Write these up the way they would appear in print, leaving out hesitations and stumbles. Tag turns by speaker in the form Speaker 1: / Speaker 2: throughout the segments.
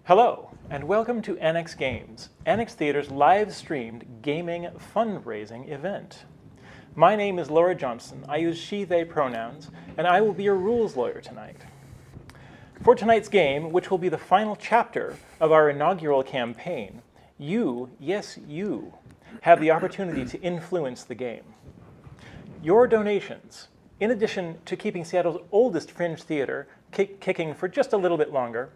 Speaker 1: Hello, and welcome to Annex Games, Annex Theater's live-streamed gaming fundraising event. My name is Laura Johnston. I use she, they pronouns, and I will be your rules lawyer tonight. For tonight's game, which will be the final chapter of our inaugural campaign, you, yes you, have the opportunity to influence the game. Your donations, in addition to keeping Seattle's oldest fringe theater kicking for just a little bit longer,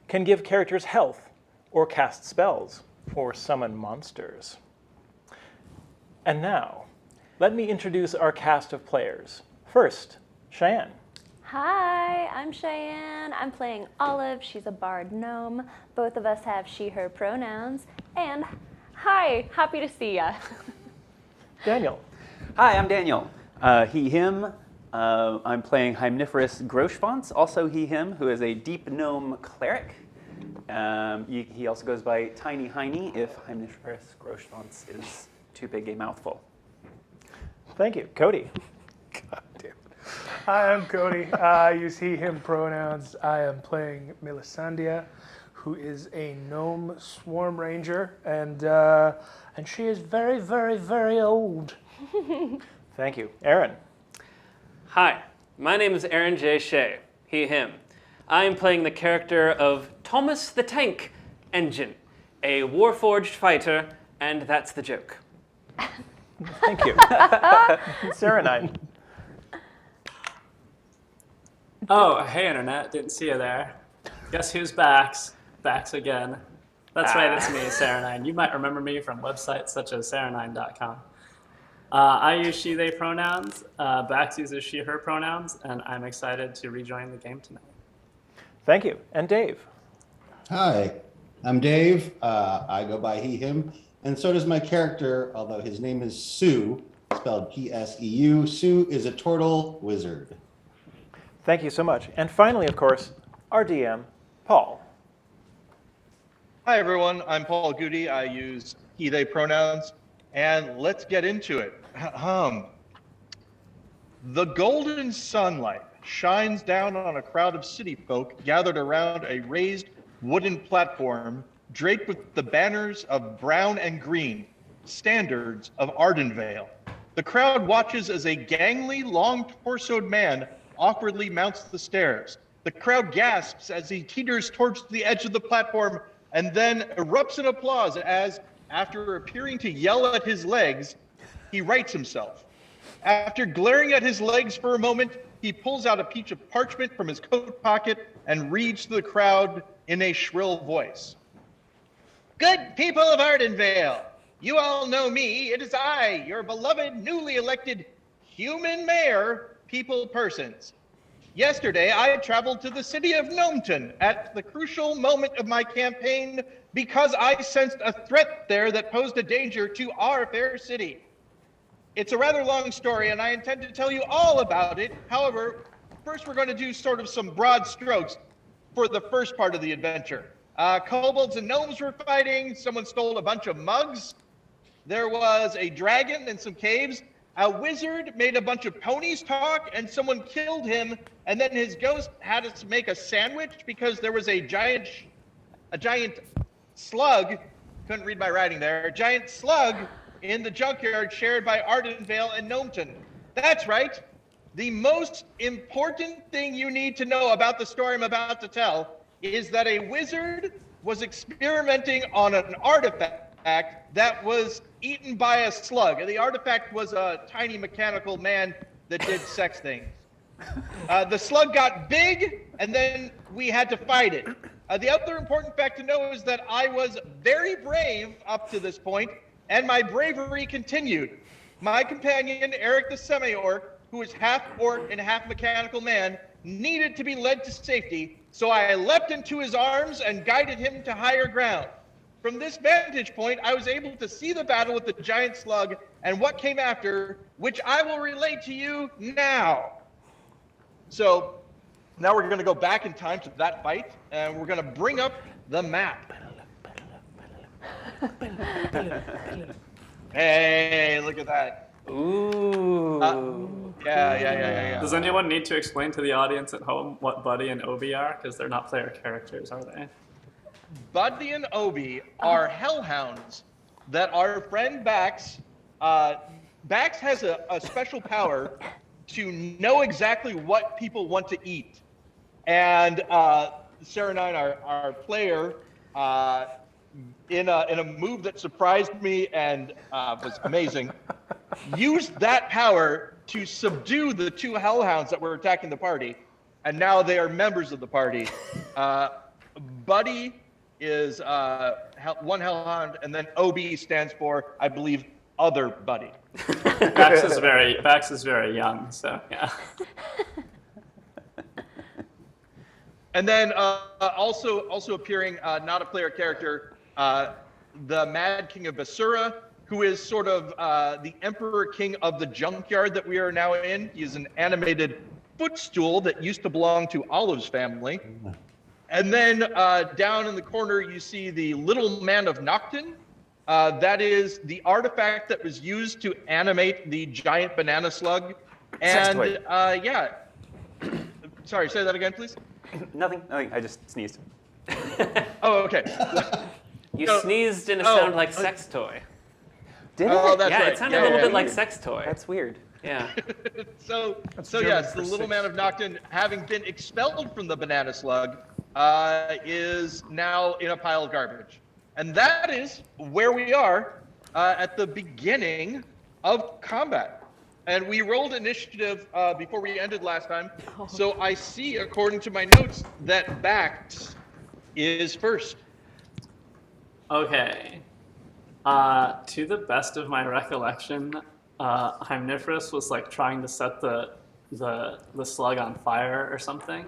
Speaker 1: can give characters health, or cast spells, or summon monsters. And now, let me introduce our cast of players. First, Cheyenne.
Speaker 2: Hi, I'm Cheyenne. I'm playing Olive. She's a bard gnome. Both of us have she, her pronouns. And hi, happy to see ya.
Speaker 1: Daniel.
Speaker 3: Hi, I'm Daniel. He, him. I'm playing Hymniferous Groshfonts, also he, him, who is a deep gnome cleric. He also goes by Tiny Heiny if Hymniferous Groshfonts is too big a mouthful.
Speaker 1: Thank you. Cody.
Speaker 4: God damn it. Hi, I'm Cody. I use he, him pronouns. I am playing Melisandria, who is a gnome swarm ranger, and she is very, very, very old.
Speaker 1: Thank you. Aaron.
Speaker 5: Hi, my name is Aaron J. Shay, he, him. I am playing the character of Thomas the Tank Engine, a warforged fighter, and that's the joke.
Speaker 1: Thank you. Seranine.
Speaker 6: Oh, hey Internet, didn't see you there. Guess who's back? Back's again. That's right, it's me, Seranine. You might remember me from websites such as seranine.com. I use she, they pronouns. Bax uses she, her pronouns, and I'm excited to rejoin the game tonight.
Speaker 1: Thank you. And Dave.
Speaker 7: Hi, I'm Dave. I go by he, him, and so does my character, although his name is Sue, spelled P-S-E-U. Sue is a turtle wizard.
Speaker 1: Thank you so much. And finally, of course, our DM, Paul.
Speaker 8: Hi, everyone. I'm Paul Gude. I use he, they pronouns. And let's get into it. The golden sunlight shines down on a crowd of city folk gathered around a raised wooden platform draped with the banners of brown and green, standards of Ardenvale. The crowd watches as a gangly, long-torsoed man awkwardly mounts the stairs. The crowd gasps as he teeters towards the edge of the platform and then erupts in applause as, after appearing to yell at his legs, he rights himself. After glaring at his legs for a moment, he pulls out a piece of parchment from his coat pocket and reads to the crowd in a shrill voice. Good people of Ardenvale, you all know me. It is I, your beloved, newly elected human mayor, people persons. Yesterday, I traveled to the city of Gnomton at the crucial moment of my campaign because I sensed a threat there that posed a danger to our fair city. It's a rather long story, and I intend to tell you all about it. However, first we're going to do sort of some broad strokes for the first part of the adventure. Kobolds and gnomes were fighting. Someone stole a bunch of mugs. There was a dragon and some caves. A wizard made a bunch of ponies talk, and someone killed him, and then his ghost had us make a sandwich because there was a giant slug, couldn't read my writing there, a giant slug in the junkyard shared by Ardenvale and Gnomton. That's right. The most important thing you need to know about the story I'm about to tell is that a wizard was experimenting on an artifact that was eaten by a slug. And the artifact was a tiny mechanical man that did sex things. The slug got big, and then we had to fight it. The other important fact to know is that I was very brave up to this point, and my bravery continued. My companion, Eric the Semi-Orc, who is half orc and half mechanical man, needed to be led to safety, so I leapt into his arms and guided him to higher ground. From this vantage point, I was able to see the battle with the giant slug and what came after, which I will relate to you now. So now we're going to go back in time to that fight, and we're going to bring up the map. Hey, look at that.
Speaker 5: Ooh.
Speaker 8: Yeah.
Speaker 6: Does anyone need to explain to the audience at home what Buddy and Obi are? Because they're not player characters, are they?
Speaker 8: Buddy and Obi are hellhounds that our friend Bax, Bax has a special power to know exactly what people want to eat. And seranine, our player, in a move that surprised me and was amazing, used that power to subdue the two hellhounds that were attacking the party, and now they are members of the party. Buddy is one hellhound, and then OB stands for, I believe, other buddy.
Speaker 6: Bax is very young, so yeah.
Speaker 8: And then also appearing, not a player character, the Mad King of Basura, who is sort of the Emperor King of the junkyard that we are now in. He is an animated footstool that used to belong to Olive's family. And then down in the corner, you see the Little Man of Gnomton. That is the artifact that was used to animate the giant banana slug. And yeah. Sorry, say that again, please.
Speaker 3: Nothing. I just sneezed.
Speaker 8: Oh, okay.
Speaker 5: You sneezed and it sounded like sex toy.
Speaker 3: Did
Speaker 8: Oh,
Speaker 3: it?
Speaker 8: that's
Speaker 5: Yeah,
Speaker 8: right.
Speaker 5: it sounded a little bit like sex toy.
Speaker 3: That's weird.
Speaker 5: Yeah.
Speaker 8: So
Speaker 4: German
Speaker 8: yes,
Speaker 4: for
Speaker 8: the Little
Speaker 4: six.
Speaker 8: Man of Gnomton, having been expelled from the banana slug, is now in a pile of garbage. And that is where we are at the beginning of combat. And we rolled initiative before we ended last time. So I see, according to my notes, that Bax is first.
Speaker 6: Okay. To the best of my recollection, Hymniferous was like trying to set the slug on fire or something.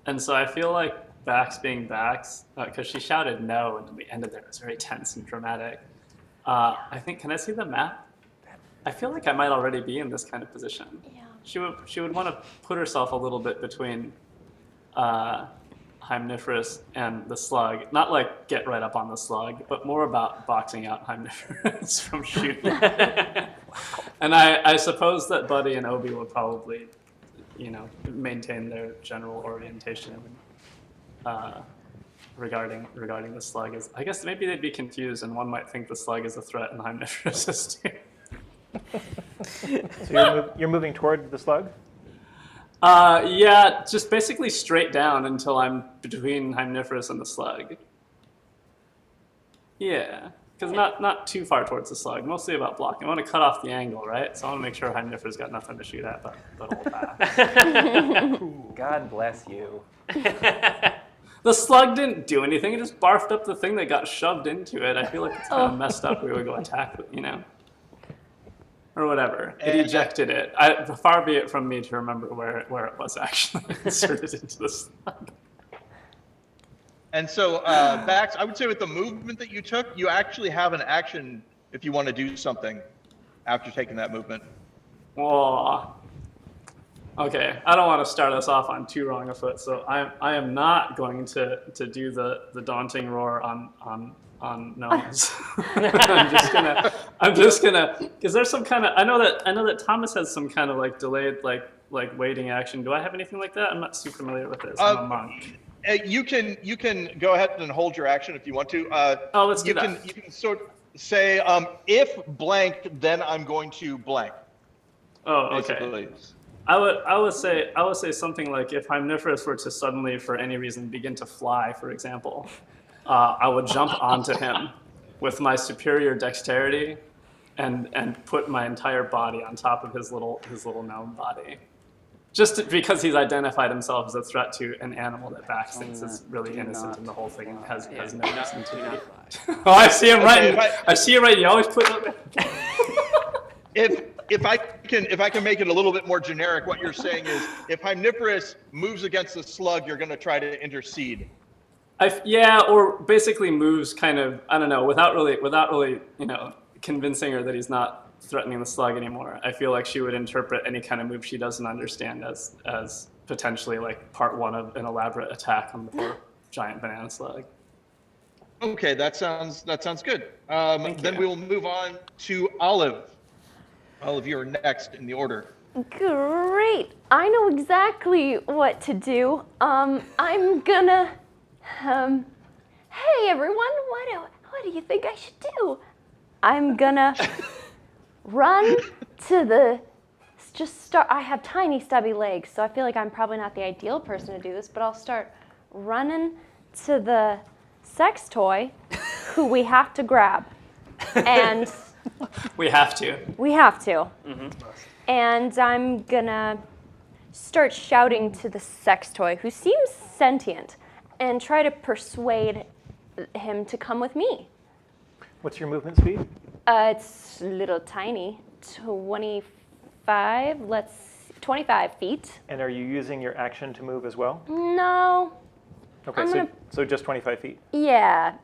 Speaker 6: And so I feel like Bax being Bax, because she shouted no, and then we ended there. It was very tense and dramatic. I think, can I see the map? I feel like I might already be in this kind of position.
Speaker 2: Yeah.
Speaker 6: She would want to put herself a little bit between Hymniferous and the slug. Not like get right up on the slug, but more about boxing out Hymniferous from shooting. And I suppose that Buddy and Obi will probably, maintain their general orientation regarding the slug. I guess maybe they'd be confused, and one might think the slug is a threat and Hymniferous is too.
Speaker 1: So you're moving toward the slug?
Speaker 6: Yeah, just basically straight down until I'm between Hymniferous and the slug. Yeah, because not too far towards the slug, mostly about blocking. I want to cut off the angle, right? So I want to make sure Hymniferous got nothing to shoot at but hold back.
Speaker 3: God bless you.
Speaker 6: The slug didn't do anything, it just barfed up the thing that got shoved into it. I feel like it's kind of messed up. We would go attack it, or whatever. It ejected it. Far be it from me to remember where it was actually inserted into the slug.
Speaker 8: And so, Bax, I would say with the movement that you took, you actually have an action if you want to do something after taking that movement.
Speaker 6: Whoa. Okay, I don't want to start us off on too wrong a foot, so I am not going to do the daunting roar on gnomes. I'm just gonna, because there's some kind of, I know that Thomas has some kind of like delayed like waiting action. Do I have anything like that? I'm not super familiar with this. I'm a monk.
Speaker 8: You can go ahead and hold your action if you want to.
Speaker 6: Let's do that.
Speaker 8: You can sort of say, if blank, then I'm going to blank.
Speaker 6: Oh, okay.
Speaker 8: Basically.
Speaker 6: I would say something like, if Hymniferous were to suddenly, for any reason, begin to fly, for example, I would jump onto him with my superior dexterity and put my entire body on top of his little gnome body. Just because he's identified himself as a threat to an animal that Bax thinks is really innocent, and the whole thing has no reason to be. Oh, I see him writing. I see him writing. You always put it.
Speaker 8: If I can make it a little bit more generic, what you're saying is, if Hymniferous moves against the slug, you're going to try to intercede.
Speaker 6: Or basically moves kind of, I don't know, without really, convincing her that he's not threatening the slug anymore. I feel like she would interpret any kind of move she doesn't understand as potentially like part one of an elaborate attack on the poor giant banana slug.
Speaker 8: Okay, that sounds good. Then we will move on to Olive. Olive, you're next in the order.
Speaker 2: Great. I know exactly what to do. I'm gonna Hey everyone, what do you think I should do? I'm gonna run to the, I have tiny stubby legs, so I feel like I'm probably not the ideal person to do this, but I'll start running to the sex toy who we have to grab. And
Speaker 6: We have to.
Speaker 2: we have to. And I'm gonna start shouting to the sex toy who seems sentient and try to persuade him to come with me.
Speaker 1: What's your movement speed?
Speaker 2: It's a little tiny, 25 feet.
Speaker 1: And are you using your action to move as well?
Speaker 2: No,
Speaker 1: Okay, so just 25 feet.
Speaker 2: yeah,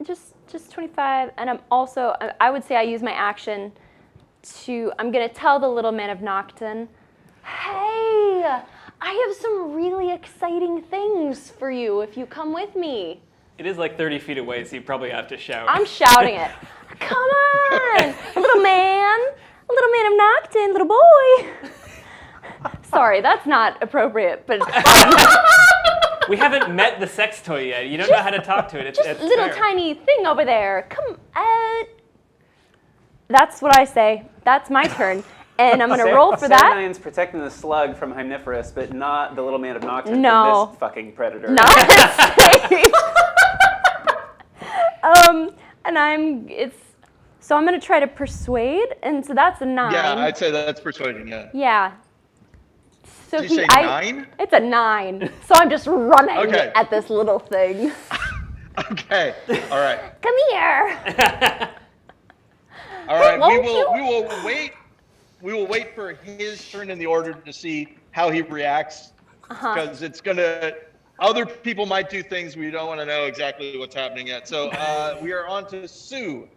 Speaker 2: just 25. And I'm also, I would say I use my action to, I'm gonna tell the little man of Gnomton, hey, I have some really exciting things for you if you come with me.
Speaker 5: It is like 30 feet away, so you probably have to shout.
Speaker 2: I'm shouting it. Come on, little man of Gnomton, little boy. Sorry, that's not appropriate, but it's fun.
Speaker 5: We haven't met the sex toy yet. You don't know how to talk to it. It's
Speaker 2: Little
Speaker 5: fair.
Speaker 2: tiny thing over there. Come, that's what I say. That's my turn. And I'm gonna roll for that.
Speaker 3: Seranine's protecting the slug from Hymniferous, but not the little man of Nocturne
Speaker 2: No.
Speaker 3: from this fucking predator.
Speaker 2: Not the same. So I'm gonna try to persuade, and so that's a 9.
Speaker 8: Yeah, I'd say that's persuading, yeah.
Speaker 2: Yeah. So
Speaker 8: Did you say 9?
Speaker 2: It's a 9. So I'm just running
Speaker 8: Okay.
Speaker 2: at this little thing.
Speaker 8: Okay, all right.
Speaker 2: Come here.
Speaker 8: All right,
Speaker 2: Won't
Speaker 8: we
Speaker 2: you?
Speaker 8: will wait. We will wait for his turn in the order to see how he reacts, because it's gonna. Other people might do things we don't want to know exactly what's happening yet. So we are on to Sue.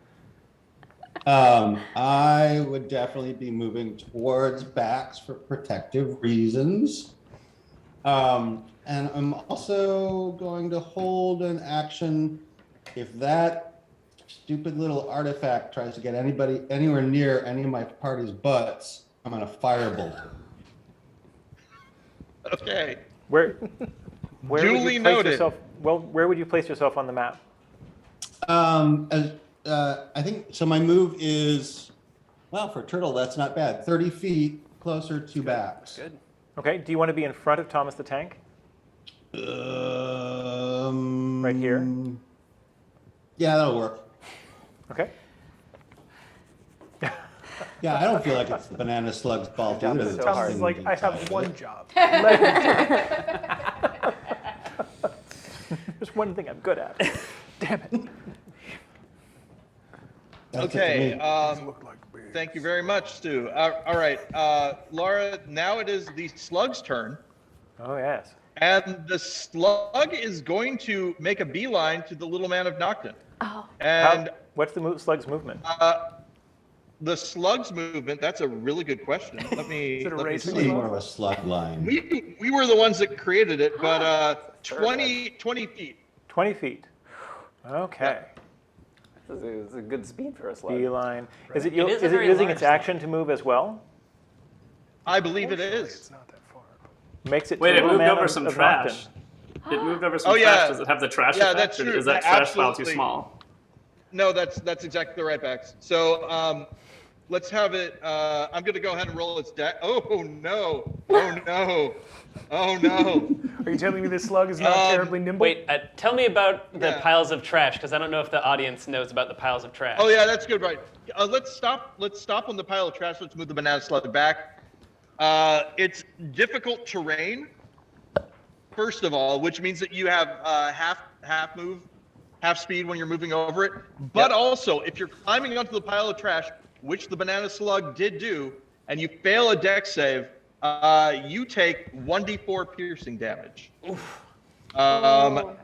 Speaker 7: I would definitely be moving towards backs for protective reasons. And I'm also going to hold an action if that stupid little artifact tries to get anybody anywhere near any of my party's butts. I'm gonna firebolt it.
Speaker 8: Okay.
Speaker 1: Where would
Speaker 8: Duly
Speaker 1: you place
Speaker 8: noted.
Speaker 1: yourself? Well, where would you place yourself on the map?
Speaker 7: I think so. My move is, well, for a turtle, that's not bad. 30 feet closer to backs.
Speaker 3: Good.
Speaker 1: Okay. Do you want to be in front of Thomas the Tank? Right here?
Speaker 7: Yeah, that'll work.
Speaker 1: Okay.
Speaker 7: Yeah, I don't feel like it's the banana slug's fault either.
Speaker 1: is so
Speaker 7: that
Speaker 1: hard.
Speaker 7: this
Speaker 4: Thomas is
Speaker 7: thing
Speaker 4: like, I
Speaker 7: gets
Speaker 4: have
Speaker 7: out.
Speaker 4: one job.
Speaker 1: There's one thing I'm good at. Damn it.
Speaker 7: That's it for
Speaker 8: Okay.
Speaker 7: me.
Speaker 8: Thank you very much, Stu. All right, Laura. Now it is the slug's turn,
Speaker 1: Oh yes.
Speaker 8: and the slug is going to make a beeline to the little man of Nocton.
Speaker 2: Oh.
Speaker 8: And
Speaker 1: What's the slug's movement?
Speaker 8: the slug's movement. That's a really good question. Let me.
Speaker 4: Is it a
Speaker 8: let me
Speaker 4: race
Speaker 7: This
Speaker 8: see.
Speaker 7: is more of a slug line.
Speaker 8: We were the ones that created it, but 20 feet.
Speaker 1: 20 feet. Okay.
Speaker 3: This is a good speed for a slug.
Speaker 1: Beeline. Is it,
Speaker 5: It is a
Speaker 1: is it
Speaker 5: very
Speaker 1: using
Speaker 5: large
Speaker 1: its action to move as well?
Speaker 8: I believe it is.
Speaker 4: It's not that far.
Speaker 1: Makes it.
Speaker 6: Wait,
Speaker 1: to
Speaker 6: it
Speaker 1: Little
Speaker 6: moved
Speaker 1: Man
Speaker 6: over
Speaker 1: of-
Speaker 6: some
Speaker 1: of
Speaker 6: trash.
Speaker 1: Nocton.
Speaker 6: It moved over some
Speaker 8: Oh,
Speaker 6: trash.
Speaker 8: yeah.
Speaker 6: Does it have the trash
Speaker 8: Yeah,
Speaker 6: effect,
Speaker 8: that's
Speaker 6: or
Speaker 8: true.
Speaker 6: is that
Speaker 8: Yeah,
Speaker 6: trash pile too
Speaker 8: absolutely.
Speaker 6: small?
Speaker 8: No, that's exactly right, Bax. So let's have it. I'm going to go ahead and roll its deck. Oh no! Oh no! Oh no!
Speaker 4: Are you telling me this slug is not terribly nimble?
Speaker 5: Wait, tell me about the
Speaker 8: Yeah.
Speaker 5: piles of trash, because I don't know if the audience knows about the piles of trash.
Speaker 8: Oh yeah, that's good. Right. Let's stop on the pile of trash. Let's move the banana slug back. It's difficult terrain. First of all, which means that you have half speed when you're moving over it. But also, if you're climbing onto the pile of trash, which the banana slug did do, and you fail a dex save, you take 1d4 piercing damage.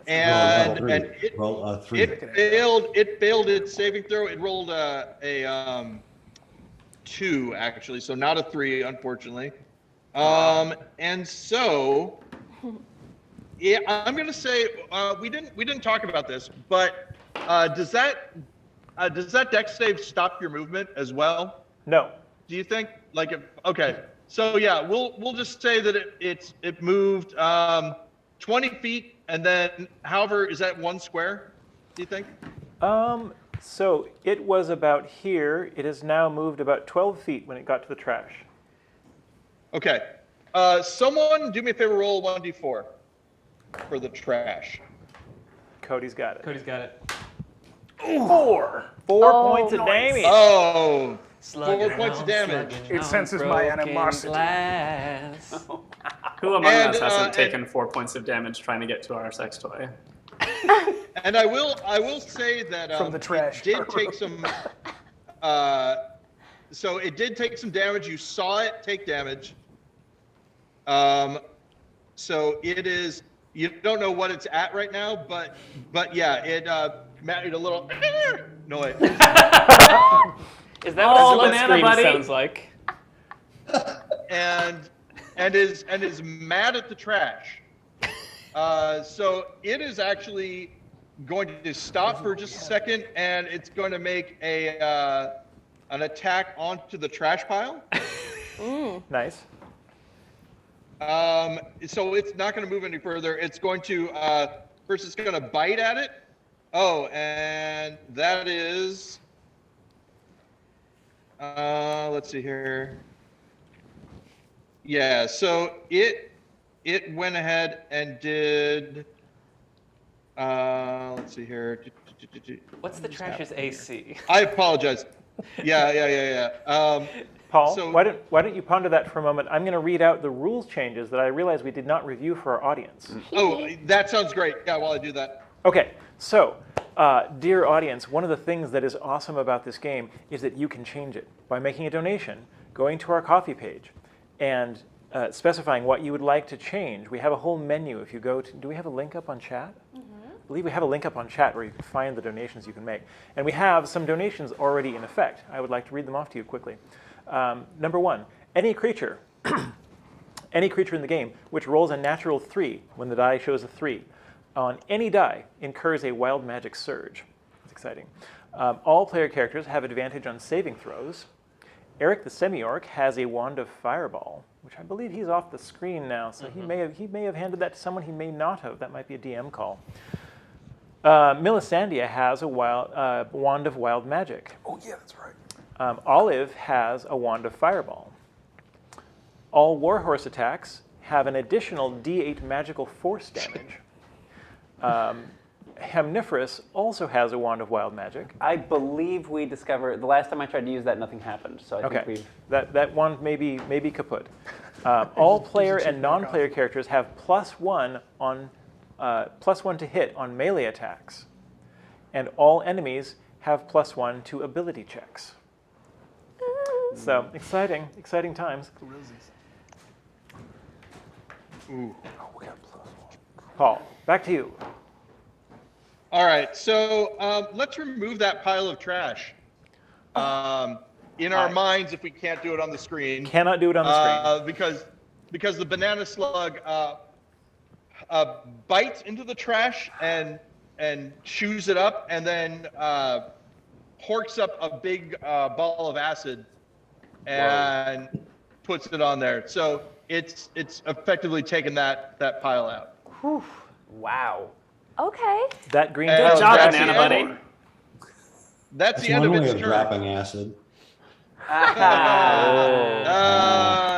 Speaker 8: And
Speaker 7: Roll a 3.
Speaker 8: it failed its saving throw. It rolled a 2 actually, so not a 3, unfortunately. And so, yeah, I'm gonna say we didn't talk about this, but does that dex save stop your movement as well?
Speaker 1: No.
Speaker 8: Do you think? Like, okay. So yeah, we'll just say that it moved 20 feet, and then however, is that 1 square? do you think?
Speaker 1: So it was about here. It has now moved about 12 feet when it got to the trash.
Speaker 8: Okay. Someone do me a favor, roll 1d4 for the trash.
Speaker 1: Cody's got it.
Speaker 5: Cody's got it.
Speaker 1: 4 points of damage.
Speaker 8: Oh,
Speaker 5: Slugging
Speaker 8: 4 points of
Speaker 5: on,
Speaker 8: damage.
Speaker 5: slugging
Speaker 4: It
Speaker 5: on
Speaker 4: senses my
Speaker 5: broken
Speaker 4: animosity.
Speaker 5: glass.
Speaker 6: Who among
Speaker 8: And,
Speaker 6: us hasn't
Speaker 8: and-
Speaker 6: taken 4 points of damage trying to get to our sex toy?
Speaker 8: And I will say that
Speaker 4: From the trash.
Speaker 8: it did take some. So it did take some damage. You saw it take damage. So it is. You don't know what it's at right now, but yeah, it made a little noise.
Speaker 5: Is that
Speaker 6: Oh,
Speaker 5: what a
Speaker 6: banana
Speaker 5: scream
Speaker 6: buddy.
Speaker 5: sounds like?
Speaker 8: and is mad at the trash. So it is actually going to stop for just a second, and it's going to make an attack onto the trash pile.
Speaker 1: Nice.
Speaker 8: So it's not going to move any further. It's going to first. It's going to bite at it. Oh, and that is. Let's see here. Yeah, so it went ahead and did. Let's see here.
Speaker 5: What's the trash's AC?
Speaker 8: I apologize. Yeah.
Speaker 1: Paul,
Speaker 8: So-
Speaker 1: why don't you ponder that for a moment? I'm going to read out the rules changes that I realize we did not review for our audience.
Speaker 8: Oh, that sounds great. Yeah, while I do that.
Speaker 1: Okay, so, dear audience, one of the things that is awesome about this game is that you can change it by making a donation, going to our coffee page, and specifying what you would like to change. We have a whole menu. If you go to, do we have a link up on chat? I believe we have a link up on chat where you can find the donations you can make. And we have some donations already in effect. I would like to read them off to you quickly. Number 1, any creature in the game which rolls a natural 3 when the die shows a 3 on any die incurs a wild magic surge. That's exciting. All player characters have advantage on saving throws. Eric the Semi-Orc has a wand of fireball, which I believe he's off the screen now, so he may have handed that to someone, he may not have. That might be a DM call. Melisandre has a wand of wild magic.
Speaker 4: Oh, yeah, that's right.
Speaker 1: Olive has a wand of fireball. All warhorse attacks have an additional D8 magical force damage. Hemniferous also has a wand of wild magic.
Speaker 3: I believe we discovered the last time I tried to use that, nothing happened. So I think we've.
Speaker 1: That wand may be kaput. All player and non-player characters have +1 to hit on melee attacks, and all enemies have +1 to ability checks. So exciting times.
Speaker 8: Ooh.
Speaker 4: Oh, we got +1.
Speaker 1: Paul, back to you.
Speaker 8: All right, so let's remove that pile of trash. In our minds, if we can't do it on the screen.
Speaker 1: Cannot do it on the screen.
Speaker 8: Because the banana slug bites into the trash and chews it up, and then horks up a big ball of acid and puts it on there. So it's effectively taken that pile out.
Speaker 3: Whew. Wow.
Speaker 2: Okay.
Speaker 1: That green
Speaker 8: And
Speaker 1: pile of
Speaker 6: job,
Speaker 1: trash
Speaker 6: banana
Speaker 1: is
Speaker 6: buddy.
Speaker 1: more.
Speaker 8: That's the
Speaker 7: That's
Speaker 8: end of
Speaker 7: one way
Speaker 8: its
Speaker 7: of
Speaker 8: turn.
Speaker 7: dropping acid.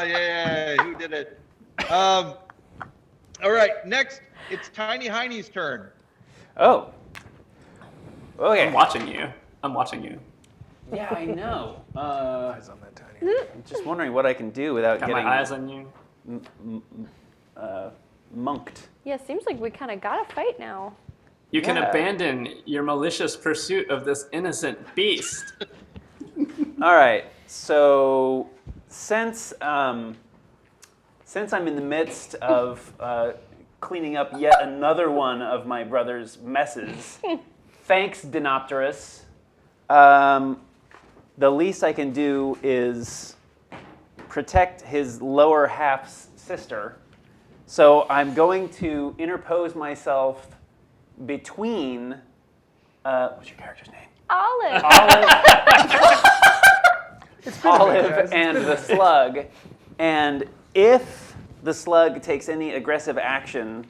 Speaker 8: Yeah, who did it? All right, next, it's Tiny Heine's turn.
Speaker 3: Oh. Okay.
Speaker 6: I'm watching you.
Speaker 3: Yeah, I know.
Speaker 4: Eyes on that tiny.
Speaker 3: I'm just wondering what I can do without
Speaker 6: Got
Speaker 3: getting
Speaker 6: my eyes on you.
Speaker 3: monked.
Speaker 2: Yeah, seems like we kind of got to fight now.
Speaker 6: You can
Speaker 3: Yeah.
Speaker 6: abandon your malicious pursuit of this innocent beast.
Speaker 3: All right. So since I'm in the midst of cleaning up yet another one of my brother's messes, thanks, Dinopterus. The least I can do is protect his lower half's sister. So I'm going to interpose myself between. What's your character's name?
Speaker 2: Olive.
Speaker 3: Olive and the slug. And if the slug takes any aggressive action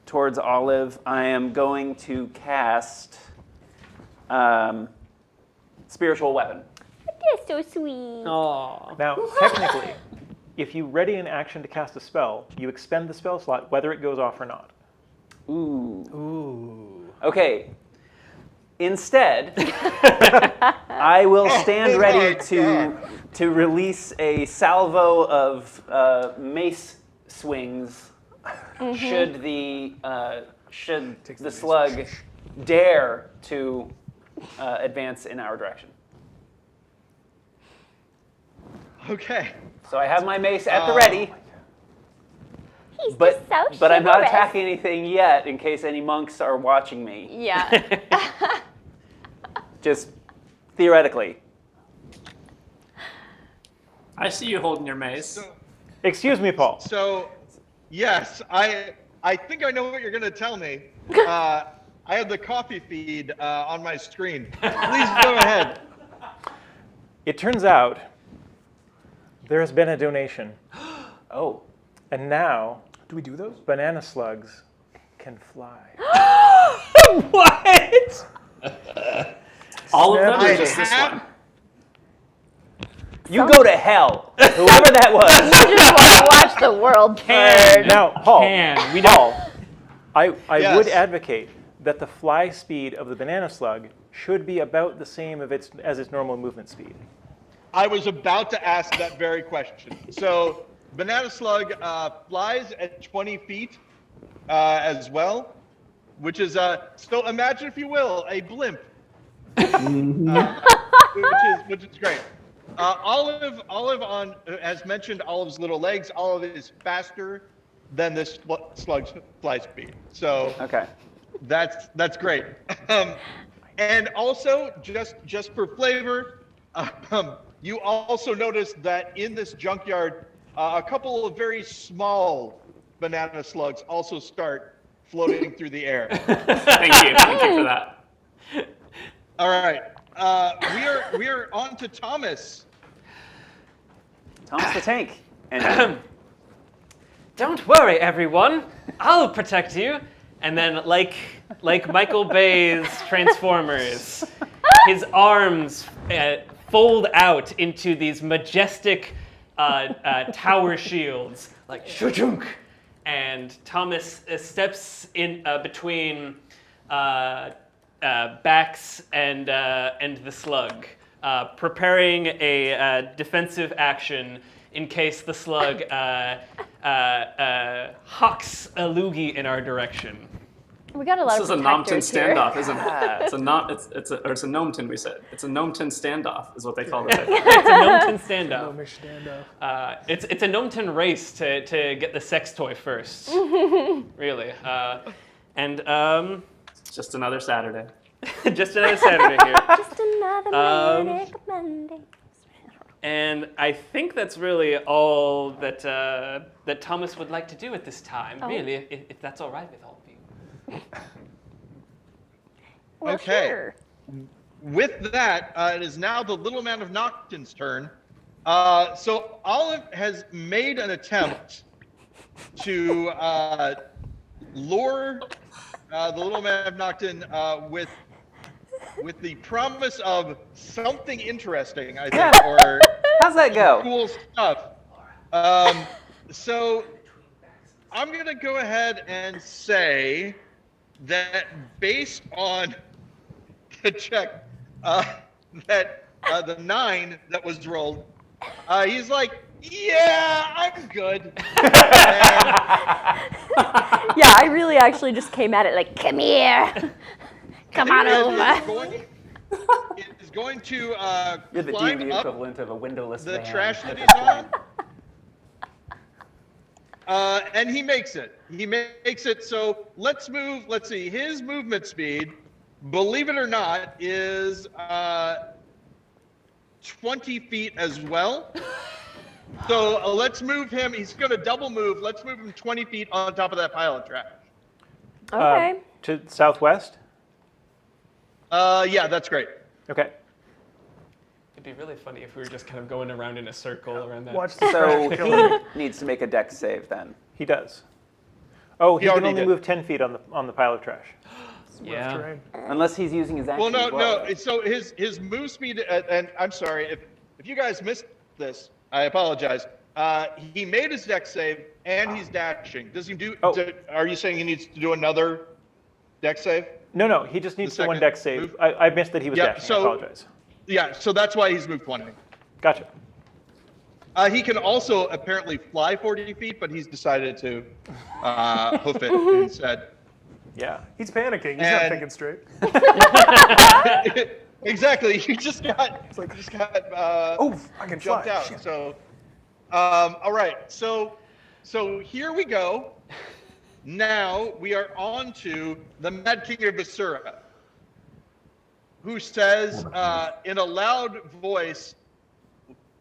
Speaker 3: towards Olive, I am going to cast spiritual weapon.
Speaker 2: That's so sweet.
Speaker 5: Aw.
Speaker 1: Now, technically, if you ready an action to cast a spell, you expend the spell slot whether it goes off or not.
Speaker 3: Ooh.
Speaker 5: Ooh.
Speaker 3: Okay. Instead, I will stand
Speaker 8: Oh
Speaker 3: ready
Speaker 8: my
Speaker 3: to release a salvo of mace swings should the slug dare to advance in our direction.
Speaker 8: Okay.
Speaker 3: So I have my mace at the ready,
Speaker 2: He's
Speaker 3: but
Speaker 2: just so
Speaker 3: but I'm not
Speaker 2: chivalrous.
Speaker 3: attacking anything yet in case any monks are watching me.
Speaker 2: Yeah.
Speaker 3: Just theoretically.
Speaker 6: I see you holding your mace.
Speaker 1: Excuse me, Paul.
Speaker 8: So, yes, I think I know what you're going to tell me. I have the coffee feed on my screen. Please go ahead.
Speaker 1: It turns out there has been a donation,
Speaker 3: Oh.
Speaker 1: and now
Speaker 4: Do we do those?
Speaker 1: banana slugs can fly.
Speaker 5: What?
Speaker 6: All of them,
Speaker 8: I
Speaker 6: or just this
Speaker 8: have-
Speaker 6: one?
Speaker 3: You go to hell, whoever that was.
Speaker 2: You just want to watch the world burn.
Speaker 1: Now, Paul,
Speaker 5: We don't.
Speaker 1: I
Speaker 8: Yes.
Speaker 1: would advocate that the fly speed of the banana slug should be about the same as its normal movement speed.
Speaker 8: I was about to ask that very question. So, banana slug flies at 20 feet as well, which is, so imagine, if you will, a blimp, which is great. Olive on has mentioned Olive's little legs. Olive is faster than this slug's fly speed. So
Speaker 3: Okay.
Speaker 8: that's great. And also, just for flavor, you also noticed that in this junkyard, a couple of very small banana slugs also start floating through the air.
Speaker 6: Thank you for that.
Speaker 8: All right, we are on to Thomas.
Speaker 3: Thomas the Tank. And
Speaker 5: Don't worry, everyone. I'll protect you. And then, like Michael Bay's Transformers, his arms fold out into these majestic tower shields, like shujunk. And Thomas steps in between Bax and the slug, preparing a defensive action in case the slug hawks a loogie in our direction.
Speaker 2: We got a lot
Speaker 6: This
Speaker 2: of
Speaker 6: is a Gnomton
Speaker 2: protectors here.
Speaker 6: standoff, isn't it? It's a Gnomton, we said. It's a Gnomton standoff, is what they call it.
Speaker 5: It's a Gnomton standoff.
Speaker 4: Gnomish standoff.
Speaker 5: It's a Gnomton race to get the sex toy first. Really. And
Speaker 6: It's just another Saturday.
Speaker 5: just another Saturday here.
Speaker 2: Just another manic Monday.
Speaker 5: And I think that's really all that that Thomas would like to do at this time. Really, if that's all right with all of you.
Speaker 2: Well,
Speaker 8: Okay.
Speaker 2: sure.
Speaker 8: With that, it is now the little man of Nocton's turn. So Olive has made an attempt to lure the little man of Nocton with the promise of something interesting, I think, or
Speaker 3: how's that go?
Speaker 8: cool stuff. So I'm going to go ahead and say that based on the check, that the 9 that was rolled, he's like, yeah, I'm good.
Speaker 2: Yeah, I really actually just came at it like, come here. Come on over.
Speaker 8: It is going to
Speaker 3: You're the
Speaker 8: climb
Speaker 3: D&D
Speaker 8: up
Speaker 3: equivalent of a windowless
Speaker 8: the
Speaker 3: van.
Speaker 8: trash that he's on. And he makes it. He makes it. So let's move. Let's see. His movement speed, believe it or not, is 20 feet as well. So let's move him. He's going to double move. Let's move him 20 feet on top of that pile of trash.
Speaker 2: Okay.
Speaker 1: To southwest?
Speaker 8: Yeah, that's great.
Speaker 1: Okay.
Speaker 5: It'd be really funny if we were just kind of going around in a circle around that.
Speaker 4: Watch the
Speaker 3: So
Speaker 4: trash killer.
Speaker 3: he needs to make a dex save then.
Speaker 1: He does. Oh, he can
Speaker 8: already
Speaker 1: only
Speaker 8: did.
Speaker 1: move 10 feet on the pile of trash.
Speaker 4: It's
Speaker 5: Yeah.
Speaker 4: rough terrain.
Speaker 3: Unless he's using his action.
Speaker 8: Well,
Speaker 3: as well.
Speaker 8: no. So his move speed, and I'm sorry if you guys missed this, I apologize. He made his dex save and he's dashing. Does he do? Are you saying he needs to do another dex save?
Speaker 1: No, he just needs
Speaker 8: The
Speaker 1: the one
Speaker 8: second
Speaker 1: deck save.
Speaker 8: move?
Speaker 1: I missed that he was
Speaker 8: Yeah,
Speaker 1: dashing. I
Speaker 8: so-
Speaker 1: apologize.
Speaker 8: Yeah. So that's why he's moved 20.
Speaker 1: Gotcha.
Speaker 8: He can also apparently fly 40 feet, but he's decided to hoof it instead.
Speaker 1: Yeah.
Speaker 4: He's panicking. He's not
Speaker 8: And-
Speaker 4: thinking straight.
Speaker 8: Exactly. He just got
Speaker 4: It's like, I can
Speaker 8: jumped
Speaker 4: fly.
Speaker 8: out.
Speaker 4: Shit.
Speaker 8: So, all right. So here we go. Now we are on to the Mad King of Basura, who says in a loud voice,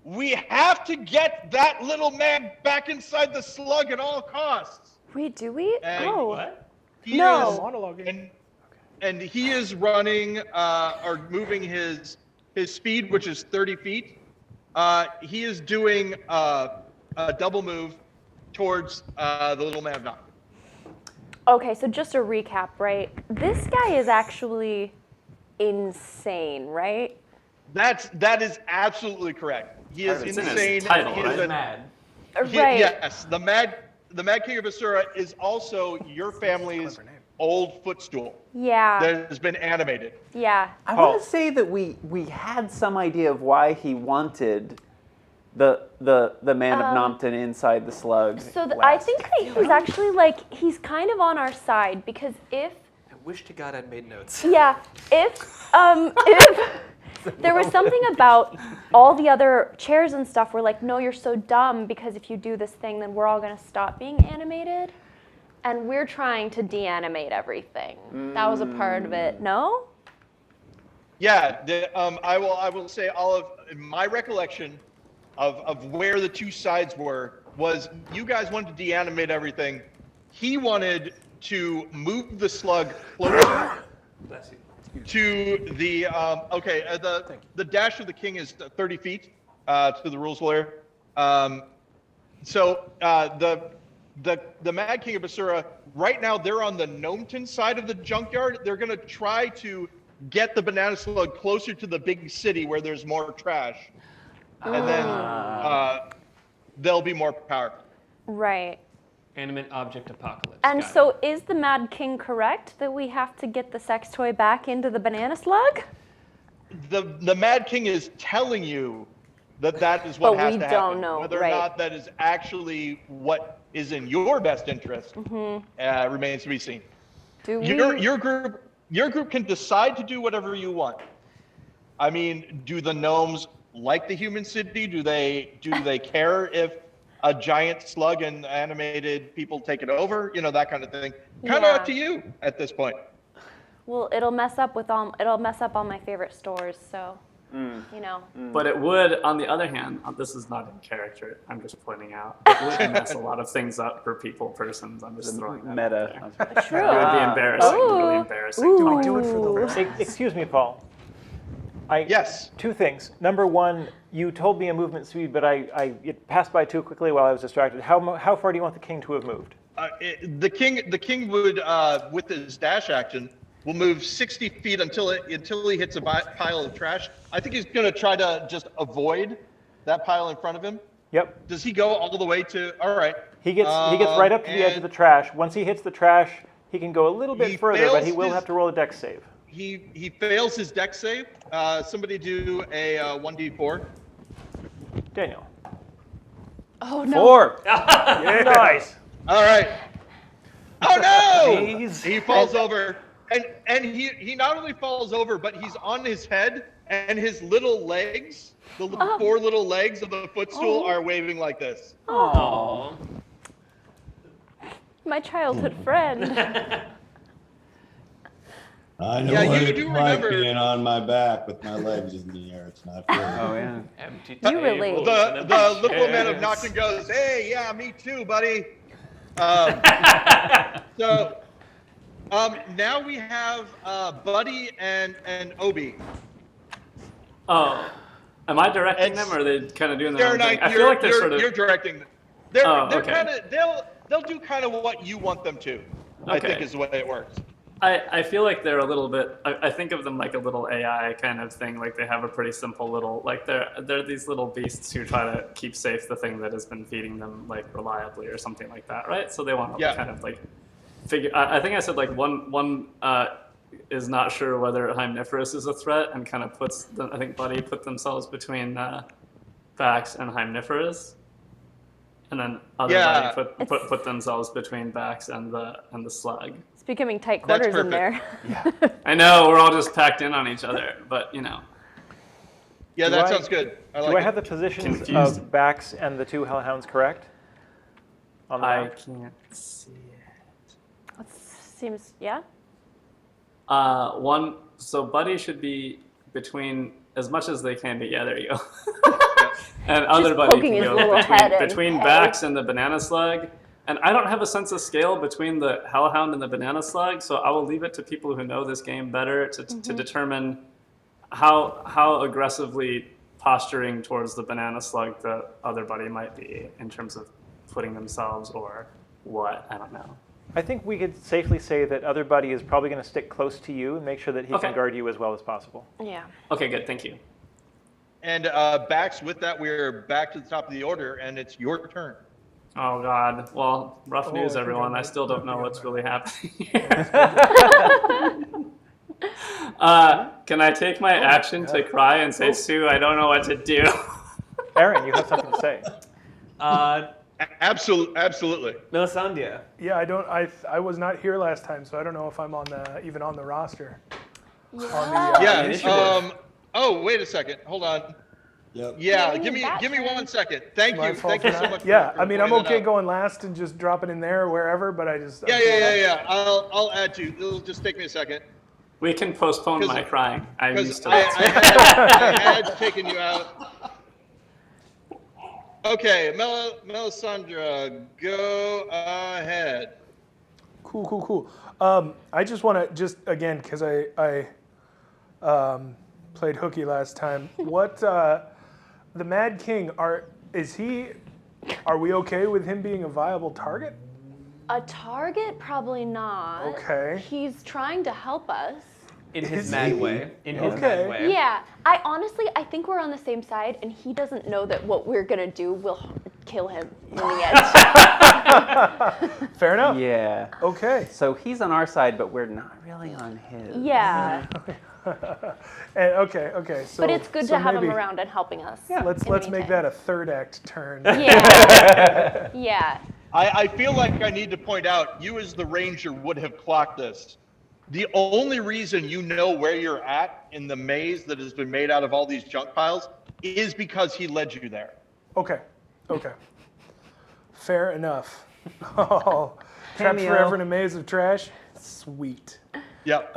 Speaker 8: "We have to get that little man back inside the slug at all costs."
Speaker 2: Wait, do we?
Speaker 8: And
Speaker 2: Oh.
Speaker 8: he
Speaker 2: No.
Speaker 8: is-
Speaker 4: Monologuing.
Speaker 8: and he is running or moving his speed, which is 30 feet. He is doing a double move towards the little man of Knock.
Speaker 2: Okay, so just a recap, right? This guy is actually insane, right?
Speaker 8: That is absolutely correct. He is
Speaker 6: It's in his
Speaker 8: insane.
Speaker 6: title,
Speaker 8: He is
Speaker 6: right?
Speaker 8: a-
Speaker 5: Mad.
Speaker 2: Right.
Speaker 8: Yes, the Mad King of Basura is also your family's
Speaker 4: Clever name.
Speaker 8: old footstool
Speaker 2: Yeah.
Speaker 8: that has been animated.
Speaker 2: Yeah.
Speaker 3: I
Speaker 1: Paul.
Speaker 3: want to say that we had some idea of why he wanted the man of Gnomton inside the slug.
Speaker 2: So I
Speaker 3: west.
Speaker 2: think that he's actually like, he's kind of on our side because if,
Speaker 5: I wish to God I'd made notes.
Speaker 2: yeah, if there was something about all the other chairs and stuff were like, no, you're so dumb because if you do this thing, then we're all going to stop being animated. And we're trying to de-animate everything. That was a part of it. No?
Speaker 8: Yeah, I will say all of my recollection of where the two sides were was you guys wanted to deanimate everything. He wanted to move the slug closer
Speaker 5: Bless you.
Speaker 8: to the the dash of the king is 30 feet to the rules lawyer. So the Mad King of Basura right now they're on the Gnomton side of the junkyard. They're gonna try to get the banana slug closer to the big city where there's more trash, and then there'll be more power.
Speaker 2: Right.
Speaker 5: Animate object apocalypse.
Speaker 2: And
Speaker 5: Got
Speaker 2: so
Speaker 5: it.
Speaker 2: is the Mad King correct that we have to get the sex toy back into the banana slug?
Speaker 8: The Mad King is telling you that is what
Speaker 2: But
Speaker 8: has
Speaker 2: we
Speaker 8: to happen.
Speaker 2: don't know,
Speaker 8: Whether
Speaker 2: right.
Speaker 8: or not that is actually what is in your best interest remains to be seen.
Speaker 2: Do we?
Speaker 8: Your group can decide to do whatever you want. I mean, do the gnomes like the human city? Do they care if a giant slug and animated people take it over? You know, that kind of thing. Kind of
Speaker 2: Yeah.
Speaker 8: up to you at this point.
Speaker 2: Well, it'll mess up all my favorite stores, so you know.
Speaker 6: But it would, on the other hand, this is not in character, I'm just pointing out, it would mess a lot of things up for persons. I'm just throwing that
Speaker 3: Meta.
Speaker 6: out there.
Speaker 2: True.
Speaker 6: It would be embarrassing, really
Speaker 2: Ooh.
Speaker 6: embarrassing.
Speaker 2: Ooh.
Speaker 4: Do it for the rest.
Speaker 1: Excuse me, Paul.
Speaker 8: Yes.
Speaker 1: Two things. Number one, you told me a movement speed, but it passed by too quickly while I was distracted. How far do you want the king to have moved?
Speaker 8: The king would, with his dash action, will move 60 feet until he hits a pile of trash. I think he's going to try to just avoid that pile in front of him.
Speaker 1: Yep.
Speaker 8: Does he go all the way to? All right.
Speaker 1: He gets right up to the edge of the trash. Once he hits the trash, he can go a little
Speaker 8: He
Speaker 1: bit further, but
Speaker 8: fails
Speaker 1: he will
Speaker 8: his-
Speaker 1: have to roll a dex save.
Speaker 8: He fails his dex save. Somebody do a 1d4.
Speaker 1: Daniel.
Speaker 2: Oh no.
Speaker 1: 4. Nice.
Speaker 8: All right. Oh no!
Speaker 1: Jeez.
Speaker 8: He falls over, and he not only falls over, but he's on his head, and his little legs, the four little legs of the footstool, are waving like this.
Speaker 5: Aw.
Speaker 2: My childhood friend.
Speaker 7: I know
Speaker 8: Yeah,
Speaker 7: what
Speaker 8: you
Speaker 7: it's
Speaker 8: do
Speaker 7: like
Speaker 8: remember-
Speaker 7: being on my back with my legs in the air. It's not good.
Speaker 3: Oh yeah.
Speaker 5: Empty
Speaker 2: You relate.
Speaker 5: tables and
Speaker 8: The
Speaker 5: empty
Speaker 8: little man of
Speaker 5: chairs.
Speaker 8: Nocton goes, "Hey, yeah, me too, buddy." So now we have Buddy and Obi.
Speaker 6: Oh, am I directing
Speaker 8: It's-
Speaker 6: them, or are they kind of doing their own
Speaker 8: Darren,
Speaker 6: thing? I feel like they're sort of.
Speaker 8: you're directing them.
Speaker 6: Oh,
Speaker 8: They're
Speaker 6: okay.
Speaker 8: kind of they'll do kind of what you want them to. I
Speaker 6: Okay.
Speaker 8: think is the way it works.
Speaker 6: I feel like they're a little bit. I think of them like a little AI kind of thing. Like they have a pretty simple little. Like they're these little beasts who try to keep safe the thing that has been feeding them like reliably or something like that, right? So they want to kind of like figure. I think I said like one is not sure whether Hymniferous is a threat and kind of puts. I think Buddy put themselves between Vax and Hymniferous. And then other Buddy put themselves between Vax and the slug.
Speaker 2: It's becoming tight quarters in there.
Speaker 3: Yeah.
Speaker 6: I know, we're all just packed in on each other, but you know.
Speaker 8: Yeah, that sounds good.
Speaker 1: Do I have the positions of Bax and the 2 hellhounds correct? On the
Speaker 6: I
Speaker 1: map?
Speaker 6: can't see it.
Speaker 2: It seems, yeah.
Speaker 6: So Buddy should be between as much as they can be. Yeah, there you go. And other Buddy
Speaker 2: poking
Speaker 6: can
Speaker 2: his
Speaker 6: go
Speaker 2: little head in.
Speaker 6: between Bax and the banana slug. And I don't have a sense of scale between the hellhound and the banana slug, so I will leave it to people who know this game better to determine how aggressively posturing towards the banana slug the other Buddy might be in terms of putting themselves or what. I don't know.
Speaker 1: I think we could safely say that other Buddy is probably going to stick close to you and make sure that he can guard you as well as possible.
Speaker 2: Yeah.
Speaker 6: Okay, good. Thank you.
Speaker 8: And Bax, with that, we're back to the top of the order, and it's your turn.
Speaker 6: Oh, God. Well, rough news, everyone. I still don't know what's really happening here. Can I take my action to cry and say, Sue, I don't know what to do?
Speaker 1: Aaron, you have something to say.
Speaker 8: Absolutely.
Speaker 5: Melisandre.
Speaker 4: Yeah, I was not here last time, so I don't know if I'm even on the roster.
Speaker 2: Yeah.
Speaker 8: Oh, wait a second. Hold on.
Speaker 7: Yep.
Speaker 8: Yeah, give me 1 second. Thank you so much.
Speaker 4: Yeah,
Speaker 8: for
Speaker 4: I mean, I'm
Speaker 8: pointing that
Speaker 4: okay
Speaker 8: out.
Speaker 4: going last and just dropping in there or wherever, but I just...
Speaker 8: Yeah. I'll add you. It'll just take me a second.
Speaker 6: We can postpone my crying. I'm used to
Speaker 8: I
Speaker 6: that.
Speaker 8: had taken you out. Okay, Melisandre, go ahead.
Speaker 4: Cool. I just want to, again, because I played hooky last time. What, the Mad King, are we okay with him being a viable target?
Speaker 2: A target? Probably not.
Speaker 4: Okay.
Speaker 2: He's trying to help us.
Speaker 5: In his mad way.
Speaker 2: Yeah. I think we're on the same side, and he doesn't know that what we're going to do will kill him in the end.
Speaker 4: Fair enough.
Speaker 3: Yeah.
Speaker 4: Okay.
Speaker 3: So he's on our side, but we're not really on his.
Speaker 2: Yeah.
Speaker 4: And okay. So,
Speaker 2: but it's good
Speaker 4: so
Speaker 2: to have him
Speaker 4: maybe
Speaker 2: around and helping us.
Speaker 4: Yeah. Let's make that a third act turn.
Speaker 2: Yeah. Yeah.
Speaker 8: I feel like I need to point out, you as the ranger would have clocked this. The only reason you know where you're at in the maze that has been made out of all these junk piles is because he led you there.
Speaker 4: Okay. Fair enough. Oh, trapped forever in a maze of trash? Sweet.
Speaker 8: Yep.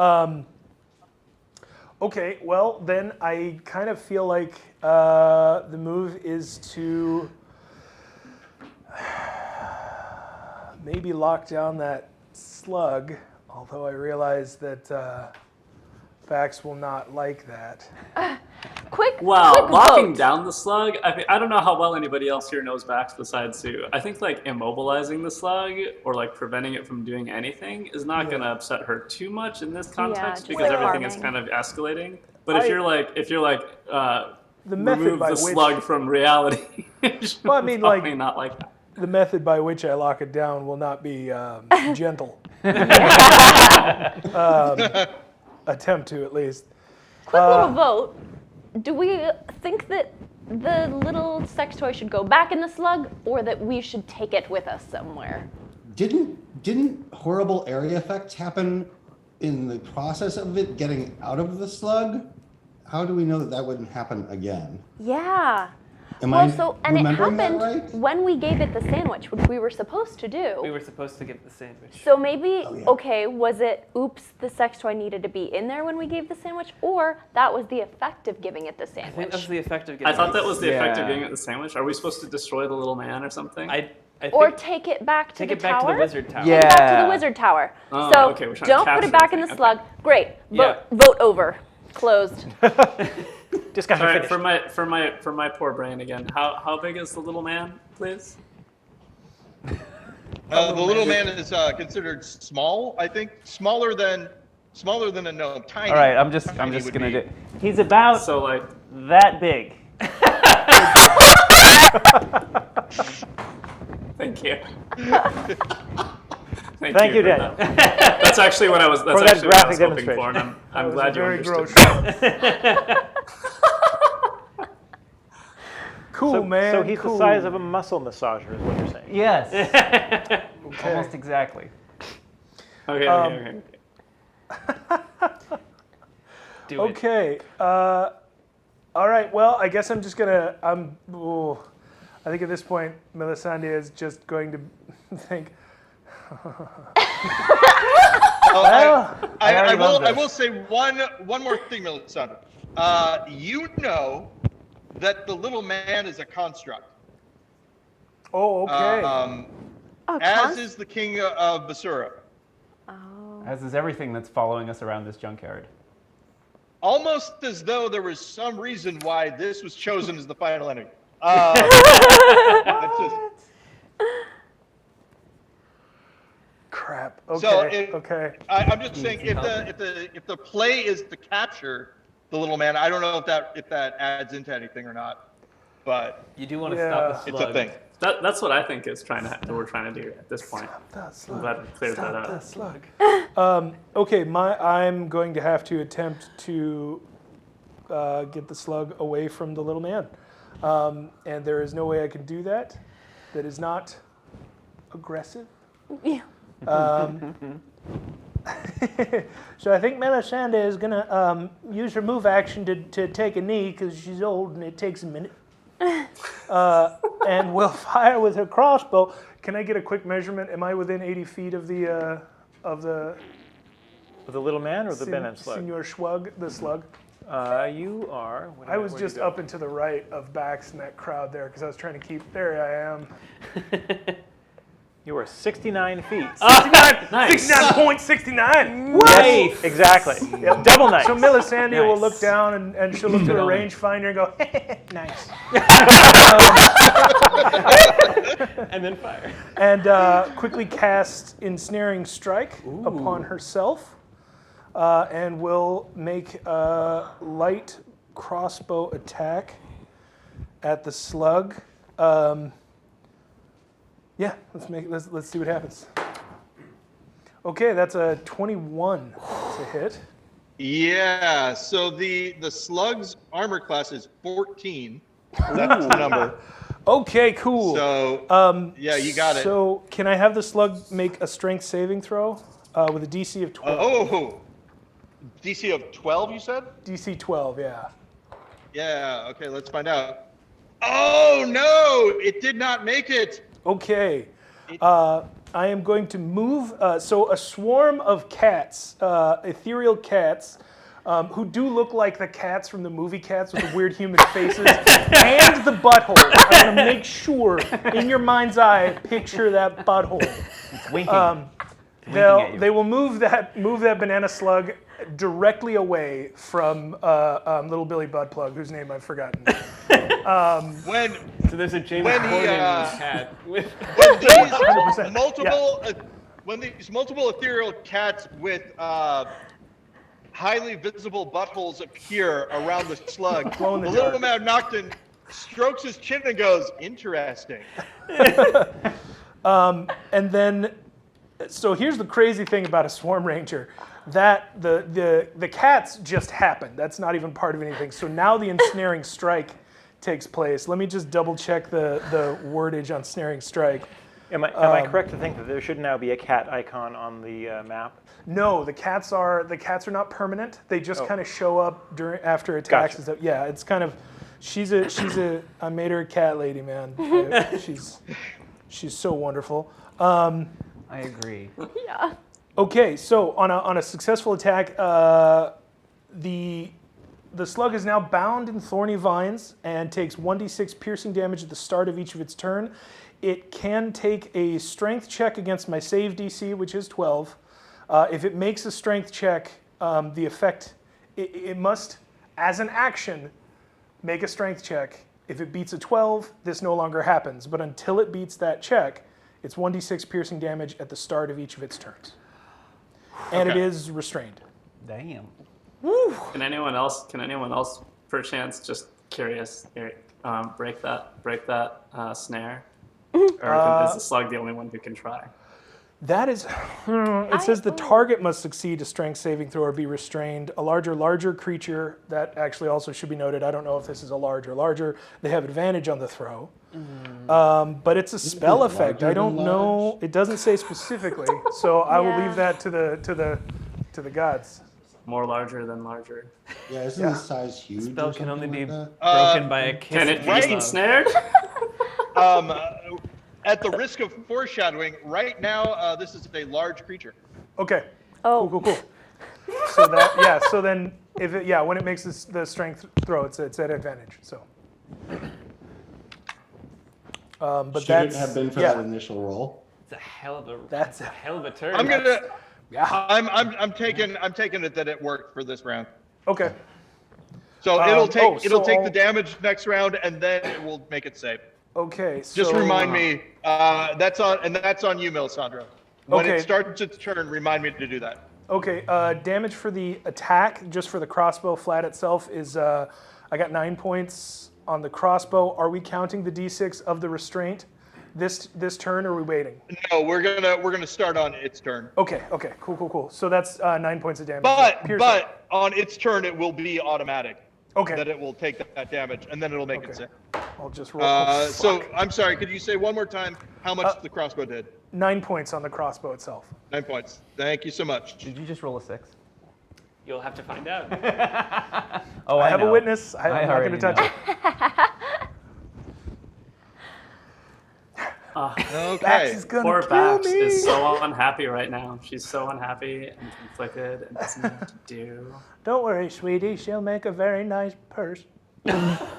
Speaker 4: Okay, well, then I kind of feel like the move is to maybe lock down that slug, although I realize that Vax will not like that.
Speaker 2: Quick
Speaker 6: locking
Speaker 2: vote.
Speaker 6: down the slug, I don't know how well anybody else here knows Vax besides Sue. I think like immobilizing the slug or like preventing it from doing anything is not going to upset her too much in this context
Speaker 2: just
Speaker 6: because
Speaker 2: like
Speaker 6: everything is
Speaker 2: farming.
Speaker 6: kind of escalating. But if you're like
Speaker 4: The method
Speaker 6: remove
Speaker 4: by
Speaker 6: the
Speaker 4: which
Speaker 6: slug from reality,
Speaker 4: Well, I mean, like-
Speaker 6: probably not like that.
Speaker 4: the method by which I lock it down will not be gentle. Attempt to, at least.
Speaker 2: Quick little vote. Do we think that the little sex toy should go back in the slug, or that we should take it with us somewhere?
Speaker 7: Didn't horrible area effects happen in the process of it getting out of the slug? How do we know that wouldn't happen again?
Speaker 2: Yeah.
Speaker 7: Am
Speaker 2: Well,
Speaker 7: I
Speaker 2: so, and it
Speaker 7: remembering that
Speaker 2: happened
Speaker 7: right?
Speaker 2: when we gave it the sandwich, which we were supposed to do.
Speaker 5: We were supposed to give the sandwich.
Speaker 2: So maybe,
Speaker 7: Oh, yeah.
Speaker 2: okay, was it, oops, the sex toy needed to be in there when we gave the sandwich, or that was the effect of giving it the
Speaker 5: I think
Speaker 2: sandwich?
Speaker 5: that's the effect of
Speaker 6: I
Speaker 5: getting
Speaker 6: thought that was the effect of
Speaker 3: Yeah.
Speaker 6: giving it the sandwich. Are we supposed to destroy the little man or something?
Speaker 5: I think
Speaker 2: Or take it back to
Speaker 5: take
Speaker 2: the
Speaker 5: it back
Speaker 2: tower?
Speaker 5: to the wizard tower.
Speaker 3: Yeah.
Speaker 2: Take it back to the wizard tower.
Speaker 6: Oh,
Speaker 2: So
Speaker 6: okay, we're trying to
Speaker 2: don't put
Speaker 6: capture
Speaker 2: it back
Speaker 6: the
Speaker 2: in the
Speaker 6: thing,
Speaker 2: slug. Great.
Speaker 5: Yeah.
Speaker 2: Vote over. Closed.
Speaker 1: Discussion
Speaker 6: Sorry,
Speaker 1: finished.
Speaker 6: for my poor brain again. How big is the little man, please?
Speaker 8: The little man is considered small, I think. Smaller than a gnome. Tiny.
Speaker 3: All right, I'm just gonna do. He's about
Speaker 6: So like,
Speaker 3: that big.
Speaker 6: thank you.
Speaker 1: Thank you,
Speaker 6: for
Speaker 1: Daniel.
Speaker 6: that. That's actually what I was. That's
Speaker 1: For that
Speaker 6: actually what I was
Speaker 1: graphic
Speaker 6: hoping for, and I'm
Speaker 4: That was
Speaker 6: glad you
Speaker 4: very
Speaker 6: understood.
Speaker 4: gross. Cool,
Speaker 1: So,
Speaker 4: man.
Speaker 1: so he's
Speaker 4: cool.
Speaker 1: the size of a muscle massager, is what you're saying.
Speaker 3: Yes. Almost exactly.
Speaker 6: Okay.
Speaker 5: Do it.
Speaker 4: Okay. All right. Well, I guess I'm just gonna. I think at this point, Melisandre is just going to think.
Speaker 8: I will say one more thing, Melisandre. You know that the little man is a construct.
Speaker 4: Oh, okay.
Speaker 8: As is the king of Basura.
Speaker 2: Oh.
Speaker 3: As is everything that's following us around this junkyard.
Speaker 8: Almost as though there was some reason why this was chosen as the final enemy.
Speaker 4: Crap. Okay.
Speaker 8: So
Speaker 4: okay.
Speaker 8: I'm just saying, if the play is to capture the little man, I don't know if that adds into anything or not, but
Speaker 5: You do want to
Speaker 4: Yeah.
Speaker 5: stop a
Speaker 8: it's
Speaker 5: slug.
Speaker 8: a thing.
Speaker 6: That's what I think is we're trying to do at this point.
Speaker 4: That slug.
Speaker 6: I'm glad we cleared that
Speaker 4: Stop
Speaker 6: up.
Speaker 4: that slug. Okay, I'm going to have to attempt to get the slug away from the little man. And there is no way I can do that. That is not aggressive.
Speaker 2: Yeah.
Speaker 4: So I think Melisandre is going to use her move action to take a knee because she's old and it takes a minute. And will fire with her crossbow. Can I get a quick measurement? Am I within 80 feet of the
Speaker 1: The little man or the Benin slug?
Speaker 4: Senor Schwug, the slug?
Speaker 1: You are.
Speaker 4: I was just up and to the right of Bax in that crowd there because I was trying to keep. There I am.
Speaker 1: You are 69 feet.
Speaker 6: Nice.
Speaker 4: 69.69.
Speaker 1: Yes, exactly. Yep. Double nice.
Speaker 4: So Melisandre will
Speaker 5: Nice.
Speaker 4: look down and she'll look to her rangefinder and go, nice.
Speaker 5: And then fire.
Speaker 4: And quickly cast Ensnaring Strike upon herself. And will make a light crossbow attack at the slug. Yeah, let's see what happens. Okay, that's a 21 to hit.
Speaker 8: Yeah. So the slug's armor class is 14. That's the number.
Speaker 4: Okay, cool.
Speaker 8: So yeah, you got it.
Speaker 4: So can I have the slug make a strength saving throw with a DC of 12?
Speaker 8: DC of 12, you said?
Speaker 4: DC 12, yeah.
Speaker 8: Yeah. Okay, let's find out. Oh no! It did not make it.
Speaker 4: Okay. I am going to move. So a swarm of cats, ethereal cats, who do look like the cats from the movie Cats with the weird human faces, and the butthole. I want to make sure, in your mind's eye, picture that butthole.
Speaker 3: It's winking.
Speaker 4: They will move that banana slug directly away from little Billy Buttplug, whose name I've forgotten.
Speaker 5: So there's a James
Speaker 8: When he,
Speaker 5: Corden cat with.
Speaker 8: When these
Speaker 4: 100%,
Speaker 8: when these multiple ethereal cats with highly visible buttholes appear around the slug, the
Speaker 4: in the
Speaker 8: little
Speaker 4: dark.
Speaker 8: man Gnomton strokes his chin and goes, "Interesting."
Speaker 4: And then, so here's the crazy thing about a swarm ranger, that the cats just happen. That's not even part of anything. So now the ensnaring strike takes place. Let me just double check the wordage on snaring strike.
Speaker 1: Am I correct to think that there should now be a cat icon on the map?
Speaker 4: No, the cats are not permanent. They just kind of show up after attacks and stuff. Yeah, it's kind of I made her a cat lady, man. She's so wonderful.
Speaker 3: I agree.
Speaker 2: Yeah.
Speaker 4: Okay, so on a successful attack, the slug is now bound in thorny vines and takes 1d6 piercing damage at the start of each of its turn. It can take a strength check against my save DC, which is 12. If it makes a strength check, the effect, it must, as an action, make a strength check. If it beats a 12, this no longer happens. But until it beats that check, It's 1d6 piercing damage at the start of each of its turns. And it
Speaker 8: Okay.
Speaker 4: is restrained.
Speaker 3: Damn.
Speaker 6: Can anyone else, perchance, just curious, break that snare? Or is the slug the only one who can try?
Speaker 4: That is, it says the target must succeed a strength saving throw or be restrained. A larger creature, that actually also should be noted. I don't know if this is a larger. They have advantage on the throw. But it's a spell effect. I don't know. It doesn't say specifically. So I will leave that to the gods.
Speaker 6: More larger than larger.
Speaker 7: Yeah, isn't the size huge?
Speaker 5: Spell
Speaker 7: or
Speaker 5: can only
Speaker 7: something
Speaker 5: be
Speaker 7: like that?
Speaker 5: broken by a kiss.
Speaker 6: Can it
Speaker 8: Right.
Speaker 6: be ensnared?
Speaker 8: At the risk of foreshadowing, right now this is a large creature.
Speaker 4: Okay.
Speaker 2: Oh.
Speaker 4: Cool. So that, yeah. So then, when it makes the strength throw, it's at advantage. So. But
Speaker 7: Should
Speaker 4: that's
Speaker 7: it have been for that initial roll?
Speaker 5: It's a hell of a turn.
Speaker 8: I'm gonna.
Speaker 4: Yeah.
Speaker 8: I'm taking it that it worked for this round.
Speaker 4: Okay.
Speaker 8: So it'll
Speaker 4: so
Speaker 8: take
Speaker 4: I'll-
Speaker 8: the damage next round, and then it will make it safe.
Speaker 4: Okay. So,
Speaker 8: Just remind me. That's on you, Melisandre. When
Speaker 4: Okay.
Speaker 8: it starts its turn, remind me to do that.
Speaker 4: Okay. Damage for the attack, just for the crossbow flat itself, is I got 9 points on the crossbow. Are we counting the d6 of the restraint this turn, or are we waiting?
Speaker 8: No, we're gonna start on its turn.
Speaker 4: Okay. Cool. So that's 9 points of damage.
Speaker 8: But
Speaker 4: Piercing.
Speaker 8: on its turn, it will be automatic.
Speaker 4: Okay.
Speaker 8: That it will take that damage, and then it'll make it
Speaker 4: Okay.
Speaker 8: safe.
Speaker 4: I'll just roll.
Speaker 8: So I'm sorry. Could you say one more time how much the crossbow did?
Speaker 4: 9 points on the crossbow itself.
Speaker 8: 9 points. Thank you so much.
Speaker 3: Did you just roll a 6?
Speaker 5: You'll have to find out.
Speaker 3: Oh,
Speaker 4: I have a
Speaker 3: know.
Speaker 4: witness. I'm not
Speaker 3: already
Speaker 4: going to touch
Speaker 3: know.
Speaker 4: it.
Speaker 8: Okay.
Speaker 4: Bax is going
Speaker 6: Poor
Speaker 4: to kill
Speaker 6: Bax
Speaker 4: me.
Speaker 6: is so unhappy right now. She's so unhappy and conflicted and doesn't know what to do.
Speaker 4: Don't worry, sweetie. She'll make a very nice purse.
Speaker 3: I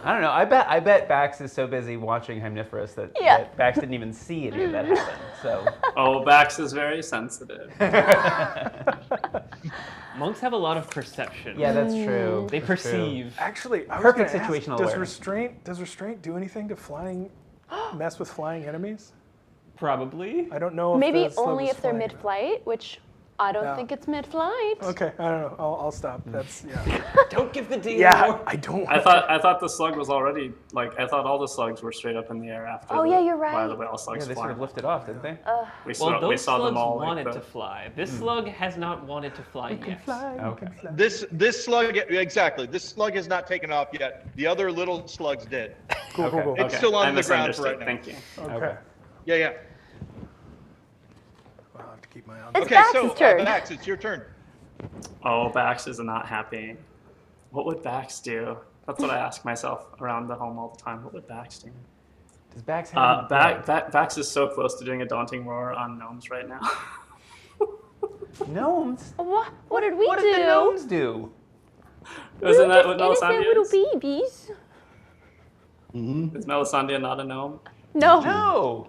Speaker 3: don't know. I bet Bax is so busy watching Hymniferous that Bax didn't even see any of that happen. So
Speaker 6: Oh, Bax is very sensitive.
Speaker 5: Monks have a lot of perception.
Speaker 3: yeah, that's true.
Speaker 5: They
Speaker 3: That's true.
Speaker 5: perceive.
Speaker 4: Actually, I was
Speaker 3: Perfect
Speaker 4: gonna ask,
Speaker 3: situational
Speaker 4: does
Speaker 3: awareness.
Speaker 4: does restraint do anything to mess with flying enemies?
Speaker 5: Probably.
Speaker 4: I don't know. If
Speaker 2: Maybe
Speaker 4: the slug
Speaker 2: only
Speaker 4: was
Speaker 2: if they're
Speaker 4: flying.
Speaker 2: mid-flight, which I don't
Speaker 4: Yeah.
Speaker 2: think it's mid-flight.
Speaker 4: Okay, I don't know. I'll stop. That's
Speaker 5: Don't give the deal.
Speaker 4: yeah. I don't.
Speaker 6: I thought the slug was already I thought all the slugs were straight up in the air after.
Speaker 2: Oh, yeah, you're right.
Speaker 6: By the way, all slugs
Speaker 3: Yeah, they sort
Speaker 6: flying.
Speaker 3: of lifted off, didn't they?
Speaker 6: We
Speaker 5: Well,
Speaker 6: saw
Speaker 5: those slugs
Speaker 6: them all.
Speaker 5: wanted to fly. This slug has not wanted to fly
Speaker 4: can
Speaker 5: yet.
Speaker 4: fly. You
Speaker 3: Okay.
Speaker 4: can fly.
Speaker 8: This slug exactly. This slug has not taken off yet. The other little slugs did.
Speaker 4: Cool.
Speaker 8: It's still on
Speaker 6: I
Speaker 8: the ground
Speaker 6: misunderstood.
Speaker 8: right now.
Speaker 6: Thank you.
Speaker 4: Okay.
Speaker 8: Yeah.
Speaker 4: I'll have to keep my eye on.
Speaker 2: It's
Speaker 8: Okay,
Speaker 2: Bax's
Speaker 8: so
Speaker 2: turn.
Speaker 8: Max, it's your turn.
Speaker 6: Oh, Bax is not happy. What would Bax do? That's what I ask myself around the home all the time. What would Bax do?
Speaker 3: Does Bax have?
Speaker 6: Bax is so close to doing a daunting roar on gnomes right now.
Speaker 3: Gnomes?
Speaker 2: What did we
Speaker 3: What
Speaker 2: do?
Speaker 3: did the gnomes do?
Speaker 6: Isn't that what
Speaker 2: Innocent
Speaker 6: Melisandre
Speaker 2: little
Speaker 6: is?
Speaker 2: babies.
Speaker 6: Is Melisandre not a gnome?
Speaker 2: No.
Speaker 3: No.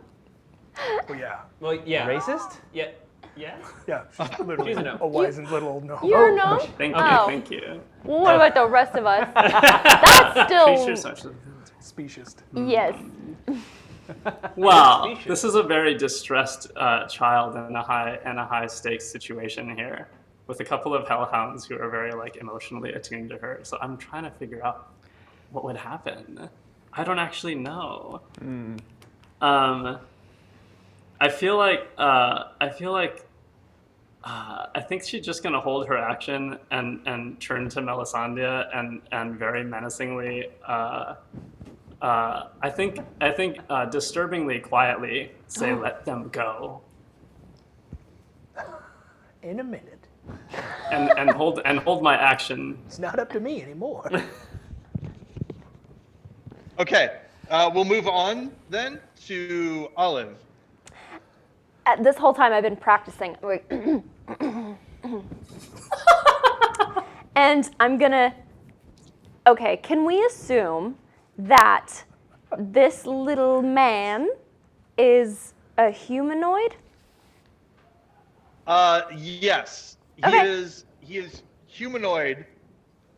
Speaker 4: Oh yeah.
Speaker 5: Well, yeah.
Speaker 3: Racist?
Speaker 5: Yeah. Yeah.
Speaker 4: Yeah. She's literally
Speaker 5: She's a gnome.
Speaker 4: a wizened little gnome.
Speaker 2: You're a gnome?
Speaker 6: Thank
Speaker 2: Oh.
Speaker 6: you, thank you.
Speaker 2: What about the rest of us? That's
Speaker 6: Creature
Speaker 2: still...
Speaker 6: such a...
Speaker 4: Speciest.
Speaker 2: Yes.
Speaker 6: Wow, this is a very distressed child in a high stakes situation here, with a couple of hellhounds who are very emotionally attuned to her. So I'm trying to figure out what would happen. I don't actually know. I feel like I think she's just gonna hold her action and turn to Melisandre and very menacingly. I think disturbingly quietly say, "Let them go,"
Speaker 4: In a minute.
Speaker 6: and hold my action.
Speaker 4: It's not up to me anymore.
Speaker 8: Okay, we'll move on then to Olive.
Speaker 2: This whole time I've been practicing. And I'm gonna... Okay, can we assume that this little man is a humanoid?
Speaker 8: Yes,
Speaker 2: Okay.
Speaker 8: he is humanoid,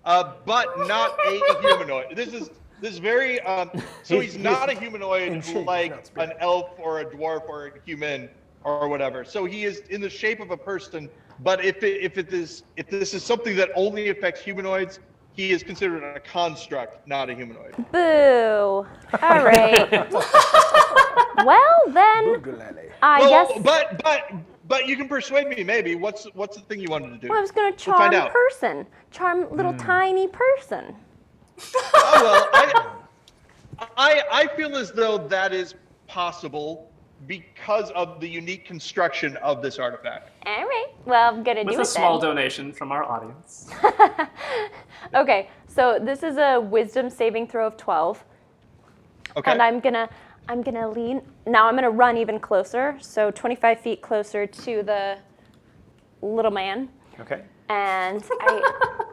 Speaker 8: but not a humanoid. this very so he's not a
Speaker 4: in
Speaker 8: humanoid
Speaker 4: shape,
Speaker 8: like
Speaker 4: not spirit.
Speaker 8: an elf or a dwarf or a human or whatever. So he is in the shape of a person, but if this is something that only affects humanoids, he is considered a construct, not a humanoid.
Speaker 2: Boo. All right. Well then, I guess.
Speaker 8: But you can persuade me maybe. What's the thing you wanted to do?
Speaker 2: Well, I was gonna
Speaker 8: We'll find
Speaker 2: charm
Speaker 8: out.
Speaker 2: person, charm little tiny person.
Speaker 8: Oh well, I feel as though that is possible because of the unique construction of this artifact.
Speaker 2: All right. Well, I'm gonna
Speaker 6: With
Speaker 2: do
Speaker 6: a
Speaker 2: it
Speaker 6: small
Speaker 2: then.
Speaker 6: donation from our audience.
Speaker 2: Okay. So this is a Wisdom saving throw of 12,
Speaker 8: Okay.
Speaker 2: and I'm gonna lean. Now I'm gonna run even closer, so 25 feet closer to the little man,
Speaker 1: Okay.
Speaker 2: and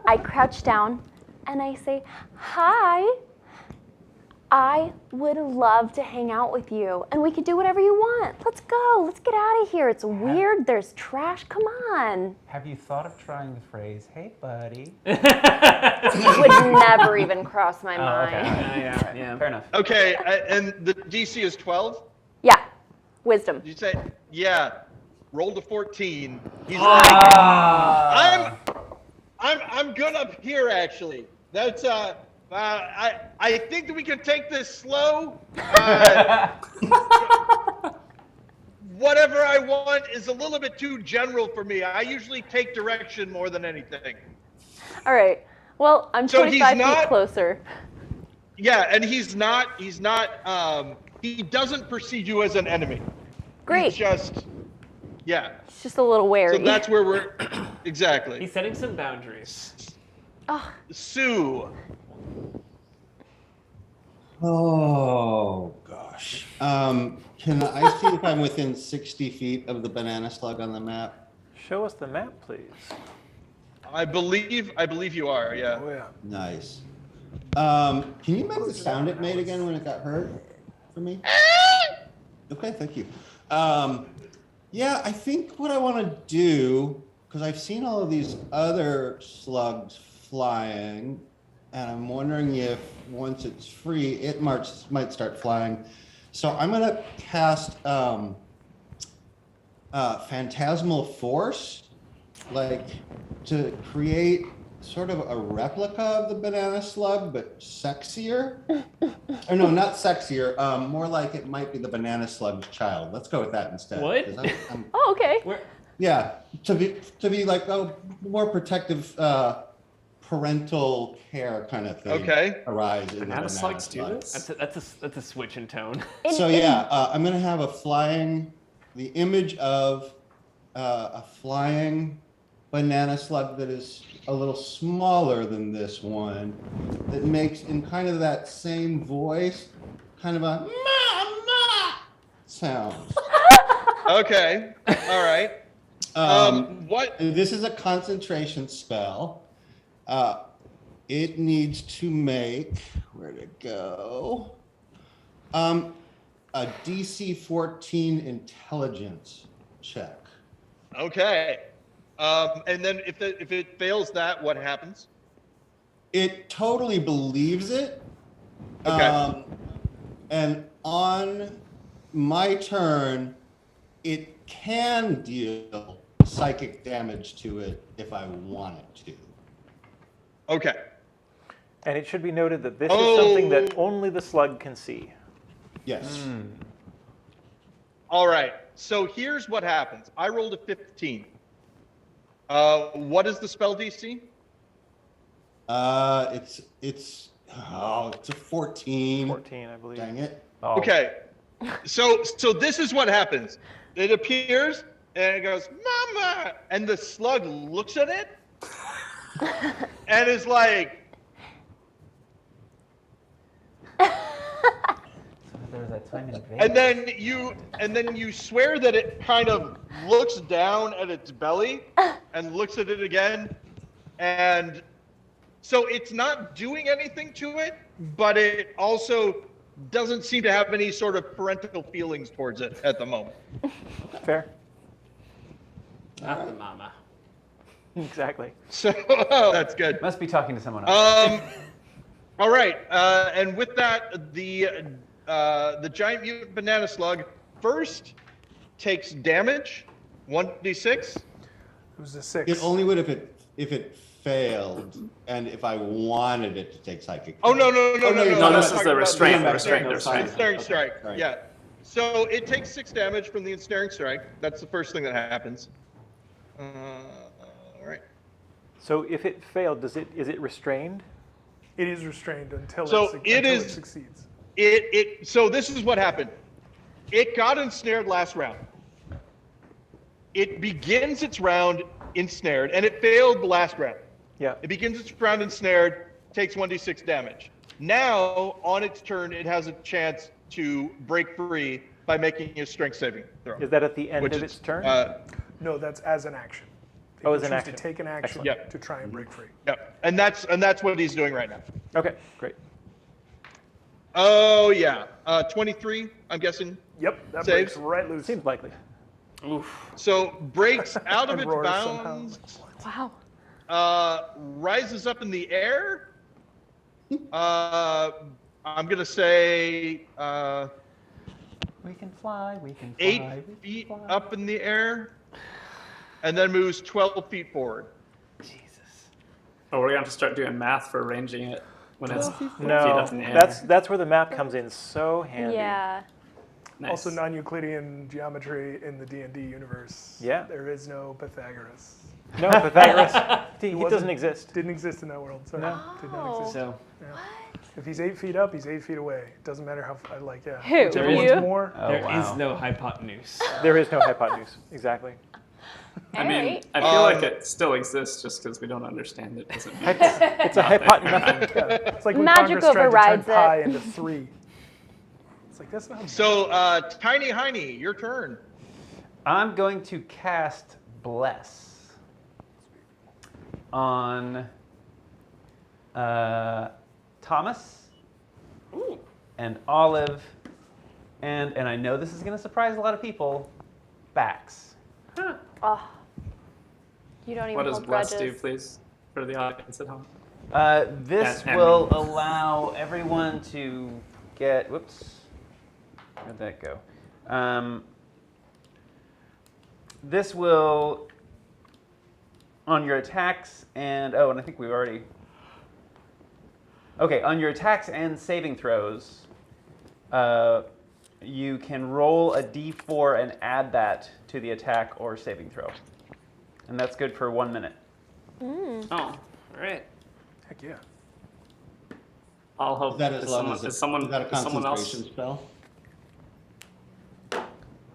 Speaker 2: I crouch down, and I say, "Hi. I would love to hang out with you, and we could do whatever you want. Let's go. Let's get out of here. It's weird. There's trash. Come on."
Speaker 9: Have you thought of trying the phrase, "Hey, buddy"?
Speaker 2: Would never even cross my mind.
Speaker 3: Yeah, fair enough.
Speaker 8: Okay, and the DC is 12.
Speaker 2: Yeah. Wisdom.
Speaker 8: Did you say? Yeah. Rolled a 14. He's
Speaker 3: Ah.
Speaker 8: like, I'm good up here actually. That's I think that we can take this slow. Whatever I want is a little bit too general for me. I usually take direction more than anything.
Speaker 2: All right. Well, I'm
Speaker 8: So he's
Speaker 2: 25 feet
Speaker 8: not-
Speaker 2: closer.
Speaker 8: Yeah, and he doesn't perceive you as an enemy.
Speaker 2: Great.
Speaker 8: He's just, yeah.
Speaker 2: It's just a little wary.
Speaker 8: So that's where we're, exactly.
Speaker 5: He's setting some boundaries.
Speaker 8: Sue.
Speaker 7: Oh gosh. Can I see if I'm within 60 feet of the banana slug on the map?
Speaker 1: Show us the map, please.
Speaker 8: I believe you are, yeah.
Speaker 4: Oh yeah.
Speaker 7: Nice. Can you make the sound it made again when it got hurt for me? Okay, thank you. Yeah, I think what I want to do, because I've seen all of these other slugs flying, and I'm wondering if once it's free, it might start flying. So I'm going to cast Phantasmal Force, like to create sort of a replica of the banana slug, but sexier. Or no, not sexier. More like it might be the banana slug's child. Let's go with that instead.
Speaker 5: What?
Speaker 7: 'Cause I'm-
Speaker 2: Oh, okay.
Speaker 7: yeah, to be like a more protective parental care kind of thing.
Speaker 8: Okay.
Speaker 7: Arise in the
Speaker 6: Banana slugs do
Speaker 7: slug.
Speaker 6: this?
Speaker 5: That's a switch in tone.
Speaker 7: So yeah, I'm gonna have the image of a flying banana slug that is a little smaller than this one, that makes in kind of that same voice, kind of a ma sound.
Speaker 8: Okay. All right. What?
Speaker 7: This is a concentration spell. It needs to make, where'd it go? A DC 14 intelligence check.
Speaker 8: Okay. And then if it fails that, what happens?
Speaker 7: It totally believes it.
Speaker 8: Okay.
Speaker 7: And on my turn, it can deal psychic damage to it if I want it to.
Speaker 8: Okay.
Speaker 1: And it should be noted that this is something that only the slug can see.
Speaker 7: Yes.
Speaker 8: All right. So here's what happens. I rolled a 15. What is the spell DC?
Speaker 7: It's a 14.
Speaker 1: 14, I believe.
Speaker 7: Dang it.
Speaker 1: Oh.
Speaker 8: Okay. So this is what happens. It appears and it goes, "Mama," and the slug looks at it and is like,
Speaker 9: There's that time in Vegas.
Speaker 8: and then you swear that it kind of looks down at its belly and looks at it again, and so it's not doing anything to it, but it also doesn't seem to have any sort of parental feelings towards it at the moment.
Speaker 1: Fair.
Speaker 5: Not the mama.
Speaker 1: Exactly.
Speaker 8: So that's good.
Speaker 3: Must be talking to someone else.
Speaker 8: All right, and with that, the giant mutant banana slug first takes damage, 1d6.
Speaker 4: It was a 6.
Speaker 7: It only would if it failed, and if I wanted it to take psychic.
Speaker 8: Oh no!
Speaker 6: No, this is the restraint. The
Speaker 7: restraint.
Speaker 8: Ensnaring strike.
Speaker 7: Sorry.
Speaker 8: Yeah. So it takes 6 damage from the ensnaring strike. That's the first thing that happens. All right.
Speaker 1: So if it failed, is it restrained?
Speaker 4: It is restrained until
Speaker 8: it
Speaker 4: succeeds.
Speaker 8: So this is what happened. It got ensnared last round. It begins its round ensnared, and it failed the last round.
Speaker 1: Yeah.
Speaker 8: It begins its round ensnared, takes 1d6 damage. Now, on its turn, it has a chance to break free by making a strength saving throw.
Speaker 1: Is that at the end
Speaker 8: Which
Speaker 1: of
Speaker 8: is,
Speaker 1: its turn?
Speaker 4: No, that's as an action.
Speaker 1: Oh,
Speaker 4: As
Speaker 1: as an action.
Speaker 4: To take an action
Speaker 1: Excellent.
Speaker 4: to try and break free.
Speaker 8: Yep. And that's what he's doing right now.
Speaker 1: Okay, great.
Speaker 8: Oh yeah. 23, I'm guessing.
Speaker 4: Yep, that
Speaker 8: Saves?
Speaker 4: breaks right loose.
Speaker 1: Seems likely.
Speaker 8: So breaks out of
Speaker 4: And
Speaker 8: its
Speaker 4: roars
Speaker 8: bounds,
Speaker 2: Wow.
Speaker 8: rises up in the air. I'm gonna say
Speaker 9: We can fly, we can fly.
Speaker 8: 8
Speaker 9: we can
Speaker 8: feet
Speaker 9: fly.
Speaker 8: up in the air, and then moves 12 feet forward.
Speaker 6: Oh, we're gonna have to start doing math for arranging it when it's feet
Speaker 1: No,
Speaker 6: up in the air.
Speaker 1: that's where the map comes in so handy.
Speaker 2: Yeah.
Speaker 6: Nice.
Speaker 4: Also, non-Euclidean geometry in the D&D universe.
Speaker 1: Yeah.
Speaker 4: There is no Pythagoras.
Speaker 1: No, Pythagoras, he
Speaker 4: wasn't-
Speaker 1: doesn't exist.
Speaker 4: Didn't exist in that world. Sorry.
Speaker 1: No.
Speaker 4: Did not
Speaker 2: Oh.
Speaker 4: exist.
Speaker 5: So
Speaker 4: If he's 8 feet up, he's 8 feet away. Doesn't matter how. Yeah.
Speaker 2: Who,
Speaker 4: Whichever
Speaker 5: you?
Speaker 4: one's more.
Speaker 9: Oh,
Speaker 5: there is
Speaker 9: wow.
Speaker 5: no hypotenuse.
Speaker 1: There is no hypotenuse. Exactly.
Speaker 6: I mean,
Speaker 2: Alright.
Speaker 6: I feel like it still exists just because we don't understand it. Doesn't mean
Speaker 1: It's a hypotenuse.
Speaker 4: Yeah. It's like when
Speaker 2: Magic
Speaker 4: Congress tried to turn
Speaker 2: overrides it.
Speaker 4: pi into 3. It's like that's not.
Speaker 8: So Tiny Heiny, your turn.
Speaker 3: I'm going to cast Bless on Thomas and Olive, and I know this is going to surprise a lot of people, Bax.
Speaker 2: Oh. You don't even
Speaker 6: what does
Speaker 2: hold
Speaker 6: bless
Speaker 2: grudges.
Speaker 6: do, please, for the audience at home?
Speaker 3: This
Speaker 6: And
Speaker 3: will
Speaker 6: me.
Speaker 3: allow everyone to get, whoops, where'd that go? This will, on your attacks and, and I think we've already, okay, on your attacks and saving throws, you can roll a d4 and add that to the attack or saving throw. And that's good for 1 minute.
Speaker 6: Oh, all right.
Speaker 4: Heck yeah.
Speaker 6: I'll hope
Speaker 7: Is that as long
Speaker 6: is
Speaker 7: as
Speaker 6: someone
Speaker 7: is that a
Speaker 6: someone
Speaker 7: concentration
Speaker 6: else.
Speaker 7: spell?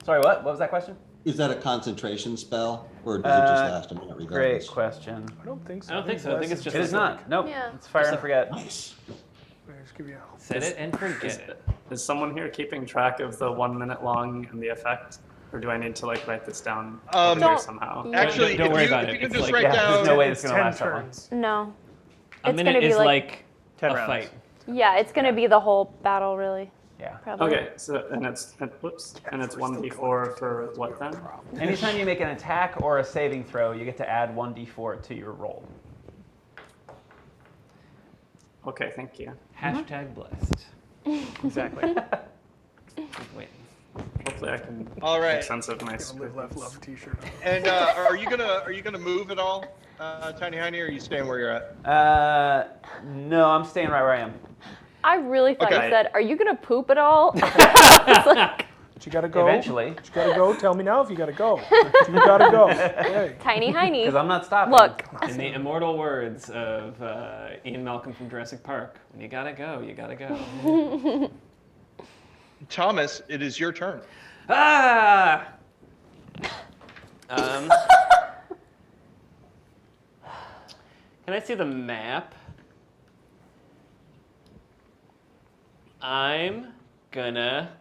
Speaker 3: Sorry, what? What was that question?
Speaker 7: Is that a concentration spell, or does it just last a minute regardless?
Speaker 3: Great question.
Speaker 4: I don't think so.
Speaker 5: I don't think so. I think
Speaker 4: bless
Speaker 5: it's just
Speaker 3: It is not. Nope.
Speaker 2: Yeah.
Speaker 3: It's fire
Speaker 5: Just
Speaker 3: and
Speaker 5: a-
Speaker 3: forget.
Speaker 7: Nice.
Speaker 4: Let me just give you a.
Speaker 5: Set it and forget it.
Speaker 6: Is someone here keeping track of the 1 minute long and the effect, or do I need to write this down over here
Speaker 2: Don't-
Speaker 6: somehow?
Speaker 8: Actually,
Speaker 5: Don't worry
Speaker 8: if
Speaker 5: about
Speaker 8: you
Speaker 5: it.
Speaker 8: can
Speaker 5: It's
Speaker 8: just
Speaker 5: like-
Speaker 8: write
Speaker 3: Yeah,
Speaker 8: down.
Speaker 3: there's no way
Speaker 4: It's
Speaker 3: it's going to
Speaker 4: 10
Speaker 3: last that long.
Speaker 4: turns.
Speaker 2: No.
Speaker 5: A
Speaker 2: It's
Speaker 5: minute
Speaker 2: gonna be
Speaker 5: is
Speaker 2: like-
Speaker 5: like
Speaker 1: 10
Speaker 5: a
Speaker 1: rounds.
Speaker 5: fight.
Speaker 2: Yeah, it's gonna be the whole battle, really.
Speaker 3: Yeah.
Speaker 2: Probably.
Speaker 6: Okay, so and it's 1d4 for what then?
Speaker 3: Anytime you make an attack or a saving throw, you get to add 1d4 to your roll.
Speaker 6: Okay, thank you.
Speaker 5: Hashtag blessed.
Speaker 1: Exactly.
Speaker 5: Wait.
Speaker 6: Hopefully I can
Speaker 8: All right.
Speaker 6: make sense of my
Speaker 4: Live, laugh,
Speaker 6: scribbles.
Speaker 4: love T-shirt.
Speaker 8: And are you gonna move at all, Tiny Heiny, or are you staying where you're at?
Speaker 3: No, I'm staying right where I am.
Speaker 2: I really thought
Speaker 8: Okay.
Speaker 2: you said, "Are you gonna poop at all?" It's like,
Speaker 4: But you gotta go.
Speaker 3: Eventually,
Speaker 4: You gotta go. Tell me now if you gotta go. You gotta go. Hey.
Speaker 2: tiny heiny.
Speaker 3: because I'm not stopping.
Speaker 2: Look.
Speaker 5: In the immortal words of Ian Malcolm from Jurassic Park, when you gotta go, you gotta go.
Speaker 8: Thomas, it is your turn.
Speaker 5: Ah! Can I see the map? I'm gonna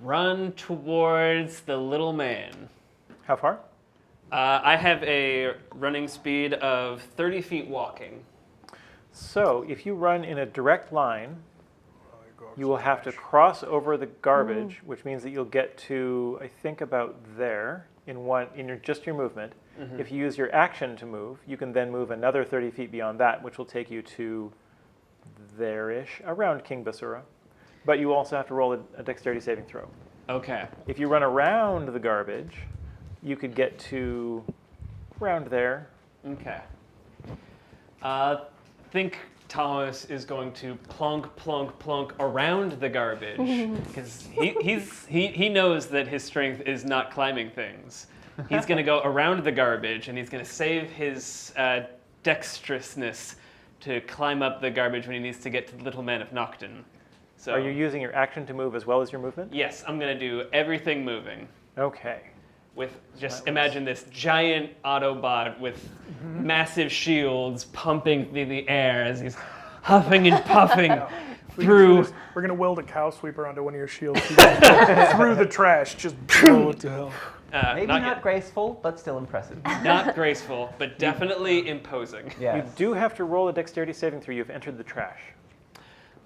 Speaker 5: run towards the little man.
Speaker 1: How far?
Speaker 5: I have a running speed of 30 feet walking.
Speaker 1: So if you run in a direct line, you will have to cross over the garbage, which means that you'll get to, I think, about there in your movement. If you use your action to move, you can then move another 30 feet beyond that, which will take you to there-ish, around King Basura. But you also have to roll a dexterity saving throw.
Speaker 5: Okay.
Speaker 1: If you run around the garbage, you could get to around there.
Speaker 5: Okay. Think Thomas is going to plunk, plunk, plunk around the garbage because he knows that his strength is not climbing things. He's going to go around the garbage and he's going to save his dexterousness to climb up the garbage when he needs to get to the Little Man of Gnomton. So,
Speaker 1: Are you using your action to move as well as your movement?
Speaker 5: Yes, I'm going to do everything moving.
Speaker 1: Okay.
Speaker 5: With just imagine this giant Autobot with massive shields pumping through the air as he's huffing and puffing through.
Speaker 4: We're gonna weld a cow sweeper onto one of your shields. Through the trash, just blow it to hell.
Speaker 9: Maybe not graceful, but still impressive.
Speaker 5: Not graceful, but definitely imposing.
Speaker 9: Yes.
Speaker 1: You do have to roll a dexterity saving throw. You've entered the trash.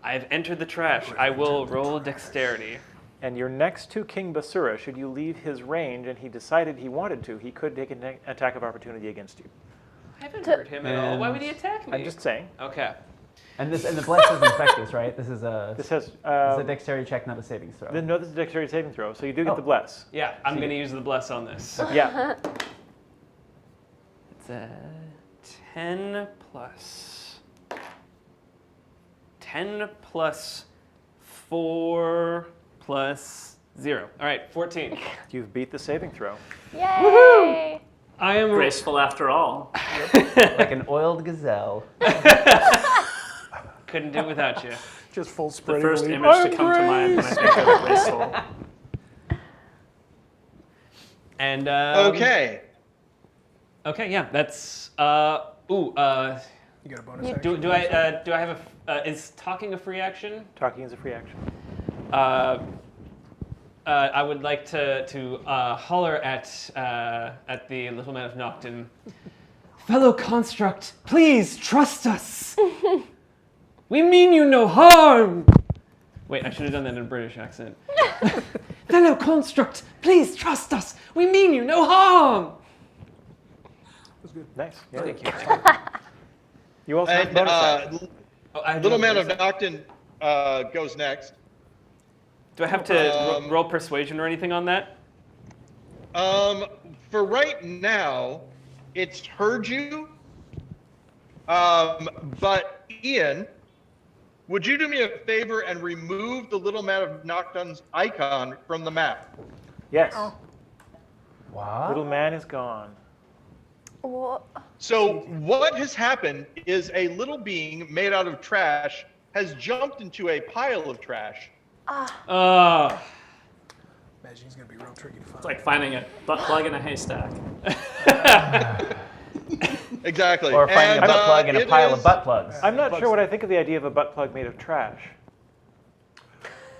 Speaker 5: I've entered the trash. I will roll dexterity.
Speaker 1: And you're next to King Basura. Should you leave his range and he decided he wanted to, he could take an attack of opportunity against you.
Speaker 5: I haven't hurt him at all. Why would he attack me?
Speaker 1: I'm just saying.
Speaker 5: Okay.
Speaker 9: And the bless doesn't affect this, right? This is a
Speaker 1: a
Speaker 9: dexterity check, not a saving throw.
Speaker 1: No, this is a dexterity saving throw, so you do get the bless.
Speaker 5: Yeah, I'm going to use the bless on this.
Speaker 1: Yeah.
Speaker 5: It's a 10 plus 4 plus 0. All right, 14.
Speaker 1: You've beat the saving throw.
Speaker 2: Yay!
Speaker 5: I am
Speaker 6: Graceful after all.
Speaker 9: Like an oiled gazelle.
Speaker 5: Couldn't do it without you.
Speaker 4: Just full
Speaker 6: The
Speaker 4: spreading.
Speaker 6: first image to come to mind when I think of graceful.
Speaker 5: And
Speaker 8: Okay.
Speaker 5: Okay, yeah, that's
Speaker 4: You got a bonus action.
Speaker 5: do I have a is talking a free action?
Speaker 1: Talking is a free action.
Speaker 5: I would like to holler at the Little Man of Gnomton. Fellow construct, please trust us. We mean you no harm. Wait, I should have done that in a British accent. Fellow construct, please trust us. We mean you no harm.
Speaker 1: Nice. Yeah.
Speaker 5: Thank you.
Speaker 1: You also have
Speaker 8: And
Speaker 1: bonus action.
Speaker 8: Little Man of Gnomton goes next.
Speaker 5: Do I have to roll persuasion or anything on that?
Speaker 8: For right now, it's heard you. But Ian, would you do me a favor and remove the Little Man of Gnomton's icon from the map?
Speaker 1: Yes.
Speaker 9: Wow.
Speaker 1: Little man is gone.
Speaker 2: Well,
Speaker 8: So what has happened is a little being made out of trash has jumped into a pile of trash.
Speaker 4: Imagine he's gonna be real tricky to find.
Speaker 6: It's like finding a butt plug in a haystack.
Speaker 8: Exactly.
Speaker 9: Or finding a butt plug in a
Speaker 8: it
Speaker 9: pile
Speaker 8: is-
Speaker 9: of butt plugs.
Speaker 1: I'm not sure what I think of the idea of a butt plug made of trash.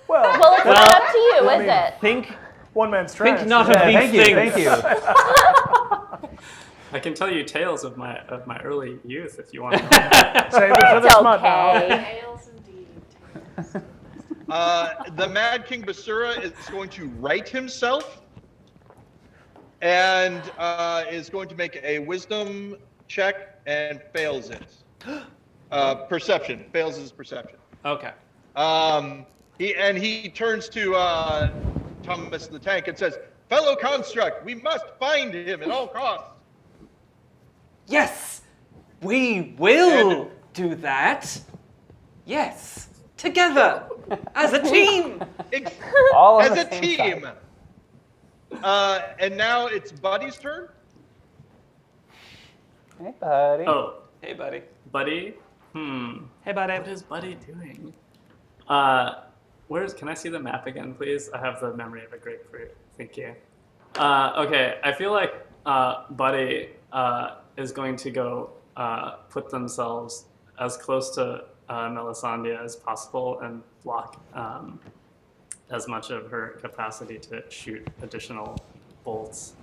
Speaker 4: Well,
Speaker 2: it's not up to you, is it?
Speaker 5: Think
Speaker 4: one man's trash.
Speaker 5: think not of these
Speaker 9: Thank you.
Speaker 5: things.
Speaker 9: Thank you.
Speaker 6: I can tell you tales of my early youth if you want to know.
Speaker 4: Save it for the
Speaker 2: It's
Speaker 4: smut now.
Speaker 2: okay.
Speaker 10: Tales indeed.
Speaker 8: The Mad King Basura is going to right himself and is going to make a wisdom check and fails it. Perception. Fails his perception.
Speaker 5: Okay.
Speaker 8: He turns to Thomas the Tank and says, "Fellow construct, we must find him at all costs."
Speaker 5: Yes, we will do that. Yes, together as a team.
Speaker 9: All on
Speaker 8: As
Speaker 9: the
Speaker 8: a
Speaker 9: same
Speaker 8: team.
Speaker 9: side.
Speaker 8: And now it's Buddy's turn.
Speaker 9: Hey, buddy.
Speaker 6: Oh,
Speaker 5: Hey, buddy.
Speaker 6: Buddy?
Speaker 5: Hey, buddy.
Speaker 6: What is Buddy doing? Can I see the map again, please? I have the memory of a grapefruit. Thank you. Okay, I feel like Buddy is going to go put themselves as close to Melisandre as possible and block as much of her capacity to shoot additional bolts.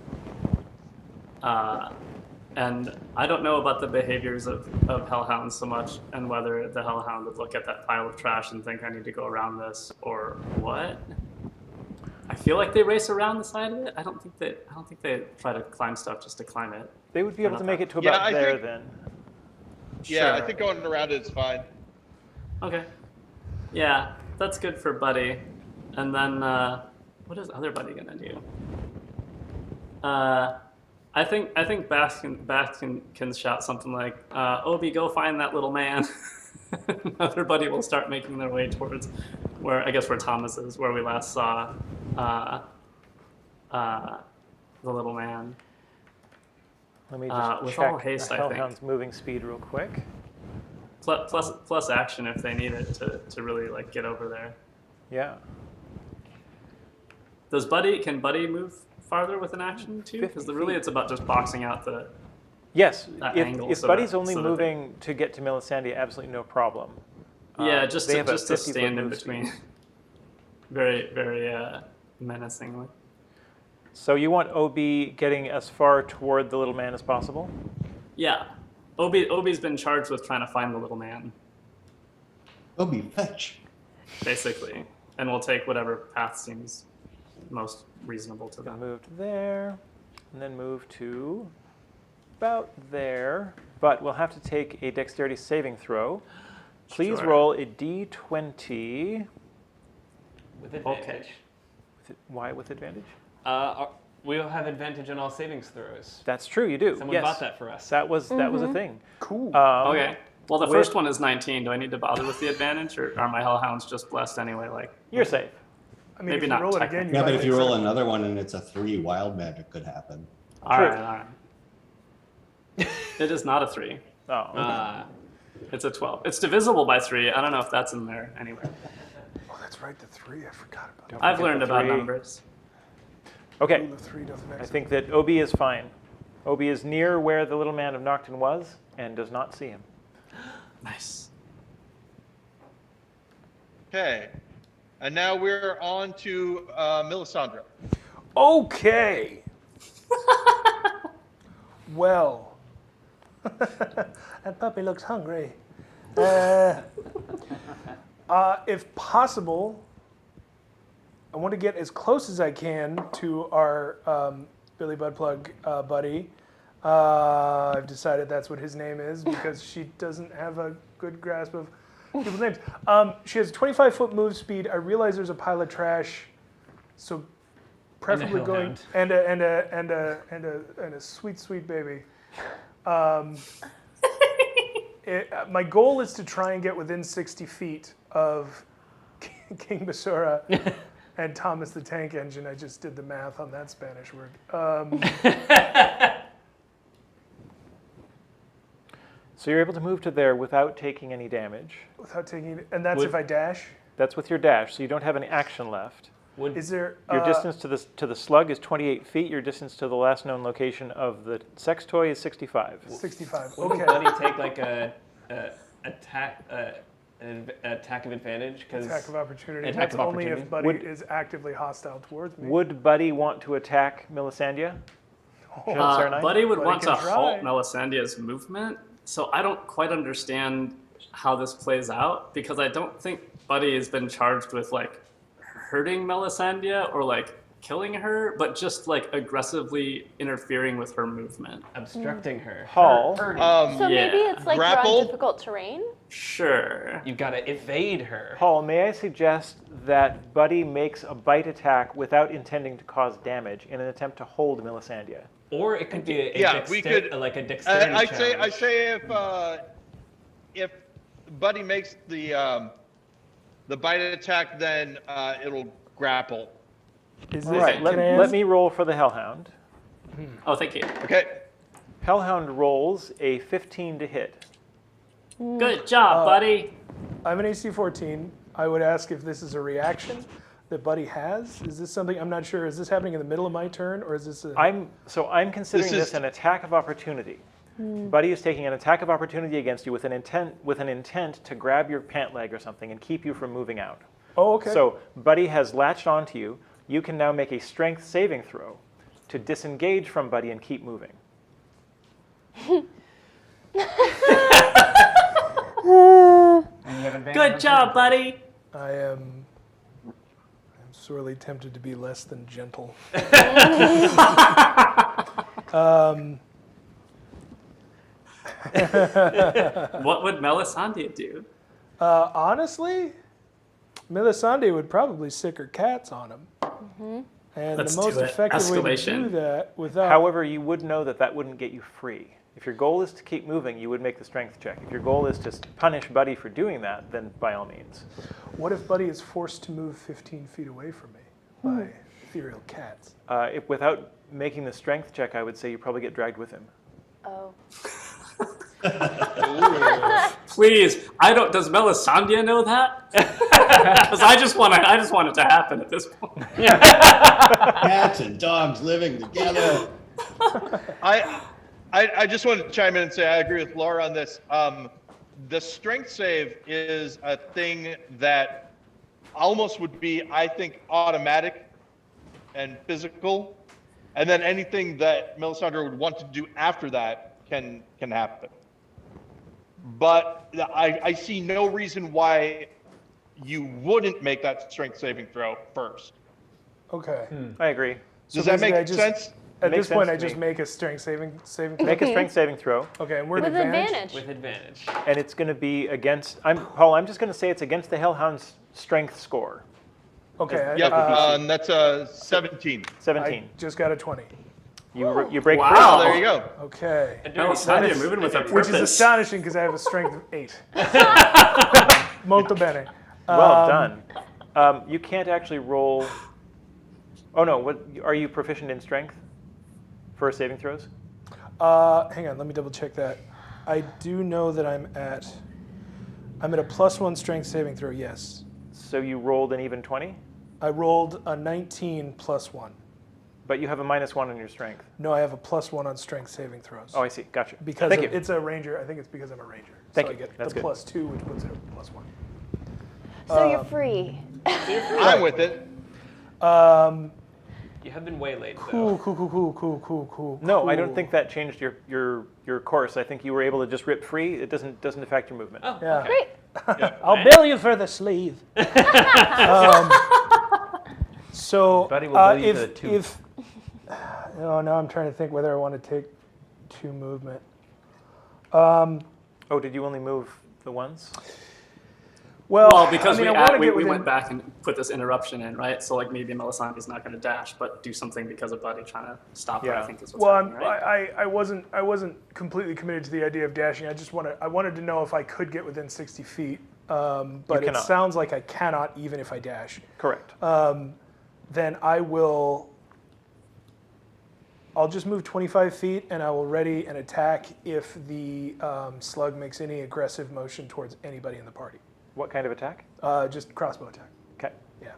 Speaker 6: And I don't know about the behaviors of hellhounds so much, and whether the hellhound would look at that pile of trash and think I need to go around this or what. I feel like they race around the side of it. I don't think they try to climb stuff just to climb it.
Speaker 1: They would be able to make it to
Speaker 8: Yeah,
Speaker 1: about
Speaker 8: I
Speaker 1: there
Speaker 8: think-
Speaker 1: then.
Speaker 8: Yeah, I
Speaker 6: Sure.
Speaker 8: think going around it is fine.
Speaker 6: Okay. Yeah, that's good for Buddy. And then, what is other Buddy gonna do? I think Bax can shout something like, Obi, go find that little man. Other Buddy will start making their way towards where Thomas is, where we last saw the little man.
Speaker 1: Let me just
Speaker 6: with
Speaker 1: check
Speaker 6: all haste,
Speaker 1: the
Speaker 6: I think.
Speaker 1: Hellhound's moving speed real quick.
Speaker 6: Plus action if they need it to really like get over there.
Speaker 1: Yeah.
Speaker 6: Can Buddy move farther with an action too? Because
Speaker 1: 50
Speaker 6: really
Speaker 1: feet.
Speaker 6: it's about just boxing out the.
Speaker 1: Yes,
Speaker 6: That
Speaker 1: if,
Speaker 6: angle
Speaker 1: if
Speaker 6: so
Speaker 1: Buddy's
Speaker 6: that-
Speaker 1: only
Speaker 6: so that
Speaker 1: moving to get to Melisandre, absolutely no problem.
Speaker 6: Yeah, just
Speaker 1: they
Speaker 6: to
Speaker 1: have a 50-foot
Speaker 6: stand in
Speaker 1: move speed.
Speaker 6: between. Very, very menacingly.
Speaker 1: So you want OB getting as far toward the little man as possible?
Speaker 6: Yeah. Obi's been charged with trying to find the little man,
Speaker 7: Obi, fetch.
Speaker 6: basically. And we'll take whatever path seems most reasonable to them.
Speaker 1: Move to there, and then move to about there. But we'll have to take a dexterity saving throw. Please
Speaker 6: Sure.
Speaker 1: roll a d20.
Speaker 5: With advantage.
Speaker 6: Okay.
Speaker 1: Why with advantage?
Speaker 5: We'll have advantage on all savings throws.
Speaker 1: That's true, you do.
Speaker 5: Someone
Speaker 1: yes.
Speaker 5: bought that for us.
Speaker 1: That was a thing.
Speaker 4: Cool.
Speaker 6: Okay. Well, the
Speaker 1: with-
Speaker 6: first one is 19. Do I need to bother with the advantage, or are my hellhounds just blessed anyway? Like,
Speaker 1: You're safe.
Speaker 4: I mean,
Speaker 6: maybe
Speaker 4: if you
Speaker 6: not
Speaker 4: roll it again,
Speaker 6: technically.
Speaker 7: Yeah,
Speaker 4: might
Speaker 7: but if
Speaker 4: get
Speaker 7: you roll
Speaker 4: some-
Speaker 7: another one and it's a 3, wild magic could happen.
Speaker 6: all
Speaker 1: True.
Speaker 6: right. It is not a 3.
Speaker 1: Oh, okay.
Speaker 6: It's a 12. It's divisible by 3. I don't know if that's in there anywhere.
Speaker 4: Oh, that's right, the 3. I forgot about
Speaker 1: Don't
Speaker 4: that.
Speaker 6: I've
Speaker 1: forget
Speaker 6: learned
Speaker 1: the
Speaker 6: about
Speaker 1: 3.
Speaker 6: numbers.
Speaker 1: Okay,
Speaker 4: Rule of 3 doesn't
Speaker 1: I
Speaker 4: exist.
Speaker 1: think that Obi is fine. Obi is near where the little man of Gnomton was and does not see him.
Speaker 6: Nice.
Speaker 8: Okay. And now we're on to Melisandre.
Speaker 4: Okay. Well, that puppy looks hungry. If possible, I want to get as close as I can to our Billy Budplug buddy. I've decided that's what his name is because she doesn't have a good grasp of people's names. She has a 25-foot move speed. I realize there's a pile of trash, so preferably going
Speaker 5: hellhound.
Speaker 4: and a sweet baby. My goal is to try and get within 60 feet of King Basura and Thomas the Tank Engine. I just did the math on that Spanish word.
Speaker 1: So you're able to move to there without taking any damage.
Speaker 4: Without taking, and that's
Speaker 1: Would-
Speaker 4: if I dash.
Speaker 1: That's with your dash, so you don't have any action left.
Speaker 4: Is there
Speaker 1: Your distance to the slug is 28 feet. Your distance to the last known location of the sex toy is 65.
Speaker 4: 65?
Speaker 5: Would
Speaker 4: Okay.
Speaker 5: Buddy take like an attack of advantage? Because
Speaker 4: Attack of opportunity.
Speaker 5: Attack
Speaker 4: That's
Speaker 5: of
Speaker 4: only if
Speaker 5: opportunity.
Speaker 4: Buddy
Speaker 1: Would-
Speaker 4: is actively hostile towards me.
Speaker 1: Would Buddy want to attack Melisandre? Serenine?
Speaker 6: Buddy would
Speaker 4: Buddy
Speaker 6: want to
Speaker 4: can try.
Speaker 6: halt Melisandre's movement, so I don't quite understand how this plays out because I don't think Buddy has been charged with like hurting Melisandre or like killing her, but just like aggressively interfering with her movement.
Speaker 5: obstructing her.
Speaker 1: Hall.
Speaker 5: Hurting.
Speaker 2: So
Speaker 6: Yeah.
Speaker 2: maybe it's like we're
Speaker 8: Grapple?
Speaker 2: on difficult terrain.
Speaker 6: Sure.
Speaker 5: You've got to evade her.
Speaker 1: Paul, may I suggest that Buddy makes a bite attack without intending to cause damage in an attempt to hold Melisandre?
Speaker 5: Or it could be a
Speaker 8: Yeah, we could-
Speaker 5: like a dexterity
Speaker 8: I
Speaker 5: challenge.
Speaker 8: say if Buddy makes the bite attack, then it'll grapple.
Speaker 4: Is
Speaker 1: All
Speaker 4: this,
Speaker 1: right,
Speaker 4: can
Speaker 1: let,
Speaker 4: I ask-
Speaker 1: let me roll for the Hellhound.
Speaker 6: Oh, thank you.
Speaker 8: Okay.
Speaker 1: Hellhound rolls a 15 to hit.
Speaker 6: Good job, buddy.
Speaker 4: I'm an AC 14. I would ask if this is a reaction that Buddy has. Is this something, I'm not sure, is this happening in the middle of my turn or is this a...
Speaker 1: I'm considering
Speaker 8: This
Speaker 1: this
Speaker 8: is-
Speaker 1: an attack of opportunity. Buddy is taking an attack of opportunity against you with an intent to grab your pant leg or something and keep you from moving out.
Speaker 4: Oh, okay.
Speaker 1: So Buddy has latched onto you. You can now make a strength saving throw to disengage from Buddy and keep moving.
Speaker 6: Good job, buddy.
Speaker 4: I am sorely tempted to be less than gentle.
Speaker 6: What would Melisandre do?
Speaker 4: Honestly, Melisande would probably sick her cats on him. And
Speaker 6: Let's
Speaker 4: the most
Speaker 6: do it.
Speaker 4: effective way to
Speaker 6: Escalation.
Speaker 4: do that without...
Speaker 1: However, you would know that that wouldn't get you free. If your goal is to keep moving, you would make the strength check. If your goal is to punish Buddy for doing that, then by all means.
Speaker 4: What if Buddy is forced to move 15 feet away from me by ethereal cats?
Speaker 1: If without making the strength check, I would say you probably get dragged with him.
Speaker 2: Oh.
Speaker 6: Please, does Melisandre know that? Because I just want it to happen at this point.
Speaker 7: Cats and dogs living together.
Speaker 8: I just wanted to chime in and say I agree with Laura on this. The strength save is a thing that almost would be, I think, automatic and physical, and then anything that Melisandre would want to do after that can happen. But I see no reason why you wouldn't make that strength saving throw first.
Speaker 4: Okay.
Speaker 1: I agree.
Speaker 8: Does that make sense?
Speaker 4: At
Speaker 1: Makes
Speaker 4: this point,
Speaker 1: sense
Speaker 4: I
Speaker 1: to
Speaker 4: just
Speaker 1: me.
Speaker 4: make a strength saving throw.
Speaker 1: Make a strength saving throw,
Speaker 4: Okay, and we're at
Speaker 2: With advantage.
Speaker 5: With advantage.
Speaker 1: and it's going to be against. Paul. I'm just going to say it's against the Hellhound's strength score.
Speaker 4: Okay.
Speaker 8: Yep, and that's 17.
Speaker 1: 17.
Speaker 4: I just got a 20.
Speaker 1: You break
Speaker 6: Wow.
Speaker 8: Oh, there you go.
Speaker 4: Okay.
Speaker 6: Melisandre moving with a
Speaker 4: Which
Speaker 6: purpose.
Speaker 4: is astonishing because I have a strength of 8. Molto bene.
Speaker 1: Well done. You can't actually roll. Oh no! What are you proficient in strength for saving throws?
Speaker 4: Hang on, let me double check that. I do know that I'm at a +1 strength saving throw. Yes.
Speaker 1: So you rolled an even 20,
Speaker 4: I rolled a 19 +1.
Speaker 1: but you have a -1 on your strength.
Speaker 4: No, I have a +1 on strength saving throws.
Speaker 1: Oh, I see. Gotcha.
Speaker 4: Because
Speaker 1: Thank you.
Speaker 4: it's a ranger. I think it's because I'm a ranger.
Speaker 1: Thank
Speaker 4: so
Speaker 1: you.
Speaker 4: I get
Speaker 1: That's
Speaker 4: the
Speaker 1: good.
Speaker 4: +2, which puts it at +1.
Speaker 2: So you're free.
Speaker 8: I'm with it.
Speaker 5: You have been waylaid,
Speaker 4: Cool,
Speaker 5: though.
Speaker 4: cool.
Speaker 1: No, I don't think that changed your course. I think you were able to just rip free. It doesn't affect your movement.
Speaker 5: Oh,
Speaker 4: Yeah.
Speaker 5: okay.
Speaker 2: Great.
Speaker 4: I'll bill you for the sleeve. So
Speaker 9: Buddy will bill you for the tooth.
Speaker 4: if oh, now I'm trying to think whether I want to take 2 movement.
Speaker 1: Oh, did you only move the ones?
Speaker 4: Well,
Speaker 6: Because
Speaker 4: I mean, I wanna
Speaker 6: we
Speaker 4: get within-
Speaker 6: went back and put this interruption in, right? So like maybe Melisandre's not going to dash, but do something because of Buddy trying to stop her. I
Speaker 1: Yeah.
Speaker 6: think is what's
Speaker 4: Well,
Speaker 6: happening, right?
Speaker 4: I wasn't completely committed to the idea of dashing. I wanted to know if I could get within 60 feet, but it
Speaker 1: cannot.
Speaker 4: sounds like I cannot even if I dash.
Speaker 1: Correct.
Speaker 4: Then I'll just move 25 feet and I will ready an attack if the slug makes any aggressive motion towards anybody in the party.
Speaker 1: What kind of attack?
Speaker 4: Just crossbow attack.
Speaker 1: Okay.
Speaker 4: Yeah.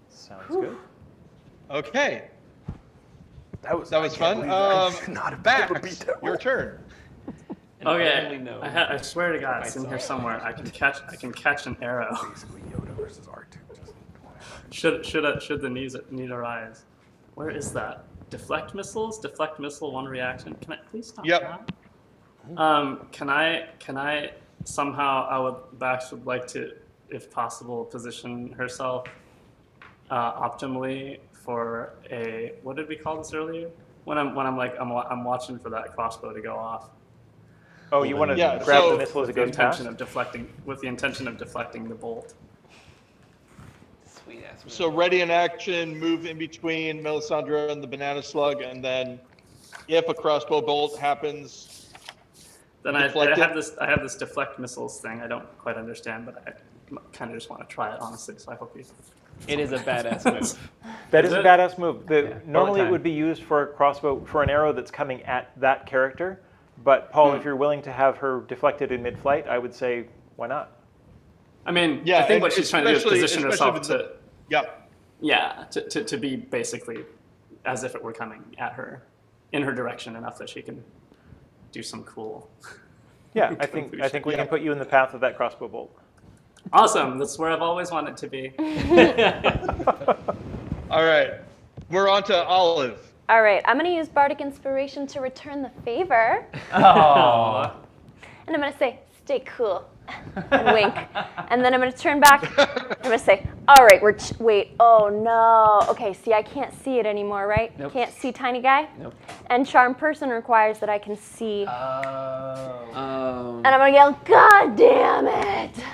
Speaker 1: Sounds good.
Speaker 8: Okay,
Speaker 4: That was
Speaker 8: fun.
Speaker 4: Not a
Speaker 8: Back,
Speaker 4: beat that
Speaker 8: your turn.
Speaker 5: And only
Speaker 6: Okay.
Speaker 5: know
Speaker 6: I swear to God, it's in here somewhere. I can catch an arrow.
Speaker 4: Basically Yoda versus R2.
Speaker 6: Should the need arise? Where is that? Deflect missiles. Deflect missile. 1 reaction. Can I please stop
Speaker 8: Yep.
Speaker 6: that? Can I somehow? Bax would like to, if possible, position herself optimally for a. What did we call this earlier? When I'm watching for that crossbow to go off.
Speaker 1: Oh, you want to
Speaker 8: Yeah,
Speaker 1: grab
Speaker 8: so-
Speaker 1: the missile as it
Speaker 6: With the
Speaker 1: goes past?
Speaker 6: intention of deflecting. With the intention of deflecting the bolt.
Speaker 5: Sweet ass.
Speaker 8: So ready in action, move in between Melisandre and the banana slug, and then if a crossbow bolt happens,
Speaker 6: Then I
Speaker 8: Deflect
Speaker 6: have
Speaker 8: it?
Speaker 6: I have this deflect missiles thing. I don't quite understand, but I kind of just want to try it honestly. So I hope you.
Speaker 5: It is a badass move.
Speaker 1: That is a
Speaker 6: it?
Speaker 1: badass move.
Speaker 9: all
Speaker 1: Normally
Speaker 9: the
Speaker 1: it
Speaker 9: time.
Speaker 1: would be used for a crossbow, for an arrow that's coming at that character. But Paul, if you're willing to have her deflected in mid-flight, I would say, why not?
Speaker 6: I mean,
Speaker 8: Yeah,
Speaker 6: I think
Speaker 8: and
Speaker 6: what she's trying to do is
Speaker 8: especially-
Speaker 6: position herself
Speaker 8: especially
Speaker 6: to,
Speaker 8: yeah.
Speaker 6: to be basically as if it were coming at her, in her direction enough that she can do some cool.
Speaker 1: Yeah, I think we can put you in the path of that crossbow bolt.
Speaker 6: Awesome. That's where I've always wanted to be.
Speaker 8: All right, we're on to Olive.
Speaker 2: All right, I'm going to use Bardic Inspiration to return the favor.
Speaker 9: Oh.
Speaker 2: And I'm going to say, stay cool. and wink. And then I'm going to turn back. I'm going to say, all right, wait, oh no. Okay, see, I can't see it anymore, right?
Speaker 3: Nope.
Speaker 2: Can't see tiny guy?
Speaker 3: Nope.
Speaker 2: And charm person requires that I can see.
Speaker 3: Oh.
Speaker 2: And I'm going to yell, God damn it.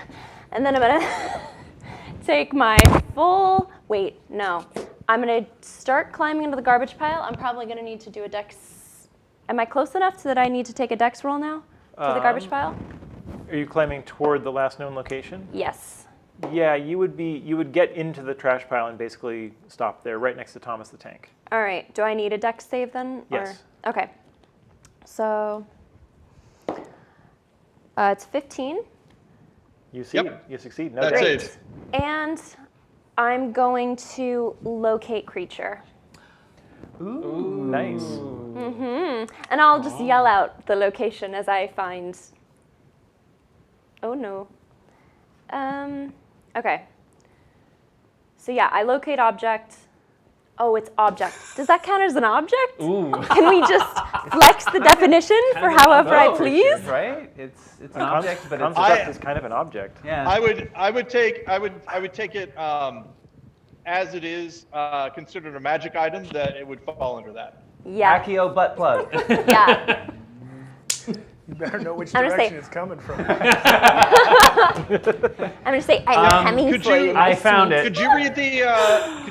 Speaker 2: And then I'm going to take my full, wait, no. I'm going to start climbing into the garbage pile. I'm probably going to need to do a dex. Am I close enough so that I need to take a dex roll now to the garbage pile?
Speaker 1: Are you climbing toward the last known location?
Speaker 2: Yes.
Speaker 1: Yeah, you would get into the trash pile and basically stop there, right next to Thomas the Tank.
Speaker 2: All right. Do I need a dex save then?
Speaker 1: Yes.
Speaker 2: Or? Okay. So it's 15.
Speaker 1: You succeed. No
Speaker 8: That
Speaker 1: doubt.
Speaker 8: saves.
Speaker 2: And I'm going to locate creature.
Speaker 1: Ooh, nice.
Speaker 2: And I'll just yell out the location as I find. Oh no. Okay. So yeah, I locate object. Oh, it's object. Does that count as an object?
Speaker 3: Ooh.
Speaker 2: Can we just flex the definition for however I please?
Speaker 3: Right? It's an
Speaker 1: A
Speaker 3: object, but it's
Speaker 1: construct is kind of an object.
Speaker 3: yeah.
Speaker 8: I would take it as it is considered a magic item, that it would fall under that.
Speaker 2: Yeah.
Speaker 9: Accio butt plug.
Speaker 2: Yeah.
Speaker 4: You better know which
Speaker 2: I'm gonna
Speaker 4: direction
Speaker 2: say-
Speaker 4: it's coming from.
Speaker 2: I'm gonna say I'm coming
Speaker 8: could
Speaker 2: for
Speaker 8: you-
Speaker 2: you. my
Speaker 9: I found
Speaker 2: sweet.
Speaker 9: it.
Speaker 8: Could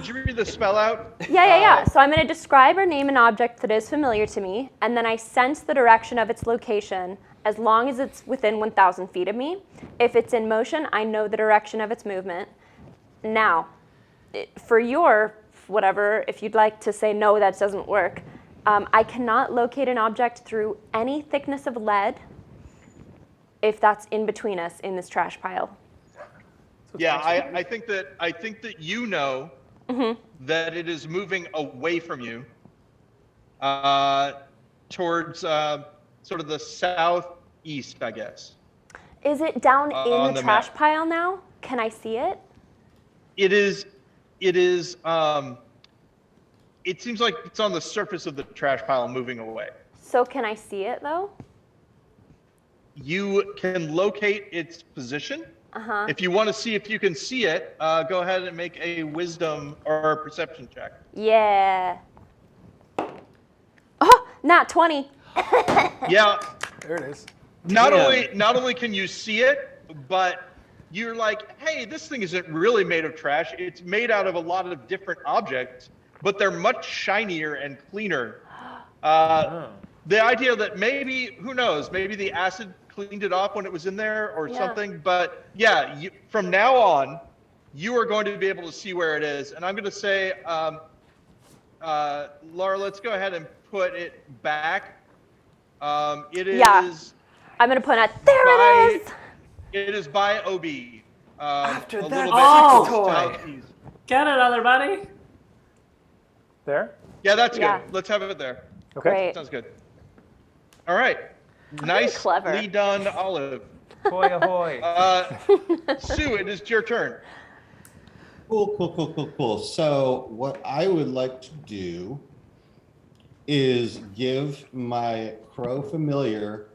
Speaker 8: you read the spell out?
Speaker 2: Yeah. So I'm going to describe or name an object that is familiar to me, and then I sense the direction of its location as long as it's within 1,000 feet of me. If it's in motion, I know the direction of its movement. Now, for your whatever, if you'd like to say no, that doesn't work, I cannot locate an object through any thickness of lead if that's in between us in this trash pile.
Speaker 8: Yeah, I think that you know that it is moving away from you towards sort of the southeast, I guess.
Speaker 2: Is it down
Speaker 8: On
Speaker 2: in the
Speaker 8: the
Speaker 2: trash
Speaker 8: map.
Speaker 2: pile now? Can I see it?
Speaker 8: It seems like it's on the surface of the trash pile moving away.
Speaker 2: So can I see it though?
Speaker 8: You can locate its position.
Speaker 2: Uh-huh.
Speaker 8: If you want to see if you can see it, go ahead and make a wisdom or a perception check.
Speaker 2: Yeah. Oh, not 20.
Speaker 8: Yeah,
Speaker 4: There it is.
Speaker 8: not only can you see it, but you're like, hey, this thing isn't really made of trash. It's made out of a lot of different objects, but they're much shinier and cleaner. The idea that maybe, who knows, maybe the acid cleaned it off when it was in there or
Speaker 2: Yeah.
Speaker 8: something. But yeah, from now on, you are going to be able to see where it is. And I'm going to say, Laura, let's go ahead and put it back. It is.
Speaker 2: Yeah. I'm going to point out, there it is.
Speaker 8: It is by OB.
Speaker 1: After
Speaker 8: a
Speaker 1: that
Speaker 8: little bit
Speaker 6: Oh!
Speaker 8: southeast.
Speaker 6: Get it, other buddy.
Speaker 1: There?
Speaker 8: Yeah, that's
Speaker 2: Yeah.
Speaker 8: good. Let's have it there.
Speaker 1: Okay.
Speaker 2: Great.
Speaker 8: Sounds good. All right.
Speaker 2: clever.
Speaker 8: Nicely done, Olive.
Speaker 9: Ahoy, ahoy.
Speaker 8: Sue, it is your turn.
Speaker 7: Cool. So what I would like to do is give my crow familiar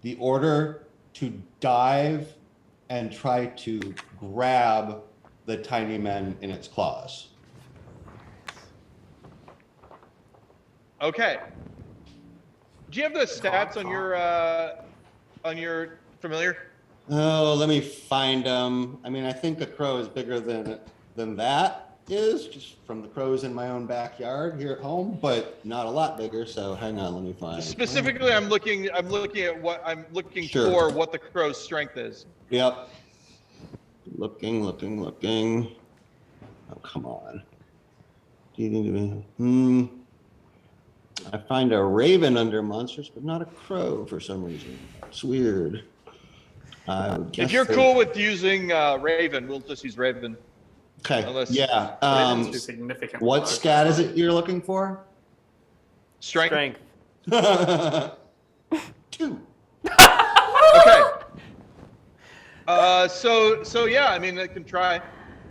Speaker 7: the order to dive and try to grab the tiny man in its claws.
Speaker 8: Okay. Do you have the stats on your familiar?
Speaker 7: Oh, let me find them. I mean, I think a crow is bigger than that is, just from the crows in my own backyard here at home, but not a lot bigger. So hang on, let me find.
Speaker 8: Specifically, I'm looking at what I'm looking
Speaker 7: Sure.
Speaker 8: for. What the crow's strength is.
Speaker 7: Yep. Looking. Oh, come on. I find a raven under monsters, but not a crow for some reason. It's weird. I would guess
Speaker 8: If you're
Speaker 7: that-
Speaker 8: cool with using Raven, we'll just use Raven.
Speaker 7: Okay.
Speaker 8: unless-
Speaker 7: Yeah.
Speaker 6: Ravens do significant
Speaker 7: What
Speaker 6: work.
Speaker 7: stat is it you're looking for?
Speaker 8: Strength.
Speaker 7: 2.
Speaker 8: Okay. So yeah, I mean, I can try.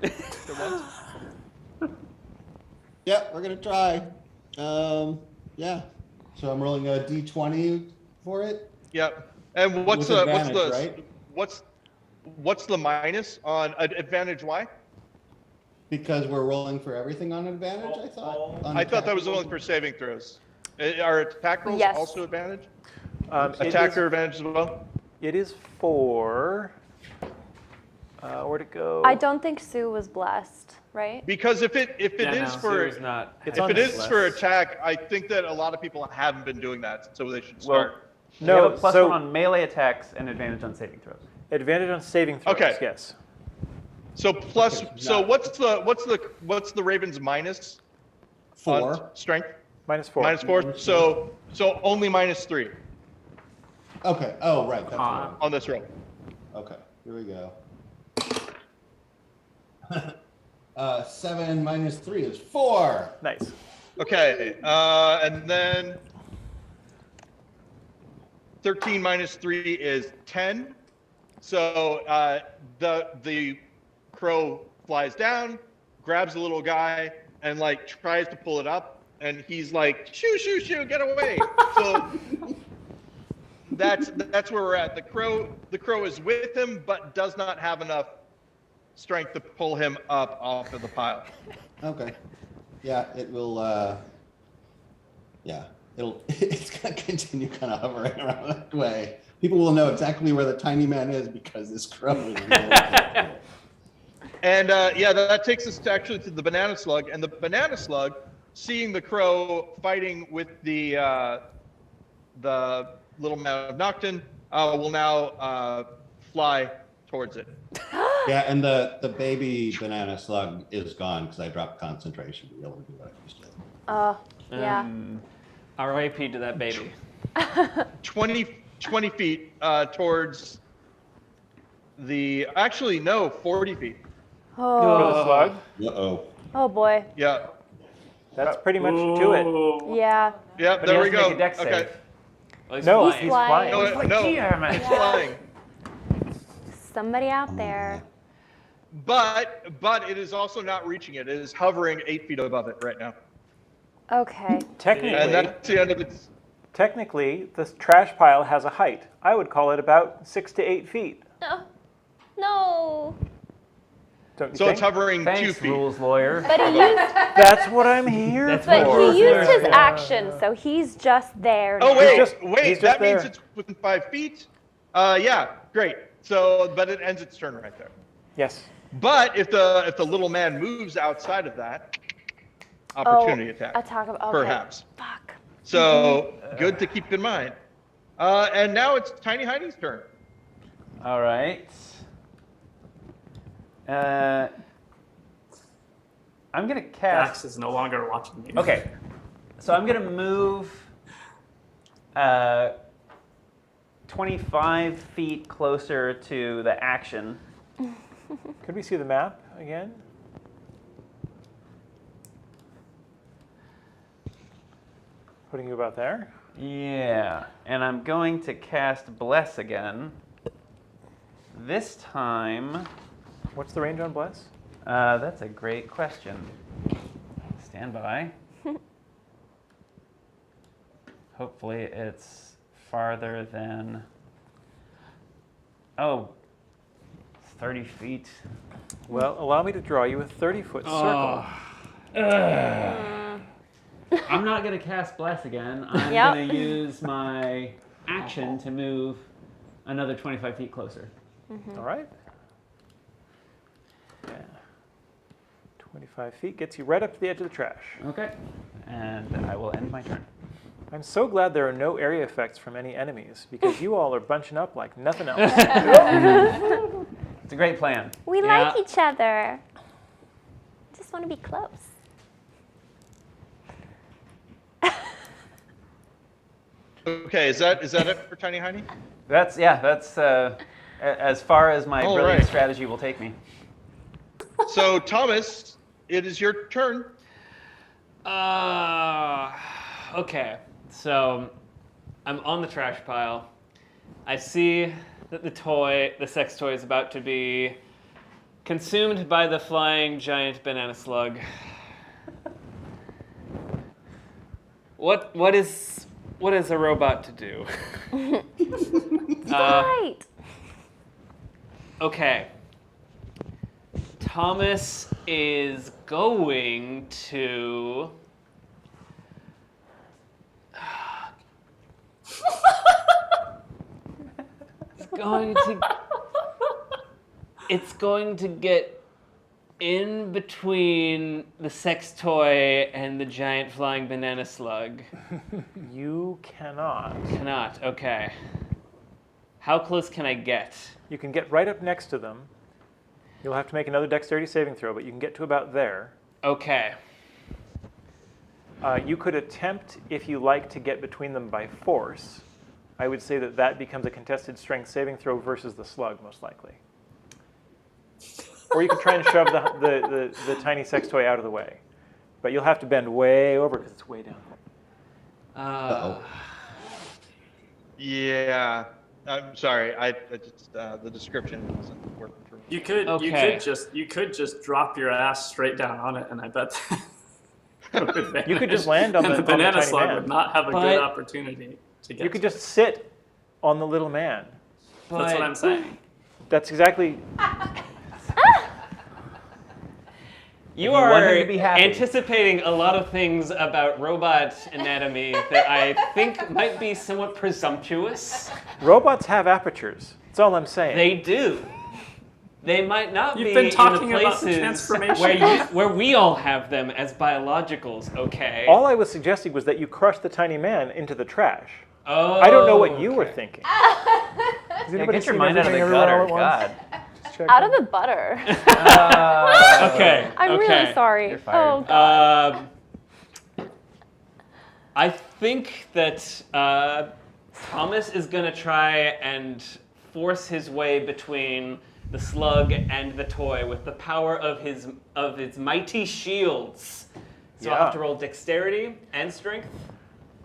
Speaker 8: For once.
Speaker 7: Yep, we're gonna try. Yeah. So I'm rolling a d20 for it.
Speaker 8: Yep. And what's
Speaker 7: With
Speaker 8: the
Speaker 7: advantage, right?
Speaker 8: what's the minus on advantage? Why?
Speaker 7: Because we're rolling for everything on advantage, I thought.
Speaker 8: I thought that was only for saving throws. Are attack rolls
Speaker 2: Yes.
Speaker 8: also advantage?
Speaker 1: It
Speaker 8: Attacker
Speaker 1: is-
Speaker 8: advantage as well?
Speaker 1: It is for. Where'd it go?
Speaker 2: I don't think Sue was blessed, right?
Speaker 8: Because if it is for
Speaker 5: Sue's not.
Speaker 1: It's
Speaker 8: if
Speaker 1: on
Speaker 8: it is
Speaker 1: this
Speaker 8: for attack, I think that a lot of people haven't been doing that, so they should
Speaker 3: Well,
Speaker 8: start.
Speaker 3: You
Speaker 1: No,
Speaker 3: have a plus
Speaker 1: so
Speaker 3: 1 on melee attacks and advantage on saving throws.
Speaker 1: advantage on saving throws.
Speaker 8: Okay.
Speaker 1: Yes.
Speaker 8: So plus, so what's the Ravens minus?
Speaker 7: 4.
Speaker 8: On strength?
Speaker 1: -4.
Speaker 8: -4. So only -3
Speaker 7: Okay. Oh, right. That's
Speaker 6: Huh.
Speaker 8: on this roll.
Speaker 7: Okay. Here we go. 7 minus 3 is 4.
Speaker 1: Nice.
Speaker 8: Okay, and then 13 minus 3 is 10. So the crow flies down, grabs the little guy, and like tries to pull it up, and he's like, shoo, shoo, shoo, get away. So that's where we're at. The crow is with him, but does not have enough strength to pull him up off of the pile.
Speaker 7: Okay. Yeah, it will. It's gonna continue kind of hovering around that way. People will know exactly where the tiny man is because this crow is.
Speaker 8: And that takes us actually to the banana slug. And the banana slug, seeing the crow fighting with the little man of Gnomton, will now fly towards it.
Speaker 7: Yeah, and the baby banana slug is gone because I dropped concentration to be able to do what I used to.
Speaker 2: Yeah.
Speaker 5: R.I.P. to that baby.
Speaker 8: 20 feet towards the. Actually, no, 40 feet.
Speaker 1: For the slug.
Speaker 7: Uh-oh.
Speaker 2: Oh boy.
Speaker 8: Yeah.
Speaker 1: That's pretty much to it.
Speaker 6: Ooh.
Speaker 2: Yeah.
Speaker 8: Yeah.
Speaker 3: But
Speaker 8: There
Speaker 3: he
Speaker 8: we
Speaker 3: has to
Speaker 8: go.
Speaker 3: make a dex
Speaker 8: Okay.
Speaker 3: save.
Speaker 5: Well, he's
Speaker 1: No,
Speaker 5: flying.
Speaker 1: he's
Speaker 2: flying.
Speaker 1: flying.
Speaker 8: No, it's flying.
Speaker 2: Somebody out there.
Speaker 8: But it is also not reaching it. It is hovering 8 feet above it right now.
Speaker 2: Okay.
Speaker 8: And
Speaker 1: Technically,
Speaker 8: that's the end of its.
Speaker 1: technically, this trash pile has a height. I would call it about 6 to 8 feet.
Speaker 2: No.
Speaker 1: Don't you
Speaker 8: So
Speaker 1: think?
Speaker 8: it's hovering 2
Speaker 3: Thanks,
Speaker 8: feet.
Speaker 3: rules lawyer.
Speaker 2: But he used,
Speaker 1: That's what I'm here
Speaker 3: That's
Speaker 2: but
Speaker 1: for.
Speaker 2: he used his action, so he's just there.
Speaker 8: Oh
Speaker 2: now.
Speaker 8: wait,
Speaker 1: just- he's
Speaker 8: wait.
Speaker 1: just
Speaker 8: That means
Speaker 1: there.
Speaker 8: it's within 5 feet. Yeah, great. So, but it ends its turn right there.
Speaker 1: Yes.
Speaker 8: But if the little man moves outside of that, opportunity attack,
Speaker 2: Attack of okay.
Speaker 8: perhaps.
Speaker 2: Fuck.
Speaker 8: So good to keep in mind. And now it's Tiny Heidi's turn.
Speaker 3: All right. I'm gonna cast.
Speaker 6: Dax is no longer watching me.
Speaker 3: Okay, so I'm gonna move 25 feet closer to the action.
Speaker 1: Could we see the map again? Putting you about there.
Speaker 3: Yeah, and I'm going to cast Bless again. This time,
Speaker 1: What's the range on Bless?
Speaker 3: that's a great question. Stand by. Hopefully it's farther than, 30 feet.
Speaker 1: Well, allow me to draw you a 30-foot circle.
Speaker 3: I'm not going to cast Bless again. I'm
Speaker 2: Yep.
Speaker 3: going to use my action to move another 25 feet closer.
Speaker 1: All right. Yeah. 25 feet gets you right up to the edge of the trash.
Speaker 3: Okay. And I will end my turn.
Speaker 1: I'm so glad there are no area effects from any enemies because you all are bunching up like nothing else.
Speaker 3: It's a great plan.
Speaker 2: We
Speaker 5: Yeah.
Speaker 2: like each other. Just want to be close.
Speaker 8: Okay, is that it for Tiny Heidi?
Speaker 3: That's as far as my
Speaker 8: All
Speaker 3: brilliant
Speaker 8: right.
Speaker 3: strategy will take me.
Speaker 8: So Thomas, it is your turn.
Speaker 5: Okay, so I'm on the trash pile. I see that the sex toy is about to be consumed by the flying giant banana slug. What is a robot to do?
Speaker 2: Right.
Speaker 5: Okay. Thomas is going to... It's going to get in between the sex toy and the giant flying banana slug.
Speaker 1: You cannot.
Speaker 5: Cannot, okay. How close can I get?
Speaker 1: You can get right up next to them. You'll have to make another dexterity saving throw, but you can get to about there.
Speaker 5: Okay.
Speaker 1: You could attempt, if you like, to get between them by force. I would say that that becomes a contested strength saving throw versus the slug, most likely. Or you could try and shove the tiny sex toy out of the way. But you'll have to bend way over because it's way down.
Speaker 8: Yeah. I'm sorry. I just the description wasn't working for me.
Speaker 6: You could
Speaker 5: Okay.
Speaker 6: you could just drop your ass straight down on it, and I bet
Speaker 1: You could just land on
Speaker 6: and
Speaker 1: the
Speaker 6: the banana
Speaker 1: tiny
Speaker 6: slug
Speaker 1: man.
Speaker 6: would not have a
Speaker 5: But-
Speaker 6: good opportunity to get.
Speaker 1: You could
Speaker 6: to
Speaker 1: just sit on the little man.
Speaker 5: But
Speaker 6: That's what I'm saying.
Speaker 1: That's exactly.
Speaker 5: You
Speaker 9: want
Speaker 5: are
Speaker 9: him to be happy.
Speaker 5: anticipating a lot of things about robot anatomy that I think might be somewhat presumptuous.
Speaker 1: Robots have apertures. That's all I'm saying.
Speaker 5: They do. They might not
Speaker 6: You've
Speaker 5: be
Speaker 6: been talking
Speaker 5: in the
Speaker 6: about the
Speaker 5: places
Speaker 6: transformation.
Speaker 5: where we all have them as biologicals, okay?
Speaker 1: All I was suggesting was that you crush the tiny man into the trash.
Speaker 5: Oh,
Speaker 1: I don't know what you were
Speaker 5: okay.
Speaker 1: thinking.
Speaker 4: Has
Speaker 9: Yeah,
Speaker 4: anybody
Speaker 9: get your
Speaker 4: seen
Speaker 9: mind out of the
Speaker 4: Everything Everywhere
Speaker 9: gutter.
Speaker 4: All at
Speaker 9: God.
Speaker 4: Once? Just checking.
Speaker 2: Out of the butter.
Speaker 5: Okay.
Speaker 2: I'm
Speaker 5: okay.
Speaker 2: really sorry.
Speaker 9: You're fired.
Speaker 2: Oh, God.
Speaker 5: I think that Thomas is going to try and force his way between the slug and the toy with the power of his mighty shields. So I'll have to roll dexterity and strength.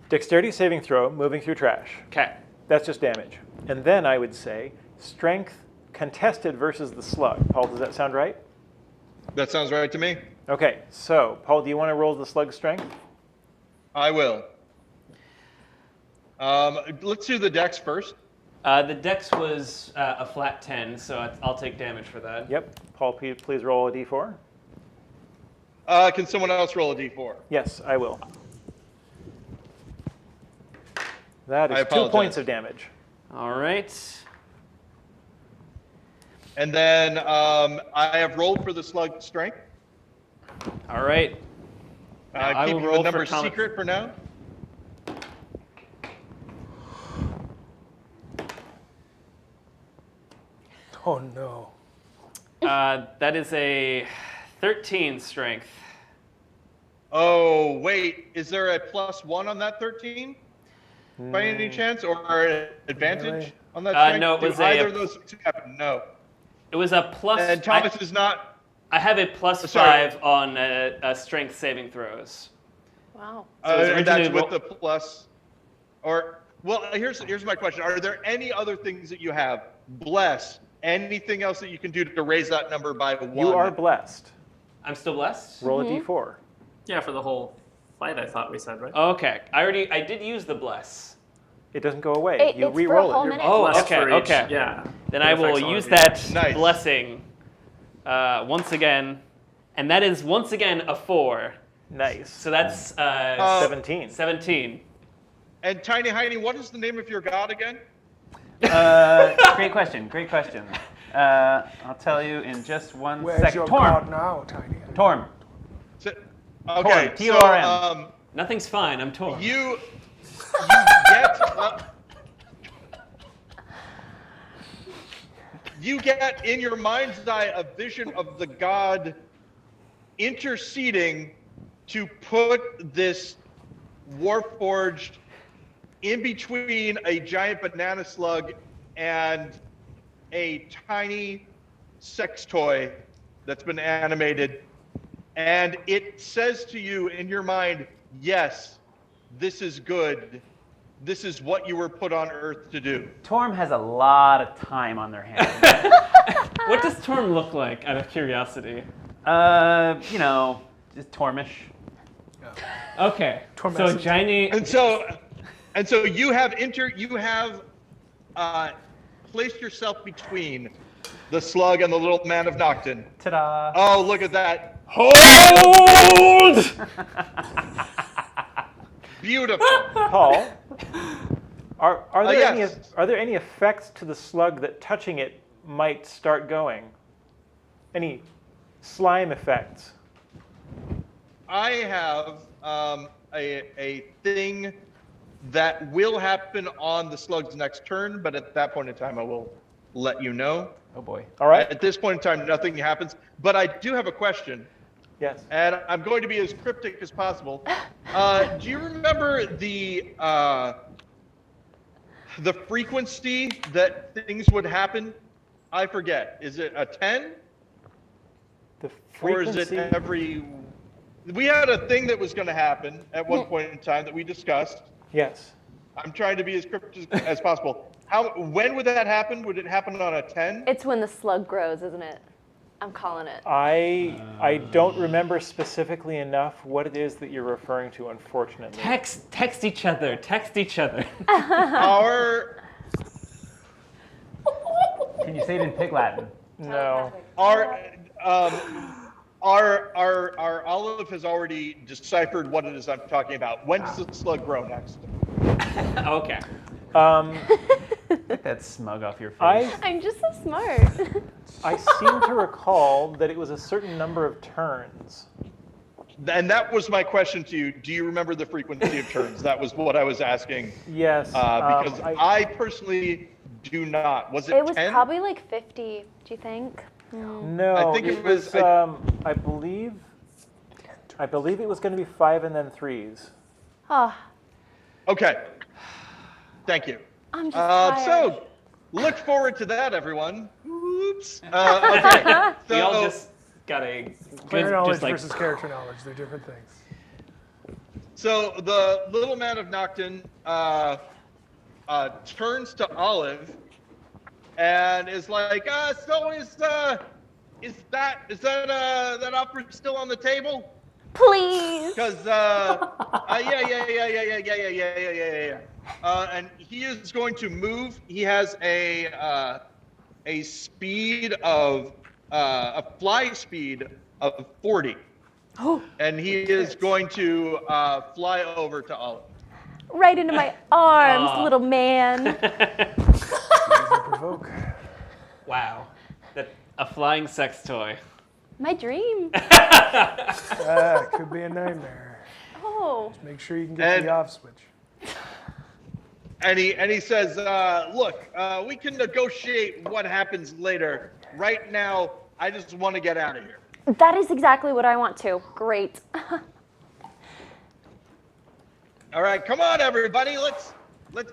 Speaker 1: Dexterity saving throw, moving through trash.
Speaker 5: Okay.
Speaker 1: That's just damage. And then I would say strength contested versus the slug. Paul, does that sound right?
Speaker 8: That sounds right to me.
Speaker 1: Okay, so Paul, do you want to roll the slug strength?
Speaker 8: I will. Let's do the dex first.
Speaker 5: The dex was a flat 10, so I'll take damage for that.
Speaker 1: Yep. Paul, please roll a d4.
Speaker 8: Can someone else roll a d4?
Speaker 1: Yes, I will. That
Speaker 8: I
Speaker 1: is 2
Speaker 8: apologize.
Speaker 1: points of damage.
Speaker 5: All right.
Speaker 8: And then I have rolled for the slug strength.
Speaker 5: All right. Now I will
Speaker 8: Keeping
Speaker 5: roll
Speaker 8: the number
Speaker 5: for Thomas.
Speaker 8: secret for now.
Speaker 4: Oh no.
Speaker 5: That is a 13 strength.
Speaker 8: Oh, wait. Is there a +1 on that 13? By any chance? Or an advantage
Speaker 4: Really?
Speaker 8: on that strength?
Speaker 5: no, it was
Speaker 8: Do either of those two happen? No.
Speaker 5: It was a plus.
Speaker 8: And Thomas is not...
Speaker 5: I have a plus
Speaker 8: Sorry.
Speaker 5: 5 on strength saving throws.
Speaker 2: Wow.
Speaker 5: So it was
Speaker 8: and that's
Speaker 5: originally
Speaker 8: with the plus... Or... Well, here's my question. Are there any other things that you have? Bless. Anything else that you can do to raise that number by 1?
Speaker 1: You are blessed.
Speaker 5: I'm still blessed?
Speaker 1: Roll a d4.
Speaker 6: Yeah, for the whole fight, I thought we said, right?
Speaker 5: Okay. I did use the bless.
Speaker 1: It doesn't go away.
Speaker 2: It's
Speaker 1: You
Speaker 2: for a
Speaker 1: re-roll
Speaker 2: whole
Speaker 1: it.
Speaker 2: minute.
Speaker 5: Oh,
Speaker 6: Bless
Speaker 5: okay,
Speaker 6: for each,
Speaker 5: okay.
Speaker 6: Yeah.
Speaker 5: Then
Speaker 6: It
Speaker 5: I will
Speaker 6: affects all
Speaker 5: use
Speaker 6: of you.
Speaker 5: that
Speaker 8: Nice.
Speaker 5: blessing once again. And that is once again a 4.
Speaker 1: Nice.
Speaker 5: So that's
Speaker 1: 17.
Speaker 5: 17.
Speaker 8: And Tiny Heiny, what is the name of your god again?
Speaker 9: Great question. Great question. I'll tell you in just one
Speaker 4: Where's
Speaker 9: second.
Speaker 4: your
Speaker 9: Torm.
Speaker 4: god now, Tiny?
Speaker 9: Torm.
Speaker 8: Okay,
Speaker 9: Torm,
Speaker 8: so
Speaker 9: T-O-R-M.
Speaker 5: Nothing's fine. I'm torn.
Speaker 8: you get you get in your mind's eye a vision of the god interceding to put this warforged in between a giant banana slug and a tiny sex toy that's been animated. And it says to you in your mind, yes, this is good. This is what you were put on Earth to do.
Speaker 9: Torm has a lot of time on their hands.
Speaker 5: What does Torm look like, out of curiosity?
Speaker 9: Just Tormish.
Speaker 5: Okay. So
Speaker 4: Tormescent.
Speaker 5: giant.
Speaker 8: And so you have placed yourself between the slug and the little man of Nocton.
Speaker 9: Ta-da!
Speaker 8: Oh, look at that.
Speaker 5: Hold!
Speaker 8: Beautiful.
Speaker 1: Paul, are there
Speaker 8: yes.
Speaker 1: are there any effects to the slug that touching it might start going? Any slime effects?
Speaker 8: I have a thing that will happen on the slug's next turn, but at that point in time, I will let you know.
Speaker 9: Oh boy.
Speaker 1: All right.
Speaker 8: At this point in time, nothing happens. But I do have a question,
Speaker 1: Yes.
Speaker 8: and I'm going to be as cryptic as possible. Do you remember the frequency that things would happen? I forget. Is it a 10?
Speaker 1: The
Speaker 8: Or is
Speaker 1: frequency.
Speaker 8: it every... We had a thing that was going to happen at one point in time that we discussed.
Speaker 1: Yes.
Speaker 8: I'm trying to be as cryptic as possible. When would that happen? Would it happen on a 10?
Speaker 2: It's when the slug grows, isn't it? I'm calling it.
Speaker 1: I don't remember specifically enough what it is that you're referring to, unfortunately.
Speaker 5: Text each other. Text each other.
Speaker 8: Our
Speaker 9: Can you say it in Pig Latin?
Speaker 1: No.
Speaker 8: our Olive has already deciphered what it is I'm talking about. When does the slug grow next?
Speaker 5: Okay.
Speaker 9: Get that smug off your face.
Speaker 2: I'm just so smart.
Speaker 1: I seem to recall that it was a certain number of turns.
Speaker 8: And that was my question to you. Do you remember the frequency of turns? That was what I was asking.
Speaker 1: Yes.
Speaker 8: Because I personally do not. Was it 10?
Speaker 2: It was probably like 50, do you think?
Speaker 1: No,
Speaker 8: I think
Speaker 1: it
Speaker 8: it was,
Speaker 1: was. I believe it was going to be 5 and then 3s.
Speaker 2: Oh,
Speaker 8: Okay. Thank you.
Speaker 2: I'm just tired.
Speaker 8: So, look forward to that, everyone. Oops. Okay.
Speaker 5: We all
Speaker 8: So,
Speaker 5: just got a
Speaker 4: Player
Speaker 5: good,
Speaker 4: knowledge
Speaker 5: just like,
Speaker 4: versus character knowledge. They're different things.
Speaker 8: so the little man of Nocton turns to Olive and is like, so is that offer still on the table?
Speaker 2: Please.
Speaker 8: Because yeah. And he is going to move. He has a speed of a fly speed of 40.
Speaker 2: Oh,
Speaker 8: And he is going to fly over to Olive.
Speaker 2: right into my arms, little man.
Speaker 4: Provoke.
Speaker 5: wow. A flying sex toy.
Speaker 2: My dream.
Speaker 4: It could be a nightmare.
Speaker 2: Oh.
Speaker 4: Make sure you can get the off switch.
Speaker 8: And he says, look, we can negotiate what happens later. Right now, I just want to get out of here.
Speaker 2: That is exactly what I want to. Great.
Speaker 8: All right, come on, everybody. Let's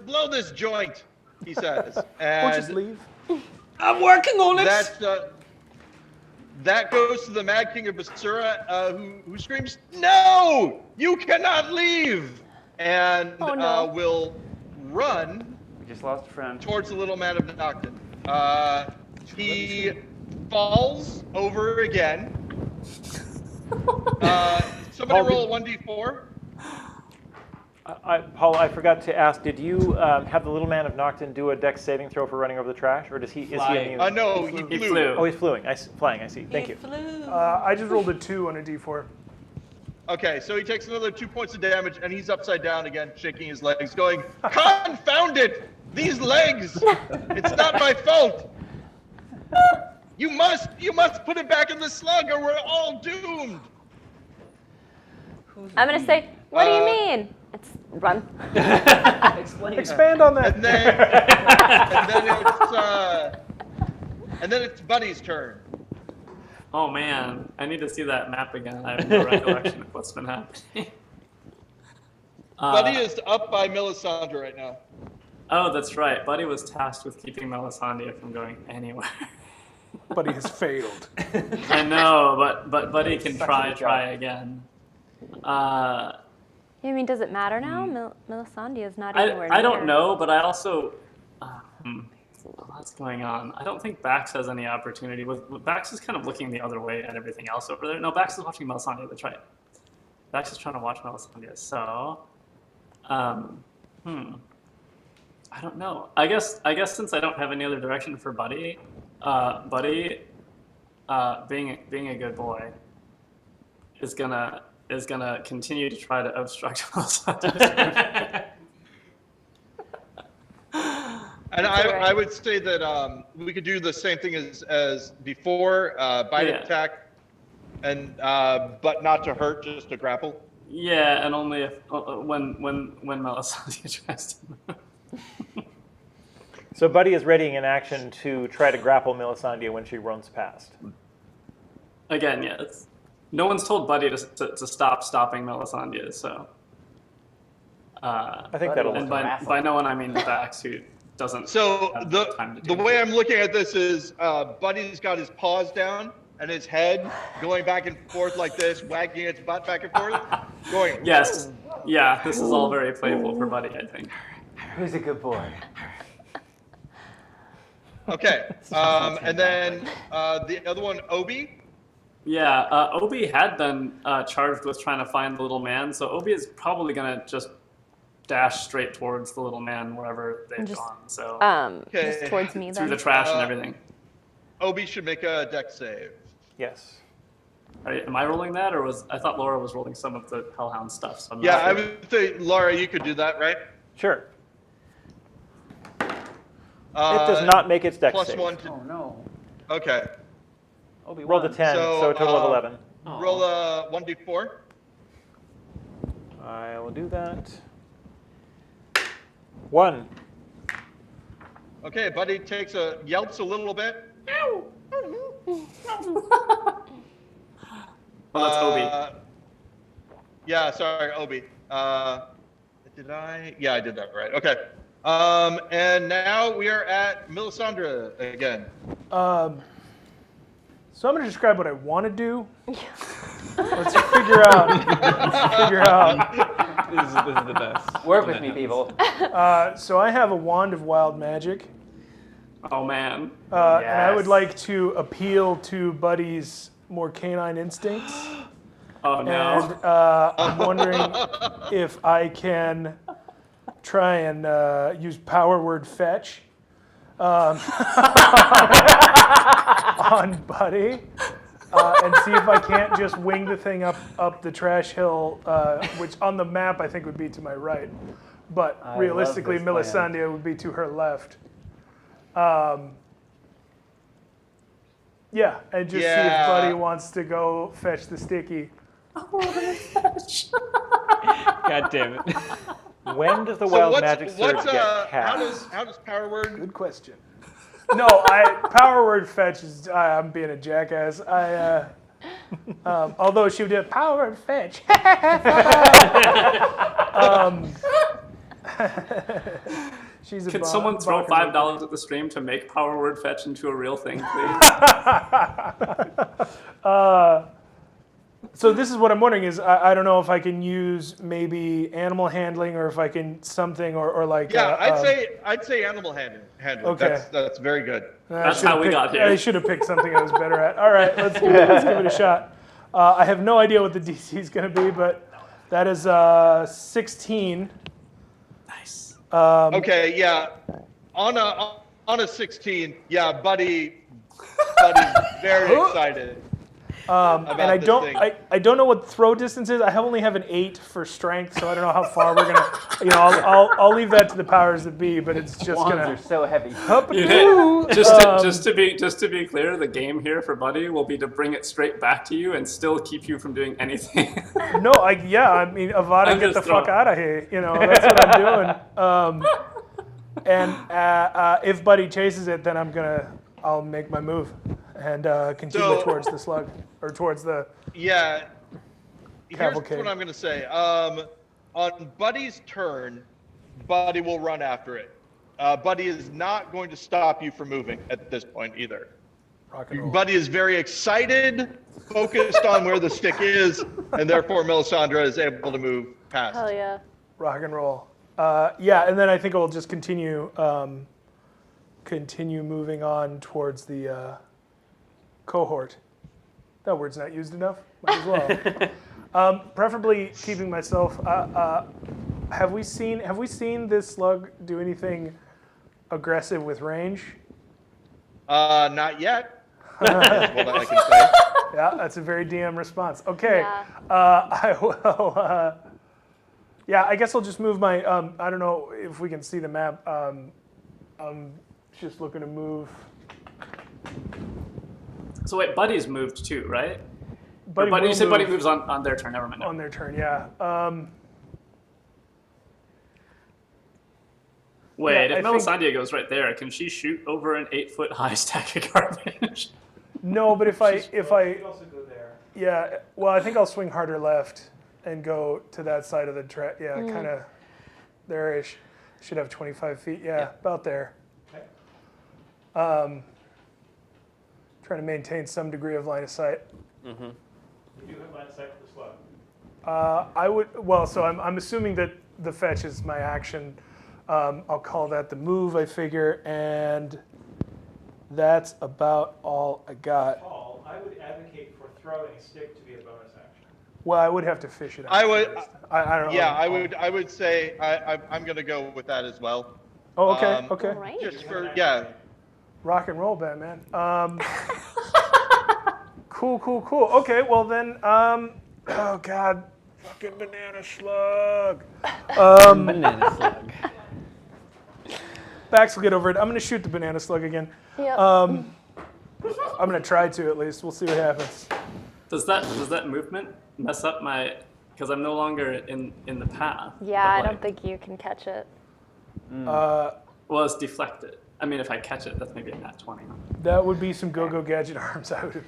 Speaker 8: blow this joint, he says.
Speaker 4: Or just
Speaker 8: And
Speaker 4: leave.
Speaker 5: I'm working on it.
Speaker 8: that goes to the Mad King of Basura, who screams, "No! You cannot leave!" And
Speaker 2: Oh, no.
Speaker 8: will run
Speaker 9: We just lost a friend.
Speaker 8: towards the little man of Nocton. He falls over again. Somebody roll a 1d4.
Speaker 1: Paul, I forgot to ask. Did you have the little man of Nocton do a dex saving throw for running over the trash, or does he? Is he
Speaker 5: Flying.
Speaker 1: immune?
Speaker 8: No, he
Speaker 6: He
Speaker 8: flew.
Speaker 6: flew.
Speaker 1: Oh, he's flying. Flying. I see. Thank you.
Speaker 4: I just rolled a 2 on a d4.
Speaker 8: Okay, so he takes another 2 points of damage, and he's upside down again, shaking his legs, going, "Confound it! These legs! It's not my fault! You must put it back in the slug, or we're all doomed!"
Speaker 2: I'm going to say, what do you mean? It's run.
Speaker 1: Expand on that.
Speaker 8: And then it's Buddy's turn.
Speaker 6: Oh man, I need to see that map again. I have no recollection of what's been happening.
Speaker 8: Buddy is up by Melisandre right now.
Speaker 6: Oh, that's right. Buddy was tasked with keeping Melisandre from going anywhere.
Speaker 4: But he has failed.
Speaker 6: I know, but Buddy can try again.
Speaker 2: You mean, does it matter now? Melisandre is not anywhere
Speaker 6: I don't
Speaker 2: near.
Speaker 6: know, but I also... what's going on? I don't think Bax has any opportunity. Bax is kind of looking the other way at everything else over there. No, Bax is watching Melisandre. That's right. Bax is trying to watch Melisandre. So, I don't know. I guess since I don't have any other direction for Buddy, Buddy, being a good boy, is gonna continue to try to obstruct Melisandre's.
Speaker 8: And I would say that we could do the same thing as before, bite attack, and but not to hurt, just to grapple.
Speaker 6: Yeah, and only if when Melisandre tries to move.
Speaker 1: So Buddy is readying an action to try to grapple Melisandre when she runs past.
Speaker 6: Again, yeah. No one's told Buddy to stop stopping Melisandre, so.
Speaker 1: I think that'll.
Speaker 6: And by no one I mean Vax, who doesn't.
Speaker 8: So
Speaker 6: have time to
Speaker 8: the
Speaker 6: do
Speaker 8: way
Speaker 6: it.
Speaker 8: I'm looking at this is Buddy's got his paws down and his head going back and forth like this, wagging its butt back and forth, going.
Speaker 6: Yes. Yeah, this is all very playful for Buddy, I think.
Speaker 9: Who's a good boy?
Speaker 8: Okay, and then the other one, Obi.
Speaker 6: Yeah, Obi had been charged with trying to find the little man, so Obi is probably gonna just dash straight towards the little man wherever they've gone. So
Speaker 2: just towards me
Speaker 6: through
Speaker 2: then.
Speaker 6: the trash and everything.
Speaker 8: Obi should make a dex save.
Speaker 1: Yes.
Speaker 6: Am I rolling that, or I thought Laura was rolling some of the Hellhound stuff? So I'm
Speaker 8: Yeah,
Speaker 6: not
Speaker 8: I
Speaker 6: sure.
Speaker 8: would say, Laura, you could do that, right?
Speaker 1: Sure. It does not make its dex
Speaker 8: plus
Speaker 1: save.
Speaker 8: one to.
Speaker 9: Oh no.
Speaker 8: Okay.
Speaker 1: Roll the 10, so a total of 11.
Speaker 8: Roll a 1d4.
Speaker 1: I will do that. 1.
Speaker 8: Okay, Buddy yelps a little bit.
Speaker 6: Oh, that's Obi.
Speaker 8: Yeah, sorry, Obi. Did I? Yeah, I did that right. Okay. And now we are at Melisandre again.
Speaker 4: So I'm going to describe what I want to do. Let's figure out.
Speaker 9: This is the best. Work with me, people.
Speaker 4: So I have a wand of wild magic.
Speaker 6: Oh man.
Speaker 4: And I would
Speaker 9: Yes.
Speaker 4: like to appeal to Buddy's more canine instincts.
Speaker 6: Oh no.
Speaker 4: And I'm wondering if I can try and use power word fetch on Buddy and see if I can't just wing the thing up the trash hill, which on the map I think would be to my right. But
Speaker 9: I love
Speaker 4: realistically,
Speaker 9: this plan.
Speaker 4: Melisandre would be to her left. Yeah, and just see if Buddy wants to go fetch the sticky.
Speaker 9: God damn it.
Speaker 1: When does the
Speaker 8: So
Speaker 1: wild
Speaker 8: what's
Speaker 1: magic surge get cast?
Speaker 8: how does power word?
Speaker 4: Good question. No, power word fetch is I'm being a jackass. Although she would do power word fetch. She's a
Speaker 6: Can
Speaker 4: bon-
Speaker 6: someone throw
Speaker 4: bonkers.
Speaker 6: $5 at the stream to make power word fetch into a real thing, please?
Speaker 4: So this is what I'm wondering is I don't know if I can use maybe animal handling or if I can something or like
Speaker 8: Yeah, I'd say animal handling.
Speaker 4: Okay.
Speaker 8: That's very good.
Speaker 6: That's how we got here.
Speaker 4: I should have picked something I was better at. All right, let's give it a shot. I have no idea what the DC is going to be, but that is 16.
Speaker 6: Nice.
Speaker 8: Okay, yeah. On a 16, yeah, Buddy's very excited.
Speaker 4: And I
Speaker 8: this
Speaker 4: don't
Speaker 8: thing.
Speaker 4: I don't know what throw distance is. I only have an 8 for strength, so I don't know how far we're gonna. I'll leave that to the powers that be. But it's just
Speaker 9: Wands
Speaker 4: gonna.
Speaker 9: are so heavy.
Speaker 6: Just to be clear, the game here for Buddy will be to bring it straight back to you and still keep you from doing anything.
Speaker 4: No, I mean Avada,
Speaker 6: I'm
Speaker 4: get the
Speaker 6: just
Speaker 4: fuck
Speaker 6: throwing-
Speaker 4: out of here. That's what I'm doing. And if Buddy chases it, then I'll make my move and continue
Speaker 8: So-
Speaker 4: towards the slug or towards the.
Speaker 8: Yeah. Here's
Speaker 4: Cavalcade.
Speaker 8: what I'm going to say. On Buddy's turn, Buddy will run after it. Buddy is not going to stop you from moving at this point either.
Speaker 4: Rock and roll.
Speaker 8: Buddy is very excited, focused on where the stick is, and therefore Melisandre is able to move past.
Speaker 2: Hell yeah.
Speaker 4: Rock and roll. Yeah, and then I think I'll just continue moving on towards the cohort. That word's not used enough. Might as well. Preferably keeping myself. Have we seen this slug do anything aggressive with range?
Speaker 8: Not yet. That's what I can say.
Speaker 4: Yeah, that's a very DM response. Okay.
Speaker 2: Yeah.
Speaker 4: I will. Yeah, I guess I'll just move my. I don't know if we can see the map. I'm just looking to move.
Speaker 6: So wait, Buddy's moved too, right?
Speaker 4: Buddy,
Speaker 6: You said
Speaker 4: will
Speaker 6: Buddy
Speaker 4: move
Speaker 6: moves on their turn. Never mind.
Speaker 4: on their turn. Yeah.
Speaker 6: Wait,
Speaker 4: yeah,
Speaker 6: if
Speaker 4: I think-
Speaker 6: Melisandre goes right there, can she shoot over an 8-foot high stack of garbage?
Speaker 4: No, but if I
Speaker 1: also go there.
Speaker 4: yeah, well, I think I'll swing harder left and go to that side of the track. Yeah, kind of there-ish. Should have 25 feet. Yeah, about there.
Speaker 1: Okay.
Speaker 4: Trying to maintain some degree of line of sight.
Speaker 1: You do have line of sight for the slug.
Speaker 4: I would. Well, so I'm assuming that the fetch is my action. I'll call that the move, I figure, and that's about all I got.
Speaker 1: Paul, I would advocate for throwing a stick to be a bonus action.
Speaker 4: Well, I would have to fish it out.
Speaker 8: I would.
Speaker 4: I don't know.
Speaker 8: Yeah, I would say I'm gonna go with that as well.
Speaker 4: Oh, okay,
Speaker 8: Um,
Speaker 4: okay.
Speaker 2: All right.
Speaker 8: Just for yeah.
Speaker 4: Rock and roll, Batman. Cool. Okay, well then, oh God, fucking banana slug.
Speaker 9: Banana slug.
Speaker 4: Bax will get over it. I'm gonna shoot the banana slug again.
Speaker 2: Yep.
Speaker 4: I'm gonna try to at least. We'll see what happens.
Speaker 6: Does that movement mess up my? Because I'm no longer in the path.
Speaker 2: yeah,
Speaker 6: but,
Speaker 2: I
Speaker 6: like,
Speaker 2: don't think you can catch it.
Speaker 6: Well, it's deflected. I mean, if I catch it, that's maybe a nat 20.
Speaker 4: That would be some go-go gadget arms. I would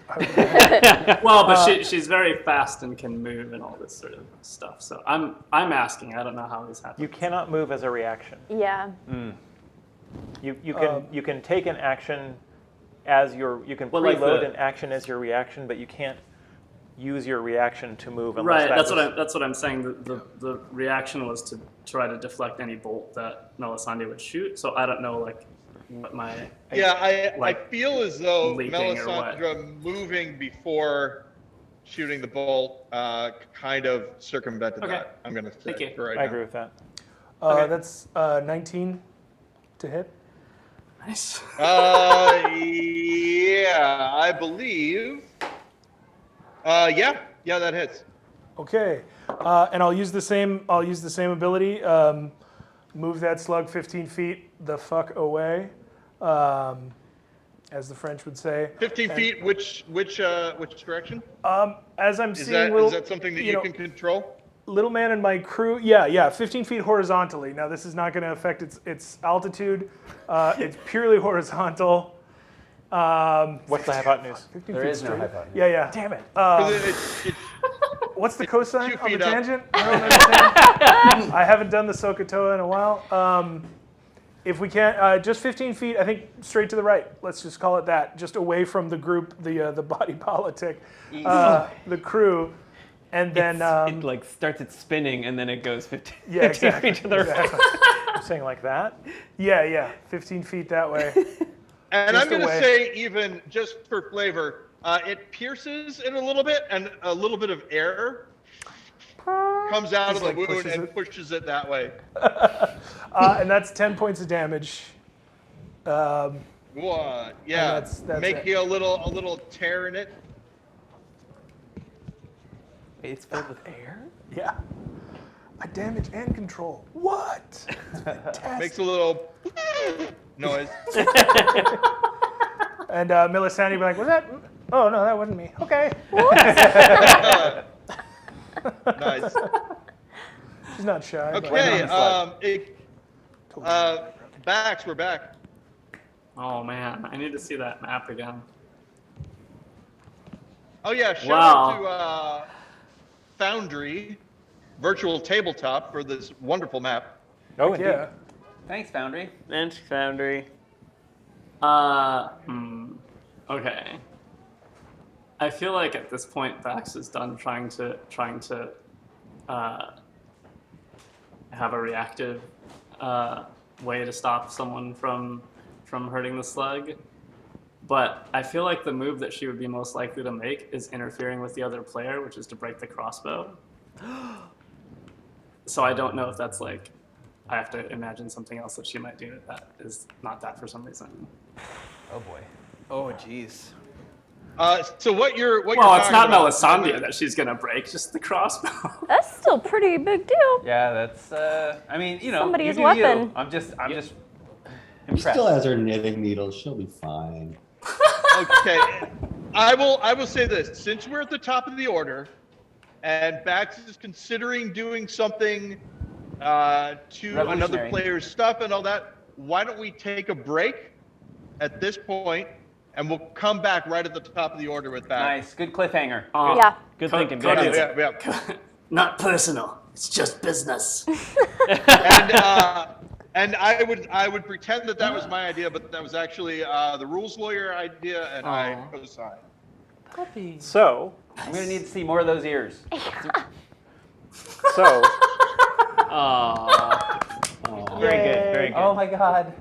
Speaker 6: Well, but she's very fast and can move and all this sort of stuff. So I'm asking. I don't know how this happens.
Speaker 1: You cannot move as a reaction.
Speaker 2: Yeah.
Speaker 1: You can take an action as you can
Speaker 6: Well, like
Speaker 1: preload
Speaker 6: the-
Speaker 1: an action as your reaction, but you can't use your reaction to move unless
Speaker 6: Right.
Speaker 1: that
Speaker 6: That's
Speaker 1: was-
Speaker 6: what I'm saying. The reaction was to try to deflect any bolt that Melisandre would shoot. So I don't know like what my
Speaker 8: Yeah, I
Speaker 6: like,
Speaker 8: feel as though
Speaker 6: leaping or what?
Speaker 8: Melisandre moving before shooting the bolt kind of circumvented
Speaker 6: Okay.
Speaker 8: that. I'm gonna say
Speaker 6: Thank you.
Speaker 8: for right
Speaker 1: I
Speaker 8: now.
Speaker 1: agree with that.
Speaker 4: That's 19 to hit.
Speaker 6: nice.
Speaker 8: Yeah, I believe. Yeah, that hits.
Speaker 4: Okay, and I'll use the same ability. Move that slug 15 feet the fuck away, as the French would say.
Speaker 8: 15 feet. Which direction?
Speaker 4: As I'm
Speaker 8: Is
Speaker 4: seeing,
Speaker 8: that something that
Speaker 4: you know,
Speaker 8: can control?
Speaker 4: Little man and my crew. Yeah, 15 feet horizontally. Now this is not going to affect its altitude. It's purely horizontal.
Speaker 1: What's the hypotenuse?
Speaker 4: 15
Speaker 9: There
Speaker 4: feet
Speaker 9: is no
Speaker 4: straight.
Speaker 9: hypotenuse.
Speaker 4: Yeah.
Speaker 1: Damn it.
Speaker 8: 'Cause it's
Speaker 4: What's the cosine
Speaker 8: 2
Speaker 4: on the
Speaker 8: feet up.
Speaker 4: tangent? I don't understand. I haven't done the Sokotoa in a while. If we can't, just 15 feet, I think straight to the right. Let's just call it that. Just away from the group, the body politic, the crew, and then
Speaker 10: it like starts it spinning and then it goes 15,
Speaker 4: yeah,
Speaker 10: 15
Speaker 4: exactly.
Speaker 10: feet to the right.
Speaker 4: exactly.
Speaker 1: I'm saying like that.
Speaker 4: Yeah, 15 feet that way.
Speaker 8: And
Speaker 4: Just
Speaker 8: I'm going to
Speaker 4: away.
Speaker 8: say, even just for flavor, it pierces it a little bit, and a little bit of air comes out of the
Speaker 4: like
Speaker 8: wound
Speaker 4: pushes
Speaker 8: and
Speaker 4: it.
Speaker 8: pushes it that way.
Speaker 4: And that's 10 points of damage.
Speaker 8: What? Yeah,
Speaker 4: that's
Speaker 8: make
Speaker 4: it.
Speaker 8: you a little tear in it.
Speaker 1: It's filled with air.
Speaker 4: Yeah. I damage and control. What?
Speaker 8: Makes a little noise.
Speaker 4: And Melisandre be like, was that? Oh no, that wasn't me. Okay.
Speaker 8: Nice.
Speaker 4: She's not shy. but-
Speaker 8: Okay. Bax, we're back.
Speaker 6: Oh man, I need to see that map again.
Speaker 8: Oh yeah, shout
Speaker 6: Wow.
Speaker 8: out to Foundry Virtual Tabletop for this wonderful map.
Speaker 1: Oh, indeed.
Speaker 4: Yeah.
Speaker 9: Thanks, Foundry.
Speaker 5: Thanks, Foundry.
Speaker 6: Okay. I feel like at this point Bax is done trying to have a reactive way to stop someone from hurting the slug. But I feel like the move that she would be most likely to make is interfering with the other player, which is to break the crossbow. So I don't know if that's like, I have to imagine something else that she might do that is not that for some reason.
Speaker 9: Oh boy.
Speaker 10: Oh, jeez.
Speaker 8: So what you're
Speaker 6: Well,
Speaker 8: talking
Speaker 6: it's not
Speaker 8: about-
Speaker 6: Melisandre that she's gonna break, just the crossbow.
Speaker 2: That's still pretty big deal.
Speaker 9: Yeah, that's. I mean, you know,
Speaker 2: Somebody's
Speaker 9: you do you.
Speaker 2: weapon.
Speaker 9: I'm just
Speaker 7: She
Speaker 9: impressed.
Speaker 7: still has her knitting needles. She'll be fine.
Speaker 8: Okay, I will say this: since we're at the top of the order, and Bax is considering doing something to another
Speaker 9: Revolutionary.
Speaker 8: player's stuff and all that, why don't we take a break at this point, and we'll come back right at the top of the order with that.
Speaker 9: Nice, good cliffhanger.
Speaker 2: Yeah.
Speaker 10: Good
Speaker 6: Co-
Speaker 10: thinking.
Speaker 6: Cody,
Speaker 10: Good
Speaker 8: Yeah,
Speaker 10: thinking.
Speaker 8: yeah.
Speaker 6: Not personal. It's just business.
Speaker 8: And I would pretend that was my idea, but that was actually the rules lawyer idea, and I co-signed.
Speaker 1: So,
Speaker 9: I'm gonna need to see more of those ears.
Speaker 1: so
Speaker 10: Aw. Very good. Very good.
Speaker 9: Oh my god.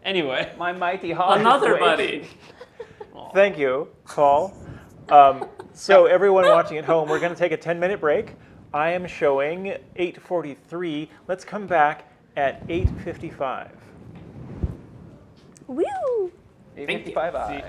Speaker 10: Anyway.
Speaker 9: My mighty heart.
Speaker 6: Another
Speaker 9: is
Speaker 6: buddy.
Speaker 9: waiting.
Speaker 1: thank you, Paul. So everyone watching at home, we're going to take a 10-minute break. I am showing 8:43. Let's come back at 8:55.
Speaker 2: Woo!
Speaker 9: 8:55. aye.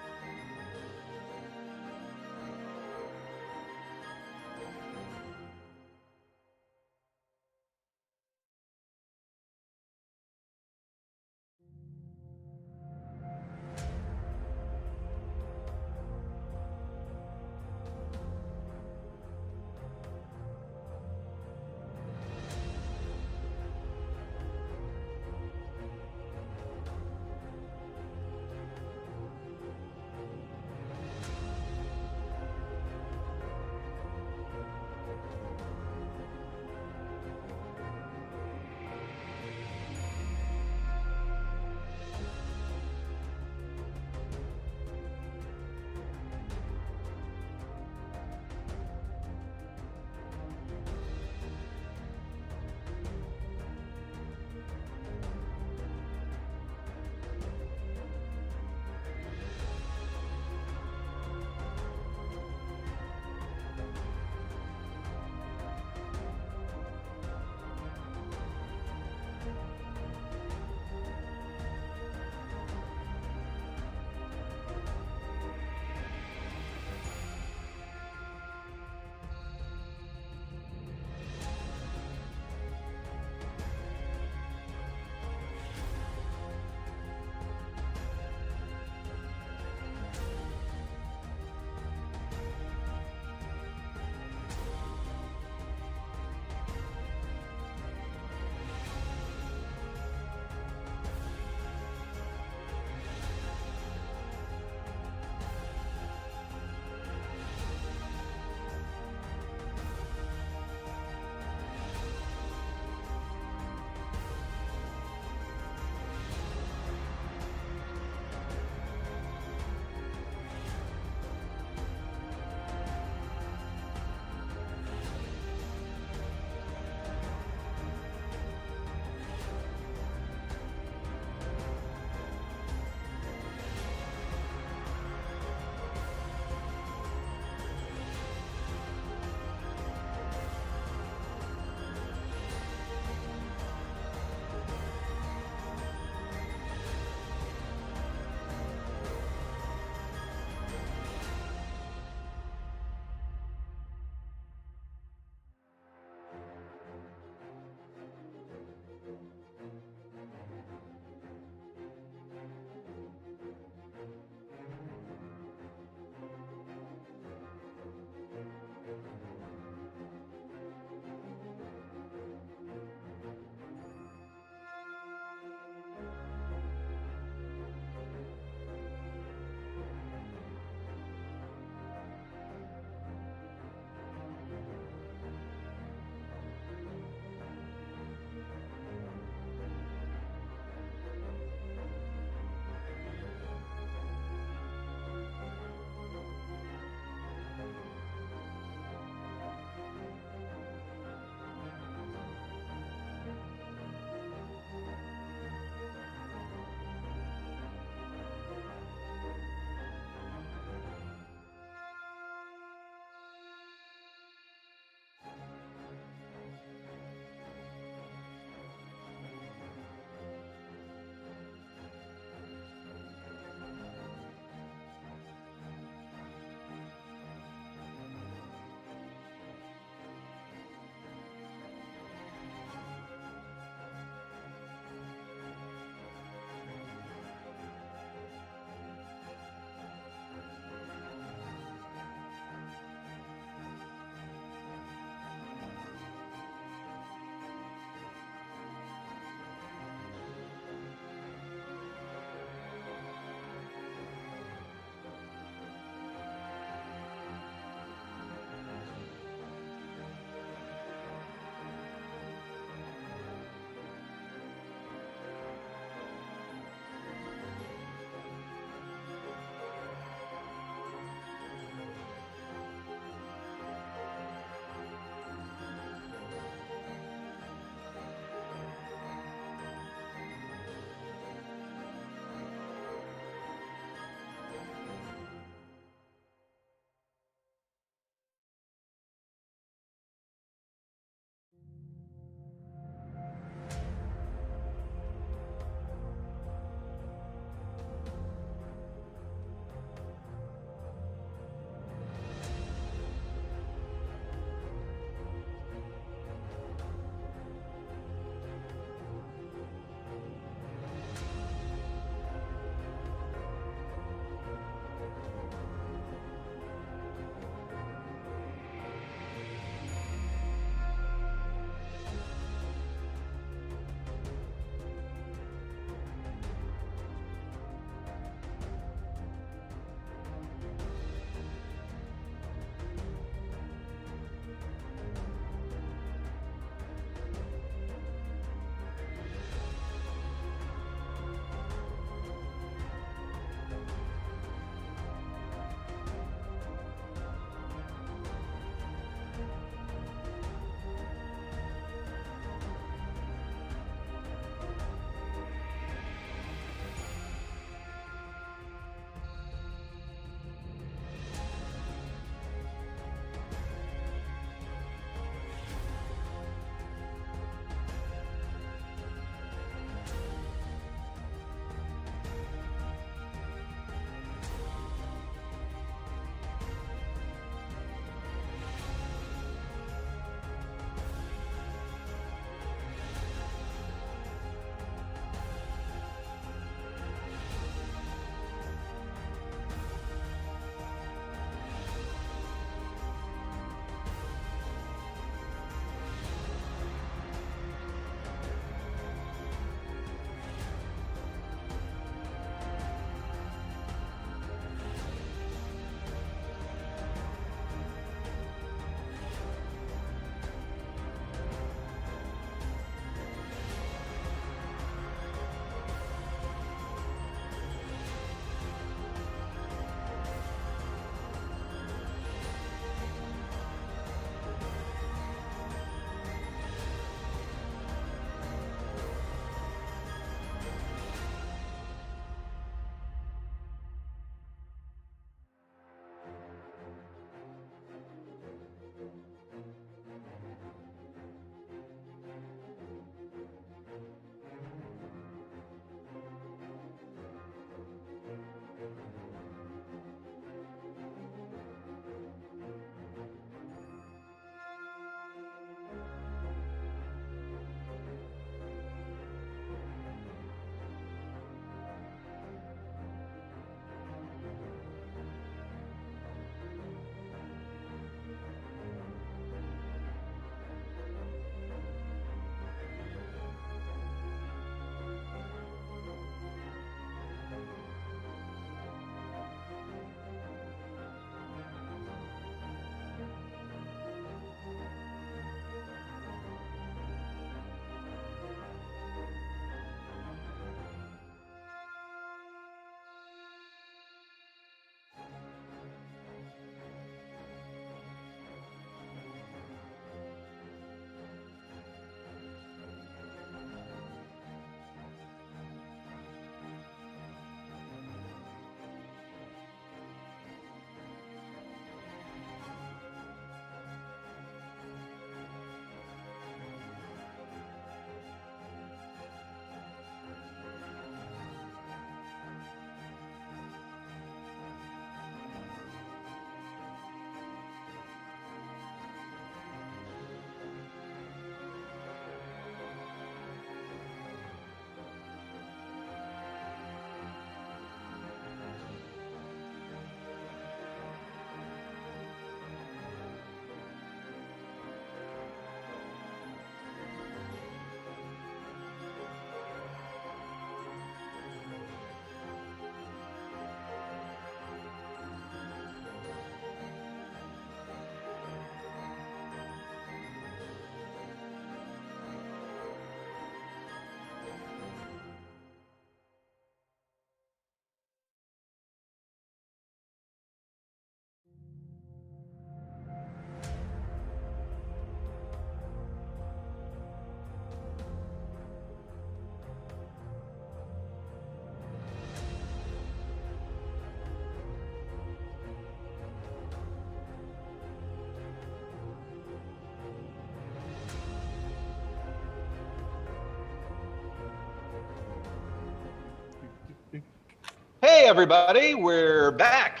Speaker 8: Hey everybody, we're back,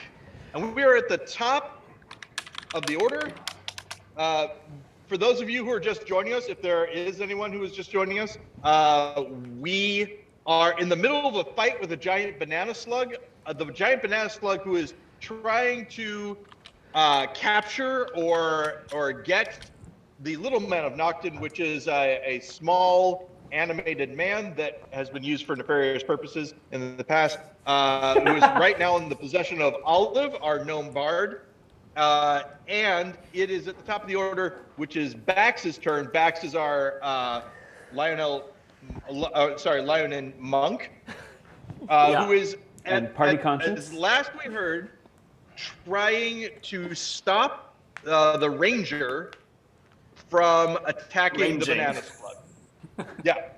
Speaker 8: and we are at the top of the order. For those of you who are just joining us, if there is anyone who is just joining us, we are in the middle of a fight with a giant banana slug. The giant banana slug who is trying to capture or get the little man of Gnomton, which is a small animated man that has been used for nefarious purposes in the past, who is right now in the possession of Olive, our gnome bard. And it is at the top of the order, which is Bax's turn. Bax is our Lionin monk, who is
Speaker 3: and party conscience.
Speaker 8: As last we heard, trying to stop the ranger from attacking the banana slug. Yeah.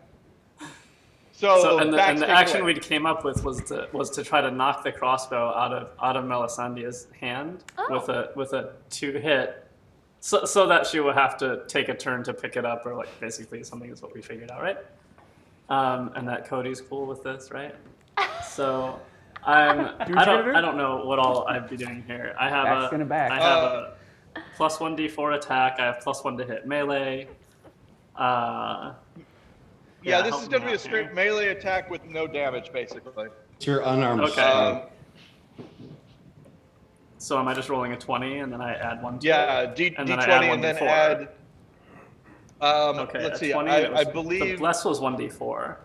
Speaker 8: So
Speaker 6: and the action we came up with was to try to knock the crossbow out of Melisandre's hand with a 2-hit, so that she would have to take a turn to pick it up, or like basically something is what we figured out, right? And that Cody's cool with this, right? So I don't know what all I'd be doing here. I have a plus 1d4 attack. I have plus 1 to hit melee.
Speaker 8: Yeah, this is going to be a straight melee attack with no damage, basically.
Speaker 7: It's your unarmed
Speaker 6: Okay. So am I just rolling a 20 and then I add 1 to it?
Speaker 8: D20 and then add.
Speaker 6: Okay,
Speaker 8: let's see.
Speaker 6: 20,
Speaker 8: I believe
Speaker 6: the bless was 1d4.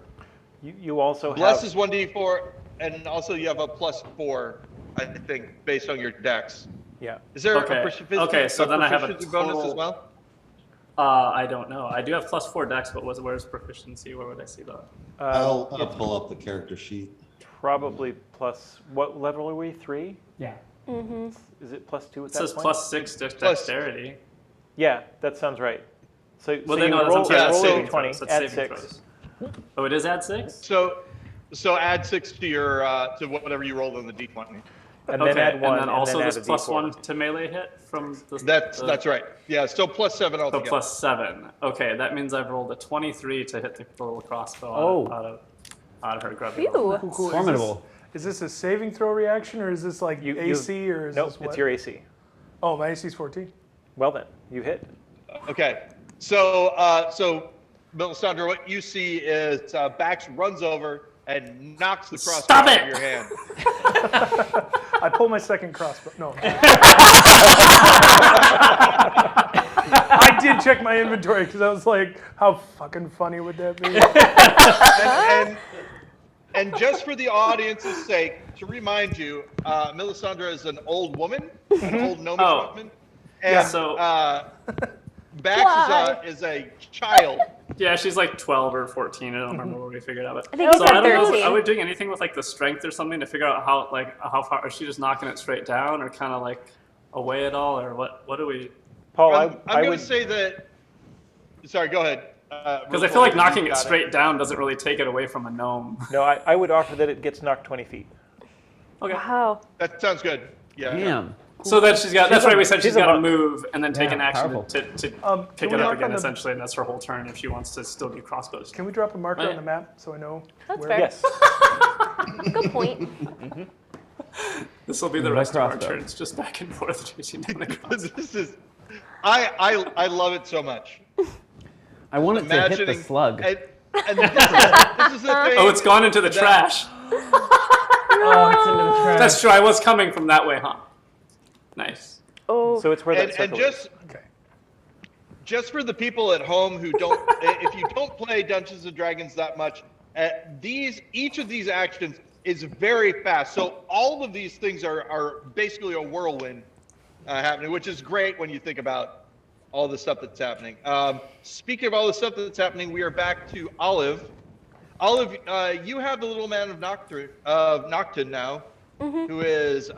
Speaker 1: You also
Speaker 8: bless
Speaker 1: have...
Speaker 8: is 1d4, and also you have a +4, I think, based on your dex.
Speaker 1: Yeah.
Speaker 8: Is there a proficiency?
Speaker 6: Okay, so then I have a
Speaker 8: bonus
Speaker 6: total
Speaker 8: as well.
Speaker 6: I don't know. I do have +4 dex, but where's proficiency? Where would I see that?
Speaker 7: I'll pull up the character sheet.
Speaker 1: Probably plus, what level are we? 3?
Speaker 6: Yeah.
Speaker 2: Mm-hmm.
Speaker 1: Is it +2 at
Speaker 6: It
Speaker 1: that
Speaker 6: says
Speaker 1: point?
Speaker 6: +6 dexterity.
Speaker 1: Yeah, that sounds right. So,
Speaker 6: Well,
Speaker 1: so
Speaker 6: then
Speaker 1: you
Speaker 6: no,
Speaker 1: roll,
Speaker 6: that's
Speaker 1: roll
Speaker 6: saving
Speaker 1: 20,
Speaker 6: throws. That's
Speaker 1: add
Speaker 6: saving
Speaker 1: 6.
Speaker 6: throws. Oh, it is add 6?
Speaker 8: So add 6 to your to whatever you rolled on the d20.
Speaker 1: And then add 1,
Speaker 6: and then also
Speaker 1: add
Speaker 6: this
Speaker 1: a
Speaker 6: plus
Speaker 1: D4.
Speaker 6: 1 to melee hit from the...
Speaker 8: That's right. Yeah, still +7 altogether.
Speaker 6: So +7. Okay, that means I've rolled a 23 to hit the little crossbow out of her grubby.
Speaker 2: Phew.
Speaker 4: Cool.
Speaker 9: Formidable.
Speaker 4: Is this a saving throw reaction, or is this like AC, or is
Speaker 1: Nope,
Speaker 4: this what?
Speaker 1: it's your AC.
Speaker 4: Oh, my AC is 14.
Speaker 1: Well then, you hit.
Speaker 8: Okay, so Melisandre, what you see is Bax runs over and knocks the crossbow out of your hand.
Speaker 4: I pull my second crossbow. No. I did check my inventory because I was like, how fucking funny would that be?
Speaker 8: And just for the audience's sake, to remind you, Melisandre is an old woman, an old gnomish woman. And Bax is a child.
Speaker 6: Yeah, she's like 12 or 14. I don't remember what we figured out.
Speaker 2: I think it's
Speaker 6: so I
Speaker 2: like
Speaker 6: don't know.
Speaker 2: 13.
Speaker 6: Are we doing anything with like the strength or something to figure out how far? Is she just knocking it straight down, or kind of like away at all, or what? What do we?
Speaker 1: Paul,
Speaker 8: I'm
Speaker 1: I
Speaker 8: going
Speaker 1: would
Speaker 8: to say that. Sorry, go ahead.
Speaker 6: Because I feel like knocking it straight down doesn't really take it away from a gnome.
Speaker 1: No, I would offer that it gets knocked 20 feet.
Speaker 6: Okay.
Speaker 2: Wow.
Speaker 8: That sounds good. Yeah.
Speaker 9: Damn.
Speaker 6: So then she's got. That's why we said she's
Speaker 1: she's a
Speaker 6: got to
Speaker 1: monk.
Speaker 6: move and then take
Speaker 9: Yeah,
Speaker 6: an action
Speaker 9: powerful.
Speaker 6: to
Speaker 4: Can
Speaker 6: pick
Speaker 4: we
Speaker 6: it up
Speaker 4: mark
Speaker 6: again,
Speaker 4: on the-
Speaker 6: essentially, and that's her whole turn if she wants to still do crossbows.
Speaker 4: Can we drop a marker
Speaker 6: Right.
Speaker 4: on the map so I know?
Speaker 2: That's
Speaker 4: where?
Speaker 2: fair.
Speaker 1: Yes.
Speaker 2: Good point.
Speaker 6: This will be the
Speaker 9: My
Speaker 6: rest of our
Speaker 9: crossbow.
Speaker 6: turns, just back and forth chasing down the crossbow.
Speaker 8: This is, I love it so much.
Speaker 9: I wanted to hit the
Speaker 8: Imagining
Speaker 9: slug.
Speaker 8: And this is the thing.
Speaker 6: Oh, it's gone into the trash.
Speaker 9: Oh, it's into the trash.
Speaker 6: That's true. I was coming from that way, huh? Nice.
Speaker 2: Oh.
Speaker 1: So it's where that
Speaker 8: And
Speaker 1: circle
Speaker 8: just
Speaker 1: is.
Speaker 4: Okay.
Speaker 8: just for the people at home who don't, if you don't play Dungeons and Dragons that much, each of these actions is very fast. So all of these things are basically a whirlwind happening, which is great when you think about all the stuff that's happening. Speaking of all the stuff that's happening, we are back to Olive. Olive, you have the little man of Gnomton now, who is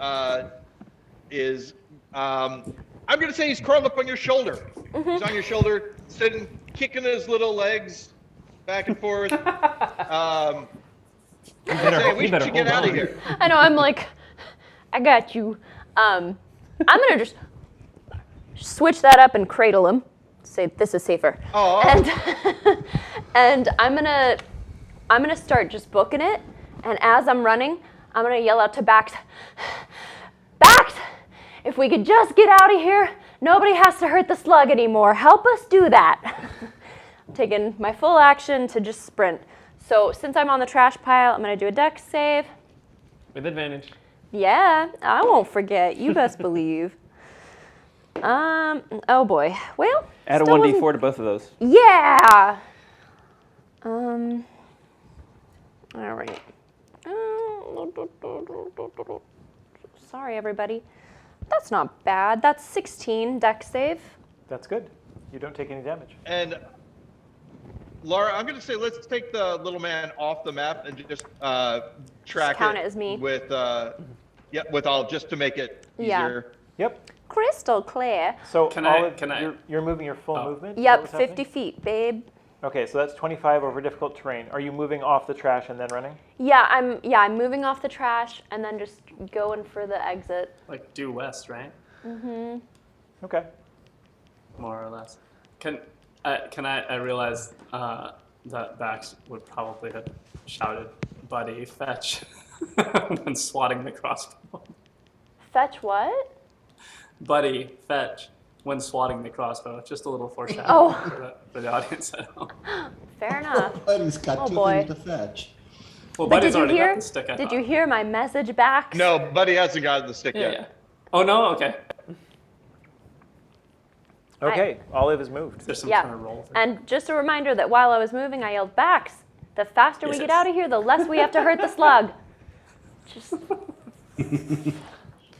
Speaker 8: I'm going to say he's curled up on your shoulder. He's on your shoulder, sitting, kicking his little legs back and forth. Saying, we should get out of here.
Speaker 2: I know, I'm like, I got you. I'm gonna just switch that up and cradle him. Say this is safer.
Speaker 8: Oh.
Speaker 2: And I'm gonna start just booking it. And as I'm running, I'm gonna yell out to Bax. Bax, if we could just get out of here, nobody has to hurt the slug anymore. Help us do that. I'm taking my full action to just sprint. So since I'm on the trash pile, I'm gonna do a dex save.
Speaker 5: With advantage.
Speaker 2: Yeah, I won't forget. You best believe. Oh boy. Well,
Speaker 9: Add a
Speaker 2: still
Speaker 9: 1d4 to both of those.
Speaker 2: Yeah. All right. Sorry, everybody. That's not bad. That's 16 dex save.
Speaker 1: That's good. You don't take any damage.
Speaker 8: And Laura, I'm going to say let's take the little man off the map and just track
Speaker 2: count it as me.
Speaker 8: with with all just to make it easier.
Speaker 1: Yep.
Speaker 2: Crystal clear.
Speaker 1: So
Speaker 6: Can I-
Speaker 1: Olive,
Speaker 6: can I-
Speaker 1: you're moving your full movement? Is that
Speaker 2: Yep,
Speaker 1: what's
Speaker 2: 50
Speaker 1: happening?
Speaker 2: feet, babe.
Speaker 1: Okay, so that's 25 over difficult terrain. Are you moving off the trash and then running?
Speaker 2: Yeah, I'm moving off the trash and then just going for the exit.
Speaker 6: Like due west, right?
Speaker 1: Okay.
Speaker 6: More or less. I realize that Bax would probably have shouted, "Buddy, fetch," when swatting the crossbow.
Speaker 2: Fetch what?
Speaker 6: Buddy, fetch, when swatting the crossbow. Just a little foreshadowing
Speaker 2: Oh.
Speaker 6: for the audience at home.
Speaker 2: Fair enough.
Speaker 7: Buddy's got
Speaker 2: Oh,
Speaker 7: two
Speaker 2: boy.
Speaker 7: things to fetch.
Speaker 6: Well,
Speaker 2: But
Speaker 6: Buddy's
Speaker 2: did you
Speaker 6: already
Speaker 2: hear?
Speaker 6: got the stick, I
Speaker 2: Did
Speaker 6: thought.
Speaker 2: you hear my message back?
Speaker 8: No, Buddy hasn't gotten the stick
Speaker 6: Yeah,
Speaker 8: yet.
Speaker 6: yeah. Oh, no? Okay.
Speaker 1: Okay, Olive is moved.
Speaker 6: There's some
Speaker 2: Yeah.
Speaker 6: kind of roll thing.
Speaker 2: And just a reminder that while I was moving, I yelled, Bax, the faster we
Speaker 6: Yes.
Speaker 2: get out of here, the less we have to hurt the slug. Just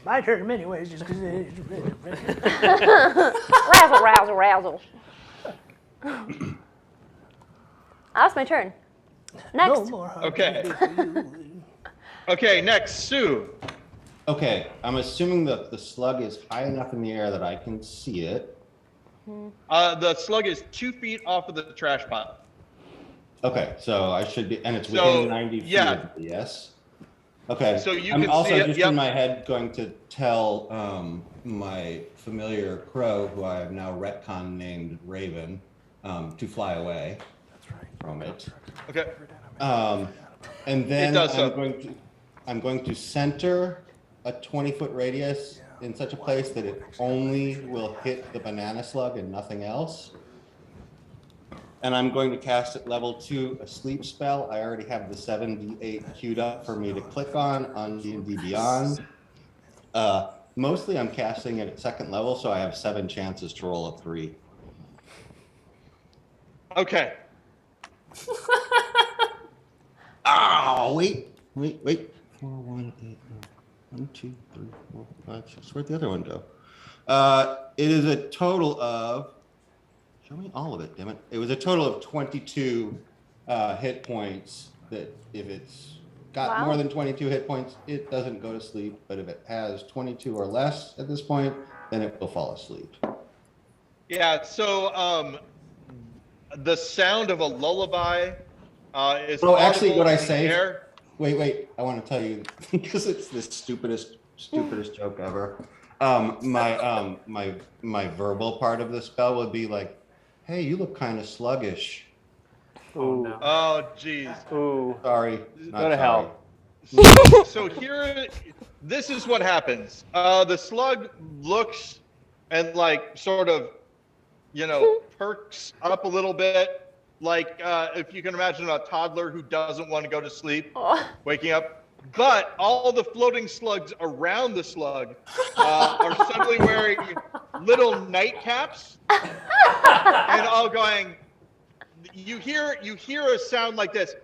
Speaker 4: Might hurt him anyways, just because
Speaker 2: razzle, razzle, razzle. That's my turn. Next.
Speaker 8: Okay. Okay, next, Sue.
Speaker 7: Okay, I'm assuming that the slug is high enough in the air that I can see it.
Speaker 8: The slug is 2 feet off of the trash pile.
Speaker 7: Okay, so I should be, and it's
Speaker 8: So,
Speaker 7: within 90 feet
Speaker 8: yeah.
Speaker 7: of it, yes? Okay.
Speaker 8: So you
Speaker 7: I'm
Speaker 8: can
Speaker 7: also
Speaker 8: see it,
Speaker 7: just
Speaker 8: yep.
Speaker 7: in my head going to tell my familiar crow, who I have now retcon named Raven, to fly away from it.
Speaker 8: Okay.
Speaker 7: And then
Speaker 8: does so.
Speaker 7: I'm going to center a 20-foot radius in such a place that it only will hit the banana slug and nothing else. And I'm going to cast at level 2 a sleep spell. I already have the 7d8 queued up for me to click on D&D Beyond. Mostly I'm casting it at 2nd level, so I have 7 chances to roll a 3.
Speaker 8: Okay.
Speaker 7: Oh, wait. 4, 1, 8, 1, 2, 3, 4, 5, 6. Where'd the other one go? It is a total of, show me all of it, damn it. It was a total of 22 hit points that if it's got more than 22 hit points, it doesn't go to sleep. But if it has 22 or less at this point, then it will fall asleep.
Speaker 8: Yeah, so the sound of a lullaby is
Speaker 7: So actually
Speaker 8: audible
Speaker 7: what I
Speaker 8: in the
Speaker 7: say,
Speaker 8: air.
Speaker 7: wait, I want to tell you, because it's the stupidest joke ever. My verbal part of the spell would be like, hey, you look kind of sluggish.
Speaker 6: Oh, no.
Speaker 8: Oh, jeez.
Speaker 1: Ooh.
Speaker 7: Sorry.
Speaker 1: Go to hell.
Speaker 8: So here, this is what happens. The slug looks and like sort of, perks up a little bit. Like if you can imagine a toddler who doesn't want to go to sleep, waking up. But all the floating slugs around the slug are suddenly wearing little nightcaps and all going. You hear a sound like this,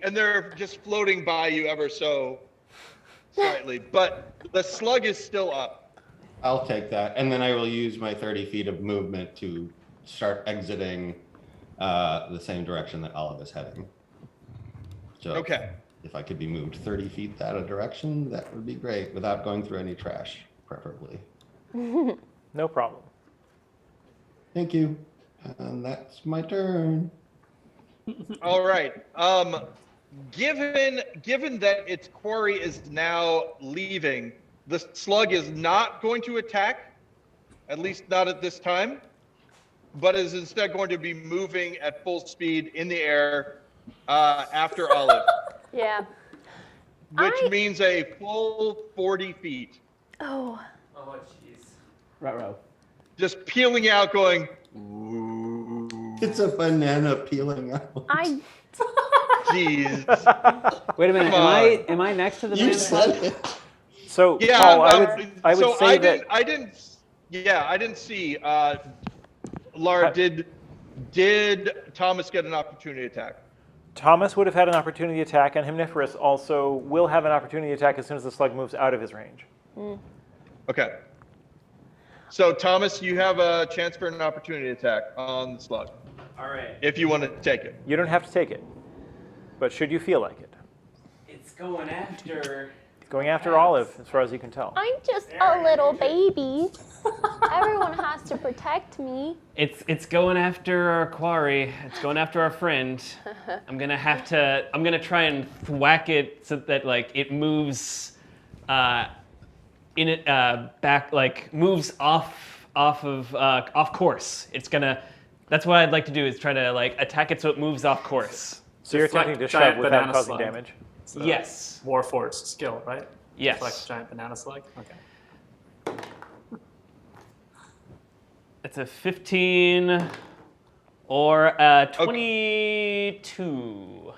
Speaker 8: and they're just floating by you ever so slightly. But the slug is still up.
Speaker 7: I'll take that. And then I will use my 30 feet of movement to start exiting the same direction that Olive is heading. So
Speaker 8: Okay.
Speaker 7: if I could be moved 30 feet that direction, that would be great, without going through any trash, preferably.
Speaker 1: No problem.
Speaker 7: Thank you. And that's my turn.
Speaker 8: All right. Given that its quarry is now leaving, the slug is not going to attack, at least not at this time, but is instead going to be moving at full speed in the air after Olive,
Speaker 2: Yeah.
Speaker 8: which means a full 40 feet.
Speaker 2: Oh.
Speaker 6: Oh, jeez.
Speaker 3: Ruh-roh.
Speaker 8: Just peeling out, going.
Speaker 7: It's a banana peeling out.
Speaker 8: Jeez.
Speaker 3: Wait a minute.
Speaker 8: Come on.
Speaker 3: Am I next to the
Speaker 7: You
Speaker 3: banana
Speaker 7: said
Speaker 3: slug?
Speaker 7: it.
Speaker 1: So,
Speaker 8: Yeah,
Speaker 1: Paul, I would
Speaker 8: so
Speaker 1: say that
Speaker 8: I didn't see. Laura, did Thomas get an opportunity attack?
Speaker 1: Thomas would have had an opportunity attack, and Hymniferous also will have an opportunity attack as soon as the slug moves out of his range.
Speaker 8: Okay. So Thomas, you have a chance for an opportunity attack on the slug.
Speaker 5: All right.
Speaker 8: If you want to take it.
Speaker 1: You don't have to take it, but should you feel like it?
Speaker 5: It's going after.
Speaker 1: It's going after Olive, as far as you can tell.
Speaker 2: I'm just a little baby. Everyone has to protect me.
Speaker 5: It's going after our quarry. It's going after our friend. I'm gonna try and thwack it so that like it moves, back, like moves off course. That's what I'd like to do, is try to like attack it so it moves off course.
Speaker 1: So you're
Speaker 6: Deflect
Speaker 1: attempting to
Speaker 6: giant
Speaker 1: shove without
Speaker 6: banana
Speaker 1: causing
Speaker 6: slug.
Speaker 1: damage.
Speaker 6: It's a
Speaker 5: Yes.
Speaker 6: Warforged skill, right?
Speaker 5: Yes.
Speaker 6: Deflect giant banana slug. Okay.
Speaker 5: It's a 15 or a 22.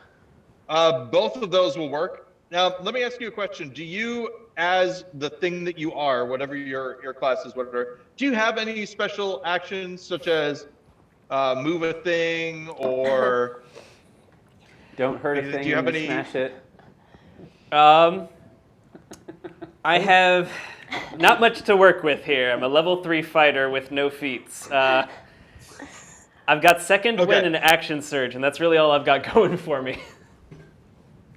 Speaker 8: Both of those will work. Now, let me ask you a question. Do you, as the thing that you are, whatever your class is, whatever, do you have any special actions such as move a thing or
Speaker 3: Don't hurt a
Speaker 8: Do
Speaker 3: thing
Speaker 8: you have
Speaker 3: when
Speaker 8: any-
Speaker 3: smash it.
Speaker 5: I have not much to work with here. I'm a level 3 fighter with no feats. I've got second
Speaker 8: Okay.
Speaker 5: wind and action surge, and that's really all I've got going for me.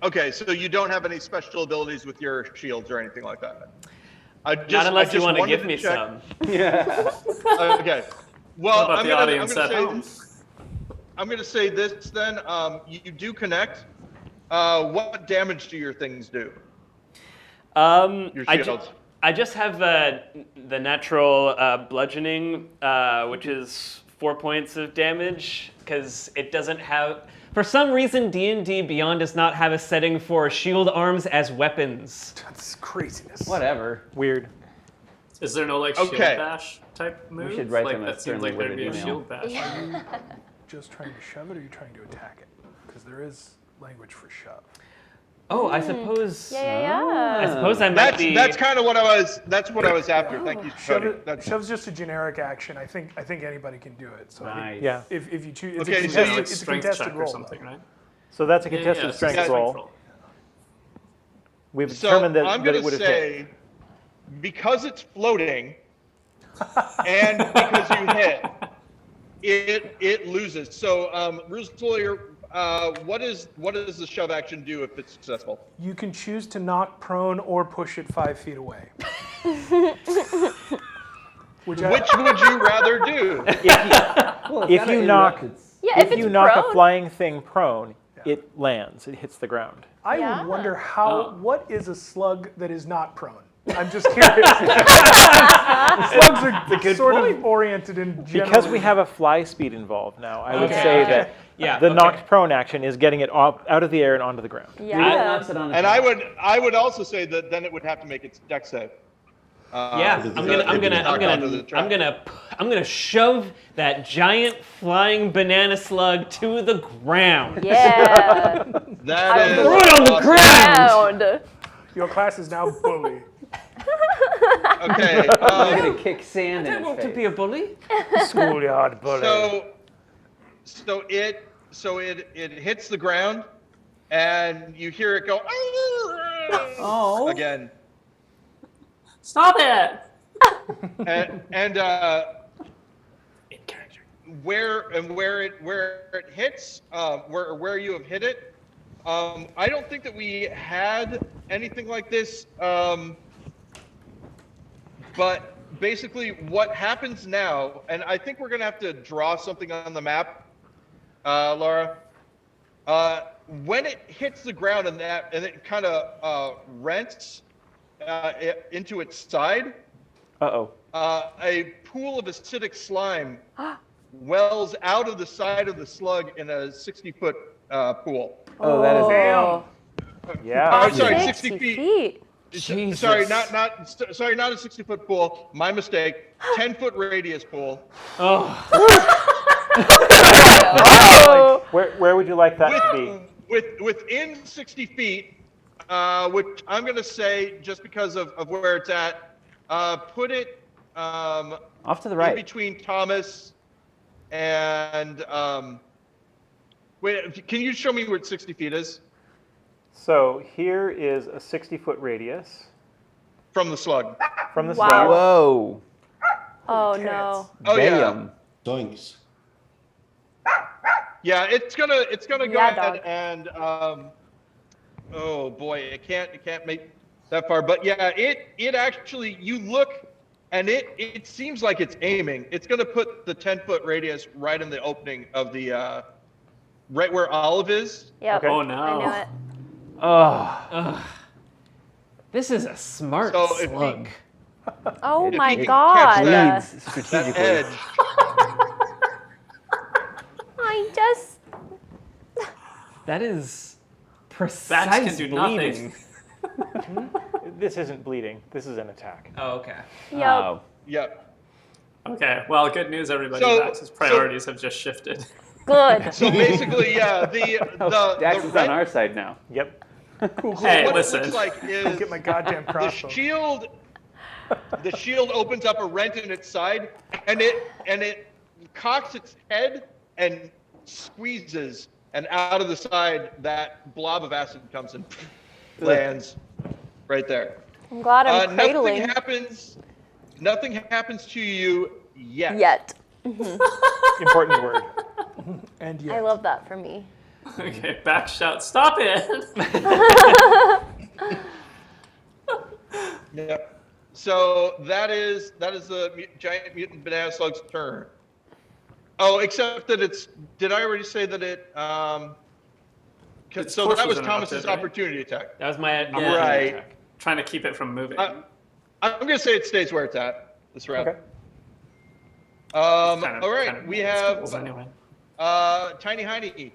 Speaker 8: Okay, so you don't have any special abilities with your shields or anything like that?
Speaker 5: Not unless you want to give me some.
Speaker 3: Yeah.
Speaker 8: Okay. Well,
Speaker 6: What about the audience at home?
Speaker 8: I'm going to say this then. You do connect. What damage do your things do? Your shields.
Speaker 5: I just have the natural bludgeoning, which is 4 points of damage, because it doesn't have. For some reason, D&D Beyond does not have a setting for shield arms as weapons.
Speaker 4: That's craziness.
Speaker 3: Whatever.
Speaker 1: Weird.
Speaker 6: Is there no like
Speaker 8: Okay.
Speaker 6: shield bash type move?
Speaker 3: should write
Speaker 6: like
Speaker 3: them a
Speaker 6: that seems
Speaker 3: sternly
Speaker 6: like there'd be a
Speaker 3: worded
Speaker 6: shield bash.
Speaker 4: Just trying to shove it, or are you trying to attack it? Because there is language for shove.
Speaker 5: Oh, I suppose.
Speaker 2: Yeah.
Speaker 5: I suppose I might be.
Speaker 8: That's kind of what I was. That's what I was after. Thank you,
Speaker 4: Shove
Speaker 8: Cody.
Speaker 4: it, shove's just a generic action. I think anybody can do it. So I think
Speaker 3: Nice.
Speaker 1: Yeah.
Speaker 4: if you choose, it's
Speaker 8: Okay,
Speaker 4: a
Speaker 8: so
Speaker 4: contested,
Speaker 8: you-
Speaker 4: it's a
Speaker 6: Strength
Speaker 4: contested
Speaker 6: check or
Speaker 4: roll.
Speaker 6: something, right?
Speaker 1: So that's a
Speaker 6: Yeah,
Speaker 1: contested
Speaker 6: it's a
Speaker 1: strength
Speaker 6: strength
Speaker 1: roll. We've
Speaker 8: So
Speaker 1: determined that,
Speaker 8: I'm
Speaker 1: that
Speaker 8: going
Speaker 1: it would
Speaker 8: to
Speaker 1: have hit.
Speaker 8: say, because it's floating, and because you hit, it loses. So, Rules Lawyer, what is the shove action do if it's successful?
Speaker 4: You can choose to knock prone or push it 5 feet away. Which
Speaker 8: Which would you rather do?
Speaker 1: If you knock,
Speaker 2: Yeah,
Speaker 1: if
Speaker 2: if
Speaker 1: you
Speaker 2: it's
Speaker 1: knock a
Speaker 2: prone.
Speaker 1: flying thing prone, it lands. It hits the ground.
Speaker 4: I
Speaker 2: Yeah.
Speaker 4: would wonder what is a slug that is not prone? I'm just curious. Slugs are sort of oriented in general.
Speaker 1: Because we have a fly speed involved now, I would
Speaker 5: Okay,
Speaker 1: say
Speaker 5: okay.
Speaker 1: that
Speaker 5: Yeah,
Speaker 1: the
Speaker 5: okay.
Speaker 1: knocked prone action is getting it out of the air and onto the ground.
Speaker 2: Yeah.
Speaker 8: And I would also say that then it would have to make its dex save.
Speaker 5: Yeah,
Speaker 7: Because
Speaker 5: I'm gonna shove that giant flying banana slug to the ground.
Speaker 2: Yeah.
Speaker 8: That is
Speaker 5: Right on the
Speaker 8: awesome.
Speaker 2: Ground.
Speaker 4: Your class is now bully.
Speaker 8: Okay.
Speaker 3: I'm gonna kick sand in
Speaker 5: I
Speaker 3: his
Speaker 5: want to
Speaker 3: face.
Speaker 5: be a bully.
Speaker 4: Schoolyard bully.
Speaker 8: So it hits the ground, and you hear it go
Speaker 3: Oh.
Speaker 8: again,
Speaker 6: Stop it!
Speaker 8: and where it hits, where you have hit it. I don't think that we had anything like this. But basically, what happens now, and I think we're going to have to draw something on the map, Laura. When it hits the ground and it kind of rents into its side,
Speaker 1: Uh-oh.
Speaker 8: a pool of acidic slime wells out of the side of the slug in a 60-foot pool.
Speaker 3: Oh, that is
Speaker 4: Damn.
Speaker 1: Yeah.
Speaker 8: Oh, sorry,
Speaker 2: 60
Speaker 8: 60 feet.
Speaker 2: feet.
Speaker 5: Jesus.
Speaker 8: Sorry, not a 60-foot pool. My mistake. 10-foot radius pool.
Speaker 5: Oh,
Speaker 2: Oh.
Speaker 1: Where would you like that to be?
Speaker 8: Within 60 feet, which I'm going to say, just because of where it's at, put it
Speaker 3: Off to the
Speaker 8: in
Speaker 3: right.
Speaker 8: between Thomas and wait. Can you show me where 60 feet is
Speaker 1: So here is a 60-foot radius
Speaker 8: from the slug?
Speaker 1: from the
Speaker 2: Wow.
Speaker 1: slug.
Speaker 3: Whoa.
Speaker 2: Oh no.
Speaker 8: Oh yeah,
Speaker 3: Damn.
Speaker 7: Doinks.
Speaker 8: yeah. It's gonna go
Speaker 2: Yeah,
Speaker 8: ahead
Speaker 2: dog.
Speaker 8: and oh boy, it can't make that far. But yeah, it actually, you look and it seems like it's aiming. It's gonna put the 10-foot radius right in the opening of the right where Olive is.
Speaker 2: Yep.
Speaker 1: Okay.
Speaker 6: Oh no.
Speaker 2: I knew it.
Speaker 3: Oh.
Speaker 5: this is a smart
Speaker 8: So if
Speaker 5: slug.
Speaker 2: Oh
Speaker 8: If
Speaker 2: my
Speaker 8: he can
Speaker 2: God.
Speaker 8: catch that-
Speaker 3: Leads
Speaker 8: That
Speaker 3: strategically.
Speaker 8: edge.
Speaker 2: I just.
Speaker 5: That is
Speaker 6: Bats
Speaker 5: precise
Speaker 6: can do
Speaker 5: bleeding.
Speaker 6: nothing.
Speaker 1: This isn't bleeding. This is an attack.
Speaker 5: Oh, okay.
Speaker 2: Yep.
Speaker 3: Oh.
Speaker 8: Yep.
Speaker 6: Okay, well, good news, everybody.
Speaker 8: So-
Speaker 6: Dax's priorities have just shifted.
Speaker 2: Good.
Speaker 8: So basically, yeah,
Speaker 3: Dax
Speaker 8: the
Speaker 3: is
Speaker 8: red,
Speaker 3: on our side now.
Speaker 1: Yep.
Speaker 6: Hey,
Speaker 8: what
Speaker 6: listen.
Speaker 8: it looks like is
Speaker 4: Get my goddamn
Speaker 8: the
Speaker 4: crossbow.
Speaker 8: shield. The shield opens up a rent in its side, and it cocks its head and squeezes, and out of the side that blob of acid comes and lands right there.
Speaker 2: I'm glad I'm cradling.
Speaker 8: Nothing happens to you yet.
Speaker 2: Yet.
Speaker 1: Important word.
Speaker 4: And
Speaker 2: I
Speaker 4: yet.
Speaker 2: love that for me.
Speaker 6: Okay, back shout, stop it!
Speaker 8: Yep. So that is the giant mutant banana slug's turn. Oh, except that it's. Did I already say that it?
Speaker 6: Its
Speaker 8: So
Speaker 6: force
Speaker 8: that was
Speaker 6: was
Speaker 8: Thomas's
Speaker 6: interrupted, right?
Speaker 8: opportunity attack.
Speaker 5: That was my
Speaker 6: Yeah.
Speaker 8: Right.
Speaker 5: attack.
Speaker 6: Trying to keep it from moving.
Speaker 8: I'm gonna say it stays where it's at this round.
Speaker 1: Okay.
Speaker 8: All
Speaker 6: Kind
Speaker 8: right,
Speaker 6: of
Speaker 8: we
Speaker 6: makes
Speaker 8: have
Speaker 6: rules anyway.
Speaker 8: Tiny Heine.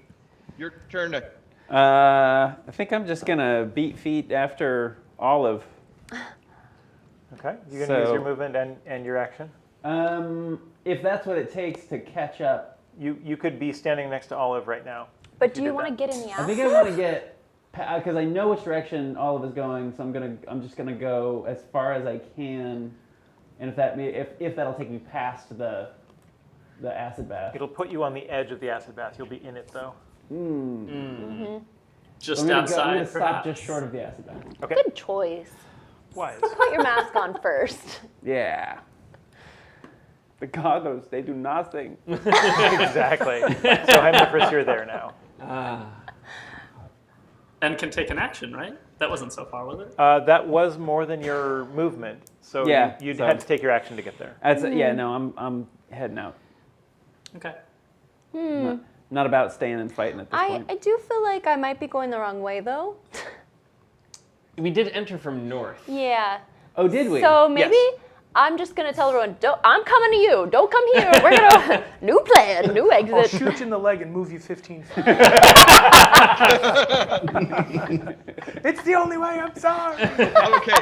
Speaker 8: Your turn.
Speaker 3: I think I'm just gonna beat feet after Olive.
Speaker 1: Okay. You're gonna use
Speaker 3: So-
Speaker 1: your movement and your action.
Speaker 3: If that's what it takes to catch up,
Speaker 1: You could be standing next to Olive right now.
Speaker 2: But
Speaker 1: You
Speaker 2: do you
Speaker 1: did
Speaker 2: want to
Speaker 1: that.
Speaker 2: get in the
Speaker 3: I
Speaker 2: acid?
Speaker 3: think I want to get because I know which direction Olive is going, so I'm just gonna go as far as I can, and if that'll take me past the acid bath.
Speaker 1: It'll put you on the edge of the acid bath. You'll be in it though.
Speaker 6: Just
Speaker 3: I'm gonna
Speaker 6: outside,
Speaker 3: stop
Speaker 6: perhaps.
Speaker 3: just short of the acid bath.
Speaker 1: Okay.
Speaker 2: Good choice.
Speaker 1: Wise.
Speaker 2: Put your mask on first.
Speaker 3: Yeah. The goggles, they do nothing.
Speaker 1: Exactly. So Hymeniferous, you're there now.
Speaker 6: And can take an action, right? That wasn't so far, was it?
Speaker 1: That was more than your movement, so
Speaker 3: Yeah,
Speaker 1: you
Speaker 3: so-
Speaker 1: had to take your action to get there.
Speaker 3: Yeah, no, I'm heading out.
Speaker 6: Okay.
Speaker 3: Not about staying and fighting at this
Speaker 2: I
Speaker 3: point.
Speaker 2: do feel like I might be going the wrong way though.
Speaker 5: We did enter from north.
Speaker 2: Yeah.
Speaker 3: Oh, did we?
Speaker 2: So maybe I'm just gonna tell everyone, I'm coming to you. Don't come here. We're gonna new plan, new
Speaker 4: I'll
Speaker 2: exit.
Speaker 4: shoot you in the leg and move you 15 feet. It's the only way, I'm sorry.
Speaker 8: Okay.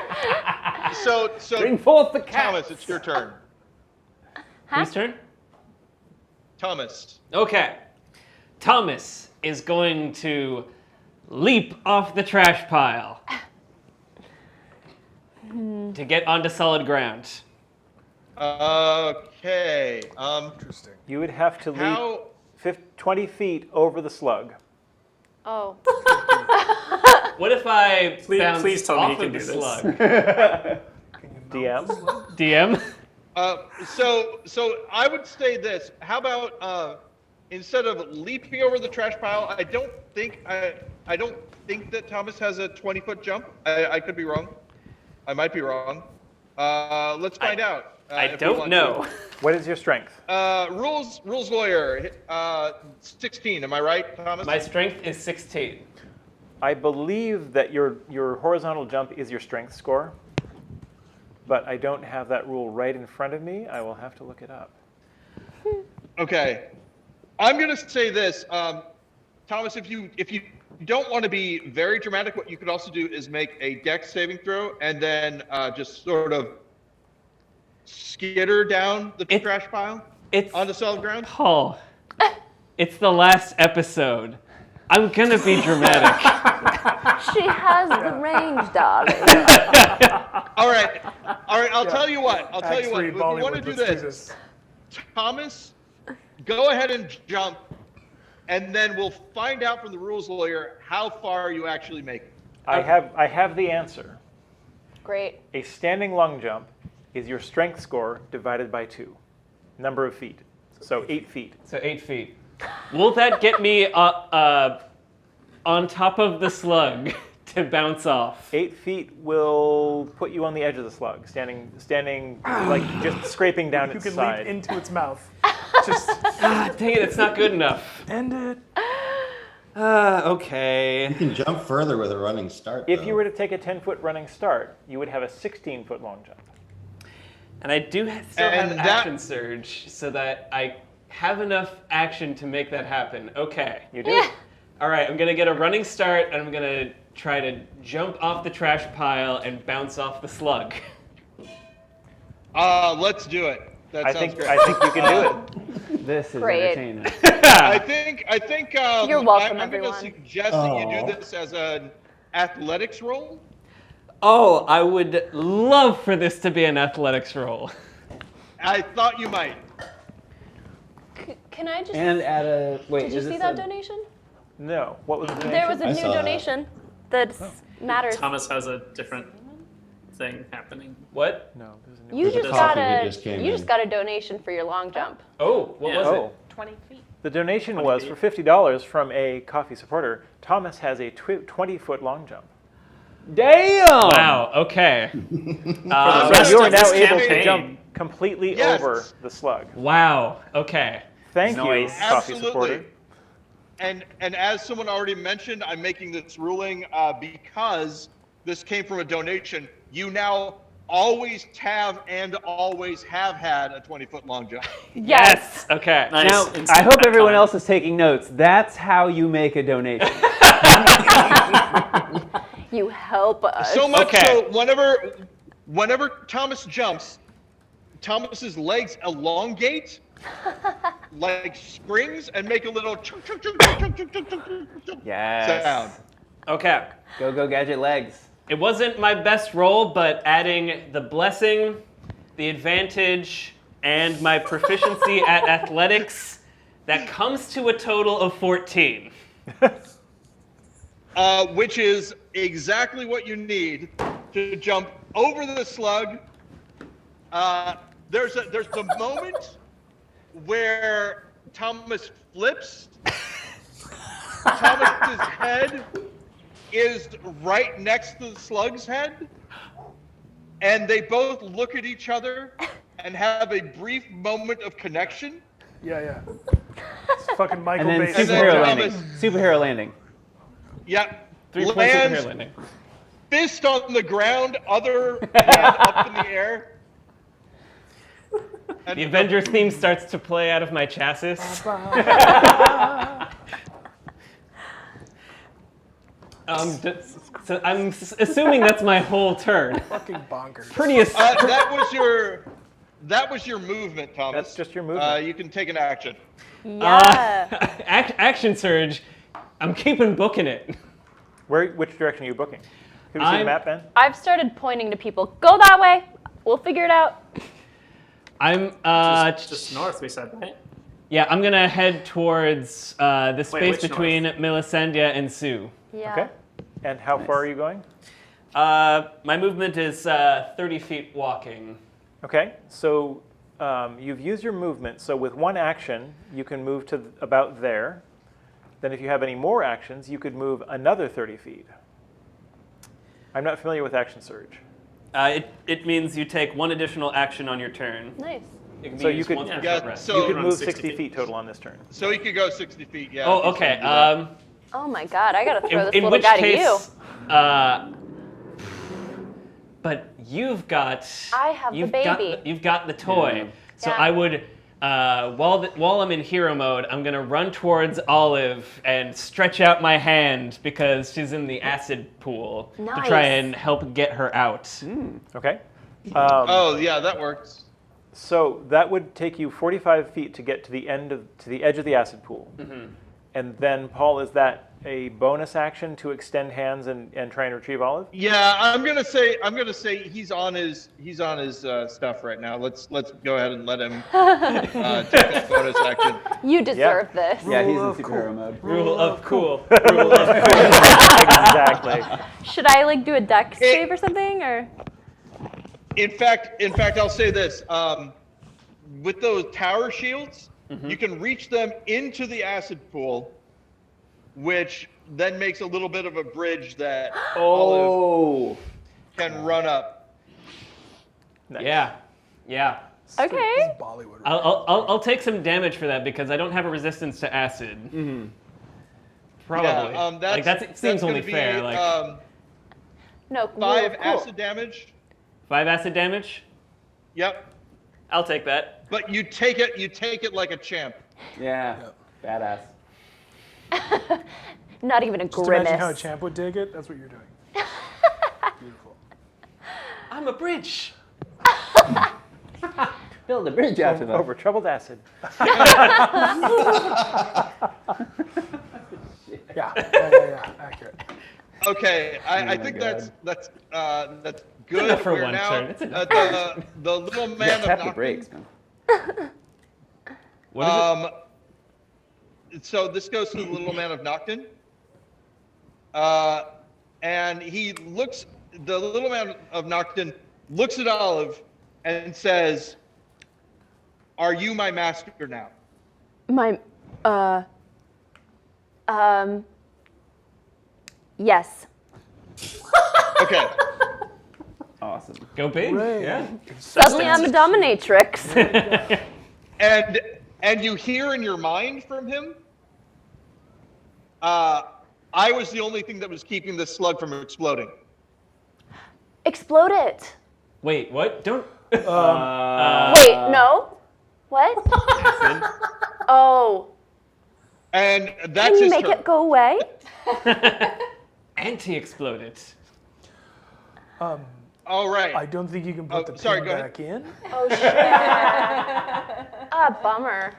Speaker 8: So
Speaker 3: Bring forth the cat.
Speaker 8: Thomas, it's your turn.
Speaker 5: Whose turn?
Speaker 8: Thomas.
Speaker 5: Okay. Thomas is going to leap off the trash pile to get onto solid ground.
Speaker 8: Okay.
Speaker 4: Interesting.
Speaker 1: You would have to leap
Speaker 8: How?
Speaker 1: 20 feet over the slug.
Speaker 2: Oh.
Speaker 5: What if I bounce
Speaker 6: please tell me
Speaker 5: off
Speaker 6: you can
Speaker 5: of the
Speaker 6: do this.
Speaker 5: slug?
Speaker 1: DM.
Speaker 5: DM?
Speaker 8: So I would say this. How about instead of leaping over the trash pile, I don't think that Thomas has a 20-foot jump. I could be wrong. I might be wrong. Let's find out.
Speaker 5: I
Speaker 8: if we
Speaker 5: don't
Speaker 8: want
Speaker 5: know.
Speaker 1: What is your strength?
Speaker 8: to. Rules lawyer. 16. Am I right, Thomas?
Speaker 5: My strength is 16.
Speaker 1: I believe that your horizontal jump is your strength score, but I don't have that rule right in front of me. I will have to look it up.
Speaker 8: Okay. I'm gonna say this. Thomas, if you don't want to be very dramatic, what you could also do is make a dex saving throw and then just sort of skitter down the trash pile onto solid ground.
Speaker 5: Paul, it's the last episode. I'm gonna be dramatic.
Speaker 2: She has the range, darling.
Speaker 8: All right. I'll tell you what. If you
Speaker 4: Bollywood,
Speaker 8: want to do
Speaker 4: let's
Speaker 8: this, Thomas, go ahead and jump, and then we'll find out from the rules lawyer how far you actually make it.
Speaker 1: I have the answer.
Speaker 2: Great.
Speaker 1: A standing long jump is your strength score divided by 2, number of feet. So 8 feet.
Speaker 5: So 8 feet. Will that get me on top of the slug to bounce off?
Speaker 1: 8 feet will put you on the edge of the slug, standing like just scraping down
Speaker 4: You
Speaker 1: its
Speaker 4: can
Speaker 1: side.
Speaker 4: leap into its mouth. Just
Speaker 5: Dang it, it's not good enough.
Speaker 4: end it.
Speaker 5: Okay.
Speaker 7: You can jump further with a running start.
Speaker 1: If
Speaker 7: though.
Speaker 1: you were to take a 10-foot running start, you would have a 16-foot long jump.
Speaker 5: And I do still have action surge, so that I have enough action to make that happen. Okay.
Speaker 1: You do.
Speaker 5: All right, I'm gonna get a running start, and I'm gonna try to jump off the trash pile and bounce off the slug.
Speaker 8: Let's do it. That sounds great.
Speaker 1: I think you can do it.
Speaker 3: This is
Speaker 2: Great.
Speaker 3: entertaining.
Speaker 8: I think.
Speaker 2: You're welcome,
Speaker 8: I'm going to
Speaker 2: everyone.
Speaker 8: suggest that you do this as an athletics roll.
Speaker 5: Oh, I would love for this to be an athletics roll.
Speaker 8: I thought you might.
Speaker 2: Can I just?
Speaker 3: And at a wait.
Speaker 2: Did you
Speaker 3: is
Speaker 2: see
Speaker 3: this
Speaker 2: that
Speaker 3: a-
Speaker 2: donation?
Speaker 1: No. What was the donation?
Speaker 2: There was a
Speaker 7: I
Speaker 2: new
Speaker 7: saw that.
Speaker 2: donation that matters.
Speaker 6: Thomas has a different thing happening.
Speaker 5: What?
Speaker 1: No. There's a new
Speaker 2: You
Speaker 7: There's a
Speaker 2: just
Speaker 7: coffee
Speaker 2: got
Speaker 7: that
Speaker 2: a
Speaker 7: just came
Speaker 2: you
Speaker 7: in.
Speaker 2: just got a donation for your long jump.
Speaker 5: Oh, what was
Speaker 1: Oh.
Speaker 5: it?
Speaker 11: 20 feet.
Speaker 1: The donation
Speaker 6: 20
Speaker 1: was
Speaker 6: feet.
Speaker 1: for $50 from a coffee supporter. Thomas has a 20-foot long jump.
Speaker 3: Damn!
Speaker 5: Wow. Okay.
Speaker 6: For the
Speaker 1: So
Speaker 6: rest
Speaker 1: you are
Speaker 6: of
Speaker 1: now
Speaker 6: this
Speaker 1: able to
Speaker 6: campaign.
Speaker 1: jump completely
Speaker 8: Yes.
Speaker 1: over the slug.
Speaker 5: Wow. Okay.
Speaker 1: Thank you,
Speaker 3: Nice.
Speaker 1: coffee
Speaker 8: Absolutely.
Speaker 1: supporter.
Speaker 8: And as someone already mentioned, I'm making this ruling because this came from a donation. You now always have and always have had a 20-foot long jump.
Speaker 5: Yes. Okay.
Speaker 6: Nice.
Speaker 3: Now,
Speaker 6: Instant
Speaker 3: I hope everyone
Speaker 6: backfire.
Speaker 3: else is taking notes. That's how you make a donation.
Speaker 2: You help us.
Speaker 8: So much
Speaker 5: Okay.
Speaker 8: so whenever Thomas jumps, Thomas's legs elongate like springs and make a little chunk, chunk, chunk, chunk, chunk, chunk, chunk, chunk, chunk
Speaker 3: Yes.
Speaker 8: sound.
Speaker 5: Okay.
Speaker 3: Go gadget legs.
Speaker 5: It wasn't my best roll, but adding the blessing, the advantage, and my proficiency at athletics, that comes to a total of 14.
Speaker 8: Which is exactly what you need to jump over the slug. There's the moment where Thomas flips. Thomas's head is right next to the slug's head, and they both look at each other and have a brief moment of connection.
Speaker 4: Yeah. It's fucking Michael
Speaker 3: And then
Speaker 4: Bay.
Speaker 3: superhero
Speaker 8: then
Speaker 3: landing.
Speaker 8: Thomas-
Speaker 3: Superhero landing.
Speaker 8: Yep.
Speaker 5: 3 points
Speaker 8: Lands,
Speaker 5: of hair landing.
Speaker 8: fist on the ground, other hand up in the air. And
Speaker 5: The Avengers theme starts to play out of my chassis. So I'm assuming that's my whole turn.
Speaker 4: Fucking bonkers.
Speaker 5: Pretty
Speaker 8: that was your movement, Thomas.
Speaker 1: That's just your movement.
Speaker 8: You can take an action.
Speaker 2: Yeah.
Speaker 5: Action surge. I'm keeping booking it.
Speaker 1: Which direction are you booking? Have you seen the map, Ben?
Speaker 2: I've started pointing to people. Go that way. We'll figure it out.
Speaker 5: I'm
Speaker 6: Just north, we said, right?
Speaker 5: yeah. I'm gonna head towards the space
Speaker 6: which
Speaker 5: between Melisandre and Sue.
Speaker 2: Yeah.
Speaker 1: Okay. And how far are you going?
Speaker 5: My movement is 30 feet walking.
Speaker 1: Okay. So you've used your movement. So with one action, you can move to about there. Then if you have any more actions, you could move another 30 feet. I'm not familiar with action surge.
Speaker 5: It means you take one additional action on your turn.
Speaker 2: Nice.
Speaker 5: It can be
Speaker 1: So you
Speaker 5: used
Speaker 1: could-
Speaker 5: once per
Speaker 8: Yeah,
Speaker 5: short rest.
Speaker 8: so-
Speaker 1: You could
Speaker 6: run
Speaker 1: move
Speaker 6: 60
Speaker 1: 60
Speaker 6: feet.
Speaker 1: feet total on this turn.
Speaker 8: So he could go 60 feet. Yeah.
Speaker 5: Oh,
Speaker 8: if he's
Speaker 5: okay.
Speaker 8: gonna do that.
Speaker 2: Oh my God, I gotta throw this
Speaker 5: In
Speaker 2: little
Speaker 5: which
Speaker 2: guy
Speaker 5: case,
Speaker 2: to you.
Speaker 5: but you've got.
Speaker 2: I have the
Speaker 5: you've
Speaker 2: baby.
Speaker 5: You've got the toy. So
Speaker 2: Yeah.
Speaker 5: I would while I'm in hero mode, I'm gonna run towards Olive and stretch out my hand because she's in the acid pool to try
Speaker 2: Nice.
Speaker 5: and help get her out.
Speaker 1: Okay.
Speaker 8: Oh yeah, that works.
Speaker 1: So that would take you 45 feet to get to the edge of the acid pool. And then, Paul, is that a bonus action to extend hands and try and retrieve Olive?
Speaker 8: Yeah, I'm gonna say he's on his stuff right now. Let's go ahead and let him take that bonus action.
Speaker 2: You deserve this.
Speaker 3: Yeah, he's in superhero mode.
Speaker 5: Rule of cool.
Speaker 1: Exactly.
Speaker 2: Should I like do a dex save or something, or?
Speaker 8: In fact, I'll say this: with those tower shields, you can reach them into the acid pool, which then makes a little bit of a bridge that Olive can run up.
Speaker 5: Yeah.
Speaker 2: Okay.
Speaker 4: Bollywood.
Speaker 5: I'll take some damage for that because I don't have a resistance to acid. Probably.
Speaker 8: Yeah,
Speaker 5: that seems only
Speaker 8: gonna be,
Speaker 5: fair.
Speaker 2: No.
Speaker 8: 5
Speaker 2: cool.
Speaker 8: acid damage.
Speaker 5: 5 acid damage.
Speaker 8: Yep.
Speaker 5: I'll take that.
Speaker 8: But you take it like a champ.
Speaker 3: Yeah, badass.
Speaker 2: Not even a
Speaker 4: Just
Speaker 2: grimace.
Speaker 4: imagine how a champ would take it. That's what you're doing. Beautiful.
Speaker 5: I'm a bridge.
Speaker 3: Build a bridge after them.
Speaker 1: Over troubled acid.
Speaker 4: Yeah. Accurate.
Speaker 8: Okay, I
Speaker 3: my
Speaker 8: think
Speaker 3: God.
Speaker 8: that's good.
Speaker 5: enough for
Speaker 8: We're
Speaker 5: one
Speaker 8: now
Speaker 5: turn. It's enough.
Speaker 8: the little man
Speaker 3: Yeah,
Speaker 8: of
Speaker 3: tap the
Speaker 8: Nocturne.
Speaker 3: brakes, man.
Speaker 5: What is
Speaker 8: So this goes to the little man of Nocturne. And the little man of Nocturne looks at Olive and says, "Are you my master now?"
Speaker 2: Yes.
Speaker 8: Okay.
Speaker 3: Awesome.
Speaker 5: Go big.
Speaker 4: Hooray.
Speaker 5: Yeah.
Speaker 2: Suddenly I'm a dominatrix.
Speaker 8: And you hear in your mind from him, I was the only thing that was keeping this slug from exploding.
Speaker 2: Explode it.
Speaker 5: Wait, what? Don't.
Speaker 2: Wait, no. What?
Speaker 5: Acid.
Speaker 2: Oh.
Speaker 8: And
Speaker 2: Can
Speaker 8: that's
Speaker 2: you
Speaker 8: his
Speaker 2: make
Speaker 8: turn.
Speaker 2: it go away?
Speaker 5: Anti-explode it.
Speaker 8: All right.
Speaker 4: I don't think you can put the
Speaker 8: sorry,
Speaker 4: pin
Speaker 8: go ahead.
Speaker 4: back in.
Speaker 2: Oh shit. Bummer.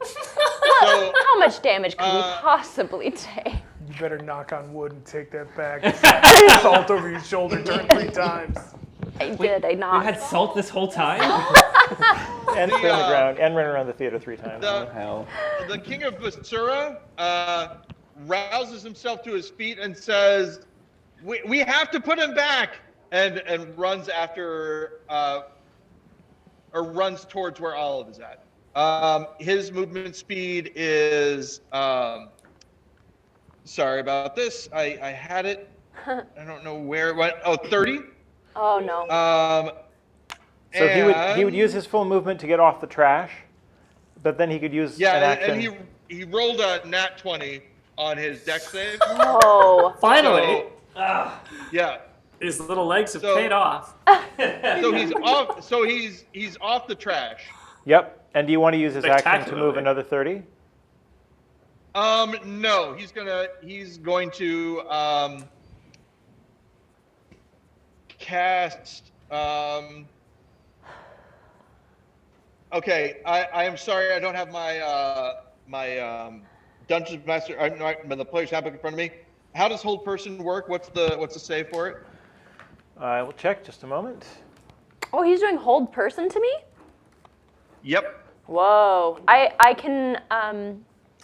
Speaker 8: So,
Speaker 2: How much damage could we
Speaker 8: Uh,
Speaker 2: possibly take?
Speaker 4: You better knock on wood and take that back. Salt over your shoulder, turn 3 times.
Speaker 2: I did. I
Speaker 5: You
Speaker 2: knocked.
Speaker 5: had salt this whole time?
Speaker 1: And spin the ground and run around the theater 3 times.
Speaker 3: Hell.
Speaker 8: the king of Basura rouses himself to his feet and says, "We have to put him back," and runs after or runs towards where Olive is at. His movement speed is sorry about this. I had it. I don't know where it went. Oh, 30.
Speaker 2: Oh no.
Speaker 1: So he would use his full movement to get off the trash, but then he could use an action.
Speaker 8: and he rolled a nat 20 on his dex save.
Speaker 2: Oh.
Speaker 6: Finally,
Speaker 8: Yeah.
Speaker 6: these little legs have
Speaker 8: So-
Speaker 6: paid off.
Speaker 8: So he's off. So he's off the trash.
Speaker 1: Yep. And do you want to use his action to move
Speaker 6: Spectacularly.
Speaker 1: another 30?
Speaker 8: No, he's going to cast. Okay, I am sorry, I don't have my Dungeons Master, the player's handbook in front of me. How does hold person work? What's the save for it?
Speaker 1: I will check just a moment.
Speaker 2: Oh, he's doing hold person to me?
Speaker 8: Yep.
Speaker 2: Whoa. I can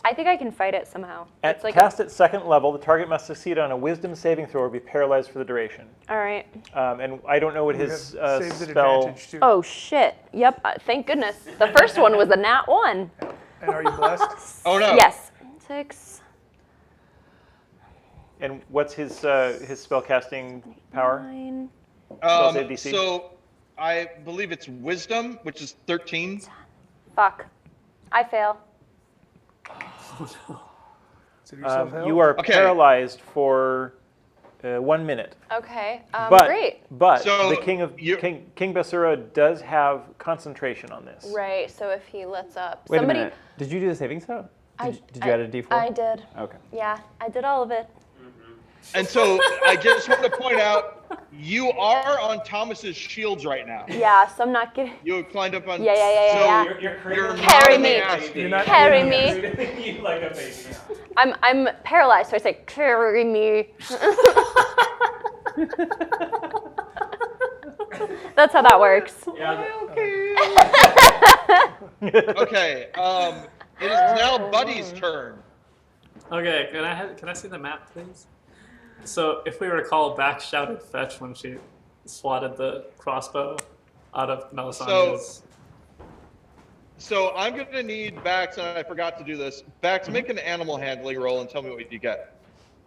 Speaker 2: I think I can fight it somehow.
Speaker 1: At
Speaker 2: like
Speaker 1: cast at 2nd level, the target must succeed on a Wisdom saving throw or be paralyzed for the duration.
Speaker 2: all right.
Speaker 1: And I don't know what
Speaker 4: We
Speaker 1: his
Speaker 4: have saves at
Speaker 1: spell.
Speaker 4: advantage too.
Speaker 2: Oh shit. Yep. Thank goodness. The first one was a nat 1.
Speaker 4: And are you blessed?
Speaker 8: Oh no.
Speaker 2: Yes. 6.
Speaker 1: And what's his spell casting power?
Speaker 2: 9.
Speaker 1: Spell save DC?
Speaker 8: So I believe it's Wisdom, which is 13.
Speaker 2: Fuck. I fail.
Speaker 4: So yourself help.
Speaker 1: You are
Speaker 8: Okay.
Speaker 1: paralyzed for 1 minute.
Speaker 2: Okay.
Speaker 1: But,
Speaker 2: Great.
Speaker 1: But
Speaker 8: So
Speaker 1: the King Basura does have concentration on this.
Speaker 2: Right. So if he lets up,
Speaker 3: Wait
Speaker 2: somebody.
Speaker 3: a minute. Did you do the saving throw? Did you add a d4?
Speaker 2: I did.
Speaker 3: Okay.
Speaker 2: Yeah, I did all of it.
Speaker 8: And so I just want to point out, you are on Thomas's shields right now.
Speaker 2: Yeah. So I'm not getting.
Speaker 8: You climbed up on.
Speaker 2: Yeah.
Speaker 8: So
Speaker 1: You're
Speaker 8: you're
Speaker 2: Carry
Speaker 8: not
Speaker 2: me.
Speaker 8: nasty.
Speaker 2: Carry me.
Speaker 1: You like a baby.
Speaker 2: I'm paralyzed, so I say, carry me. That's how that works.
Speaker 8: Okay. It is now Buddy's turn.
Speaker 6: Okay, can I see the map, please? So, if we recall, Bax shouted fetch when she swatted the crossbow out of Melisandre's.
Speaker 8: So I'm going to need Bax, and I forgot to do this. Bax, make an animal handling roll and tell me what you get.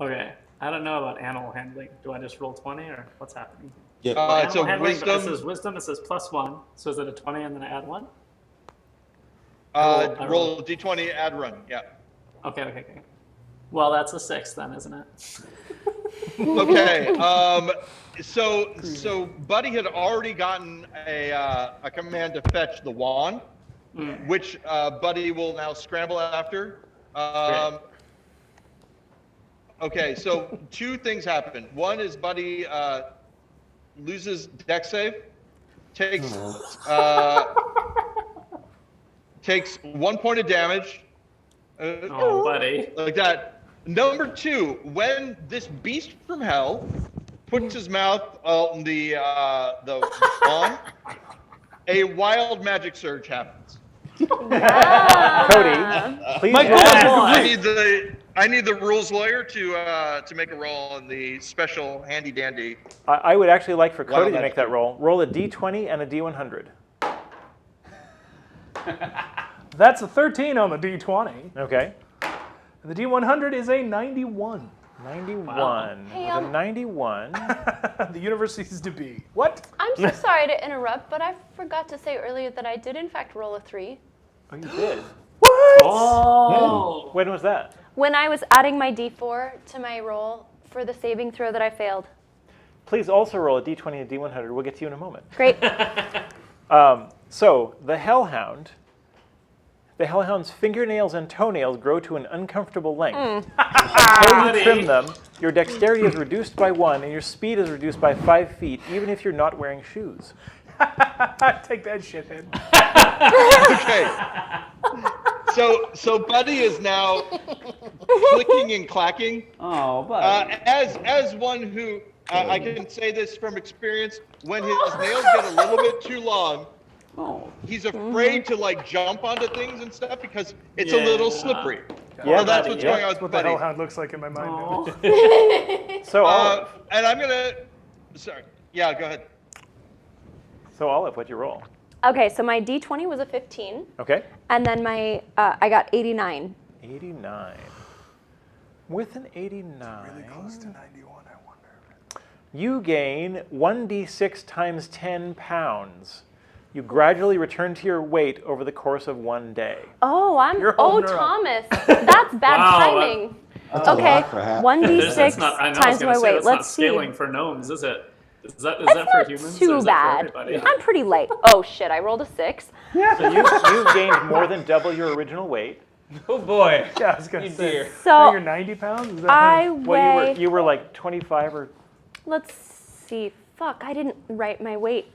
Speaker 6: Okay, I don't know about animal handling. Do I just roll 20 or what's happening?
Speaker 7: Yep.
Speaker 8: It's a
Speaker 6: Animal handling,
Speaker 8: wisdom.
Speaker 6: It says wisdom, it says +1. So is it a 20 and then I add 1?
Speaker 8: Roll
Speaker 6: roll.
Speaker 8: a d20, add run. Yeah.
Speaker 6: Okay. Well, that's a 6 then, isn't it?
Speaker 8: Okay. So Buddy had already gotten a command to fetch the wand, which Buddy will now scramble after. Okay, so 2 things happen. One is Buddy loses dex save, takes 1 point of damage.
Speaker 6: Oh, Buddy.
Speaker 8: Like that. Number 2, when this beast from hell puts his mouth on the wand, a wild magic surge happens.
Speaker 1: Cody, please
Speaker 8: I need the rules lawyer to make a roll on the special handy dandy.
Speaker 1: I would actually like for Cody to
Speaker 8: magic
Speaker 1: make that roll. Roll a d20 and a d100.
Speaker 4: That's a 13 on the D20.
Speaker 1: Okay.
Speaker 4: And the D100 is a 91.
Speaker 1: 91.
Speaker 2: Hey,
Speaker 1: With a 91.
Speaker 4: The university's to be. What?
Speaker 2: I'm so sorry to interrupt, but I forgot to say earlier that I did in fact roll a 3.
Speaker 1: Oh, you did?
Speaker 4: What?
Speaker 6: Oh!
Speaker 1: When was that?
Speaker 2: When I was adding my D4 to my roll for the saving throw that I failed.
Speaker 1: Please also roll a d20 and a d100. We'll get to you in a moment.
Speaker 2: Great.
Speaker 1: So, the Hellhound's fingernails and toenails grow to an uncomfortable length. Until you trim them, your dexterity is reduced by 1 and your speed is reduced by 5 feet, even if you're not wearing shoes.
Speaker 4: Take that shit, man.
Speaker 8: Okay. So Buddy is now clicking and clacking.
Speaker 3: Oh, Buddy.
Speaker 8: As one who I can say this from experience, when his nails get a little bit too long, he's afraid to like jump onto things and stuff because it's a little slippery.
Speaker 1: Yeah,
Speaker 8: so that's what's going on
Speaker 4: That's
Speaker 8: with
Speaker 4: what the
Speaker 8: Buddy.
Speaker 4: hellhound looks like in my mind now.
Speaker 1: So, Olive.
Speaker 8: And I'm gonna. Sorry. Yeah, go ahead.
Speaker 1: So, Olive, what'd you roll?
Speaker 2: Okay, so my D20 was a 15,
Speaker 1: Okay.
Speaker 2: and then my I got 89.
Speaker 1: 89. With an 89.
Speaker 4: Really close to 91, I wonder.
Speaker 1: You gain 1d6 times 10 pounds. You gradually return to your weight over the course of 1 day.
Speaker 2: Oh,
Speaker 4: You're holding her up.
Speaker 2: Thomas, that's bad
Speaker 6: Wow,
Speaker 2: timing.
Speaker 7: That's a
Speaker 2: Okay,
Speaker 7: lot for half.
Speaker 2: 1d6
Speaker 6: That's not, I know, I was
Speaker 2: times
Speaker 6: gonna
Speaker 2: my
Speaker 6: say,
Speaker 2: weight.
Speaker 6: that's
Speaker 2: Let's
Speaker 6: not
Speaker 2: see.
Speaker 6: scaling for gnomes, is it? Is that
Speaker 2: That's
Speaker 6: for
Speaker 2: not
Speaker 6: humans? or
Speaker 2: too
Speaker 6: is that
Speaker 2: bad.
Speaker 6: for everybody?
Speaker 2: I'm pretty light. Oh shit, I rolled a 6.
Speaker 1: So you've gained more than double your original weight.
Speaker 10: Oh boy.
Speaker 4: Yeah, I was going to say.
Speaker 10: Dear.
Speaker 4: So you're
Speaker 2: So
Speaker 4: 90 pounds? Is that
Speaker 2: I
Speaker 1: Well,
Speaker 2: weigh.
Speaker 1: you were like 25 or...
Speaker 2: Let's see. Fuck, I didn't write my weight.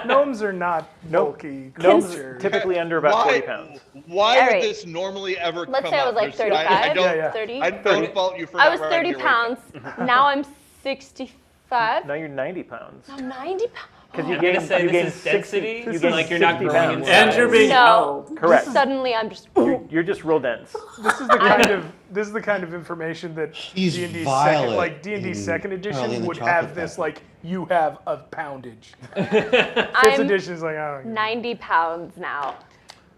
Speaker 4: Gnomes are not
Speaker 1: Nope.
Speaker 4: bulky
Speaker 1: Gnomes
Speaker 4: creatures.
Speaker 1: typically under about 40 pounds.
Speaker 8: Why
Speaker 2: All
Speaker 8: would
Speaker 2: right.
Speaker 8: this normally ever
Speaker 2: Let's
Speaker 8: come
Speaker 2: say I
Speaker 8: up?
Speaker 2: was like
Speaker 8: There's-
Speaker 2: 35,
Speaker 8: I don't,
Speaker 4: Yeah, yeah.
Speaker 2: 30.
Speaker 8: I don't fault you for
Speaker 2: I
Speaker 8: not
Speaker 2: was
Speaker 8: writing
Speaker 2: 30
Speaker 8: your weight.
Speaker 2: pounds. Now I'm 65.
Speaker 1: Now you're 90 pounds.
Speaker 2: I'm 90 pounds.
Speaker 1: Because you
Speaker 10: I'm gonna
Speaker 1: gained,
Speaker 10: say
Speaker 1: you
Speaker 10: this
Speaker 1: gained
Speaker 10: is
Speaker 1: 60,
Speaker 10: density,
Speaker 1: you
Speaker 10: so
Speaker 1: gained
Speaker 10: like you're not
Speaker 1: 60
Speaker 10: growing
Speaker 1: pounds.
Speaker 10: in
Speaker 6: And you're being
Speaker 2: No.
Speaker 6: held.
Speaker 1: Correct.
Speaker 2: Suddenly I'm just.
Speaker 1: You're just real dense.
Speaker 4: This is the kind of information that
Speaker 7: She's
Speaker 4: D&D
Speaker 7: violet
Speaker 4: second, like D&D
Speaker 7: in
Speaker 4: second
Speaker 7: Charlie
Speaker 4: edition
Speaker 7: and the
Speaker 4: would
Speaker 7: Chocolate
Speaker 4: have this
Speaker 7: Factory.
Speaker 4: like you have a poundage. Fifth
Speaker 2: I'm
Speaker 4: edition is like I don't know.
Speaker 2: 90 pounds now.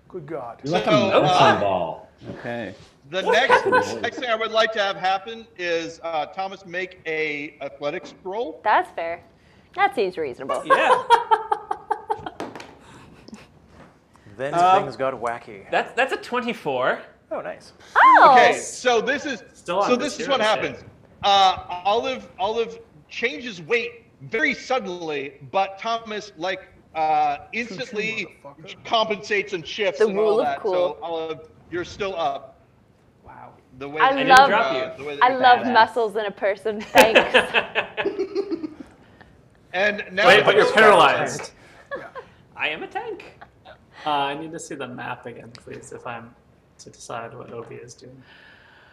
Speaker 4: Good God.
Speaker 7: You're like a
Speaker 8: So,
Speaker 7: medicine ball.
Speaker 3: Okay.
Speaker 8: The next thing I would like to have happen is Thomas make a athletics roll.
Speaker 2: That's fair. That seems reasonable.
Speaker 10: Yeah.
Speaker 1: Then things got wacky.
Speaker 10: That's a 24.
Speaker 1: Oh, nice.
Speaker 2: Oh.
Speaker 8: Okay, so this is
Speaker 6: Still on
Speaker 8: so
Speaker 6: the
Speaker 8: this is
Speaker 6: zero
Speaker 8: what happens. Olive changes weight very suddenly, but Thomas instantly compensates and shifts
Speaker 2: The
Speaker 8: and
Speaker 2: rule
Speaker 8: all
Speaker 2: of
Speaker 8: that.
Speaker 2: cool.
Speaker 8: So Olive, you're still up.
Speaker 3: Wow.
Speaker 8: The way
Speaker 2: I
Speaker 8: that
Speaker 2: love-
Speaker 8: you,
Speaker 5: drop
Speaker 8: the way that
Speaker 2: I
Speaker 8: you
Speaker 2: love
Speaker 8: badass.
Speaker 2: muscles in a person. Thanks.
Speaker 8: And now
Speaker 6: Wait, but you're
Speaker 8: it's
Speaker 6: paralyzed.
Speaker 5: I am a tank.
Speaker 6: I need to see the map again, please, if I'm to decide what Obi is doing.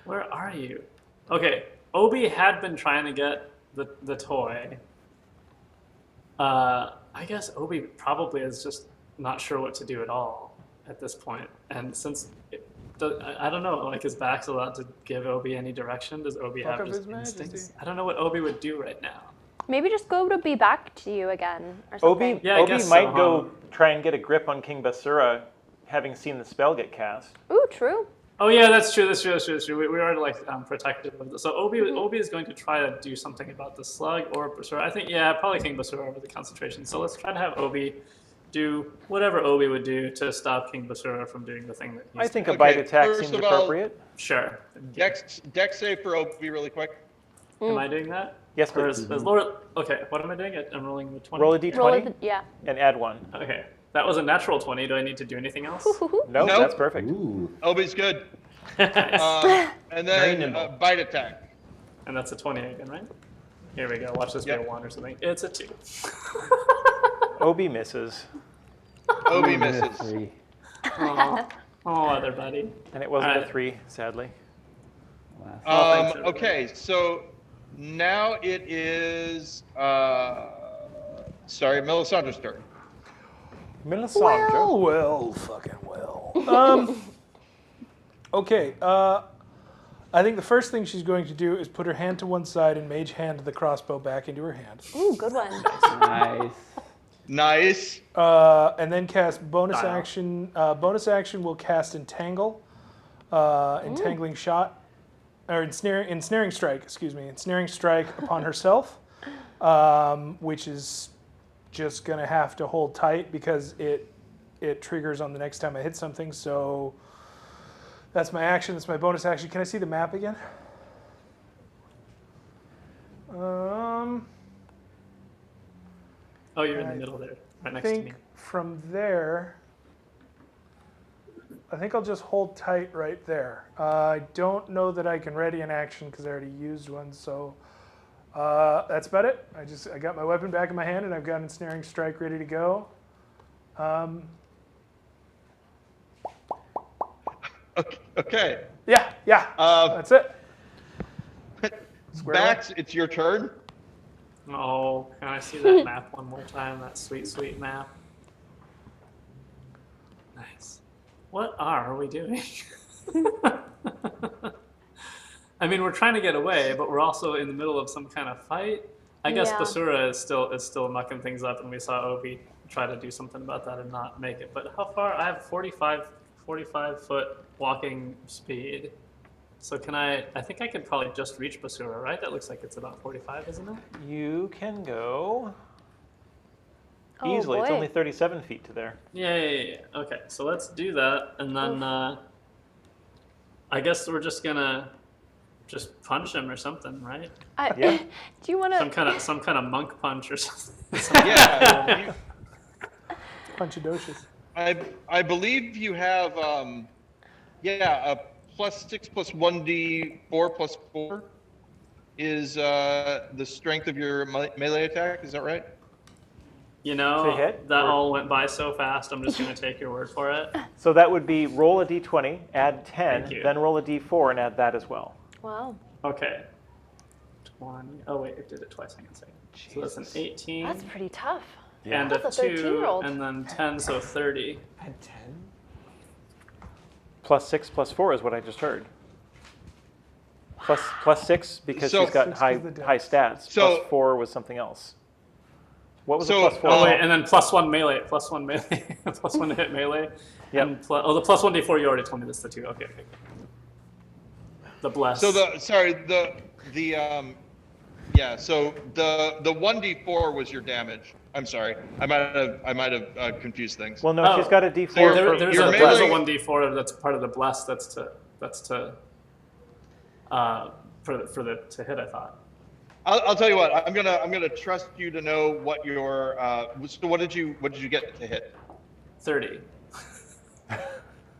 Speaker 6: Where are you? Okay, Obi had been trying to get the toy. I guess Obi probably is just not sure what to do at all at this point. And since I don't know, like, is Bax allowed to give Obi any direction? Does Obi
Speaker 4: Fuck
Speaker 6: have
Speaker 4: up
Speaker 6: just
Speaker 4: his majesty.
Speaker 6: instincts? I don't know what Obi would do right now.
Speaker 2: Maybe just go to be back to you again or something.
Speaker 1: Obi,
Speaker 6: Yeah, I
Speaker 1: Obi
Speaker 6: guess
Speaker 1: might
Speaker 6: so,
Speaker 1: go try and get a grip on King Basura, having seen the spell get cast.
Speaker 2: Ooh, true.
Speaker 6: Oh yeah, that's true. We are like protective of this. So Obi is going to try to do something about the slug or Basura. I think probably King Basura over the concentration. So let's try to have Obi do whatever Obi would do to stop King Basura from doing the thing that he's
Speaker 1: I think a
Speaker 8: Okay,
Speaker 1: bite attack
Speaker 8: first
Speaker 1: seems
Speaker 8: of all-
Speaker 1: appropriate.
Speaker 6: Sure.
Speaker 8: Dex save for Obi really quick.
Speaker 6: Am I doing that?
Speaker 1: Yes,
Speaker 6: Or
Speaker 1: please.
Speaker 6: is Laura? Okay, what am I doing? I'm rolling the 20.
Speaker 1: Roll a d20
Speaker 2: Roll yeah.
Speaker 1: and add 1.
Speaker 6: Okay, that was a natural 20. Do I need to do anything else?
Speaker 1: No,
Speaker 8: Nope.
Speaker 1: that's perfect.
Speaker 7: Ooh.
Speaker 8: Obi's good.
Speaker 6: Nice.
Speaker 8: And
Speaker 3: Very
Speaker 8: then
Speaker 3: nimble.
Speaker 8: bite attack.
Speaker 6: And that's a 20 again, right? Here we go. Watch this be
Speaker 8: Yep.
Speaker 6: a 1 or something. It's a 2.
Speaker 1: Obi misses,
Speaker 8: Obi misses.
Speaker 3: 3.
Speaker 6: Oh, other buddy.
Speaker 1: and it wasn't
Speaker 6: Alright.
Speaker 1: a 3, sadly.
Speaker 3: Last.
Speaker 6: thanks, everybody.
Speaker 8: Okay, so now it is Melisandre's turn.
Speaker 1: Melisandre.
Speaker 4: Well, fucking well. Okay, I think the first thing she's going to do is put her hand to one side and mage hand the crossbow back into her hand.
Speaker 2: Ooh, good one.
Speaker 3: Nice.
Speaker 8: Nice.
Speaker 4: And then cast bonus
Speaker 6: Style.
Speaker 4: action. Bonus action will cast Entangle, Entangling Shot, or Ensnaring Strike, excuse me. Ensnaring Strike upon herself, which is just going to have to hold tight because it triggers on the next time I hit something. So that's my action. That's my bonus action. Can I see the map again?
Speaker 6: Oh, you're in the
Speaker 4: I
Speaker 6: middle there, right
Speaker 4: I
Speaker 6: next to me.
Speaker 4: think from there, I think I'll just hold tight right there. I don't know that I can ready an action because I already used one, so that's about it. I got my weapon back in my hand and I've got Ensnaring Strike ready to go.
Speaker 8: Okay.
Speaker 4: Yeah, that's it. Square
Speaker 8: Bax, it's your turn.
Speaker 6: Oh, can I see that map one more time? That sweet, sweet map. Nice. What are we doing? I mean, we're trying to get away, but we're also in the middle of some kind of fight. I guess
Speaker 2: Yeah.
Speaker 6: Basura is still mucking things up, and we saw Obi try to do something about that and not make it. But how far? I have 45 foot walking speed. So can I think I could probably just reach Basura, right? That looks like it's about 45, isn't it?
Speaker 1: You can go
Speaker 2: Oh,
Speaker 1: easily. It's
Speaker 2: boy.
Speaker 1: only 37 feet to there.
Speaker 6: Yeah. Okay, so let's do that, and then I guess we're just gonna just punch him or something, right?
Speaker 1: Yeah.
Speaker 2: Do you want
Speaker 6: Some
Speaker 2: to?
Speaker 6: kind of monk punch or something.
Speaker 8: Yeah.
Speaker 4: Punchadocious.
Speaker 8: I believe you have a +6 + 1d4 + 4 is the strength of your melee attack. Is that right?
Speaker 6: You
Speaker 1: To
Speaker 6: know,
Speaker 1: hit,
Speaker 6: that
Speaker 1: or-
Speaker 6: all went by so fast. I'm just gonna take your word for it.
Speaker 1: So that would be roll a d20, add 10,
Speaker 6: Thank you.
Speaker 1: then roll a d4 and add that as well.
Speaker 2: Wow,
Speaker 6: Okay. 20. Oh wait, it did it twice. Hang on a second. So that's an 18
Speaker 2: that's pretty tough.
Speaker 6: and
Speaker 2: That's
Speaker 6: a
Speaker 2: a
Speaker 6: 2,
Speaker 2: 13-year-old.
Speaker 6: and then 10, so 30.
Speaker 3: Had 10?
Speaker 1: +6 + 4 is what I just heard. Plus 6 because
Speaker 8: So-
Speaker 1: she's got
Speaker 4: 6
Speaker 1: high
Speaker 4: was the dex.
Speaker 1: high stats.
Speaker 8: So-
Speaker 1: +4 was something else. What was
Speaker 8: So,
Speaker 1: the +4?
Speaker 6: Oh wait, and then +1 melee, +1 melee, +1 to hit melee.
Speaker 1: Yep.
Speaker 6: And the +1d4 you already told me. That's the 2. Okay. The bless.
Speaker 8: So the 1d4 was your damage. I'm sorry. I might have confused things.
Speaker 1: Well, no,
Speaker 6: Oh.
Speaker 1: she's got a d4
Speaker 6: There-
Speaker 1: for
Speaker 6: there's,
Speaker 8: your
Speaker 6: a, there's a
Speaker 8: melee-
Speaker 6: 1d4 that's part of the bless. That's to to hit, I thought.
Speaker 8: I'll tell you what. I'm gonna trust you to know what your. So what did you get to hit?
Speaker 6: 30.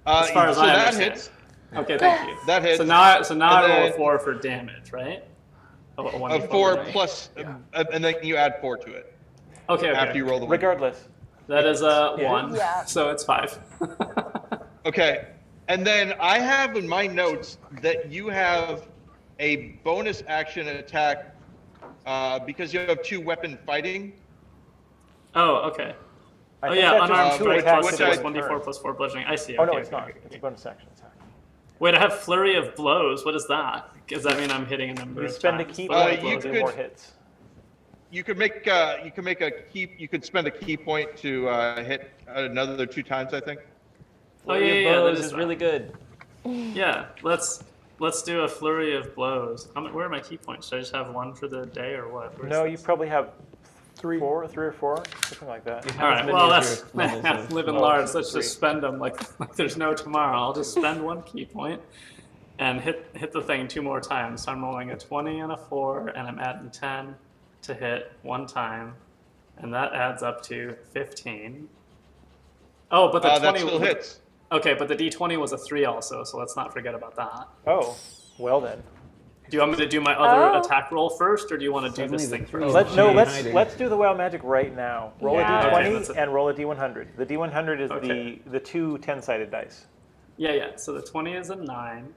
Speaker 6: As far as
Speaker 8: so
Speaker 6: I
Speaker 8: that
Speaker 6: understand.
Speaker 8: hits.
Speaker 6: Okay, thank you.
Speaker 8: That hits.
Speaker 6: So now I roll a
Speaker 8: then-
Speaker 6: 4 for damage, right? A 1d4
Speaker 8: A 4
Speaker 6: damage.
Speaker 8: plus, and then you add 4 to it
Speaker 6: Okay.
Speaker 8: after you roll the one.
Speaker 1: Regardless.
Speaker 6: That is a
Speaker 1: Yeah.
Speaker 6: 1.
Speaker 2: Yeah.
Speaker 6: So it's 5.
Speaker 8: Okay, and then I have in my notes that you have a bonus action attack because you have 2 weapon fighting.
Speaker 6: Oh, okay.
Speaker 1: I
Speaker 6: Oh
Speaker 1: think
Speaker 6: yeah,
Speaker 1: that's just
Speaker 6: unarmed
Speaker 1: two
Speaker 6: strike
Speaker 1: attacks
Speaker 6: plus
Speaker 8: which I-
Speaker 6: 6, 1d4 plus 4 bludgeoning. I see.
Speaker 1: Oh, no,
Speaker 6: okay,
Speaker 1: it's
Speaker 6: okay,
Speaker 1: not.
Speaker 6: okay,
Speaker 1: It's a
Speaker 6: okay.
Speaker 1: bonus action attack.
Speaker 6: Wait, I have flurry of blows. What is that? Does that mean I'm hitting a number
Speaker 1: You
Speaker 6: of
Speaker 1: spend a
Speaker 6: times?
Speaker 1: key
Speaker 8: Uh,
Speaker 1: point
Speaker 8: you
Speaker 1: to do
Speaker 8: could-
Speaker 1: more hits.
Speaker 8: You could make a key. You could spend a key point to hit another 2 times, I think.
Speaker 6: Oh
Speaker 10: Flurry of
Speaker 6: yeah, that
Speaker 10: blows
Speaker 6: is
Speaker 10: is
Speaker 6: right.
Speaker 10: really good.
Speaker 6: Yeah, let's do a flurry of blows. Where are my key points? Should I just have 1 for the day or what? Where's
Speaker 1: No,
Speaker 6: this?
Speaker 1: you probably have
Speaker 4: 3.
Speaker 1: 3 or 4, something like that.
Speaker 6: All right.
Speaker 10: many
Speaker 6: Well,
Speaker 10: as
Speaker 6: that's
Speaker 10: your levels of
Speaker 6: living
Speaker 1: blows.
Speaker 6: large. Let's
Speaker 1: 3.
Speaker 6: just spend them like there's no tomorrow. I'll just spend 1 key point and hit the thing 2 more times. So I'm rolling a 20 and a 4, and I'm adding 10 to hit 1 time, and that adds up to 15. Oh, but the 20
Speaker 8: That still hits.
Speaker 6: Okay, but the D20 was a 3 also, so let's not forget about that.
Speaker 1: Oh, well then.
Speaker 6: Do you want me to do my other
Speaker 2: Oh.
Speaker 6: attack roll first, or do you want to do this thing first?
Speaker 1: Let's do the wild magic right now. Roll
Speaker 2: Yeah.
Speaker 1: a
Speaker 6: Okay,
Speaker 1: d20
Speaker 6: that's it.
Speaker 1: and roll a d100. The d100 is
Speaker 6: Okay.
Speaker 1: the 2 10-sided dice.
Speaker 6: Yeah. So the 20 is a 9,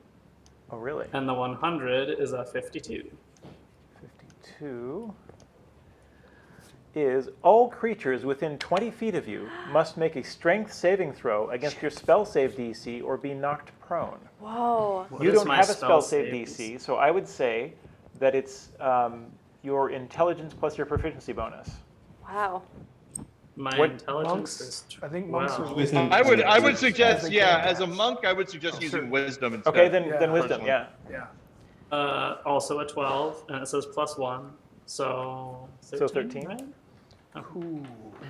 Speaker 1: Oh, really?
Speaker 6: and the 100 is a 52.
Speaker 1: 52 is all creatures within 20 feet of you must make a strength saving throw against your spell save DC or be knocked prone.
Speaker 2: Whoa.
Speaker 6: What
Speaker 1: You
Speaker 6: is
Speaker 1: don't
Speaker 6: my
Speaker 1: have a spell save
Speaker 6: save
Speaker 1: DC, so I would say that it's your intelligence plus your proficiency bonus.
Speaker 2: Wow.
Speaker 6: My
Speaker 1: What
Speaker 6: intelligence
Speaker 4: monks?
Speaker 6: is.
Speaker 4: I think monks
Speaker 6: Wow.
Speaker 4: are
Speaker 7: Within-
Speaker 8: I would suggest,
Speaker 4: As they
Speaker 8: yeah,
Speaker 4: can
Speaker 8: as a
Speaker 4: pass.
Speaker 8: monk, I would suggest using wisdom instead.
Speaker 1: Okay, then
Speaker 4: Yeah.
Speaker 1: wisdom,
Speaker 8: Personally.
Speaker 1: yeah.
Speaker 4: Yeah.
Speaker 6: Also a 12, and it says +1, so 13.
Speaker 1: So 13?
Speaker 6: Right?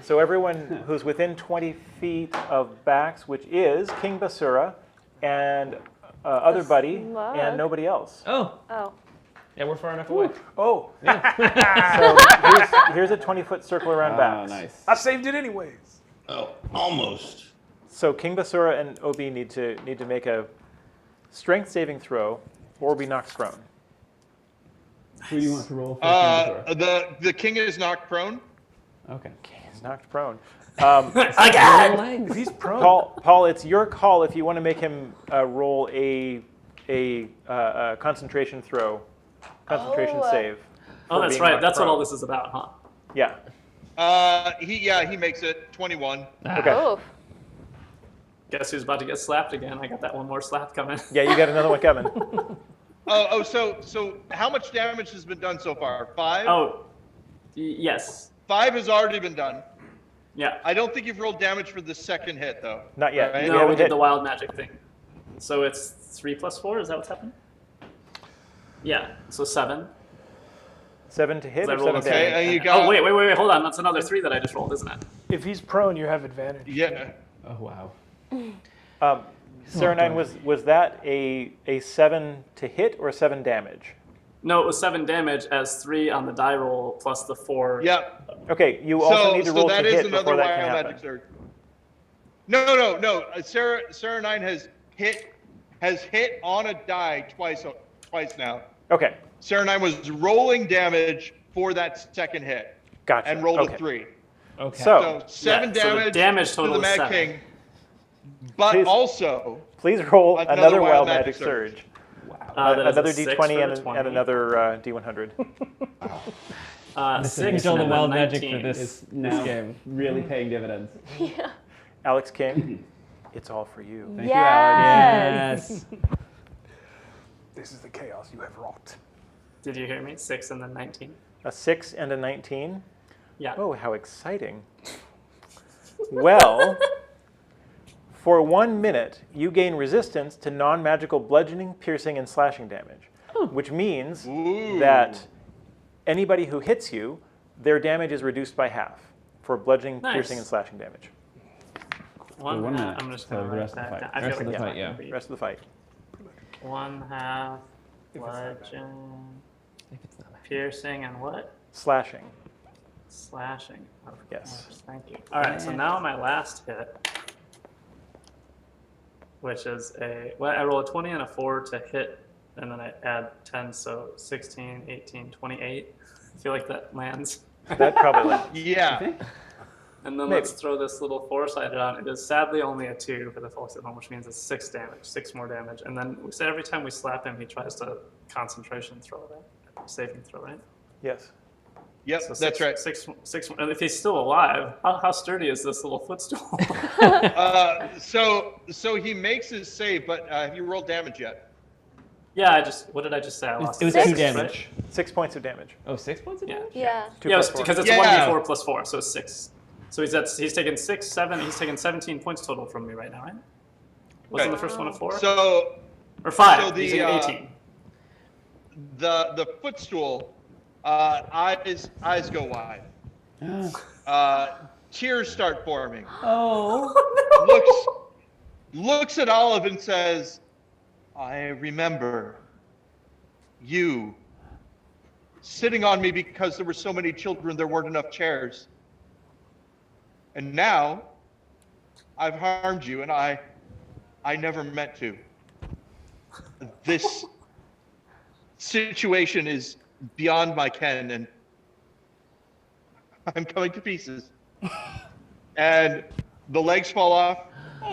Speaker 1: So everyone who's within 20 feet of Bax, which is King Basura and other buddy
Speaker 2: Slug.
Speaker 1: and nobody else.
Speaker 10: Oh,
Speaker 2: Oh.
Speaker 10: yeah, we're far enough away.
Speaker 1: Oh, so here's a 20-foot circle around
Speaker 9: Oh,
Speaker 1: Bax.
Speaker 9: nice.
Speaker 4: I saved it anyways.
Speaker 7: Oh, almost.
Speaker 1: So King Basura and Obi need to make a strength saving throw or be knocked prone.
Speaker 9: Who do you want to roll for?
Speaker 8: The king is knocked prone.
Speaker 9: Okay.
Speaker 1: He's knocked prone.
Speaker 4: If he's prone,
Speaker 1: Paul, it's your call if you want to make him roll a concentration concentration
Speaker 2: Oh.
Speaker 1: save.
Speaker 6: Oh,
Speaker 1: for
Speaker 6: that's
Speaker 1: being
Speaker 6: right.
Speaker 1: knocked
Speaker 6: That's what
Speaker 1: prone.
Speaker 6: all this is about, huh?
Speaker 1: Yeah.
Speaker 8: He makes it 21.
Speaker 1: Okay.
Speaker 2: Oh.
Speaker 6: Guess who's about to get slapped again? I got that one more slap coming.
Speaker 1: Yeah, you got another one coming.
Speaker 8: So how much damage has been done so far? 5?
Speaker 6: Oh, yes.
Speaker 8: 5 has already been done.
Speaker 6: Yeah.
Speaker 8: I don't think you've rolled damage for the second hit, though.
Speaker 1: Not yet.
Speaker 8: Right?
Speaker 1: You
Speaker 6: No, we
Speaker 1: haven't
Speaker 6: did
Speaker 1: hit-
Speaker 6: the wild magic thing. So it's 3 + 4. Is that what's happening? Yeah. So 7.
Speaker 1: 7 to hit
Speaker 6: I
Speaker 1: or
Speaker 6: rolled
Speaker 1: 7
Speaker 6: a
Speaker 8: Okay,
Speaker 1: damage?
Speaker 8: and you got.
Speaker 6: Oh wait. Hold on. That's another 3 that I just rolled, isn't it?
Speaker 4: if he's prone, you have advantage.
Speaker 8: Yeah.
Speaker 9: Oh, wow.
Speaker 1: Seranine, was that a 7 to hit or 7 damage?
Speaker 6: No, it was 7 damage as 3 on the die roll plus the 4.
Speaker 8: Yeah.
Speaker 1: Okay, you also need to
Speaker 8: So
Speaker 1: roll
Speaker 8: that
Speaker 1: to
Speaker 8: is
Speaker 1: hit
Speaker 8: another
Speaker 1: before that
Speaker 8: wild
Speaker 1: can happen.
Speaker 8: magic surge. No. Seranine has hit on a die twice now.
Speaker 1: Okay,
Speaker 8: Seranine was rolling damage for that second hit
Speaker 1: gotcha.
Speaker 8: and rolled
Speaker 1: okay.
Speaker 8: a 3.
Speaker 10: Okay.
Speaker 1: So,
Speaker 8: So 7
Speaker 6: Yeah, so the
Speaker 8: damage,
Speaker 6: damage
Speaker 8: to
Speaker 6: total
Speaker 8: the
Speaker 6: is
Speaker 8: Mad
Speaker 6: 7.
Speaker 8: King, but
Speaker 1: Please-
Speaker 8: also
Speaker 1: please roll
Speaker 8: Another
Speaker 1: another
Speaker 8: wild
Speaker 1: wild
Speaker 8: magic
Speaker 1: magic surge.
Speaker 6: That is a
Speaker 2: Uh,
Speaker 1: Another
Speaker 6: 6
Speaker 1: d20
Speaker 6: for
Speaker 1: and,
Speaker 6: the 20.
Speaker 1: and another d100.
Speaker 6: 6
Speaker 10: all
Speaker 6: and
Speaker 10: the
Speaker 6: then
Speaker 10: wild
Speaker 6: 19.
Speaker 10: magic for this
Speaker 9: It's now
Speaker 10: game.
Speaker 9: really paying dividends.
Speaker 1: Alex King, it's all for you.
Speaker 9: Thank you, Alex.
Speaker 2: Yes.
Speaker 10: Yes.
Speaker 4: This is the chaos you have wrought.
Speaker 6: Did you hear me? 6 and then 19.
Speaker 1: A 6 and a 19.
Speaker 6: Yeah.
Speaker 1: Oh, how exciting. Well, for 1 minute, you gain resistance to non-magical bludgeoning, piercing, and slashing damage, which means that anybody who hits you, their damage is reduced by half for bludgeoning,
Speaker 6: Nice.
Speaker 1: piercing, and slashing damage.
Speaker 6: One
Speaker 9: For 1
Speaker 6: half.
Speaker 9: minute.
Speaker 6: I'm just
Speaker 9: So
Speaker 6: gonna
Speaker 9: the
Speaker 6: write
Speaker 9: rest of the
Speaker 6: that
Speaker 9: fight.
Speaker 6: down. I
Speaker 9: Rest
Speaker 6: feel
Speaker 9: of
Speaker 6: like
Speaker 9: the
Speaker 6: it's
Speaker 9: fight,
Speaker 6: not
Speaker 9: yeah.
Speaker 6: gonna be
Speaker 1: Rest of the fight.
Speaker 6: 1/2 Bludgeon, piercing, and what?
Speaker 1: Slashing.
Speaker 6: Slashing. Of
Speaker 1: Yes.
Speaker 6: course, thank you. All right, so now my last hit, which is I roll a 20 and a 4 to hit, and then I add 10, so 16, 18, 28. I feel like that lands.
Speaker 1: That probably lands.
Speaker 8: Yeah.
Speaker 6: And then
Speaker 1: Maybe.
Speaker 6: let's throw this little 4-sided on. It is sadly only a 2 for the folks at home, which means it's 6 damage, 6 more damage. And then we said every time we slap him, he tries to concentration throw that, saving throw, right?
Speaker 1: Yes.
Speaker 8: Yep,
Speaker 6: So
Speaker 8: that's right.
Speaker 6: Six, and if he's still alive, how sturdy is this little footstool?
Speaker 8: So he makes his save, but have you rolled damage yet?
Speaker 6: Yeah, what did I just say? I lost
Speaker 10: It was
Speaker 6: 6,
Speaker 10: 2 damage.
Speaker 6: right?
Speaker 1: 6 points of damage.
Speaker 10: Oh, 6 points of damage?
Speaker 2: Yeah.
Speaker 1: 2
Speaker 6: Yeah,
Speaker 1: plus 4.
Speaker 6: because it's
Speaker 8: Yeah.
Speaker 6: 1d4 plus 4, so it's 6. So he's taken 6, 7, he's taken 17 points total from me right now, right? Wasn't the first one a 4?
Speaker 8: So
Speaker 6: Or 5,
Speaker 8: so the,
Speaker 6: he's taken 18.
Speaker 8: the footstool, eyes go wide. Tears start forming.
Speaker 3: Oh.
Speaker 8: Looks at Olive and says, "I remember you sitting on me because there were so many children, there weren't enough chairs. And now I've harmed you, and I never meant to. This situation is beyond my ken, and I'm coming to pieces." And the legs fall off.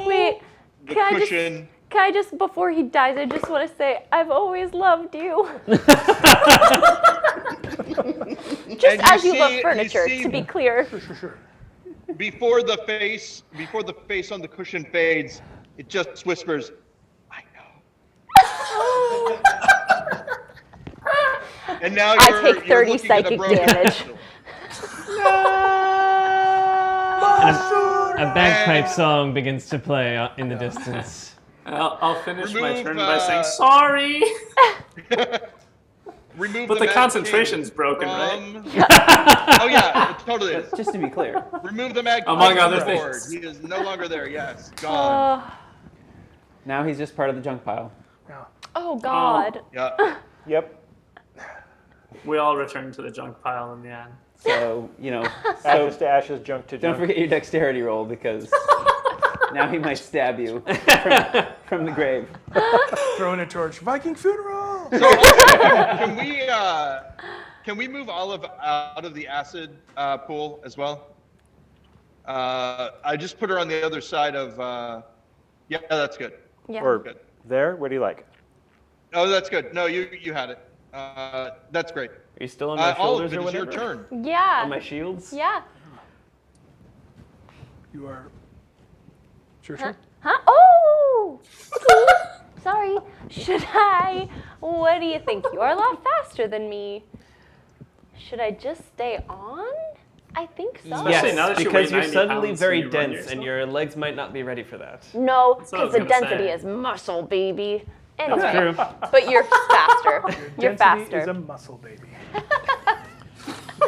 Speaker 2: Wait,
Speaker 8: The
Speaker 2: can
Speaker 8: cushion.
Speaker 2: I just, before he dies, I just want to say, I've always loved you. Just
Speaker 8: And
Speaker 2: as you
Speaker 8: see-
Speaker 2: love
Speaker 8: you
Speaker 2: furniture,
Speaker 8: see-
Speaker 2: to be clear.
Speaker 8: Before the face on the cushion fades, it just whispers, "I know." And now
Speaker 2: I
Speaker 8: you're,
Speaker 2: take
Speaker 8: you're
Speaker 2: 30
Speaker 8: looking at a
Speaker 2: psychic
Speaker 8: broken
Speaker 2: damage.
Speaker 8: crystal.
Speaker 10: A bagpipe song begins to play in the distance.
Speaker 6: I'll finish my
Speaker 8: Remove,
Speaker 6: turn by saying sorry.
Speaker 8: Remove
Speaker 6: But the
Speaker 8: Mad
Speaker 6: concentration's
Speaker 8: King
Speaker 6: broken,
Speaker 8: from... Oh yeah, it totally is.
Speaker 3: Just to be clear.
Speaker 8: Remove the Mack
Speaker 6: Among
Speaker 8: from
Speaker 6: other
Speaker 8: the board.
Speaker 6: things.
Speaker 8: He is no longer there. Yes, gone.
Speaker 3: Now he's just part of the junk pile.
Speaker 2: Oh, God.
Speaker 8: Yeah.
Speaker 1: Yep.
Speaker 6: We all return to the junk pile in the end.
Speaker 3: So,
Speaker 1: Ashes to ashes, junk to
Speaker 3: don't
Speaker 1: junk.
Speaker 3: forget your dexterity roll because now he might stab you from the grave.
Speaker 4: Throwing a torch. Viking funeral.
Speaker 8: So can we move Olive out of the acid pool as well? I just put her on the other side of. Yeah, that's good.
Speaker 2: Yeah.
Speaker 1: Or
Speaker 8: Good.
Speaker 1: there? What do you like?
Speaker 8: Oh, that's good. No, you had it. That's great.
Speaker 10: Are you still on my
Speaker 8: Olive,
Speaker 10: shoulders
Speaker 8: it
Speaker 10: or
Speaker 8: is your
Speaker 10: whatever?
Speaker 8: turn.
Speaker 2: Yeah.
Speaker 10: On my shields?
Speaker 2: Yeah.
Speaker 4: You are. It's your turn.
Speaker 2: Huh? Oh! Sorry. Should I? What do you think? You're a lot faster than me. Should I just stay on? I think so.
Speaker 6: Especially now
Speaker 10: Yes,
Speaker 6: that you
Speaker 10: because
Speaker 6: weigh
Speaker 10: you're
Speaker 6: 90
Speaker 10: suddenly
Speaker 6: pounds
Speaker 10: very
Speaker 6: and you run
Speaker 10: dense and
Speaker 6: yourself.
Speaker 10: your legs might not be ready for that.
Speaker 2: No,
Speaker 6: That's what I
Speaker 2: because
Speaker 6: was
Speaker 2: the
Speaker 6: gonna
Speaker 2: density
Speaker 6: say.
Speaker 2: is muscle, baby.
Speaker 10: That's
Speaker 2: Anyway,
Speaker 10: true.
Speaker 2: but you're faster. You're
Speaker 4: Density is
Speaker 2: faster.
Speaker 4: a muscle, baby.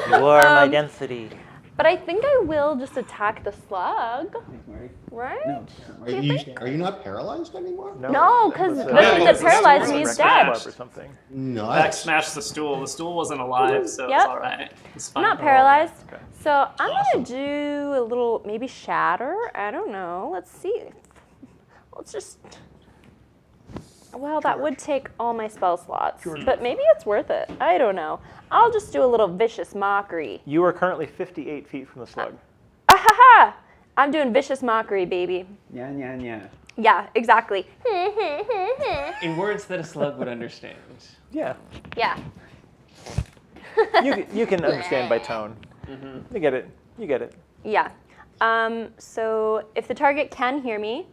Speaker 1: You are my density.
Speaker 2: But I think I will just attack the slug, right?
Speaker 3: No.
Speaker 7: Are you not paralyzed anymore?
Speaker 2: No, because
Speaker 1: That's
Speaker 2: the
Speaker 1: a-
Speaker 2: thing
Speaker 6: Yeah,
Speaker 2: that paralyzed
Speaker 6: it's
Speaker 2: me
Speaker 6: a
Speaker 2: is
Speaker 6: smash.
Speaker 2: dead.
Speaker 1: Club or something.
Speaker 6: Mack
Speaker 7: Nice.
Speaker 6: smashed the stool. The stool wasn't alive, so
Speaker 2: Yep.
Speaker 6: it's all right. It's
Speaker 2: I'm
Speaker 6: fine.
Speaker 2: not paralyzed. So I'm going to do a little, maybe shatter. I don't know. Let's see. Let's just. Well, that would take all my spell slots, but maybe it's worth it. I don't know. I'll just do a little vicious mockery.
Speaker 1: You are currently 58 feet from the slug.
Speaker 2: Ahaha! I'm doing vicious mockery, baby.
Speaker 3: Yeah.
Speaker 2: Yeah, exactly.
Speaker 10: In words that a slug would understand.
Speaker 1: Yeah.
Speaker 2: Yeah.
Speaker 1: You can understand by tone. You get it. You get it.
Speaker 2: Yeah. So if the target can hear me,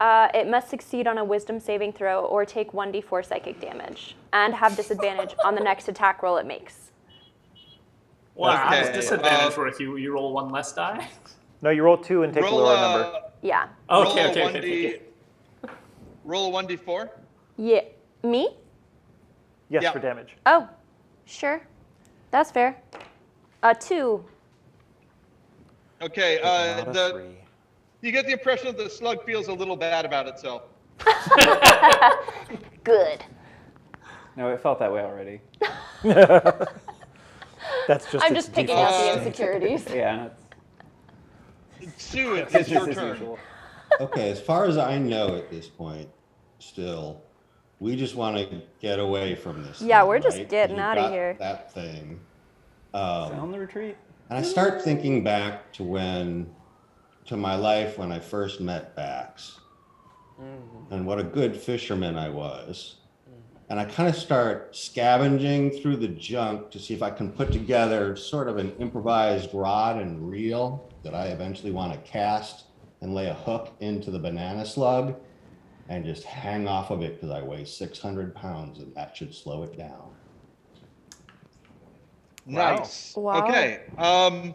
Speaker 2: it must succeed on a wisdom saving throw or take 1d4 psychic damage and have disadvantage on the next attack roll it makes.
Speaker 6: Well, how does
Speaker 8: Okay,
Speaker 6: disadvantage work? You roll one less die?
Speaker 1: No, you roll 2 and take the
Speaker 8: Roll
Speaker 1: lower number.
Speaker 2: Yeah.
Speaker 6: Okay.
Speaker 8: Roll a 1d4.
Speaker 2: Yeah. Me?
Speaker 1: Yes,
Speaker 8: Yeah.
Speaker 1: for damage.
Speaker 2: Oh, sure. That's fair. 2.
Speaker 8: Okay.
Speaker 1: Not a 3.
Speaker 8: You get the impression that the slug feels a little bad about itself.
Speaker 2: Good.
Speaker 3: No, it felt that way already.
Speaker 1: That's just.
Speaker 2: I'm
Speaker 1: its
Speaker 2: just picking out the
Speaker 1: default state.
Speaker 2: insecurities.
Speaker 3: Yeah.
Speaker 8: Sue, it's
Speaker 3: Business
Speaker 8: your
Speaker 3: as
Speaker 8: turn.
Speaker 3: usual.
Speaker 7: Okay, as far as I know at this point, still, we just want to get away from this.
Speaker 2: Yeah,
Speaker 7: thing,
Speaker 2: we're just
Speaker 7: right?
Speaker 2: getting
Speaker 7: We've
Speaker 2: outta
Speaker 7: got
Speaker 2: here.
Speaker 7: That thing.
Speaker 3: On the retreat.
Speaker 7: And I start thinking back to my life when I first met Bax, and what a good fisherman I was. And I kind of start scavenging through the junk to see if I can put together sort of an improvised rod and reel that I eventually want to cast and lay a hook into the banana slug and just hang off of it because I weigh 600 pounds and that should slow it down.
Speaker 8: Nice.
Speaker 2: Wow.
Speaker 8: Okay. I'm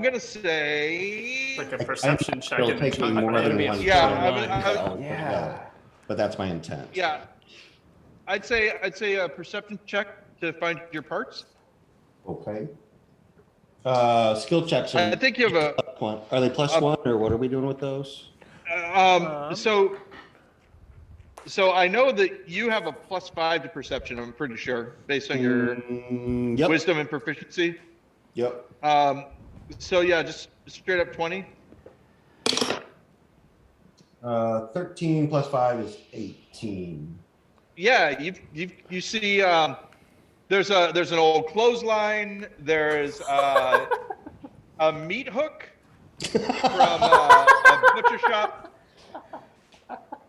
Speaker 8: gonna say.
Speaker 6: Like a perception check.
Speaker 7: It'll
Speaker 6: and
Speaker 7: take me
Speaker 6: chunk
Speaker 7: more
Speaker 6: it.
Speaker 7: than
Speaker 3: be a
Speaker 7: one
Speaker 8: Yeah,
Speaker 7: turn
Speaker 8: I mean,
Speaker 7: to get all put
Speaker 3: Yeah.
Speaker 7: together. But that's my intent.
Speaker 8: Yeah. I'd say a perception check to find your parts.
Speaker 7: Okay. Skill checks are,
Speaker 8: I think you have a.
Speaker 7: are they plus one or what are we doing with those?
Speaker 8: So I know that you have a +5 to perception. I'm pretty sure, based on your
Speaker 7: Yep.
Speaker 8: wisdom and proficiency.
Speaker 7: Yep.
Speaker 8: So yeah, just straight up 20.
Speaker 7: 13 plus 5 is 18.
Speaker 8: Yeah, you see. There's an old clothesline. There's a meat hook from a butcher shop,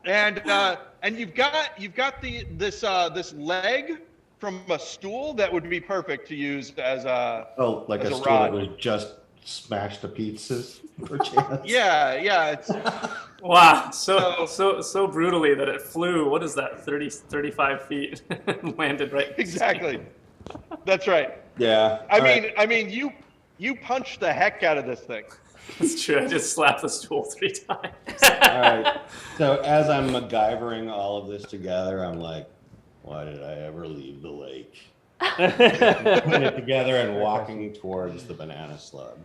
Speaker 8: and you've got this leg from a stool that would be perfect to use as a
Speaker 7: Like
Speaker 8: as
Speaker 7: a
Speaker 8: a
Speaker 7: stool
Speaker 8: rod.
Speaker 7: that was just smashed to pieces for chance.
Speaker 8: yeah. It's
Speaker 6: Wow, so brutally that it flew. What is that? 35 feet, landed right.
Speaker 8: exactly. That's right.
Speaker 7: Yeah.
Speaker 8: I mean, you punched the heck out of this thing.
Speaker 6: It's true. I just slapped the stool 3 times.
Speaker 7: All right. So as I'm MacGyvering all of this together, I'm like, why did I ever leave the lake? Putting it together and walking towards the banana slug.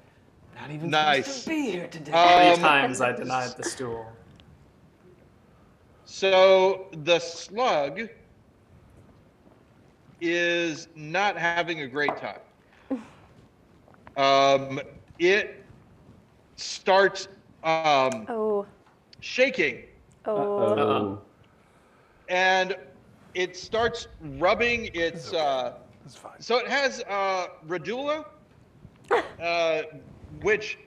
Speaker 10: Not even
Speaker 8: Nice.
Speaker 10: supposed to be here today.
Speaker 6: 3 times I denied the stool.
Speaker 8: So the slug is not having a great time. It starts
Speaker 2: Oh.
Speaker 8: shaking,
Speaker 2: Oh.
Speaker 8: and it starts rubbing its.
Speaker 4: That's fine.
Speaker 8: So it has radula, which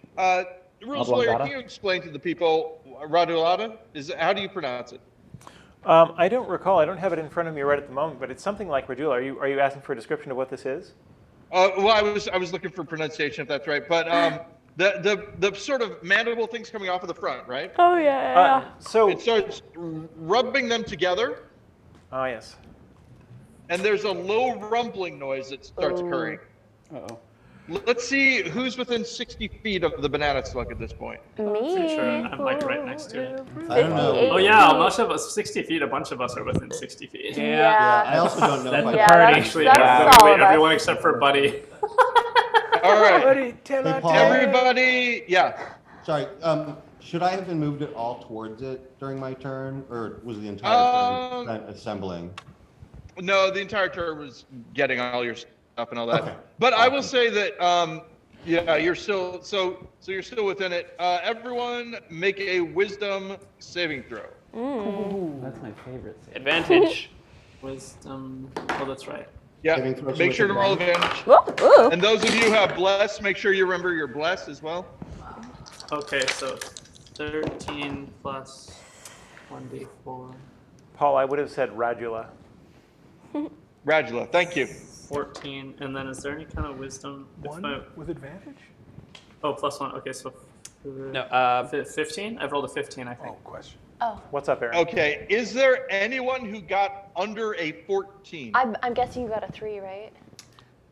Speaker 8: rules lawyer,
Speaker 3: Oblongata?
Speaker 8: can you explain to the people radulata? How do you pronounce it?
Speaker 1: I don't recall. I don't have it in front of me right at the moment, but it's something like radula. Are you asking for a description of what this is?
Speaker 8: Well, I was looking for pronunciation, if that's right. But the sort of mandible things coming off of the front, right?
Speaker 2: Oh yeah.
Speaker 1: So.
Speaker 8: It starts rubbing them together,
Speaker 1: Ah, yes.
Speaker 8: and there's a low rumbling noise that starts occurring.
Speaker 3: Uh-oh.
Speaker 8: Let's see who's within 60 feet of the banana slug at this point.
Speaker 2: Me.
Speaker 6: Pretty sure I'm like right next to it.
Speaker 7: I don't know.
Speaker 2: 58
Speaker 6: Oh yeah,
Speaker 2: feet.
Speaker 6: much of us 60 feet. A bunch of us are within 60 feet.
Speaker 2: Yeah.
Speaker 7: I also don't know if I
Speaker 2: Yeah,
Speaker 10: party.
Speaker 2: that's,
Speaker 6: Actually,
Speaker 2: that's all of us.
Speaker 6: everyone except for Buddy.
Speaker 8: All right,
Speaker 7: Hey, Paul.
Speaker 8: everybody. Yeah.
Speaker 7: Sorry. Should I have been moved it all towards it during my turn, or was the entire turn spent assembling?
Speaker 8: No, the entire turn was getting all your stuff and all that.
Speaker 7: Okay.
Speaker 8: But I will say that, yeah, you're still so you're still within it. Everyone, make a wisdom saving throw.
Speaker 3: That's my favorite.
Speaker 5: Advantage.
Speaker 6: Wisdom. Oh, that's right.
Speaker 8: Yeah,
Speaker 7: Saving throws
Speaker 8: make
Speaker 7: with
Speaker 8: sure to roll
Speaker 7: advantage.
Speaker 8: advantage.
Speaker 2: Ooh.
Speaker 8: And those of you who have bless, make sure you remember your bless as well.
Speaker 6: Okay, so 13 plus 1d4.
Speaker 1: Paul, I would have said radula.
Speaker 8: Radula, thank you.
Speaker 6: 14, and then is there any kind of wisdom? If
Speaker 4: One
Speaker 6: I-
Speaker 4: with advantage?
Speaker 6: oh, plus 1. Okay, so
Speaker 5: No,
Speaker 6: 15. I've rolled a 15, I think.
Speaker 4: Oh, question.
Speaker 1: What's up, Aaron?
Speaker 8: Okay, is there anyone who got under a 14?
Speaker 2: I'm guessing you got a 3, right?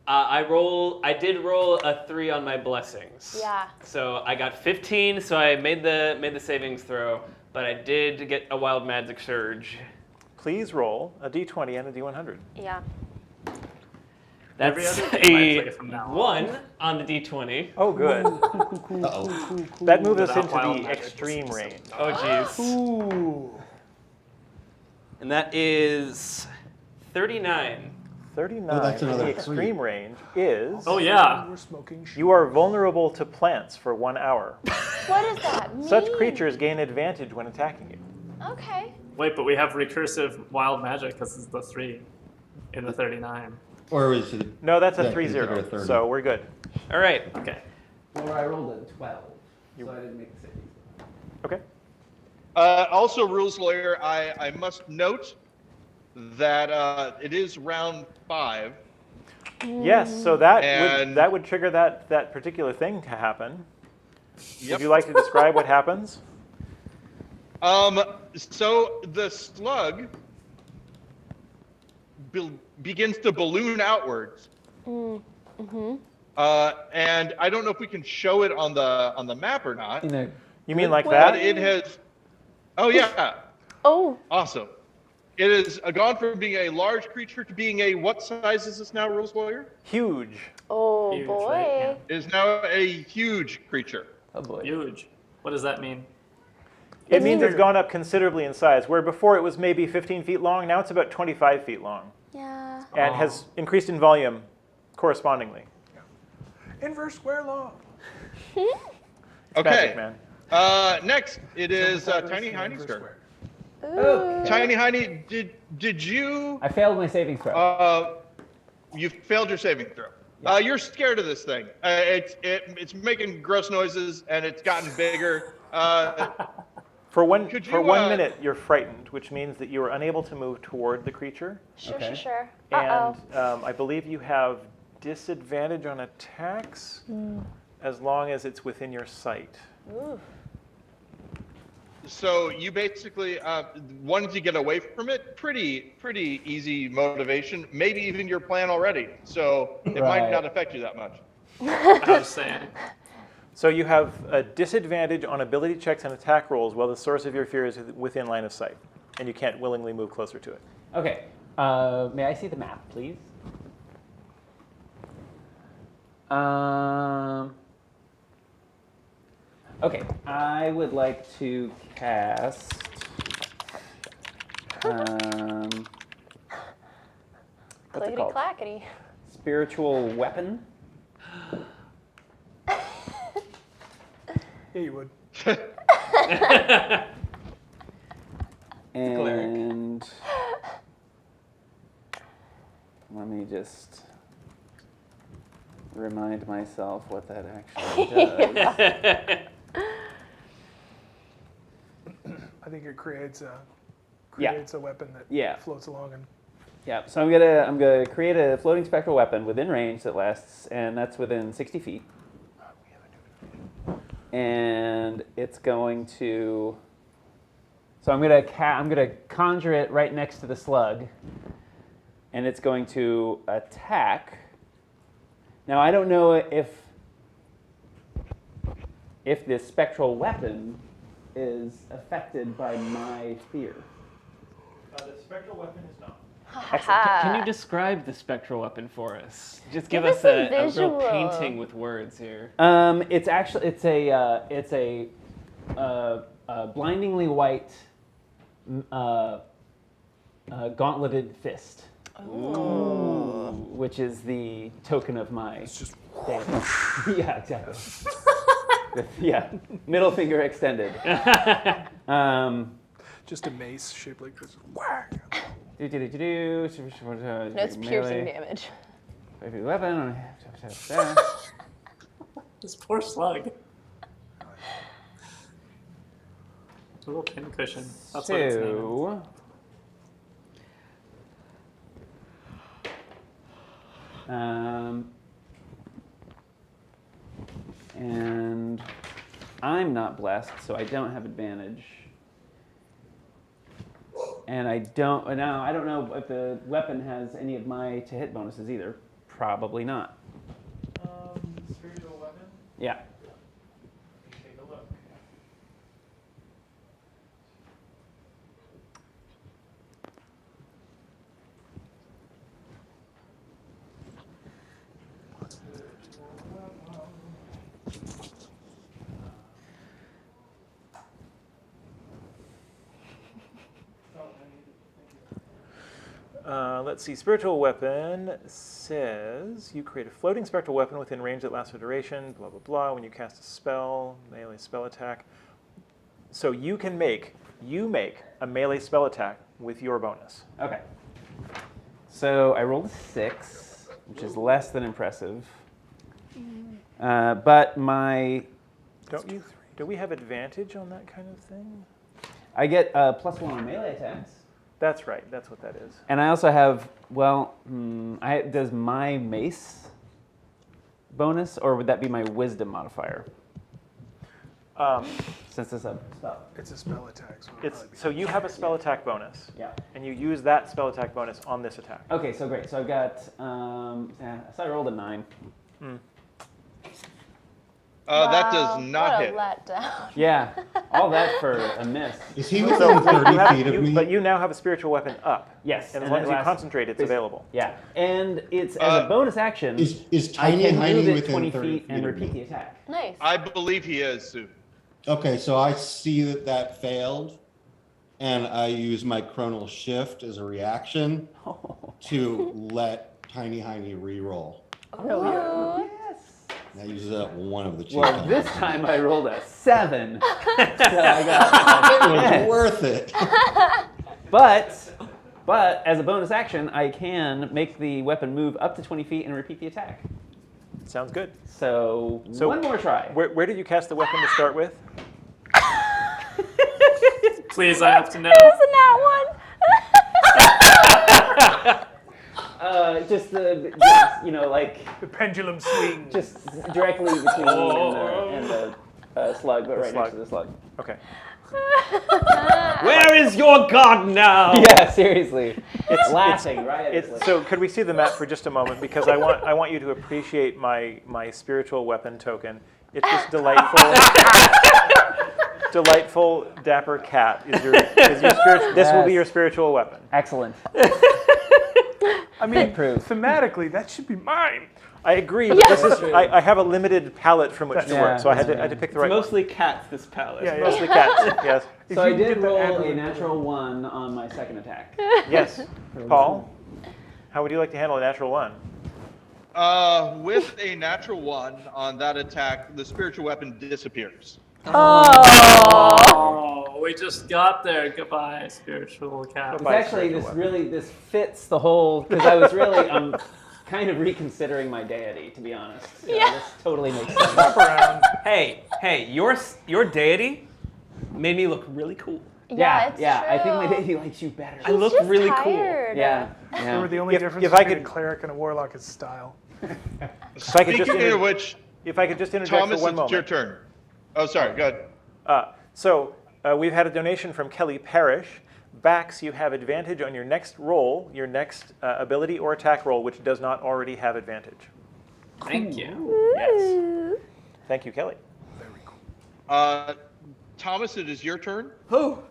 Speaker 5: I did roll a 3 on my blessings.
Speaker 2: Yeah.
Speaker 5: So I got 15, so I made the savings throw, but I did get a wild magic surge.
Speaker 1: Please roll a d20 and a d100.
Speaker 2: Yeah.
Speaker 6: Every
Speaker 5: That's
Speaker 6: other game I
Speaker 5: a
Speaker 6: play from now on.
Speaker 5: 1 on the d20.
Speaker 1: Oh, good.
Speaker 7: Uh-oh.
Speaker 1: That moves us
Speaker 6: Without
Speaker 1: into
Speaker 6: wild
Speaker 1: the
Speaker 6: magic,
Speaker 1: extreme
Speaker 6: it's-
Speaker 1: range.
Speaker 5: Oh jeez.
Speaker 1: Ooh.
Speaker 5: And that is 39.
Speaker 1: 39
Speaker 7: Oh, that's
Speaker 1: in the
Speaker 7: another
Speaker 1: extreme range is
Speaker 6: Oh yeah.
Speaker 4: We're smoking shit.
Speaker 1: you are vulnerable to plants for 1 hour.
Speaker 2: What does that mean?
Speaker 1: Such creatures gain advantage when attacking you.
Speaker 2: Okay.
Speaker 6: Wait, but we have recursive wild magic because it's the 3 in the 39.
Speaker 7: Or is it?
Speaker 1: No, that's a
Speaker 7: Yeah,
Speaker 1: 3-0,
Speaker 7: consider it 30.
Speaker 1: so we're good.
Speaker 5: All right.
Speaker 6: Okay.
Speaker 3: Well, I rolled a 12, so I didn't make the saving.
Speaker 1: Okay.
Speaker 8: Also, rules lawyer, I must note that it is round 5.
Speaker 1: Yes, so that
Speaker 8: And-
Speaker 1: would trigger that particular thing to happen.
Speaker 8: Yep.
Speaker 1: Would you like to describe what happens?
Speaker 8: So the slug begins to balloon outwards. And I don't know if we can show it on the map or not.
Speaker 1: You mean like
Speaker 8: But
Speaker 1: that?
Speaker 8: it has. Oh yeah.
Speaker 2: Oh,
Speaker 8: Awesome. It has gone from being a large creature to being a what size is this now, rules lawyer?
Speaker 1: Huge.
Speaker 2: oh
Speaker 6: Huge,
Speaker 2: boy.
Speaker 6: right?
Speaker 8: It is now a huge creature.
Speaker 3: Oh boy.
Speaker 6: Huge. What does that mean?
Speaker 1: It means it's gone up considerably in size. Where before it was maybe 15 feet long, now it's about 25 feet long,
Speaker 2: Yeah.
Speaker 1: and has increased in volume correspondingly.
Speaker 4: Inverse square law.
Speaker 8: Okay.
Speaker 1: Magic, man.
Speaker 8: Next, it is
Speaker 4: Letters
Speaker 8: Tiny
Speaker 4: in
Speaker 8: Heine's
Speaker 4: inverse
Speaker 8: turn.
Speaker 4: square.
Speaker 2: Ooh.
Speaker 8: Tiny Heine, did you?
Speaker 3: I failed my saving throw.
Speaker 8: You failed your saving throw. You're scared of this thing. It's making gross noises and it's gotten bigger.
Speaker 1: For one
Speaker 8: Could
Speaker 1: for
Speaker 8: you,
Speaker 1: 1 minute, you're frightened, which means that you are unable to move toward the creature,
Speaker 2: Sure,
Speaker 3: Okay.
Speaker 2: sure.
Speaker 1: and
Speaker 2: Uh-oh.
Speaker 1: I believe you have disadvantage on attacks as long as it's within your sight.
Speaker 2: Ooh.
Speaker 8: So you basically wanted to get away from it. Pretty easy motivation. Maybe even your plan already. So it might
Speaker 3: Right.
Speaker 8: not affect you that much.
Speaker 6: I was saying.
Speaker 1: So you have a disadvantage on ability checks and attack rolls while the source of your fear is within line of sight, and you can't willingly move closer to it.
Speaker 3: Okay. May I see the map, please? Okay. I would like to cast. What's it
Speaker 2: Clickety
Speaker 3: called?
Speaker 2: clackety.
Speaker 3: Spiritual weapon.
Speaker 4: Yeah, you would.
Speaker 3: And let me just remind myself what that actually does.
Speaker 4: I think it creates a
Speaker 3: Yeah.
Speaker 4: weapon that
Speaker 3: Yeah.
Speaker 4: floats along and
Speaker 3: Yeah, so I'm gonna create a floating spectral weapon within range that lasts, and that's within 60 feet. And it's going to. So I'm gonna conjure it right next to the slug, and it's going to attack. Now I don't know if this spectral weapon is affected by my fear.
Speaker 1: The spectral weapon is not.
Speaker 10: Can you describe the spectral weapon for us? Just give
Speaker 2: Give
Speaker 10: us
Speaker 2: us a
Speaker 10: a real
Speaker 2: visual.
Speaker 10: painting with words here.
Speaker 3: It's a blindingly white gauntleted fist, which is the token of my. It's just. Yeah, exactly. Yeah, middle finger extended.
Speaker 4: just a mace shaped like this. Whack.
Speaker 3: No,
Speaker 2: No, it's piercing damage.
Speaker 3: Weapon.
Speaker 6: This poor slug. A little pincushion. That's what its name is.
Speaker 3: And I'm not blessed, so I don't have advantage. And I don't know if the weapon has any of my to hit bonuses either. Probably not.
Speaker 1: Spiritual weapon?
Speaker 3: Yeah.
Speaker 1: Take a look. Let's see. Spiritual weapon says you create a floating spectral weapon within range that lasts for duration. Blah blah blah. When you cast a spell, melee spell attack. So you make a melee spell attack with your bonus.
Speaker 3: Okay. So I rolled a 6, which is less than impressive. But my...
Speaker 1: Do we have advantage on that kind of thing?
Speaker 3: I get +1 on melee attacks.
Speaker 1: That's right. That's what that is.
Speaker 3: And I also have, does my mace bonus, or would that be my wisdom modifier? Since it's a spell.
Speaker 4: It's a spell attack.
Speaker 1: So you have a spell attack bonus.
Speaker 3: Yeah.
Speaker 1: And you use that spell attack bonus on this attack.
Speaker 3: Okay, so great. So I've got, so I rolled a 9.
Speaker 8: That does not hit.
Speaker 2: What a letdown.
Speaker 3: Yeah, all that for a miss.
Speaker 7: Is he within 30 feet of me?
Speaker 1: But you now have a spiritual weapon up.
Speaker 3: Yes.
Speaker 1: And as long as you concentrate, it's available.
Speaker 3: Yeah, and it's as a bonus action.
Speaker 7: Is
Speaker 3: I
Speaker 7: Tiny
Speaker 3: can
Speaker 7: Heiny
Speaker 3: move it
Speaker 7: within
Speaker 3: 20
Speaker 7: 30
Speaker 3: feet and
Speaker 7: of
Speaker 3: repeat
Speaker 7: me?
Speaker 3: the attack.
Speaker 2: Nice.
Speaker 8: I believe he is, Sue.
Speaker 7: Okay, so I see that failed, and I use my chronal shift as a reaction to let Tiny Heiny re-roll.
Speaker 2: Oh,
Speaker 7: That uses up one of the cheat
Speaker 3: Well,
Speaker 7: dice.
Speaker 3: this time I rolled a 7. So I got
Speaker 7: It was worth it.
Speaker 3: But as a bonus action, I can make the weapon move up to 20 feet and repeat the attack.
Speaker 1: Sounds good.
Speaker 3: So one more try.
Speaker 1: Where did you cast the weapon to start with?
Speaker 6: Please, I have to know.
Speaker 2: Isn't that one?
Speaker 3: Just like
Speaker 4: The pendulum swing.
Speaker 3: just directly between me and the slug, but right
Speaker 1: slug.
Speaker 3: next to the slug.
Speaker 1: Okay.
Speaker 10: Where is your god now?
Speaker 3: Yeah, seriously. It's laughing right at it.
Speaker 1: So could we see the map for just a moment? Because I want you to appreciate my spiritual weapon token. It's this delightful dapper cat is your spiritual. This will be your spiritual weapon.
Speaker 3: Excellent.
Speaker 4: I mean,
Speaker 3: Approved.
Speaker 4: thematically, that should be mine.
Speaker 1: I agree, but this is I have a limited palette from which to
Speaker 3: Yeah,
Speaker 1: work, so I had
Speaker 3: that's
Speaker 1: to pick the right one.
Speaker 10: Mostly cats, this palette.
Speaker 4: Yeah,
Speaker 1: Mostly cats. Yes.
Speaker 4: If
Speaker 3: So I
Speaker 4: you
Speaker 3: did
Speaker 4: get the
Speaker 3: roll
Speaker 4: aberrant-
Speaker 3: a natural 1 on my second attack.
Speaker 1: Yes. Paul, how would you like to handle a natural one?
Speaker 8: With a natural 1 on that attack, the spiritual weapon disappears.
Speaker 6: Oh, we just got there. Goodbye, spiritual cat.
Speaker 3: It's actually this fits the whole, because I was really kind of reconsidering my deity, to be honest.
Speaker 2: Yeah.
Speaker 3: This totally makes sense.
Speaker 10: Hey, your deity made me look really cool.
Speaker 2: Yeah, it's
Speaker 3: I think
Speaker 2: true.
Speaker 3: my deity likes you better.
Speaker 10: I look
Speaker 2: Just
Speaker 10: really cool.
Speaker 2: tired.
Speaker 3: Yeah.
Speaker 4: Remember, the only difference
Speaker 1: if I
Speaker 4: between
Speaker 1: could-
Speaker 4: a cleric and a warlock is style.
Speaker 1: If I could just
Speaker 8: Speaking of which,
Speaker 1: if I could just interject
Speaker 8: Thomas,
Speaker 1: for one
Speaker 8: it's
Speaker 1: moment.
Speaker 8: your turn. Oh, sorry. Go ahead.
Speaker 1: So we've had a donation from Kelly Parrish. Bax, you have advantage on your next roll, your next ability or attack roll, which does not already have advantage.
Speaker 6: Thank you.
Speaker 1: Yes. Thank you, Kelly.
Speaker 8: Thomas, it is your turn.
Speaker 10: Oh,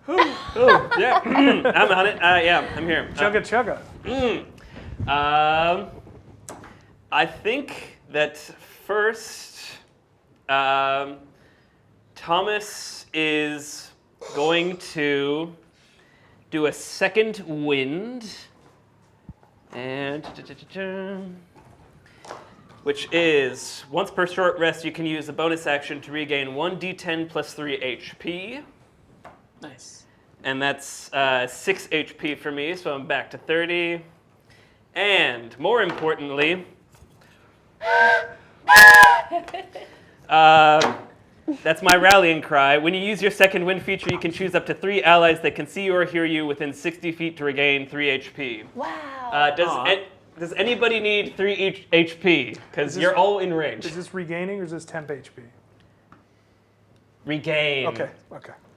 Speaker 10: yeah. I'm on it. Yeah, I'm here.
Speaker 4: Chugga chugga.
Speaker 10: I think that first, Thomas is going to do a second wind, and which is once per short rest, you can use a bonus action to regain 1d10 plus 3 HP.
Speaker 6: Nice.
Speaker 10: And that's 6 HP for me, so I'm back to 30. And more importantly, that's my rallying cry. When you use your second wind feature, you can choose up to 3 allies that can see or hear you within 60 feet to regain 3 HP.
Speaker 2: Wow.
Speaker 10: Does anybody need 3 HP? Because you're all in range.
Speaker 4: Is this regaining or is this temp HP?
Speaker 10: Regain.
Speaker 4: Okay.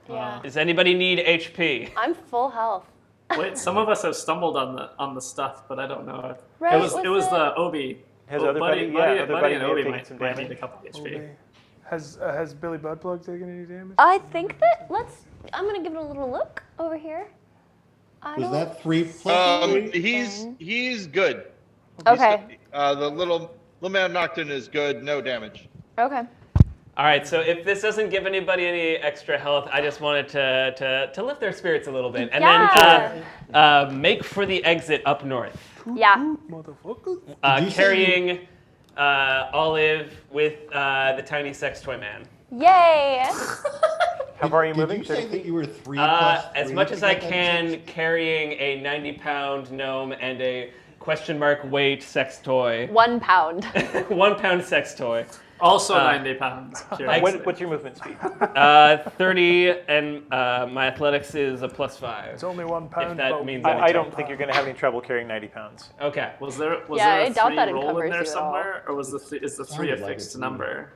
Speaker 2: Yeah.
Speaker 10: Does anybody need HP?
Speaker 2: I'm full health.
Speaker 6: Wait, some of us have stumbled on the stuff, but I don't know.
Speaker 2: Right,
Speaker 6: it was the Obi.
Speaker 1: Has other buddy
Speaker 6: Buddy
Speaker 1: may
Speaker 6: and
Speaker 1: have
Speaker 6: Obi
Speaker 1: taken some
Speaker 6: might
Speaker 1: damage.
Speaker 6: need a couple HP.
Speaker 4: Has Billy Buttplug taken any damage?
Speaker 2: I think that I'm gonna give it a little look over here.
Speaker 7: Was that 3 plus?
Speaker 8: He's good.
Speaker 2: Okay.
Speaker 8: The little man Gnomton is good. No damage.
Speaker 2: Okay.
Speaker 10: All right, so if this doesn't give anybody any extra health, I just wanted to lift their spirits a little bit. And then make for the exit up north.
Speaker 2: Yeah.
Speaker 7: Motherfucker.
Speaker 10: Carrying Olive with the tiny sex toy man.
Speaker 2: Yay!
Speaker 1: How far are you
Speaker 7: Did
Speaker 1: moving?
Speaker 7: you say
Speaker 1: 30
Speaker 7: that
Speaker 1: feet?
Speaker 7: you were 3 plus 3
Speaker 10: As much
Speaker 7: to
Speaker 10: as I
Speaker 7: get that
Speaker 10: can,
Speaker 7: distance?
Speaker 10: carrying a 90-pound gnome and a question mark weight sex toy.
Speaker 2: 1 pound.
Speaker 10: 1 pound sex toy.
Speaker 6: Also 90 pounds. curiously.
Speaker 1: What's your movement speed?
Speaker 10: 30, and my athletics is a +5.
Speaker 4: It's only 1 pound.
Speaker 10: If that
Speaker 4: but
Speaker 10: means
Speaker 1: I
Speaker 10: anything.
Speaker 1: don't think you're going to have any trouble carrying 90 pounds.
Speaker 10: Okay.
Speaker 6: Was there
Speaker 2: Yeah, I
Speaker 6: a
Speaker 2: doubt
Speaker 6: 3
Speaker 2: that
Speaker 6: roll
Speaker 2: encumbers
Speaker 6: in there
Speaker 2: you at all.
Speaker 6: somewhere, or was is the 3 a
Speaker 7: Sounded like
Speaker 6: fixed
Speaker 7: a
Speaker 6: number?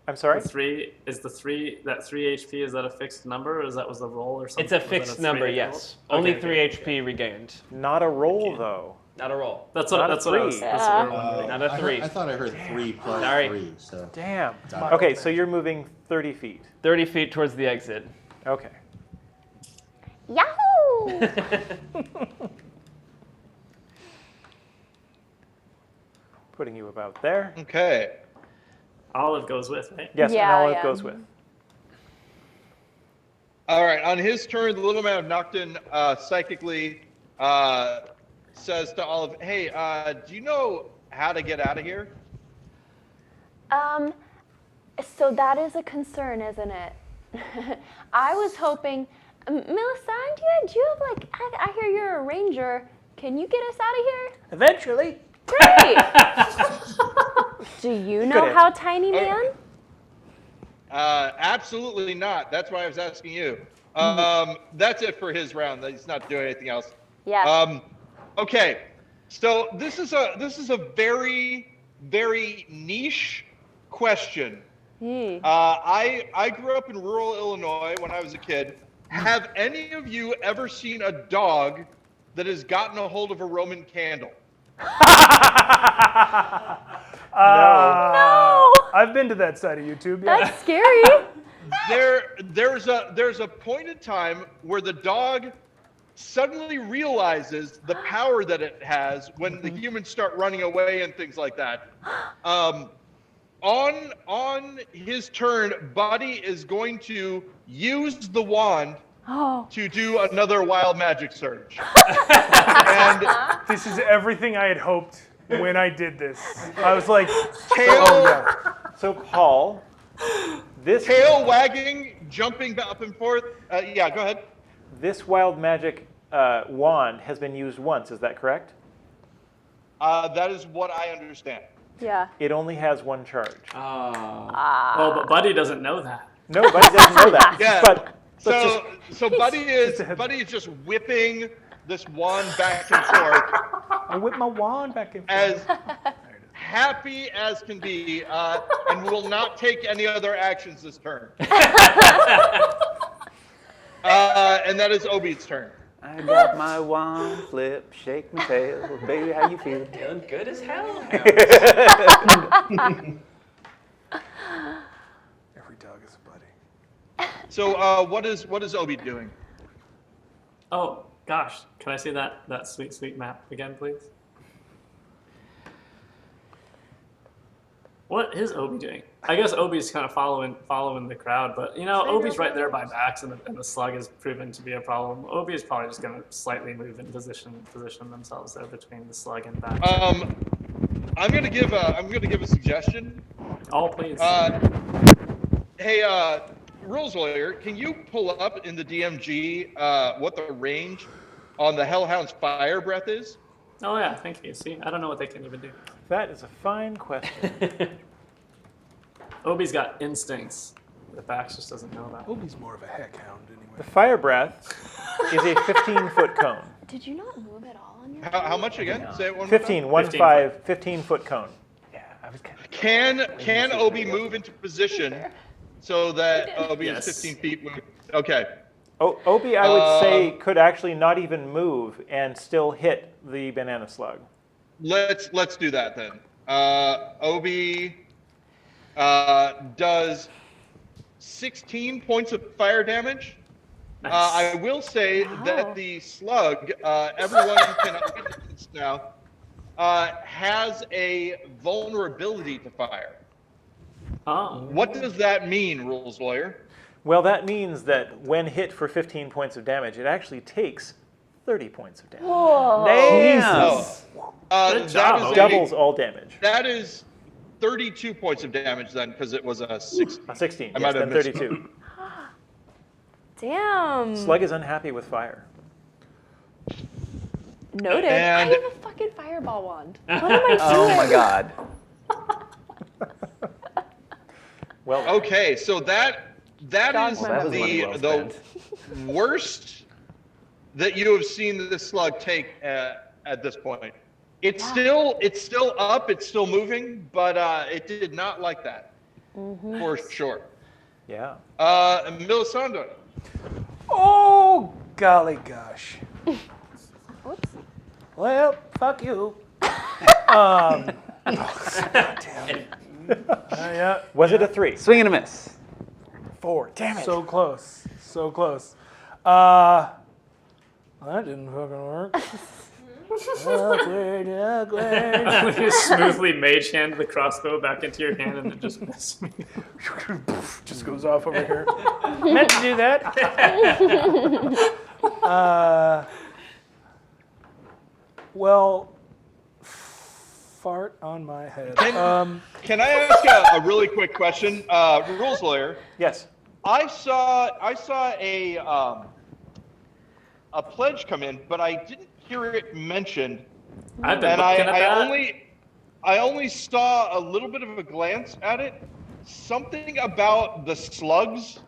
Speaker 1: I'm sorry?
Speaker 6: The 3 is the 3 that 3 HP, is that a fixed number, or was a roll or something?
Speaker 10: It's a
Speaker 6: Was that
Speaker 10: fixed
Speaker 6: 3
Speaker 10: number,
Speaker 6: roll?
Speaker 10: yes.
Speaker 6: Okay,
Speaker 10: Only
Speaker 6: okay,
Speaker 10: 3
Speaker 6: okay.
Speaker 10: HP regained.
Speaker 1: Not a roll, though.
Speaker 10: Not a roll.
Speaker 6: That's
Speaker 1: Not
Speaker 6: what
Speaker 1: a
Speaker 6: that's what I was.
Speaker 1: 3.
Speaker 6: That's what we were wondering.
Speaker 10: Not a 3.
Speaker 7: I thought I heard 3 plus
Speaker 10: Sorry.
Speaker 7: 3. So
Speaker 1: Damn.
Speaker 4: my
Speaker 1: Okay,
Speaker 4: old
Speaker 1: so you're moving 30 feet.
Speaker 10: 30 feet towards the exit.
Speaker 1: Okay.
Speaker 2: Yahoo!
Speaker 1: Putting you about there.
Speaker 8: Okay.
Speaker 6: Olive goes with, right?
Speaker 1: Yes,
Speaker 2: Yeah,
Speaker 1: and Olive
Speaker 2: yeah.
Speaker 1: goes with.
Speaker 8: All right. On his turn, the little man of Gnomton psychically says to Olive, "Hey, do you know how to get out of here?"
Speaker 2: So that is a concern, isn't it? I was hoping, Melisandre, do you have like, I hear you're a ranger. Can you get us out of here?
Speaker 1: Eventually.
Speaker 2: Great! Do you know
Speaker 1: Good
Speaker 2: how tiny, man?
Speaker 8: Absolutely not. That's why I was asking you. That's it for his round. He's not doing anything else.
Speaker 2: Yeah.
Speaker 8: Okay. So this is a very, very niche question. I grew up in rural Illinois when I was a kid. Have any of you ever seen a dog that has gotten a hold of a Roman candle?
Speaker 2: No!
Speaker 4: I've been to that side of YouTube. Yeah.
Speaker 2: That's scary.
Speaker 8: There's a point in time where the dog suddenly realizes the power that it has when the humans start running away and things like that. On his turn, Buddy is going to use the wand to do another wild magic surge. And
Speaker 4: This is everything I had hoped when I did this. I was like,
Speaker 1: So, Paul, this
Speaker 8: tail wagging, jumping up and forth. Yeah, go ahead.
Speaker 1: this wild magic wand has been used once. Is that correct?
Speaker 8: That is what I understand.
Speaker 2: Yeah.
Speaker 1: It only has 1 charge.
Speaker 6: Oh, but Buddy doesn't know that.
Speaker 1: Nobody doesn't know that.
Speaker 8: Yeah.
Speaker 1: But
Speaker 8: So Buddy is just whipping this wand back and forth
Speaker 1: I whip my wand back and forth.
Speaker 8: as happy as can be, and will not take any other actions this turn. And that is Obi's turn.
Speaker 3: I got my wand, flip, shake my tail. Baby, how you feeling?
Speaker 10: Feeling good as hell.
Speaker 4: every dog is a buddy.
Speaker 8: So what is Obi doing?
Speaker 6: Oh gosh, can I see that sweet map again, please? What is Obi doing? I guess Obi's kind of following the crowd, but you know, Obi's right there by Max, and the slug has proven to be a problem. Obi is probably just going to slightly move and position themselves there between the slug and Max.
Speaker 8: I'm gonna give a suggestion.
Speaker 6: Oh, please.
Speaker 8: Hey, rules lawyer, can you pull up in the DMG what the range on the Hellhound's fire breath is?
Speaker 6: Oh yeah, thank you. See, I don't know what they can even do.
Speaker 1: That is a fine question.
Speaker 6: Obi's got instincts that Bax just doesn't know about.
Speaker 4: Obi's more of a heck hound
Speaker 1: The
Speaker 4: anyway.
Speaker 1: fire breath is a 15-foot cone.
Speaker 2: Did you not move at all on your
Speaker 8: How much again? Say it one more time.
Speaker 1: 15-foot cone.
Speaker 3: Yeah, I was kind of.
Speaker 8: Can Obi move into position so that Obi
Speaker 6: Yes.
Speaker 8: is 15 feet? Okay.
Speaker 1: Obi, I would say, could actually not even move and still hit the banana slug.
Speaker 8: Let's do that then. Obi does 16 points of fire damage.
Speaker 6: Nice.
Speaker 8: I will say that the slug, everyone can witness now, has a vulnerability to fire.
Speaker 6: Oh.
Speaker 8: What does that mean, rules lawyer?
Speaker 1: Well, that means that when hit for 15 points of damage, it actually takes 30 points of damage.
Speaker 2: Whoa.
Speaker 3: Damn!
Speaker 6: Good job, Obi.
Speaker 1: Doubles all damage.
Speaker 8: That is 32 points of damage then, because it was a 16.
Speaker 1: A 16,
Speaker 8: I
Speaker 1: yes,
Speaker 8: might have
Speaker 1: then
Speaker 8: missed
Speaker 1: 32.
Speaker 2: Damn.
Speaker 1: Slug is unhappy with fire.
Speaker 2: Noted.
Speaker 8: And-
Speaker 2: I have a fucking fireball wand. What am I doing?
Speaker 3: Oh my god.
Speaker 1: Well,
Speaker 8: Okay, so that
Speaker 2: Dog
Speaker 8: is
Speaker 2: Well, that was
Speaker 3: money well
Speaker 8: the
Speaker 3: spent.
Speaker 8: worst that you have seen this slug take at this point. It's still up, it's still moving, but it did not like that for sure.
Speaker 1: yeah.
Speaker 8: Melisandre.
Speaker 4: Oh, golly gosh.
Speaker 2: Whoops.
Speaker 4: Well, fuck you. God damn it. Yeah,
Speaker 1: Was it a 3?
Speaker 3: Swing and a miss.
Speaker 1: 4. Damn it.
Speaker 4: so close. So close. That didn't fucking work. Awkward.
Speaker 6: You smoothly mage hand the crossbow back into your hand and then just miss.
Speaker 4: Just goes off over here. Meant to do that. Well, fart on my head.
Speaker 8: Can I ask a really quick question? Rules lawyer.
Speaker 1: Yes.
Speaker 8: I saw a pledge come in, but I didn't hear it mentioned.
Speaker 6: I've been
Speaker 8: And
Speaker 6: looking at that.
Speaker 8: I only saw a little bit of a glance at it. Something about the slugs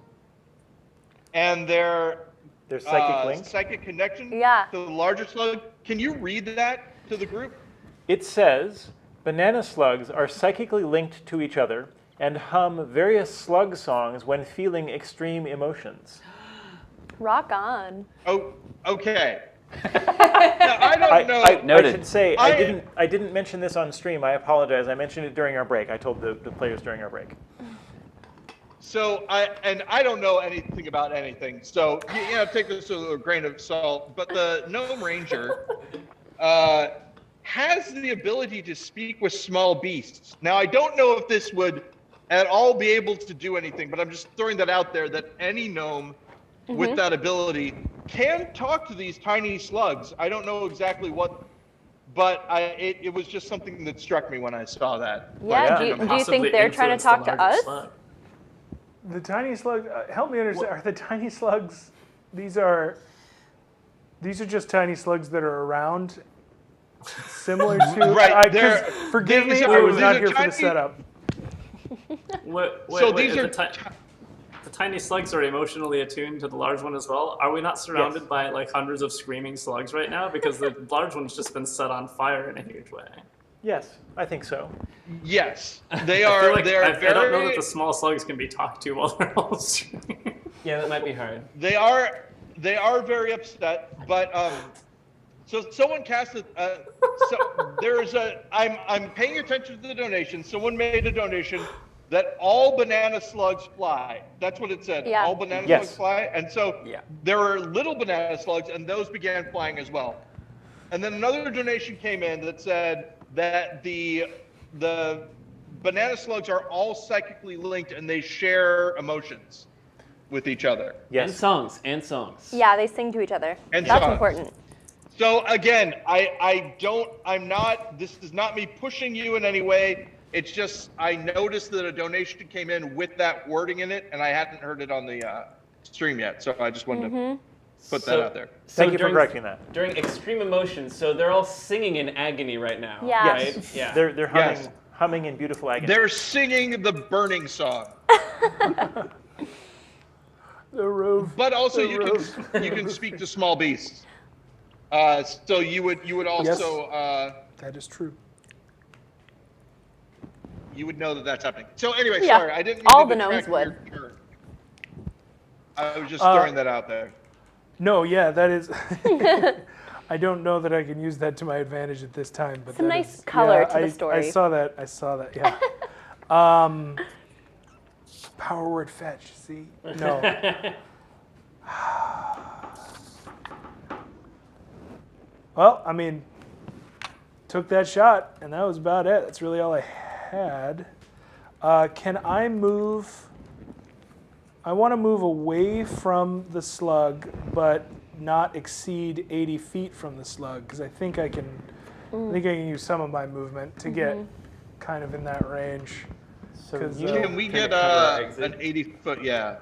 Speaker 8: and their
Speaker 1: Psychic link.
Speaker 8: psychic connection
Speaker 2: Yeah.
Speaker 8: to the larger slug. Can you read that to the group?
Speaker 1: It says, banana slugs are psychically linked to each other and hum various slug songs when feeling extreme emotions.
Speaker 2: Rock on.
Speaker 8: Oh, okay. Now, I don't know.
Speaker 1: I
Speaker 3: Noted.
Speaker 1: should say
Speaker 8: I-
Speaker 1: I didn't mention this on stream. I apologize. I mentioned it during our break. I told the players during our break.
Speaker 8: So I don't know anything about anything. So take this with a grain of salt. But the Gnome Ranger has the ability to speak with small beasts. Now I don't know if this would at all be able to do anything, but I'm just throwing that out there that any gnome with that ability can talk to these tiny slugs. I don't know exactly what, but it was just something that struck me when I saw that.
Speaker 2: Yeah,
Speaker 1: yeah.
Speaker 2: do you think
Speaker 6: Possibly
Speaker 2: they're trying to
Speaker 6: influence
Speaker 2: talk
Speaker 6: the
Speaker 2: to
Speaker 6: larger
Speaker 2: us?
Speaker 6: slug.
Speaker 4: The tiny slug, help me understand, are the tiny slugs, these are just tiny slugs that are around, similar to,
Speaker 8: Right, they're-
Speaker 4: forgive me,
Speaker 8: these
Speaker 4: I
Speaker 8: are-
Speaker 4: was
Speaker 8: these
Speaker 4: not
Speaker 8: are
Speaker 4: here for the
Speaker 8: tiny-
Speaker 4: setup.
Speaker 6: Wait,
Speaker 8: these are
Speaker 6: the tiny slugs are emotionally attuned to the large one as well. Are we not surrounded by like hundreds of screaming slugs right now? Because the large one's just been set on fire in a huge way.
Speaker 1: Yes, I think so.
Speaker 8: Yes, they
Speaker 6: I
Speaker 8: are.
Speaker 6: feel like
Speaker 8: they are
Speaker 6: I
Speaker 8: very.
Speaker 6: don't know that the small slugs can be talked to while they're all screaming.
Speaker 5: Yeah, that might be hard.
Speaker 8: They are very upset, but so someone cast it. So there's a. I'm paying attention to the donation. Someone made a donation that all banana slugs fly. That's what it said.
Speaker 2: Yeah.
Speaker 8: All banana
Speaker 1: Yes.
Speaker 8: slugs fly, and so there are little banana slugs, and those began flying as well. And then another donation came in that said that the banana slugs are all psychically linked and they share emotions with each other.
Speaker 1: Yes.
Speaker 5: And songs.
Speaker 2: Yeah, they sing to each other.
Speaker 8: And
Speaker 2: That's
Speaker 8: songs.
Speaker 2: important.
Speaker 8: So again, this is not me pushing you in any way. It's just, I noticed that a donation came in with that wording in it and I hadn't heard it on the stream yet. So I just wanted to put that out there.
Speaker 1: Thank you for
Speaker 5: during-
Speaker 1: correcting that.
Speaker 5: During extreme emotions, so they're all singing in agony right now.
Speaker 2: Yeah.
Speaker 5: Right?
Speaker 1: Yes.
Speaker 5: Yeah.
Speaker 1: They're humming,
Speaker 8: Yes.
Speaker 1: humming in beautiful agony.
Speaker 8: They're singing the burning song.
Speaker 4: The roof.
Speaker 8: But also you can speak to small beasts. So you would also
Speaker 4: That is true.
Speaker 8: you would know that that's happening. So anyway,
Speaker 2: Yeah.
Speaker 8: sorry, I didn't.
Speaker 2: All
Speaker 8: mean
Speaker 2: the
Speaker 8: to
Speaker 2: gnomes
Speaker 8: detract from your turn. I was just throwing that out there.
Speaker 4: No, yeah, that is, I don't know that I can use that to my advantage at this time, but
Speaker 2: It's a
Speaker 4: that
Speaker 2: nice
Speaker 4: is-
Speaker 2: color
Speaker 4: yeah,
Speaker 2: to the story.
Speaker 4: I saw that, yeah. Power word fetch, see? No. Well, I mean, took that shot, and that was about it. That's really all I had. Can I move? I want to move away from the slug, but not exceed 80 feet from the slug, because I think I can. I think I can use some of my movement to get kind of in that range.
Speaker 1: So
Speaker 8: Can we get an 80-foot? Yeah.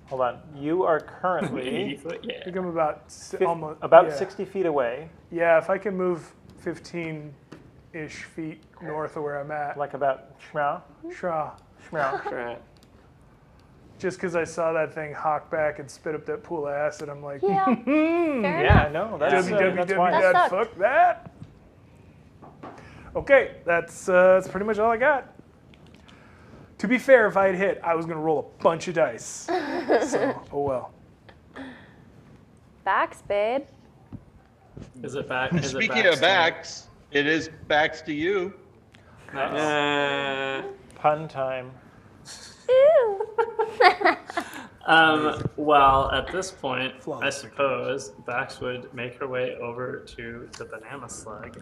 Speaker 1: hold on. You are
Speaker 6: 80
Speaker 1: currently
Speaker 6: foot,
Speaker 4: I
Speaker 6: yeah.
Speaker 4: think I'm about almost
Speaker 1: about 60 feet away,
Speaker 4: Yeah, if I can move 15-ish feet north of where I'm at.
Speaker 1: like about shmeow,
Speaker 4: Shaw.
Speaker 1: shmeow.
Speaker 5: Sure.
Speaker 4: Just because I saw that thing hawk back and spit up that pool of acid, I'm like,
Speaker 2: Yeah. Fair
Speaker 1: Yeah,
Speaker 2: enough.
Speaker 1: no, that's
Speaker 4: WWW,
Speaker 1: fine.
Speaker 2: That
Speaker 4: Dad,
Speaker 2: sucked.
Speaker 4: fuck that. Okay, that's pretty much all I got. To be fair, if I had hit, I was going to roll a bunch of dice. So, oh well.
Speaker 2: Backs, babe.
Speaker 6: Is it back? Is it
Speaker 8: Speaking
Speaker 6: back
Speaker 8: of backs, it is backs to you.
Speaker 6: Nice.
Speaker 1: Pun time.
Speaker 2: Ew.
Speaker 6: Well, at this point, I
Speaker 4: Flawless
Speaker 6: suppose Bax would make her way over to the banana slug.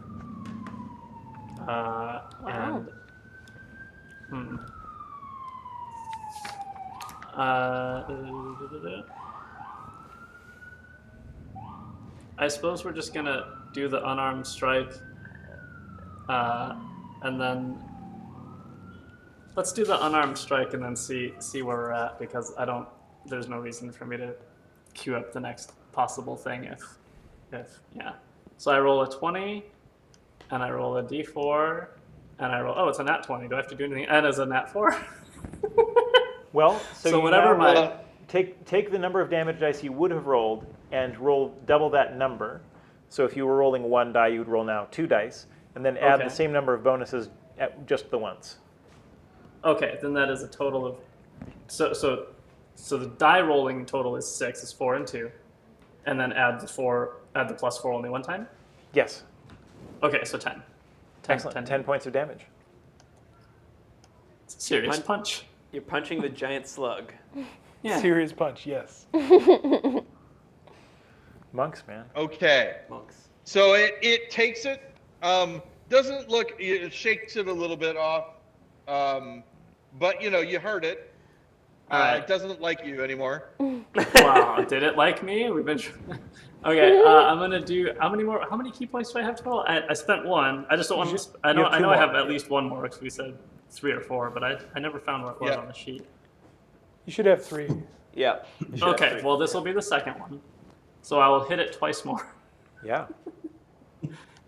Speaker 6: And I suppose we're just gonna do the unarmed strike, and then let's do the unarmed strike and then see where we're at, because there's no reason for me to queue up the next possible thing if yeah. So I roll a 20, and I roll a d4, and I roll, oh, it's a nat 20. Do I have to do anything? And it's a nat 4?
Speaker 1: Well, so you
Speaker 6: whatever
Speaker 1: now
Speaker 6: my
Speaker 1: roll- take the number of damage dice you would have rolled and roll double that number. So if you were rolling one die, you would roll now 2 dice, and then add
Speaker 6: Okay.
Speaker 1: the same number of bonuses at just the once.
Speaker 6: Okay, then that is a total of so the die rolling total is 6, is 4 and 2, and then add the plus 4 only one time.
Speaker 1: Yes.
Speaker 6: Okay, so 10.
Speaker 1: Excellent. 10 points of damage.
Speaker 6: It's a serious punch.
Speaker 5: You're punching the giant slug.
Speaker 6: Yeah.
Speaker 4: Serious punch, yes.
Speaker 1: Monks, man.
Speaker 8: Okay.
Speaker 5: Monks.
Speaker 8: So it takes it. Doesn't look. It shakes it a little bit off. But you heard it.
Speaker 6: Alright.
Speaker 8: It doesn't like you anymore.
Speaker 6: Wow, did it like me? We've been. Okay, I'm gonna do. How many key points do I have total? I spent 1. I just don't want to. I know.
Speaker 1: you have
Speaker 6: I
Speaker 1: 2
Speaker 6: know I
Speaker 1: more.
Speaker 6: have at least 1 more because we said 3 or 4, but I never found what it was
Speaker 8: Yeah.
Speaker 6: on the sheet.
Speaker 4: You should have 3.
Speaker 5: Yeah.
Speaker 6: Okay, well this will be the second one, so I will hit it twice more.
Speaker 1: Yeah.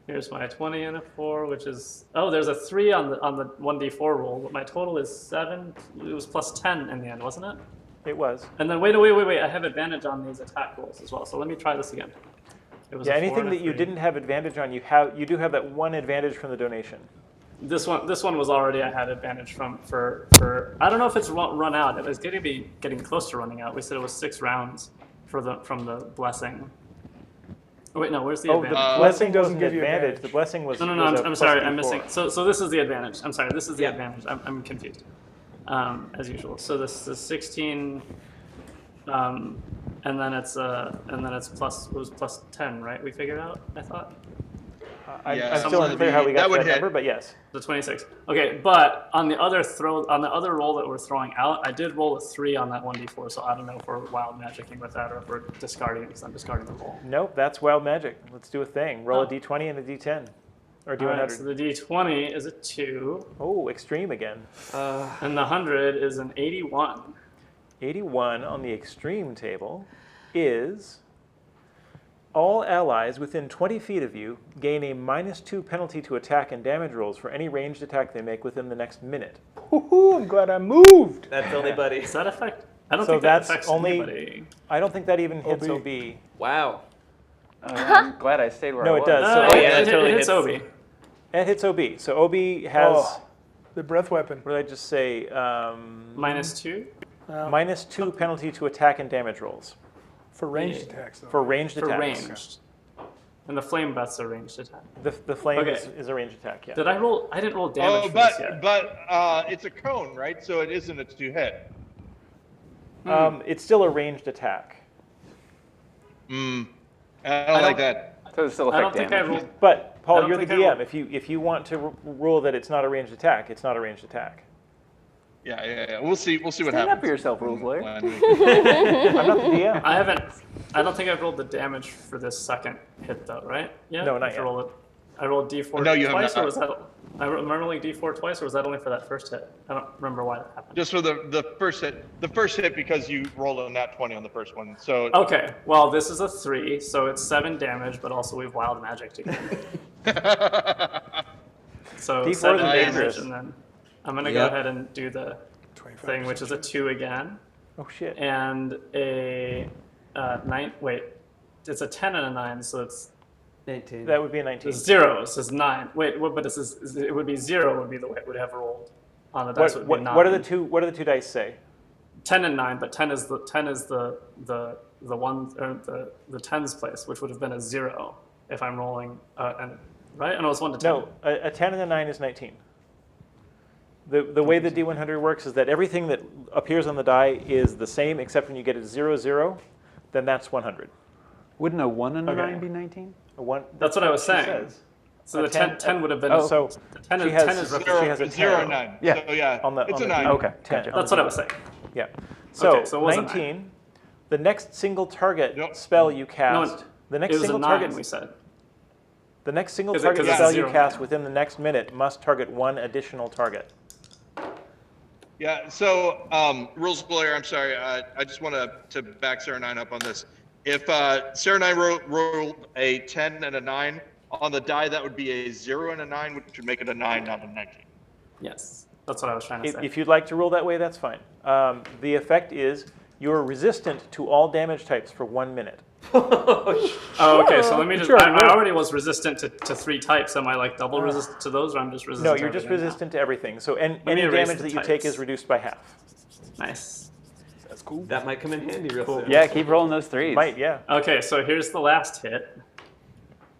Speaker 6: Here's my 20 and a 4, which is there's a 3 on the 1d4 roll, but my total is 7. It was plus 10 in the end, wasn't it?
Speaker 1: It was.
Speaker 6: And then wait, I have advantage on these attack rolls as well. So let me try this again. It was
Speaker 1: Yeah,
Speaker 6: a 4
Speaker 1: anything
Speaker 6: and a
Speaker 1: that you
Speaker 6: 3.
Speaker 1: didn't have advantage on, you do have that 1 advantage from the donation.
Speaker 6: This one was already I had advantage from for I don't know if it's run out. It was going to be getting close to running out. We said it was 6 rounds from the blessing. Oh wait, no, where's the
Speaker 1: Oh, the
Speaker 6: advantage?
Speaker 1: blessing
Speaker 4: doesn't
Speaker 1: wasn't
Speaker 4: give you
Speaker 1: advantage.
Speaker 4: advantage.
Speaker 1: The blessing was.
Speaker 6: No,
Speaker 1: was a
Speaker 6: I'm
Speaker 1: plus
Speaker 6: sorry,
Speaker 1: D4.
Speaker 6: I'm missing. So this is the advantage. I'm sorry, this is the
Speaker 5: Yeah.
Speaker 6: advantage. I'm confused, as usual. So this is 16, and then it's plus, it was plus 10, right? We figured out, I thought.
Speaker 8: Yeah,
Speaker 1: I'm still unclear how we got
Speaker 8: that
Speaker 1: to
Speaker 8: would
Speaker 1: that
Speaker 8: hit.
Speaker 1: number, but yes.
Speaker 6: The 26. Okay, but on the other roll that we're throwing out, I did roll a 3 on that 1d4, so I don't know if we're wild magicking with that or if we're discarding it because I'm discarding the roll.
Speaker 1: Nope, that's wild magic. Let's do a thing. Roll
Speaker 6: Oh.
Speaker 1: a d20 and a d10. Or d100.
Speaker 6: Alright, so the d20 is a 2,
Speaker 1: Oh, extreme again.
Speaker 6: and the 100 is an 81.
Speaker 1: 81 on the extreme table is all allies within 20 feet of you gain a -2 penalty to attack and damage rolls for any ranged attack they make within the next minute.
Speaker 4: Woohoo, I'm glad I moved.
Speaker 5: That's only buddy.
Speaker 6: Does that affect? I don't
Speaker 1: So
Speaker 6: think that
Speaker 1: that's
Speaker 6: affects
Speaker 1: only-
Speaker 6: anybody.
Speaker 1: I don't think that even hits
Speaker 4: OB.
Speaker 1: OB.
Speaker 5: Wow.
Speaker 3: I'm glad I stayed where
Speaker 1: No,
Speaker 3: I
Speaker 1: it
Speaker 3: was.
Speaker 1: does.
Speaker 6: No,
Speaker 1: So
Speaker 6: it,
Speaker 5: yeah,
Speaker 6: it,
Speaker 5: that totally
Speaker 6: it hits
Speaker 5: hits.
Speaker 6: Obi.
Speaker 1: It hits OB. So OB has,
Speaker 4: Oh, the breath weapon.
Speaker 1: what did I just say?
Speaker 6: -2
Speaker 1: -2 penalty to attack and damage rolls
Speaker 4: For ranged attacks, though.
Speaker 1: for ranged
Speaker 6: for
Speaker 1: attacks.
Speaker 6: ranged. And the flame breath's a ranged attack.
Speaker 1: The flame
Speaker 6: Okay.
Speaker 1: is a ranged attack, yeah.
Speaker 6: Did I roll? I didn't roll damage
Speaker 8: Oh,
Speaker 6: for this yet.
Speaker 8: but it's a cone, right? So it isn't a 2-hit.
Speaker 1: It's still a ranged attack.
Speaker 8: I don't like that.
Speaker 3: So it still
Speaker 6: I don't
Speaker 3: affect
Speaker 6: think I
Speaker 3: damage.
Speaker 6: rolled.
Speaker 1: But
Speaker 6: I
Speaker 1: Paul,
Speaker 6: don't
Speaker 1: you're the
Speaker 6: think I
Speaker 1: DM. If you want to rule that it's not a ranged attack, it's not a ranged attack.
Speaker 8: Yeah. We'll see what
Speaker 3: Stand
Speaker 8: happens.
Speaker 3: up for yourself, rules lawyer.
Speaker 1: I'm not the DM.
Speaker 6: I don't think I've rolled the damage for this second hit though, right? Yeah.
Speaker 1: No, not yet.
Speaker 6: I rolled D4
Speaker 8: No, you have
Speaker 6: twice,
Speaker 8: not.
Speaker 6: or was that? Am I rolling D4 twice, or was that only for that first hit? I don't remember why that happened.
Speaker 8: Just for the first hit. The first hit because you rolled a nat 20 on the first one. So
Speaker 6: Okay, well this is a 3, so it's 7 damage, but also we've wild magic again. So
Speaker 1: D4
Speaker 6: 7
Speaker 1: is
Speaker 6: damage,
Speaker 1: dangerous.
Speaker 6: and then I'm gonna go ahead and do the thing, which is a 2 again,
Speaker 1: Oh shit.
Speaker 6: and a 9. Wait, it's a 10 and a 9, so it's
Speaker 9: 19.
Speaker 1: That would be a 19.
Speaker 6: it's 0. This is 9. Wait, but this is it would be 0 would be the way it would have rolled on the dice. Would be 9.
Speaker 1: What are the two dice say?
Speaker 6: 10 and 9, but 10 is the one or the tens place, which would have been a 0 if I'm rolling and right. And it was 1 to 10.
Speaker 1: No, a 10 and a 9 is 19. The way the D100 works is that everything that appears on the die is the same except when you get a 0, 0, then that's 100.
Speaker 3: Wouldn't a 1 and a
Speaker 6: Okay.
Speaker 3: 9 be 19?
Speaker 1: A 1.
Speaker 6: That's what I was
Speaker 1: she
Speaker 6: saying.
Speaker 1: says.
Speaker 6: So
Speaker 1: A
Speaker 6: the 10 would have been.
Speaker 1: Oh, so
Speaker 6: the 10
Speaker 1: she
Speaker 6: is,
Speaker 1: has
Speaker 6: 10 is
Speaker 1: zero.
Speaker 6: represented.
Speaker 1: She has a
Speaker 8: 0
Speaker 1: 10.
Speaker 8: and 9.
Speaker 3: Yeah.
Speaker 8: So yeah,
Speaker 1: On the-
Speaker 8: it's
Speaker 1: on
Speaker 8: a
Speaker 1: the
Speaker 8: 9.
Speaker 1: D-
Speaker 3: Okay,
Speaker 1: 10.
Speaker 3: gotcha.
Speaker 6: That's what I was saying.
Speaker 1: Yeah. So,
Speaker 6: Okay, so it was a
Speaker 1: 19. The next single target
Speaker 8: Yep.
Speaker 1: spell you
Speaker 6: No,
Speaker 1: cast. The
Speaker 6: it
Speaker 1: next
Speaker 6: was a
Speaker 1: single
Speaker 6: 9.
Speaker 1: target.
Speaker 6: We said.
Speaker 1: The next single
Speaker 6: Is it-
Speaker 1: target
Speaker 6: 'cause it's
Speaker 1: spell
Speaker 6: a
Speaker 1: you
Speaker 6: 0
Speaker 1: cast
Speaker 6: now.
Speaker 1: within the next minute must target one additional target.
Speaker 8: Yeah, so rules lawyer, I'm sorry, I just want to back Seranine up on this. If Seranine rolled a 10 and a 9 on the die, that would be a 0 and a 9, which would make it a 9, not a 19.
Speaker 6: Yes, that's what I was trying to say.
Speaker 1: If you'd like to roll that way, that's fine. The effect is you're resistant to all damage types for 1 minute.
Speaker 6: Oh, okay. So let me just.
Speaker 1: Sure,
Speaker 6: I
Speaker 1: sure.
Speaker 6: already was resistant to 3 types. Am I like double resistant to those, or I'm just resistant?
Speaker 1: No,
Speaker 6: to
Speaker 1: you're just
Speaker 6: everything now?
Speaker 1: resistant to everything. So any
Speaker 6: me erase
Speaker 1: damage
Speaker 6: the
Speaker 1: that you take
Speaker 6: types.
Speaker 1: is reduced by half.
Speaker 6: Nice.
Speaker 1: That's cool.
Speaker 10: That might come in handy real soon.
Speaker 3: Yeah, keep rolling those 3s.
Speaker 1: Might, yeah.
Speaker 6: Okay, so here's the last hit,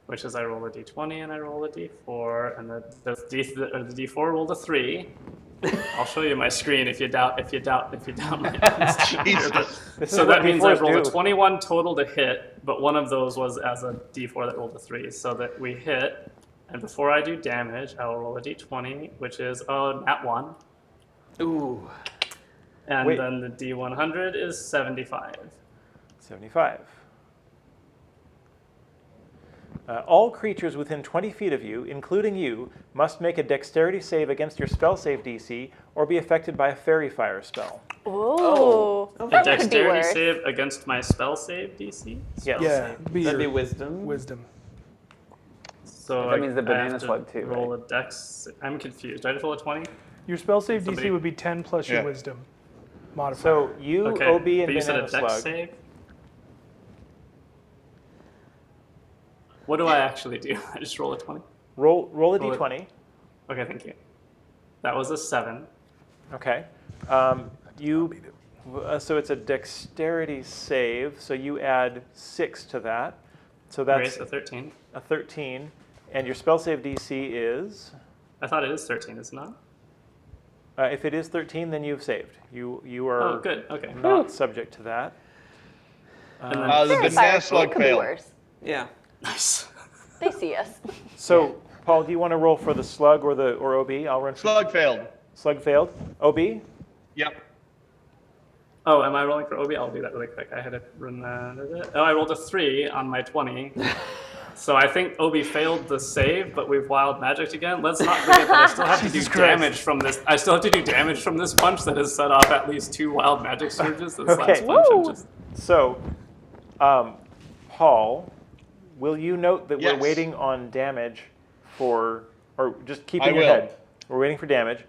Speaker 6: which is I roll a d20 and I roll a d4, and the d4 rolled a 3. I'll show you my screen if you doubt my
Speaker 8: Jesus.
Speaker 1: This
Speaker 6: So
Speaker 1: is what
Speaker 6: that means I
Speaker 1: D4s
Speaker 6: rolled
Speaker 1: do.
Speaker 6: a 21 total to hit, but one of those was as a d4 that rolled a 3, so that we hit. And before I do damage, I will roll a d20, which is a nat 1.
Speaker 10: Ooh.
Speaker 6: And
Speaker 1: Wait.
Speaker 6: then the d100 is 75.
Speaker 1: 75. All creatures within 20 feet of you, including you, must make a dexterity save against your spell save DC or be affected by a fairy fire spell.
Speaker 2: Ooh.
Speaker 6: A
Speaker 2: That could be
Speaker 6: dexterity
Speaker 2: worse.
Speaker 6: save against my spell save DC?
Speaker 1: Yes.
Speaker 4: Yeah, be
Speaker 10: That'd be
Speaker 4: your
Speaker 10: wisdom.
Speaker 4: wisdom.
Speaker 6: So
Speaker 3: That means the
Speaker 6: I
Speaker 3: banana
Speaker 6: have to
Speaker 3: slug too,
Speaker 6: roll a dex. I'm confused. Did I just roll a 20?
Speaker 4: Your spell save
Speaker 6: Somebody-
Speaker 4: DC would be 10 plus your
Speaker 8: Yeah.
Speaker 4: wisdom modifier.
Speaker 1: So you,
Speaker 6: Okay.
Speaker 1: OB, and
Speaker 6: but you said a
Speaker 1: Banana
Speaker 6: dex
Speaker 1: Slug.
Speaker 6: save? What do I actually do? I just roll a 20?
Speaker 1: Roll a
Speaker 6: Roll it.
Speaker 1: d20.
Speaker 6: Okay, thank you. That was a 7.
Speaker 1: Okay. So it's a dexterity save. So you add 6 to that. So that's
Speaker 6: Raise a 13.
Speaker 1: a 13. And your spell save DC is,
Speaker 6: I thought it is 13, is it not?
Speaker 1: if it is 13, then you've saved. You are
Speaker 6: Oh, good. Okay.
Speaker 1: not subject to that.
Speaker 6: And then,
Speaker 8: The
Speaker 2: Fairy
Speaker 8: banana
Speaker 2: fire
Speaker 8: slug
Speaker 2: could be
Speaker 8: failed.
Speaker 2: worse.
Speaker 10: Yeah.
Speaker 6: nice.
Speaker 2: They see us.
Speaker 1: So Paul, do you want to roll for the slug or OB? I'll run for
Speaker 8: Slug failed.
Speaker 1: slug failed. OB?
Speaker 8: Yep.
Speaker 6: Oh, am I rolling for OB? I'll do that really quick. I had to run Oh, I rolled a 3 on my 20. So I think Obi failed the save, but we've wild magicked again. Let's not forget that I still have to do
Speaker 4: Jesus Christ.
Speaker 6: damage from this. I still have to do damage from this punch that has set off at least 2 wild magic surges. This
Speaker 1: Okay.
Speaker 6: last punch, I'm
Speaker 2: Woo.
Speaker 6: just
Speaker 1: So, Paul, will you note that we're
Speaker 8: Yes.
Speaker 1: waiting on damage or just keep
Speaker 8: I
Speaker 1: in your
Speaker 8: will.
Speaker 1: head. We're waiting for damage.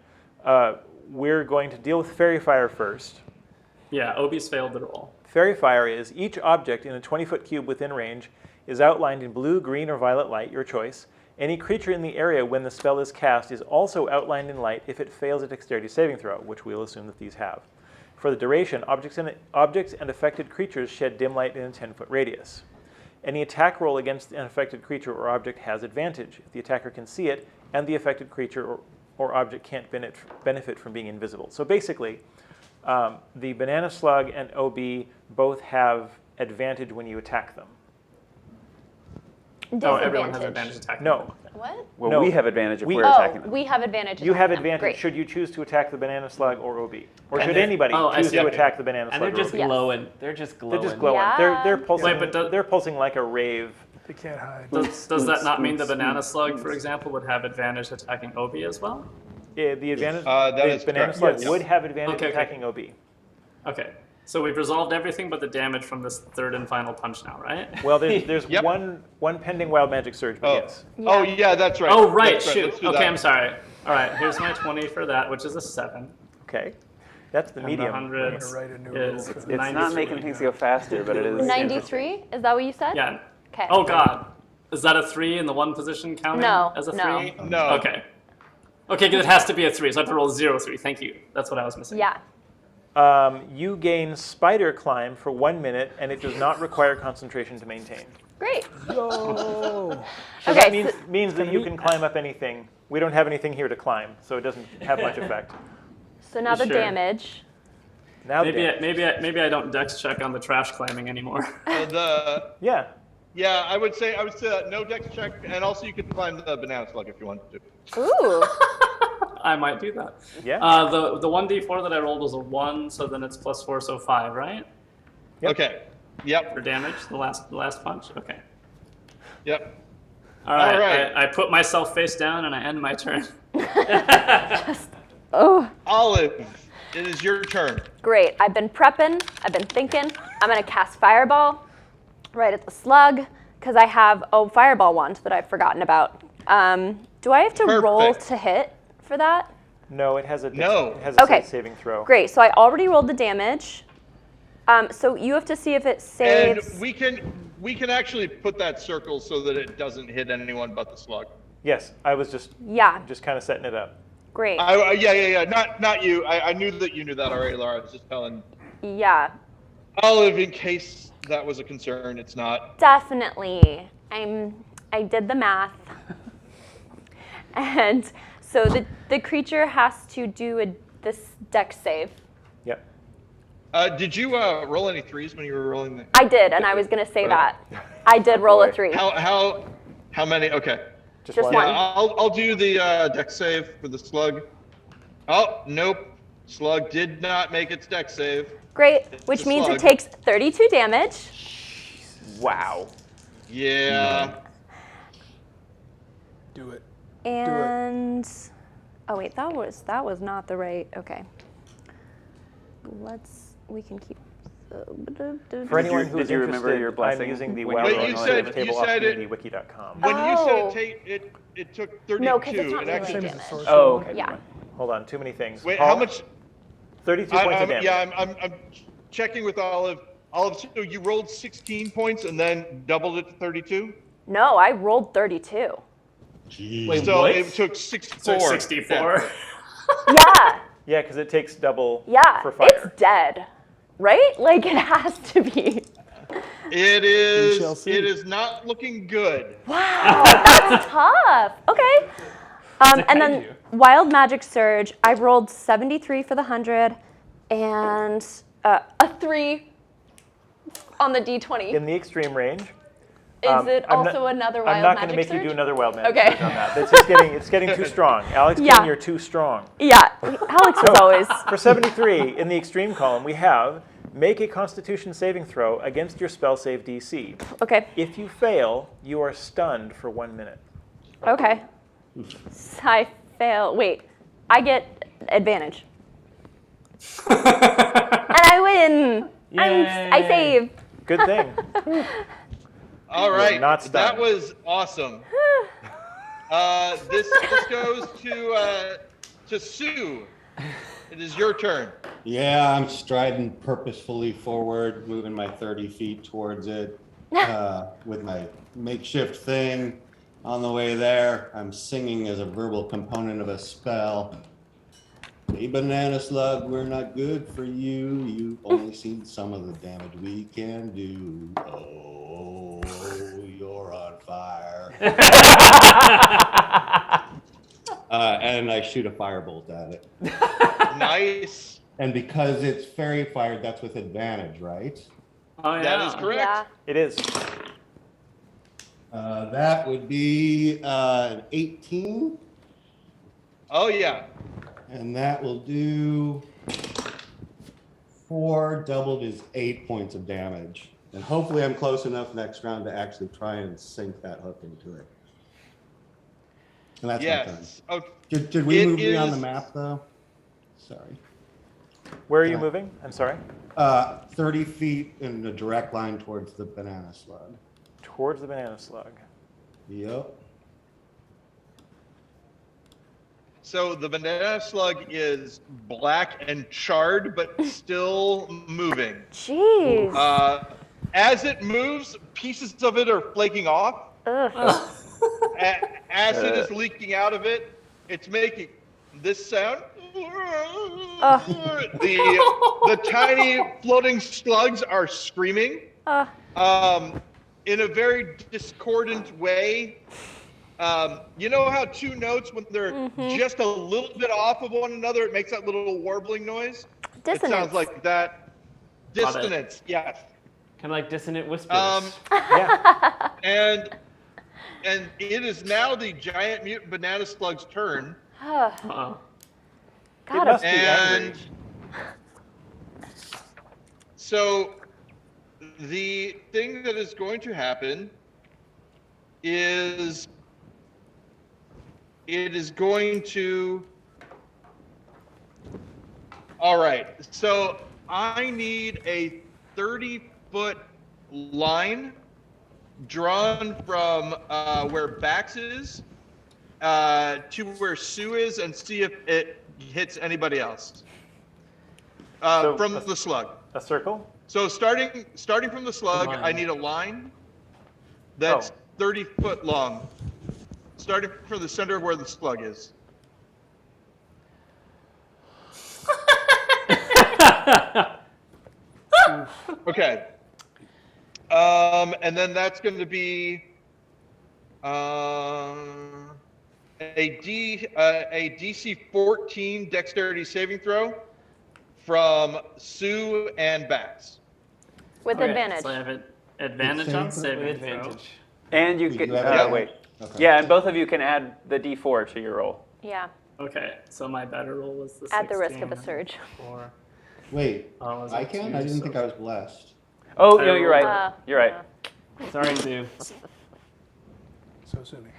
Speaker 1: We're going to deal with fairy fire first.
Speaker 6: yeah. Obi's failed the roll.
Speaker 1: Fairy fire is each object in a 20-foot cube within range is outlined in blue, green, or violet light, your choice. Any creature in the area when the spell is cast is also outlined in light if it fails a dexterity saving throw, which we'll assume that these have. For the duration, objects and affected creatures shed dim light in a 10-foot radius. Any attack roll against an affected creature or object has advantage if the attacker can see it and the affected creature or object can't benefit from being invisible. So basically, the banana slug and OB both have advantage when you attack them.
Speaker 6: Oh, everyone has advantage attacking.
Speaker 1: No.
Speaker 2: What?
Speaker 3: Well,
Speaker 1: No.
Speaker 3: we have advantage if
Speaker 1: We-
Speaker 3: we're
Speaker 2: Oh,
Speaker 3: attacking them.
Speaker 2: we have advantage.
Speaker 1: You have
Speaker 2: attacking them.
Speaker 1: advantage
Speaker 2: Great.
Speaker 1: should you choose to attack the banana slug or OB. Or
Speaker 6: And
Speaker 1: should
Speaker 6: they're-
Speaker 1: anybody
Speaker 6: oh, I
Speaker 1: choose
Speaker 6: see,
Speaker 1: to
Speaker 6: okay.
Speaker 1: attack the banana
Speaker 10: And
Speaker 1: slug
Speaker 10: they're
Speaker 1: or
Speaker 10: just
Speaker 1: OB.
Speaker 2: Yes.
Speaker 10: glowing. They're just glowing.
Speaker 1: They're just glowing.
Speaker 2: Yeah.
Speaker 1: They're pulsing.
Speaker 6: Wait, but
Speaker 1: they're pulsing like a rave.
Speaker 4: They can't hide.
Speaker 6: Does that not mean the banana slug, for example, would have advantage attacking Obi as well?
Speaker 1: Yeah, the advantage.
Speaker 8: That
Speaker 1: the
Speaker 8: is
Speaker 1: banana
Speaker 8: correct.
Speaker 1: slug
Speaker 8: Yes.
Speaker 1: would have advantage
Speaker 6: Okay, okay.
Speaker 1: attacking OB.
Speaker 6: Okay. So we've resolved everything but the damage from this third and final punch now, right?
Speaker 1: Well, there's
Speaker 8: Yep.
Speaker 1: one pending wild magic surge, but
Speaker 8: Oh.
Speaker 1: yes.
Speaker 8: Oh, yeah, that's right.
Speaker 6: Oh, right,
Speaker 8: That's
Speaker 6: shoot.
Speaker 8: Let's do
Speaker 6: Okay,
Speaker 8: that.
Speaker 6: I'm sorry. All right, here's my 20 for that, which is a 7.
Speaker 1: Okay, that's the
Speaker 6: And
Speaker 1: medium.
Speaker 6: the 100
Speaker 4: I'm gonna write a new
Speaker 6: is
Speaker 4: rule for
Speaker 3: It's
Speaker 6: 93.
Speaker 3: not making things go faster, but it is.
Speaker 2: 93? Is that what you said?
Speaker 6: Yeah.
Speaker 2: Okay.
Speaker 6: Oh, God. Is that a 3 in the one position counting
Speaker 2: No,
Speaker 6: as a
Speaker 2: no.
Speaker 6: 3?
Speaker 8: No.
Speaker 6: Okay. Okay, good. It has to be a 3, so I have to roll 0, 3. Thank you. That's what I was missing.
Speaker 2: Yeah.
Speaker 1: You gain spider climb for 1 minute, and it does not require concentration to maintain.
Speaker 2: Great.
Speaker 1: So
Speaker 2: Okay,
Speaker 1: that means that you can climb up anything. We don't have anything here to climb, so it doesn't have much effect.
Speaker 2: So now the
Speaker 6: Sure.
Speaker 2: damage.
Speaker 1: Now the
Speaker 6: Maybe
Speaker 1: damage.
Speaker 6: maybe I don't dex check on the trash climbing anymore.
Speaker 1: Yeah.
Speaker 8: Yeah, I would say no dex check, and also you could climb the banana slug if you wanted to.
Speaker 2: Ooh.
Speaker 6: I might do that.
Speaker 1: Yeah.
Speaker 6: The 1d4 that I rolled was a 1, so then it's +4, so 5, right?
Speaker 1: Yep.
Speaker 8: Okay. Yep.
Speaker 6: For damage, the last punch. Okay.
Speaker 8: Yep.
Speaker 6: All right.
Speaker 8: All right.
Speaker 6: I put myself face down and I end my turn.
Speaker 2: Oh,
Speaker 8: Olive, it is your turn.
Speaker 2: great. I've been prepping. I've been thinking. I'm going to cast Fireball right at the slug because I have a Fireball wand that I've forgotten about. Do I have to roll
Speaker 8: Perfect.
Speaker 2: to hit for that?
Speaker 1: No, it has a
Speaker 8: No.
Speaker 1: It has a
Speaker 2: Okay.
Speaker 1: saving throw.
Speaker 2: Great. So I already rolled the damage. So you have to see if it
Speaker 8: And
Speaker 2: saves.
Speaker 8: we can actually put that circle so that it doesn't hit anyone but the slug.
Speaker 1: Yes, I was just
Speaker 2: Yeah.
Speaker 1: kind of setting it up.
Speaker 2: Great.
Speaker 8: Yeah. Not you. I knew that you knew that already, Laura. I was just telling
Speaker 2: Yeah.
Speaker 8: Olive in case that was a concern. It's not.
Speaker 2: Definitely. I did the math. And so the creature has to do this dex save.
Speaker 1: Yep.
Speaker 8: Did you roll any 3s when you were rolling the?
Speaker 2: I did, and I was going to say that. I did roll a
Speaker 1: Boy.
Speaker 2: 3.
Speaker 8: How many? Okay.
Speaker 2: Just
Speaker 1: one.
Speaker 2: one.
Speaker 8: I'll do the dex save for the slug. Oh nope, slug did not make its dex save.
Speaker 2: Great, which
Speaker 8: a
Speaker 2: means
Speaker 8: slug.
Speaker 2: it takes 32 damage.
Speaker 1: Wow.
Speaker 8: Yeah.
Speaker 4: Do it.
Speaker 2: And oh wait, that was not the right. Okay. We can keep.
Speaker 1: For anyone who's
Speaker 3: did you remember
Speaker 1: interested,
Speaker 3: your blessing
Speaker 1: I'm using the
Speaker 3: when
Speaker 1: Wild
Speaker 3: you
Speaker 8: Wait,
Speaker 1: Rose
Speaker 8: you
Speaker 3: said-
Speaker 1: Initiative
Speaker 8: you
Speaker 1: table off
Speaker 8: said it-
Speaker 1: communitywiki.com.
Speaker 8: When you
Speaker 2: Oh.
Speaker 8: said it took 32.
Speaker 2: No, because it's not
Speaker 8: it
Speaker 2: really
Speaker 8: actually.
Speaker 4: Same as
Speaker 2: damage.
Speaker 4: the sorcerer.
Speaker 3: Oh, okay.
Speaker 2: Yeah.
Speaker 1: Hold on, too many things.
Speaker 8: Wait,
Speaker 1: Paul,
Speaker 8: how much?
Speaker 1: 32 points of damage.
Speaker 8: Yeah, I'm checking with Olive. Olive, so you rolled 16 points and then doubled it to 32.
Speaker 2: No, I rolled 32.
Speaker 7: Jeez.
Speaker 6: Wait,
Speaker 8: So
Speaker 6: what?
Speaker 8: it took
Speaker 6: So
Speaker 8: 64.
Speaker 6: 64.
Speaker 2: Yeah.
Speaker 1: Yeah, because it takes double
Speaker 2: Yeah.
Speaker 1: for fire.
Speaker 2: It's dead, right? Like it has to be.
Speaker 8: It
Speaker 4: We shall
Speaker 8: is.
Speaker 4: see.
Speaker 8: It is not looking good.
Speaker 2: Wow, that's tough. Okay. And then Wild Magic Surge, I rolled 73 for the 100 and a 3 on the D20.
Speaker 1: In the extreme range.
Speaker 2: Is it
Speaker 1: I'm
Speaker 2: also
Speaker 1: not-
Speaker 2: another
Speaker 1: I'm
Speaker 2: Wild
Speaker 1: not going
Speaker 2: Magic
Speaker 1: to make
Speaker 2: Surge?
Speaker 1: you do another wild magic
Speaker 2: Okay.
Speaker 1: surge on that. It's getting too strong. Alex,
Speaker 2: Yeah.
Speaker 1: King, you're too strong.
Speaker 2: Yeah, Alex was always.
Speaker 1: For 73, in the extreme column, we have make a Constitution saving throw against your spell save DC.
Speaker 2: Okay,
Speaker 1: If you fail, you are stunned for 1 minute.
Speaker 2: okay. I fail. Wait, I get advantage. And I win. I save.
Speaker 1: Good thing.
Speaker 8: All right.
Speaker 1: not
Speaker 8: That
Speaker 1: stunned.
Speaker 8: was awesome. This goes to Sue. It is your turn.
Speaker 7: Yeah, I'm striding purposefully forward, moving my 30 feet towards it with my makeshift thing. On the way there, I'm singing as a verbal component of a spell. Hey, banana slug, we're not good for you. You've only seen some of the damage we can do. Oh, you're on fire. And I shoot a firebolt at it.
Speaker 8: Nice.
Speaker 7: And because it's fairy fired, that's with advantage, right?
Speaker 6: Oh, yeah.
Speaker 8: That is correct.
Speaker 2: Yeah.
Speaker 1: It is.
Speaker 7: That would be an 18.
Speaker 8: Oh, yeah.
Speaker 7: And that will do 4 doubled is 8 points of damage. And hopefully I'm close enough next round to actually try and sink that hook into it. And that's my turn.
Speaker 8: Oh,
Speaker 7: Did we move me on the map, though? Sorry.
Speaker 1: Where are you moving? I'm sorry.
Speaker 7: 30 feet in a direct line towards the banana slug.
Speaker 1: Towards the banana slug.
Speaker 7: Yep.
Speaker 8: So the banana slug is black and charred, but still moving.
Speaker 2: Jeez.
Speaker 8: As it moves, pieces of it are flaking off.
Speaker 2: Ugh.
Speaker 8: Acid is leaking out of it. It's making this sound. The tiny floating slugs are screaming in a very discordant way. You know how two notes, when they're just a little bit off of one another, it makes that little warbling noise?
Speaker 2: Dissonance.
Speaker 8: It sounds like that. Dissonance, yes.
Speaker 10: Kind of like dissonant whispers.
Speaker 1: Yeah.
Speaker 8: And it is now the giant mutant banana slug's turn.
Speaker 10: Uh-oh.
Speaker 1: It
Speaker 2: God,
Speaker 1: must be angry.
Speaker 8: So the thing that is going to happen is it is going to. All right. So I need a 30-foot line drawn from where Bax is to where Sue is, and see if it hits anybody else from the slug.
Speaker 1: A circle?
Speaker 8: So starting from the slug, I need a line that's 30 foot long, starting from the center of where the slug is. Okay. And then that's going to be a DC 14 dexterity saving throw from Sue and Bax.
Speaker 2: with advantage.
Speaker 6: So I have an advantage on saving
Speaker 10: With
Speaker 6: throw.
Speaker 10: advantage.
Speaker 3: And you
Speaker 7: Wait,
Speaker 3: can,
Speaker 7: you have that?
Speaker 3: wait.
Speaker 7: Okay.
Speaker 3: Yeah, and both of you can add the D4 to your roll.
Speaker 2: Yeah,
Speaker 6: Okay, so my better roll was the 16.
Speaker 2: at the risk of a surge.
Speaker 6: 4.
Speaker 7: Wait,
Speaker 6: Oh, was
Speaker 7: I
Speaker 6: it
Speaker 7: can?
Speaker 6: two,
Speaker 7: I didn't
Speaker 6: so-
Speaker 7: think I was blessed.
Speaker 3: Oh, no, you're right. You're right.
Speaker 10: Sorry, Sue.
Speaker 4: So Sumi.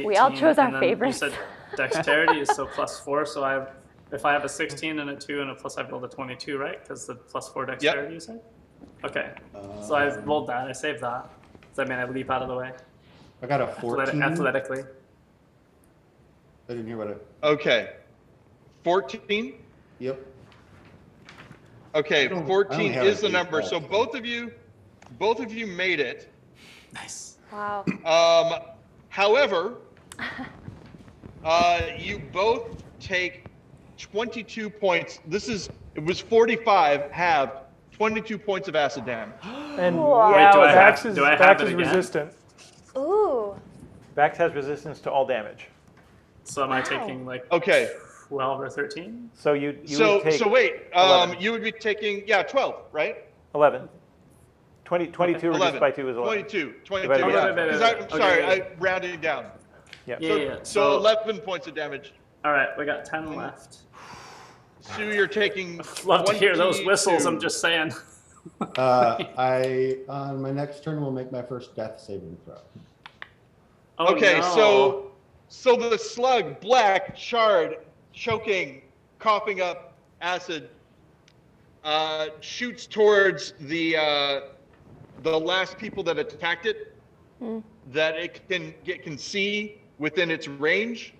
Speaker 2: We all
Speaker 6: 18,
Speaker 2: chose our
Speaker 6: and then
Speaker 2: favorites.
Speaker 6: You said dexterity is so +4, so if I have a 16 and a 2 and a plus, I've rolled a 22, right? Because the +4 dexterity, you said? Okay, so I rolled that, I saved that. Does that mean I leap out of the way?
Speaker 7: I got a 14.
Speaker 6: Athletically.
Speaker 7: I didn't hear what I.
Speaker 8: Okay. 14?
Speaker 7: Yep.
Speaker 8: Okay,
Speaker 7: I only
Speaker 8: 14
Speaker 7: have
Speaker 8: is
Speaker 7: a
Speaker 8: the number.
Speaker 7: D12.
Speaker 8: So both of you made it.
Speaker 6: Nice.
Speaker 2: Wow.
Speaker 8: However, you both take 22 points. It was 45 halved, 22 points of acid damage.
Speaker 4: And
Speaker 2: Wow.
Speaker 6: Wait, do I
Speaker 4: Bax
Speaker 6: have-
Speaker 4: is,
Speaker 6: do I have
Speaker 4: Bax
Speaker 6: it
Speaker 4: is
Speaker 6: again?
Speaker 4: resistant.
Speaker 2: Ooh.
Speaker 1: Bax has resistance to all damage.
Speaker 6: So am I taking like
Speaker 8: Okay.
Speaker 6: 12 or 13?
Speaker 1: So you
Speaker 8: So
Speaker 1: would take
Speaker 8: wait,
Speaker 1: 11.
Speaker 8: you would be taking 12, right?
Speaker 1: 11. 22 reduced
Speaker 8: 11.
Speaker 1: by 2 is 11.
Speaker 8: 22.
Speaker 1: Divided by
Speaker 8: Yeah.
Speaker 1: two.
Speaker 8: Because I'm sorry, I rounded it down.
Speaker 1: Yeah.
Speaker 6: Yeah.
Speaker 8: So 11 points of damage.
Speaker 6: All right, we got 10 left.
Speaker 8: Sue, you're taking.
Speaker 6: Love to hear those
Speaker 8: 22.
Speaker 6: whistles. I'm just saying.
Speaker 7: I on my next turn will make my first death saving throw.
Speaker 6: Oh,
Speaker 8: Okay,
Speaker 6: no.
Speaker 8: so the slug, black, charred, choking, coughing up acid, shoots towards the last people that attacked it, that it can see within its range,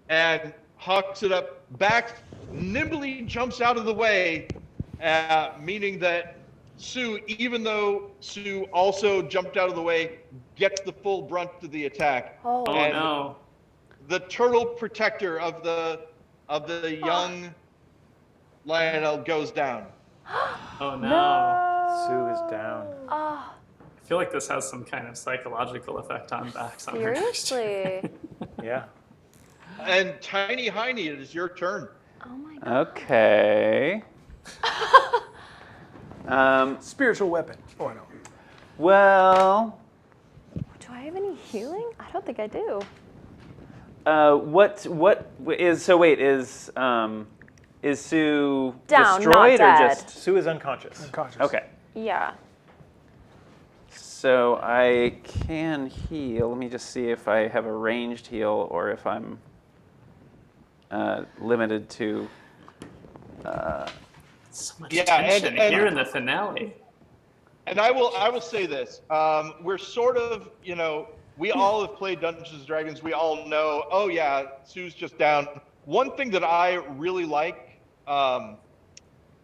Speaker 8: and hawks it up. Back, nimbly jumps out of the way, meaning that Sue, even though Sue also jumped out of the way, gets the full brunt of the attack.
Speaker 2: Oh.
Speaker 6: Oh,
Speaker 8: And
Speaker 6: no.
Speaker 8: the turtle protector of the young Lionel goes down.
Speaker 6: Oh, no.
Speaker 1: Sue is down.
Speaker 2: Oh,
Speaker 6: I feel like this has some kind of psychological effect on Bax on her next turn.
Speaker 2: seriously?
Speaker 1: Yeah.
Speaker 8: And Tiny Heiny, it is your turn.
Speaker 2: Oh my god.
Speaker 3: Okay.
Speaker 4: Spiritual weapon. Oh, I know.
Speaker 3: Well,
Speaker 2: Do I have any healing? I don't think I do.
Speaker 3: What is so? Wait, is Sue
Speaker 2: Down,
Speaker 3: destroyed
Speaker 2: not
Speaker 3: or
Speaker 2: dead.
Speaker 3: just
Speaker 1: Sue is unconscious.
Speaker 4: Unconscious.
Speaker 3: okay?
Speaker 2: Yeah.
Speaker 3: So I can heal. Let me just see if I have a ranged heal or if I'm limited to.
Speaker 6: So much
Speaker 8: Yeah,
Speaker 6: tension
Speaker 8: and-
Speaker 6: here in the finale.
Speaker 8: And I will say this: we're sort of, we all have played Dungeons and Dragons. We all know. Oh yeah, Sue's just down. One thing that I really like, that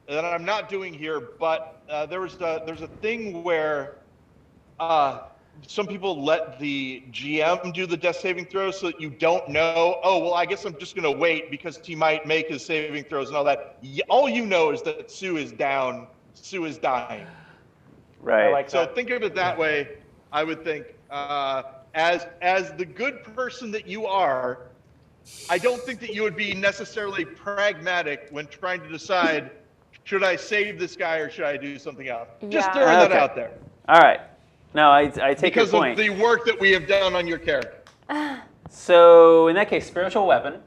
Speaker 8: I'm not doing here, but there's a thing where some people let the GM do the death saving throws so that you don't know. Oh well, I guess I'm just gonna wait because he might make his saving throws and all that. All you know is that Sue is down. Sue is dying.
Speaker 3: Right.
Speaker 1: I like
Speaker 8: So
Speaker 1: that.
Speaker 8: think of it that way. I would think, as the good person that you are, I don't think that you would be necessarily pragmatic when trying to decide, should I save this guy or should I do something else? Just
Speaker 2: Yeah.
Speaker 8: throwing that
Speaker 3: Okay.
Speaker 8: out there.
Speaker 3: All right. No, I take
Speaker 8: Because
Speaker 3: your
Speaker 8: of
Speaker 3: point.
Speaker 8: the work that we have done on your character.
Speaker 3: So in that case, spiritual weapon.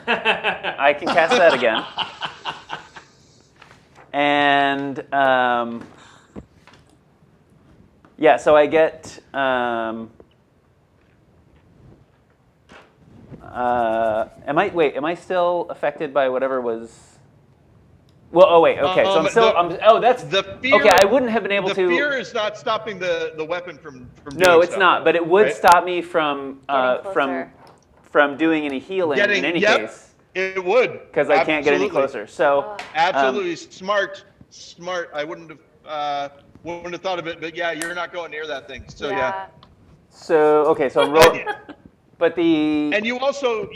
Speaker 3: I can cast that again. And yeah, so I get. Am I still affected by whatever was? Well, oh wait, okay. So I'm still. That's
Speaker 8: The fear.
Speaker 3: okay. I wouldn't have been able
Speaker 8: the
Speaker 3: to.
Speaker 8: fear is not stopping the weapon from
Speaker 3: No,
Speaker 8: doing
Speaker 3: it's
Speaker 8: stuff,
Speaker 3: not. But it would
Speaker 8: right?
Speaker 3: stop me from
Speaker 2: Getting closer.
Speaker 3: from doing any healing in any
Speaker 8: Yep,
Speaker 3: case
Speaker 8: it would.
Speaker 3: because I can't get any
Speaker 8: Absolutely.
Speaker 3: closer. So
Speaker 8: Absolutely smart. I wouldn't have thought of it, but yeah, you're not going near that thing. So yeah.
Speaker 3: so okay. So I'm rolling. But the
Speaker 8: And you also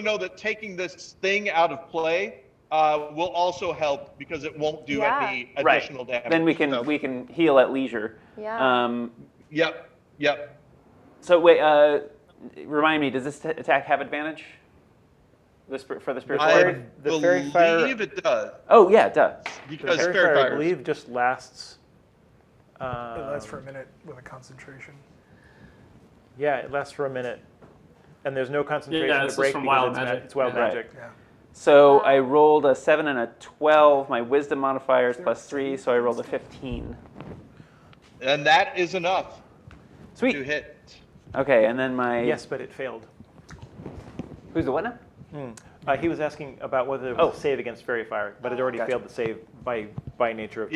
Speaker 8: know that taking this thing out of play will also help because it won't do any
Speaker 3: right.
Speaker 8: additional damage.
Speaker 3: Then we
Speaker 8: So,
Speaker 3: can heal at leisure.
Speaker 2: Yeah.
Speaker 8: Yep.
Speaker 3: So wait. Remind me. Does this attack have advantage? For the spiritual
Speaker 8: I
Speaker 3: weapon?
Speaker 1: the fairy fire-
Speaker 8: believe it does
Speaker 3: Oh yeah, it does.
Speaker 8: because
Speaker 1: Fairy
Speaker 8: fairy
Speaker 1: fire, I
Speaker 8: fire.
Speaker 1: believe, just lasts.
Speaker 4: It lasts for a minute with a concentration.
Speaker 1: Yeah, it lasts for a minute, and there's no concentration
Speaker 6: Yeah,
Speaker 1: to
Speaker 6: this is
Speaker 1: break
Speaker 6: from
Speaker 1: because
Speaker 6: wild
Speaker 1: it's
Speaker 6: magic.
Speaker 1: it's wild
Speaker 6: Yeah.
Speaker 1: magic.
Speaker 4: Yeah.
Speaker 3: So I rolled a 7 and a 12. My wisdom modifier is +3, so I rolled a 15.
Speaker 8: And that is enough to
Speaker 3: Sweet.
Speaker 8: hit.
Speaker 3: Okay, and then my
Speaker 1: Yes, but it failed.
Speaker 3: Who's the what now?
Speaker 1: He was asking about whether it was a save against fairy fire, but it already failed the save by nature of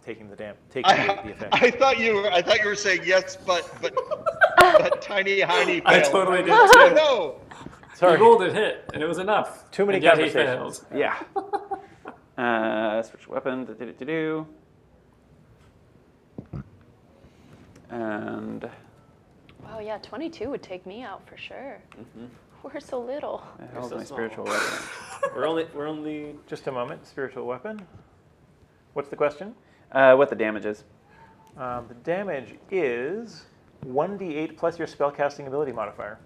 Speaker 1: taking the effect.
Speaker 8: I thought you were saying yes, but tiny Heiny failed.
Speaker 6: I totally did
Speaker 8: Oh,
Speaker 6: too.
Speaker 8: no.
Speaker 6: He rolled a hit, and it was enough.
Speaker 1: Too many
Speaker 6: and yet he
Speaker 1: conversations.
Speaker 6: failed.
Speaker 3: Yeah. Switch weapon. And
Speaker 2: Oh yeah, 22 would take me out for sure. We're so little.
Speaker 3: the hell's
Speaker 5: so
Speaker 3: my
Speaker 5: small.
Speaker 3: spiritual weapon?
Speaker 5: We're only.
Speaker 1: Just a moment. Spiritual weapon. What's the question?
Speaker 3: What the damage is?
Speaker 1: The damage is 1d8 plus your spellcasting ability modifier.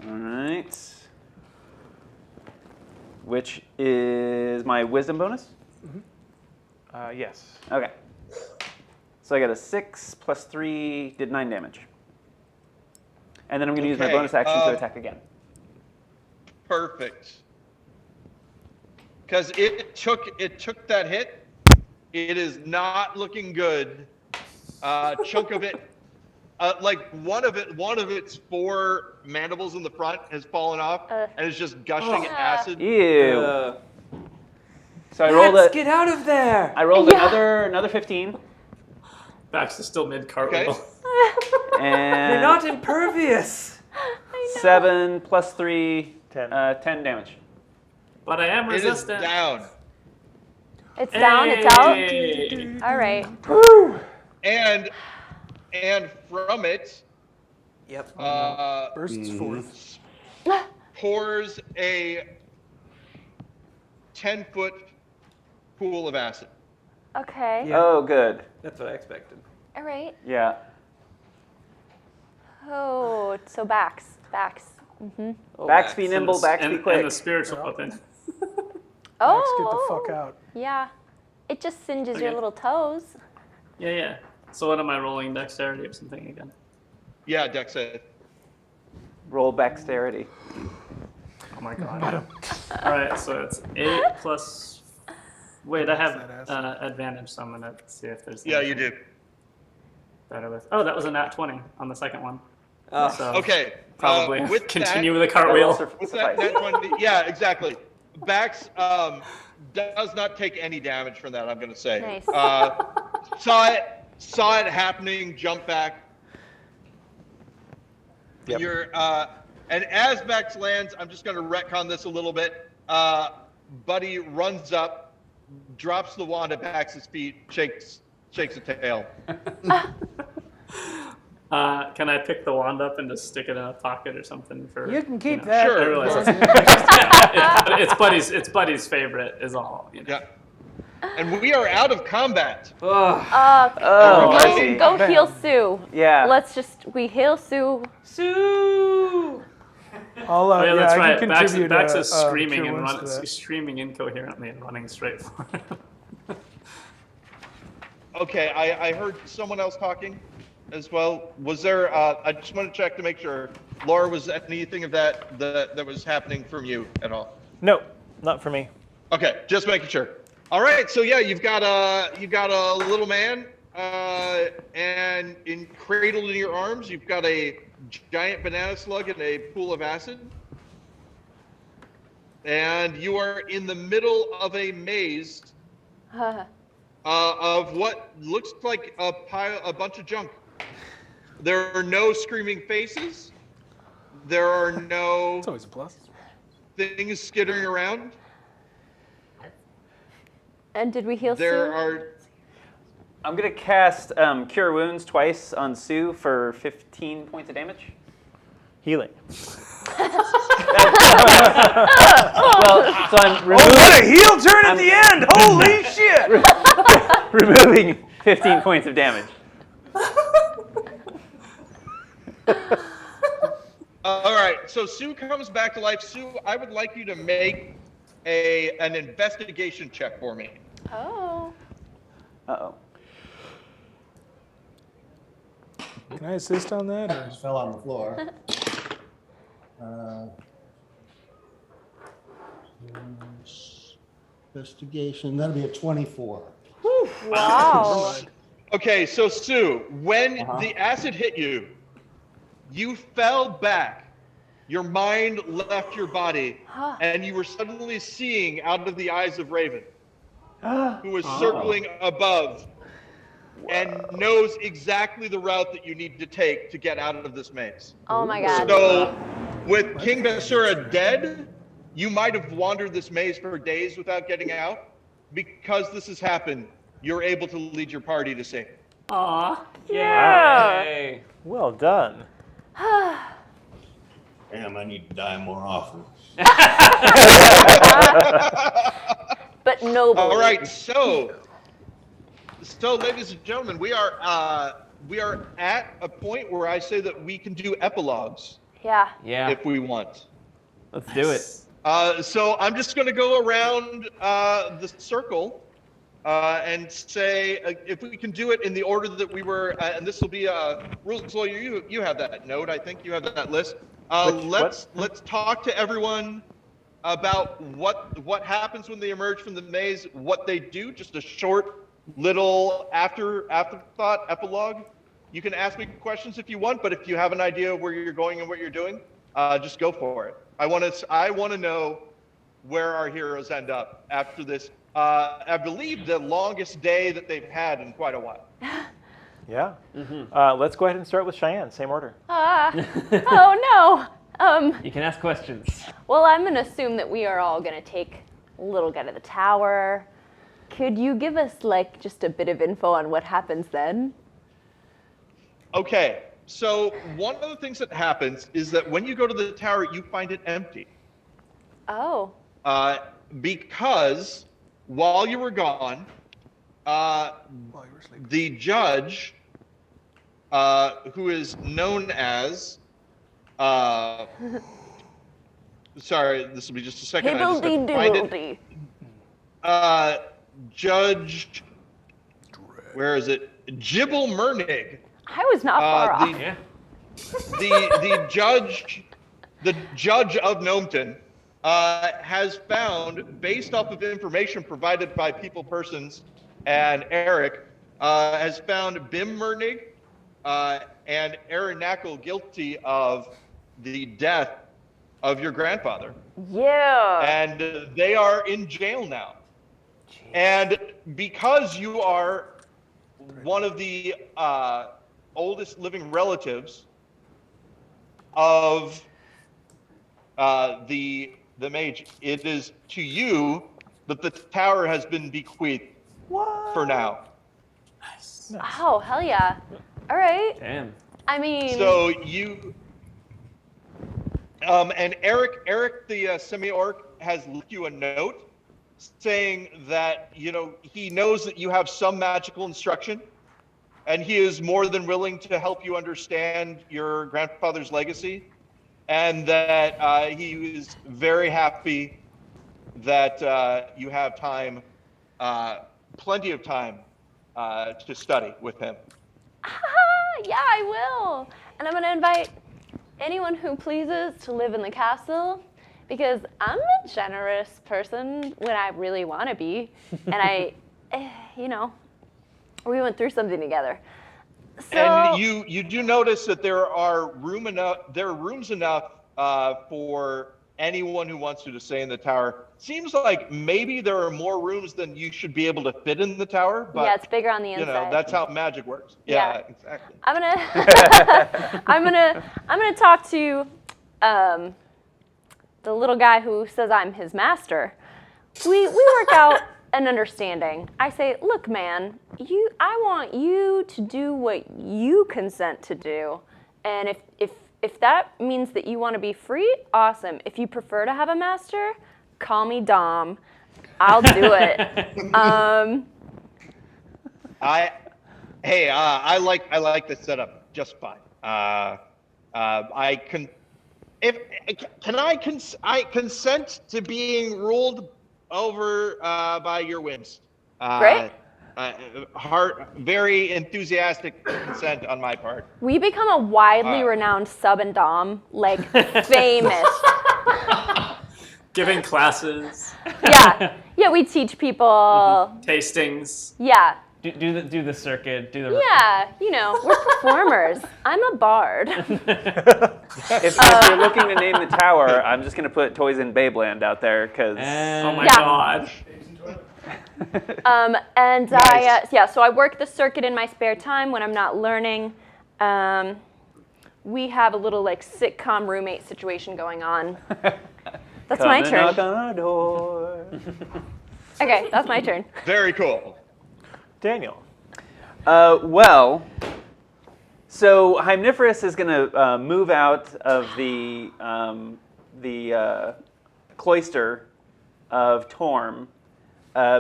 Speaker 3: All right. Which is my wisdom bonus?
Speaker 1: Yes.
Speaker 3: Okay. So I got a 6 plus 3 did 9 damage. And then I'm going to use my
Speaker 8: Okay,
Speaker 3: bonus action to attack again.
Speaker 8: Perfect. Because it took that hit. It is not looking good. Chunk of it, like one of its 4 mandibles in the front has fallen off and is just gushing acid.
Speaker 3: Ew. So I rolled
Speaker 5: Get out of there!
Speaker 3: I rolled another 15.
Speaker 6: Bax is still mid cartwheel.
Speaker 8: Okay.
Speaker 3: And
Speaker 5: You're not impervious.
Speaker 3: 7 plus 3,
Speaker 1: 10.
Speaker 3: 10 damage.
Speaker 6: But I am
Speaker 8: It is
Speaker 6: resistant.
Speaker 8: down.
Speaker 2: It's down, it's out.
Speaker 6: Hey.
Speaker 2: All right.
Speaker 8: And from it,
Speaker 5: Yep.
Speaker 4: Bursts forth.
Speaker 8: pours a 10-foot pool of acid.
Speaker 2: Okay.
Speaker 5: Yeah.
Speaker 3: Oh, good.
Speaker 5: That's what I expected.
Speaker 2: All right.
Speaker 3: Yeah.
Speaker 2: Oh, so backs.
Speaker 5: Oh,
Speaker 3: Backs be
Speaker 5: Max.
Speaker 3: nimble, backs be
Speaker 6: And
Speaker 3: quick.
Speaker 6: the spiritual weapon.
Speaker 4: Max,
Speaker 2: Oh.
Speaker 4: get the fuck out.
Speaker 2: Yeah. It just singes your
Speaker 6: Okay.
Speaker 2: little toes.
Speaker 6: Yeah. So what am I rolling? Dexterity or something again?
Speaker 8: Yeah, Dex said.
Speaker 3: Roll dexterity.
Speaker 6: Oh my god. All right, so it's 8 plus. Wait, I have advantage, so I'm gonna see if there's.
Speaker 8: Yeah, you do.
Speaker 6: Better with. Oh, that was a nat 20 on the second one. So
Speaker 8: Okay.
Speaker 6: probably
Speaker 8: with
Speaker 6: continue
Speaker 8: that,
Speaker 6: with a cartwheel.
Speaker 8: With that, yeah, exactly. Bax does not take any damage from that. I'm going to say.
Speaker 2: Nice.
Speaker 8: Saw it happening. Jump back.
Speaker 3: Yep.
Speaker 8: And as Bax lands, I'm just going to retcon this a little bit. Buddy runs up, drops the wand at Bax's feet, shakes a tail.
Speaker 6: Can I pick the wand up and just stick it in a pocket or something for?
Speaker 1: You can keep
Speaker 6: know?
Speaker 1: that.
Speaker 8: Sure.
Speaker 6: I realize it's Buddy's favorite is all. You know?
Speaker 8: Yeah. And we are out of combat.
Speaker 3: mercy.
Speaker 2: Go heal Sue.
Speaker 3: Yeah.
Speaker 2: We heal Sue.
Speaker 10: Sue!
Speaker 4: I'll,
Speaker 6: Oh yeah, that's
Speaker 4: I
Speaker 6: right.
Speaker 4: can
Speaker 6: Bax
Speaker 4: contribute
Speaker 6: is screaming
Speaker 4: cure
Speaker 6: and
Speaker 4: wounds to that.
Speaker 6: screaming incoherently and running straight for him.
Speaker 8: Okay, I heard someone else talking as well. Was there? I just want to check to make sure. Laura, was anything of that was happening from you at all?
Speaker 1: No, not for me.
Speaker 8: Okay, just making sure. All right, so yeah, you've got a little man, and cradled in your arms, you've got a giant banana slug in a pool of acid, and you are in the middle of a maze of what looks like a bunch of junk. There are no screaming faces. There are no
Speaker 4: It's always a plus.
Speaker 8: things skittering around.
Speaker 2: And did we heal
Speaker 8: There
Speaker 2: Sue?
Speaker 8: are.
Speaker 3: I'm going to cast Cure Wounds twice on Sue for 15 points of damage.
Speaker 1: Healing.
Speaker 3: Well, so I'm
Speaker 1: What a heel turn at the end! Holy shit!
Speaker 3: removing 15 points of damage.
Speaker 8: All right, so Sue comes back to life. Sue, I would like you to make an investigation check for me.
Speaker 2: Oh.
Speaker 3: Uh-oh.
Speaker 4: Can I assist on that? Or?
Speaker 7: Just fell on the floor. Investigation, that'll be a 24.
Speaker 2: Wow.
Speaker 8: Okay, so Sue, when the acid hit you, you fell back. Your mind left your body, and you were suddenly seeing out of the eyes of Raven, who was circling above and knows exactly the route that you need to take to get out of this maze.
Speaker 2: Oh my god.
Speaker 8: So, with King Basura dead, you might have wandered this maze for days without getting out. Because this has happened, you're able to lead your party to safety.
Speaker 6: Aw.
Speaker 2: Yeah.
Speaker 10: Hey.
Speaker 1: Well done.
Speaker 7: Damn, I need to die more often.
Speaker 2: But noble.
Speaker 8: All right, so ladies and gentlemen, we are at a point where I say that we can do epilogues
Speaker 2: Yeah.
Speaker 10: Yeah.
Speaker 8: if we want.
Speaker 10: Let's do it.
Speaker 8: So I'm just going to go around the circle and say if we can do it in the order that we were, and this will be rules lawyer. You have that note, I think you have that list. Let's talk to everyone about what happens when they emerge from the maze, what they do. Just a short little afterthought epilogue. You can ask me questions if you want, but if you have an idea of where you're going and what you're doing, just go for it. I want to know where our heroes end up after this. I believe the longest day that they've had in quite a while.
Speaker 1: Yeah. Let's go ahead and start with Cheyenne. Same order.
Speaker 2: Oh no.
Speaker 10: You can ask questions.
Speaker 2: Well, I'm gonna assume that we are all gonna take a little get of the tower. Could you give us like just a bit of info on what happens then?
Speaker 8: Okay, so one of the things that happens is that when you go to the tower, you find it empty.
Speaker 2: Oh.
Speaker 8: Because while you were gone, the judge, who is known as, sorry, this will be just a second. I just have to find it. Judge, where is it? Jibble Mernig.
Speaker 2: I was not far off.
Speaker 8: The judge the judge of Gnomton, has found, based off of information provided by People Persons and Eric, has found Bim Mernig and Aaron Knackle guilty of the death of your grandfather.
Speaker 2: Yeah.
Speaker 8: And they are in jail now. And because you are one of the oldest living relatives of the mage, it is to you that the tower has been bequeathed for now.
Speaker 6: Nice.
Speaker 2: Oh, hell yeah. All right.
Speaker 10: Damn.
Speaker 2: I mean.
Speaker 8: So you, and Eric the semi-orc has left you a note saying that, he knows that you have some magical instruction, and he is more than willing to help you understand your grandfather's legacy, and that he is very happy that you have time, plenty of time to study with him.
Speaker 2: Yeah, I will. And I'm going to invite anyone who pleases to live in the castle, because I'm a generous person when I really want to be. And we went through something together. So,
Speaker 8: and you do notice that there are rooms enough for anyone who wants to stay in the tower. Seems like maybe there are more rooms than you should be able to fit in the tower, but
Speaker 2: yeah, it's bigger on the inside.
Speaker 8: that's how magic works.
Speaker 2: Yeah.
Speaker 8: Exactly.
Speaker 2: I'm gonna talk to the little guy who says I'm his master. We work out an understanding. I say, look, man, I want you to do what you consent to do, and if that means that you want to be free, awesome. If you prefer to have a master, call me Dom. I'll do it.
Speaker 8: I like this setup just fine. I consent to being ruled over by your whims.
Speaker 2: Great.
Speaker 8: Very enthusiastic consent on my part.
Speaker 2: We become a widely renowned sub and dom, like famous.
Speaker 6: Giving classes,
Speaker 2: Yeah, we teach people.
Speaker 6: tastings.
Speaker 2: Yeah.
Speaker 10: Do the circuit. Do the
Speaker 2: Yeah, we're performers. I'm a bard.
Speaker 3: If you're looking to name the tower, I'm just going to put Toys in Babeland out there because.
Speaker 6: Oh my
Speaker 2: Yeah.
Speaker 6: god.
Speaker 2: And
Speaker 8: Nice.
Speaker 2: so I work the circuit in my spare time when I'm not learning. We have a little sitcom roommate situation going on. That's
Speaker 3: Come
Speaker 2: my
Speaker 3: and
Speaker 2: turn.
Speaker 3: knock on our door.
Speaker 2: Okay, that's my turn.
Speaker 8: Very cool.
Speaker 1: Daniel.
Speaker 3: So Hymniferous is going to move out of the cloister of Torm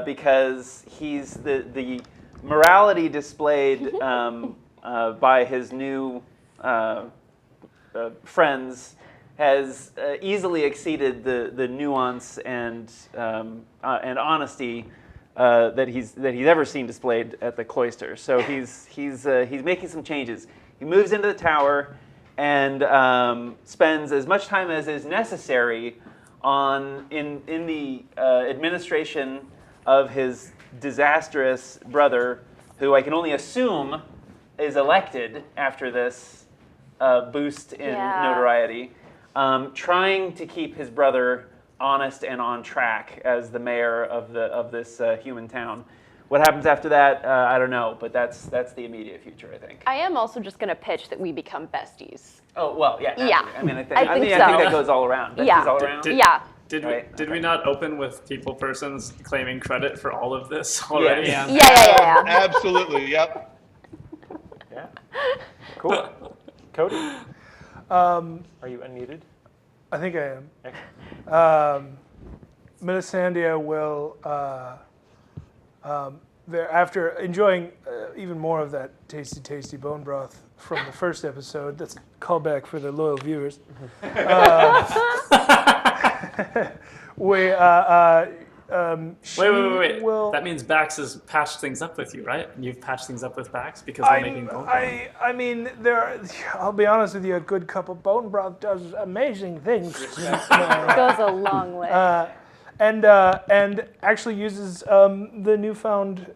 Speaker 3: because he's the morality displayed by his new friends has easily exceeded the nuance and honesty that he's ever seen displayed at the cloister. So he's making some changes. He moves into the tower and spends as much time as is necessary in the administration of his disastrous brother, who I can only assume is elected after this boost in notoriety, trying to keep his brother honest and on track as the mayor of this human town. What happens after that, I don't know, but that's the immediate future, I think.
Speaker 2: I am also just going to pitch that we become besties.
Speaker 3: Oh well, yeah.
Speaker 2: Yeah.
Speaker 3: Absolutely. I
Speaker 2: I think
Speaker 3: think that goes all around.
Speaker 2: Yeah.
Speaker 3: All around.
Speaker 6: Did we not open with people persons claiming credit for all of this already?
Speaker 2: Yeah.
Speaker 8: Absolutely. Yep.
Speaker 1: Yeah. Cool. Cody. Are you unmuted?
Speaker 4: I think I am.
Speaker 1: Excellent.
Speaker 4: Melisandre will, after enjoying even more of that tasty bone broth from the first episode, that's a callback for the loyal viewers. she
Speaker 6: Wait.
Speaker 4: will.
Speaker 6: That means Bax has patched things up with you, right? You've patched things up with Bax because we're making bone broth.
Speaker 4: I mean, I'll be honest with you, a good cup of bone broth does amazing things.
Speaker 2: Goes a long way.
Speaker 4: And actually uses the newfound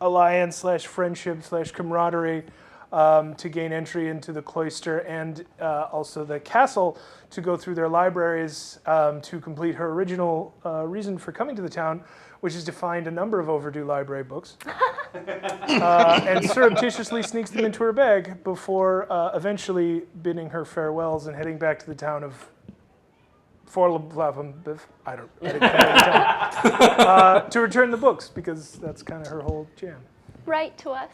Speaker 4: alliance / friendship / camaraderie to gain entry into the cloister and also the castle to go through their libraries to complete her original reason for coming to the town, which is to find a number of overdue library books and surreptitiously sneaks them into her bag before eventually bidding her farewells and heading back to the town of I didn't know to return the books, because that's kind of her whole jam.
Speaker 2: Write to us.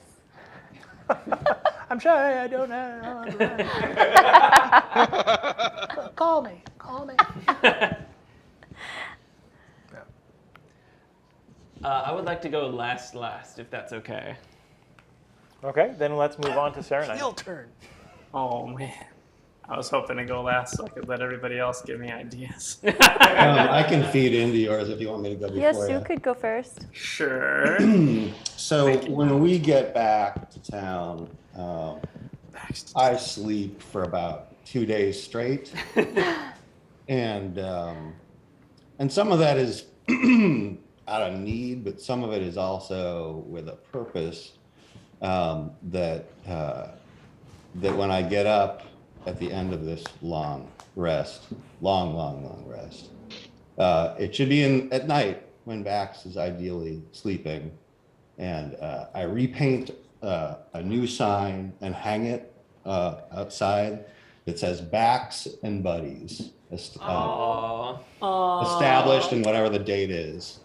Speaker 4: I'm sorry, I don't know. Call me.
Speaker 10: I would like to go last, if that's okay.
Speaker 1: Okay, then let's move on to seranine.
Speaker 4: Heel turn.
Speaker 6: Oh man, I was hoping to go last so I could let everybody else give me ideas.
Speaker 7: I can feed into yours if you want me to go before
Speaker 2: Yes,
Speaker 7: you.
Speaker 2: Sue could go first.
Speaker 6: Sure.
Speaker 7: So when we get back to town, I sleep for about 2 days straight, and some of that is out of need, but some of it is also with a purpose. That when I get up at the end of this long rest, it should be at night when Bax is ideally sleeping, and I repaint a new sign and hang it outside that says Bax and Buddies, established in whatever the date is.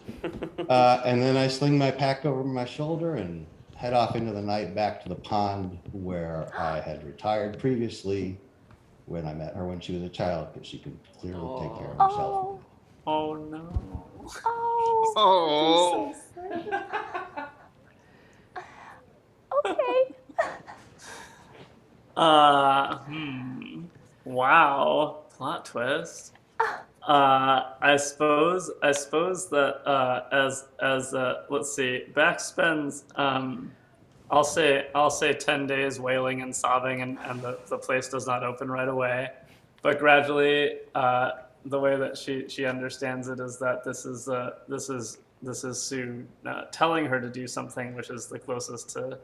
Speaker 7: And then I sling my pack over my shoulder and head off into the night back to the pond where I had retired previously when I met her when she was a child, because she could clearly take care of herself.
Speaker 6: Oh no.
Speaker 2: Oh. Okay.
Speaker 6: Wow. Plot twist. I suppose that as let's see, Bax spends I'll say 10 days wailing and sobbing, and the place does not open right away, but gradually the way that she understands it is that this is Sue telling her to do something, which is the closest to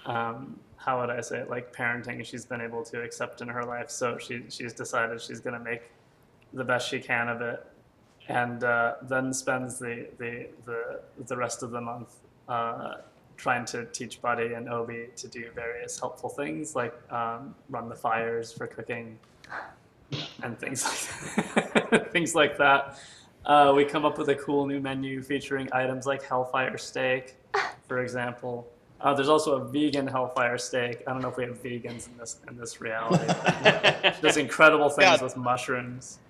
Speaker 6: how would I say it, like parenting she's been able to accept in her life. So she's decided she's going to make the best she can of it, and then spends the rest of the month trying to teach Buddy and Obi to do various helpful things, like run the fires for cooking and things like that. We come up with a cool new menu featuring items like Hellfire Steak, for example. There's also a vegan Hellfire Steak. I don't know if we have vegans in this reality. She does incredible things with mushrooms.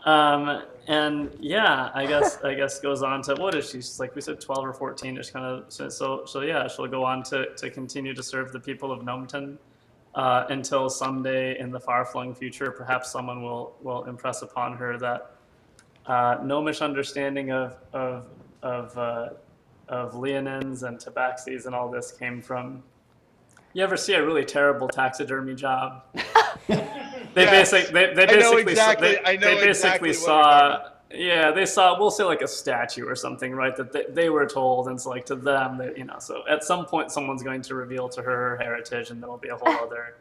Speaker 6: And yeah, I guess goes on to, what is she? She's like we said, 12 or 14, just kind of. So yeah, she'll go on to continue to serve the people of Gnomton until someday in the far-flung future, perhaps someone will impress upon her that gnomish understanding of leonins and tabaxis and all this came from. You ever see a really terrible taxidermy job? They basically saw, they saw, we'll say like a statue or something, right? That they were told, and so like to them, that, so at some point someone's going to reveal to her heritage, and there'll be a whole other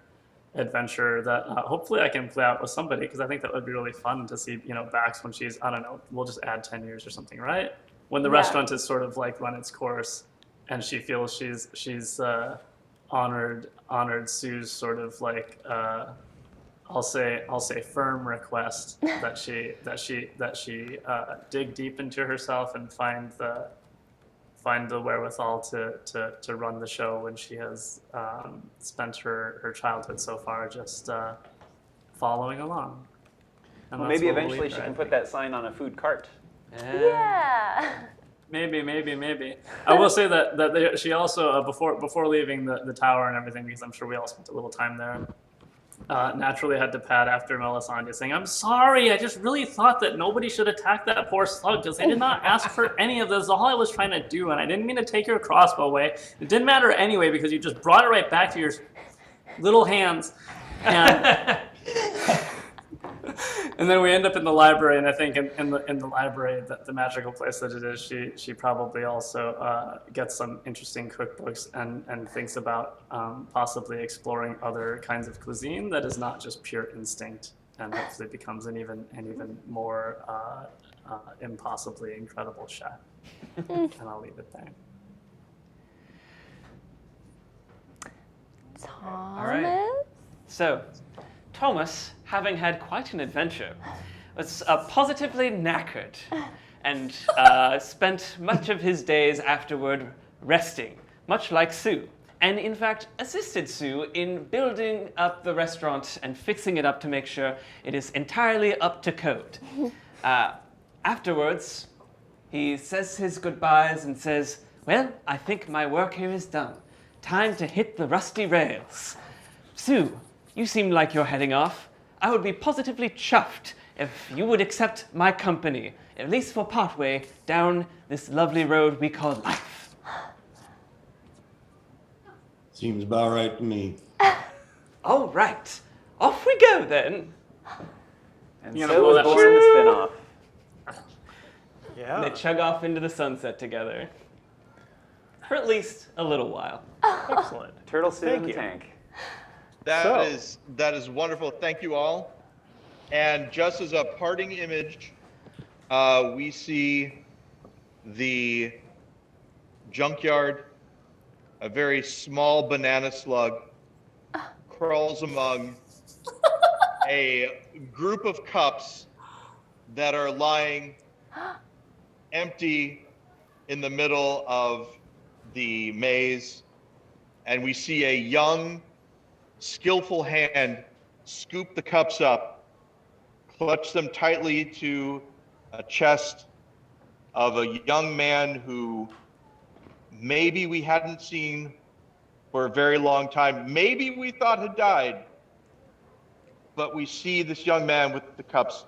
Speaker 6: adventure that hopefully I can play out with somebody, because I think that would be really fun to see, Bax when she's, I don't know, we'll just add 10 years or something, right? When the restaurant is sort of like run its course, and she feels she's honored Sue's sort of like I'll say firm request that she dig deep into herself and find the wherewithal to run the show when she has spent her childhood so far just following along. And
Speaker 3: Well,
Speaker 6: that's
Speaker 3: maybe
Speaker 6: what we'll
Speaker 3: eventually
Speaker 6: leave
Speaker 3: she
Speaker 6: her,
Speaker 3: can
Speaker 6: I
Speaker 3: put
Speaker 6: think.
Speaker 3: that sign on a food cart.
Speaker 2: Yeah.
Speaker 6: Maybe. I will say that she also before leaving the tower and everything, because I'm sure we all spent a little time there. naturally had to pad after Melisandre, saying, "I'm sorry, I just really thought that nobody should attack that poor slug because they did not ask for any of this. All I was trying to do, and I didn't mean to take your crossbow away. It didn't matter anyway because you just brought it right back to your little hands." And and then we end up in the library, and I think in the library, the magical place that it is, she probably also gets some interesting cookbooks and thinks about possibly exploring other kinds of cuisine that is not just pure instinct, and hopefully becomes an even more impossibly incredible chef. And I'll leave it there.
Speaker 2: Thomas?
Speaker 10: All right. So, Thomas, having had quite an adventure, was positively knackered and spent much of his days afterward resting, much like Sue, and in fact assisted Sue in building up the restaurant and fixing it up to make sure it is entirely up to code. Afterwards, he says his goodbyes and says, "Well, I think my work here is done. Time to hit the rusty rails. Sue, you seem like you're heading off. I would be positively chuffed if you would accept my company, at least for partway down this lovely road we call life."
Speaker 7: Seems about right to me.
Speaker 10: All right, off we go then.
Speaker 3: And
Speaker 6: You
Speaker 3: so
Speaker 6: gonna blow
Speaker 3: was
Speaker 6: that
Speaker 3: born
Speaker 6: horn?
Speaker 3: the spin-off.
Speaker 1: Yeah.
Speaker 10: They chug off into the sunset together. For at least a little while.
Speaker 1: Excellent.
Speaker 3: Turtle Sue
Speaker 1: Thank
Speaker 3: in the
Speaker 1: you.
Speaker 3: tank.
Speaker 8: That is wonderful. Thank you all. And just as a parting image, we see the junkyard. A very small banana slug crawls among a group of cups that are lying empty in the middle of the maze. And we see a young, skillful hand scoop the cups up, clutch them tightly to a chest of a young man who maybe we hadn't seen for a very long time, maybe we thought had died. But we see this young man with the cups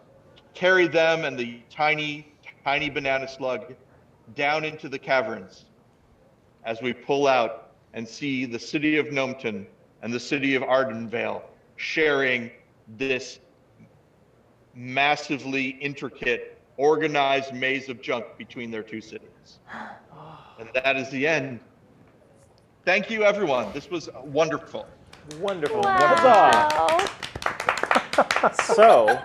Speaker 8: carry them and the tiny, tiny banana slug down into the caverns as we pull out and see the city of Gnomton and the city of Ardenvale sharing this massively intricate, organized maze of junk between their two cities. And that is the end. Thank you, everyone. This was wonderful.
Speaker 1: Wonderful.
Speaker 2: Wow.
Speaker 1: So,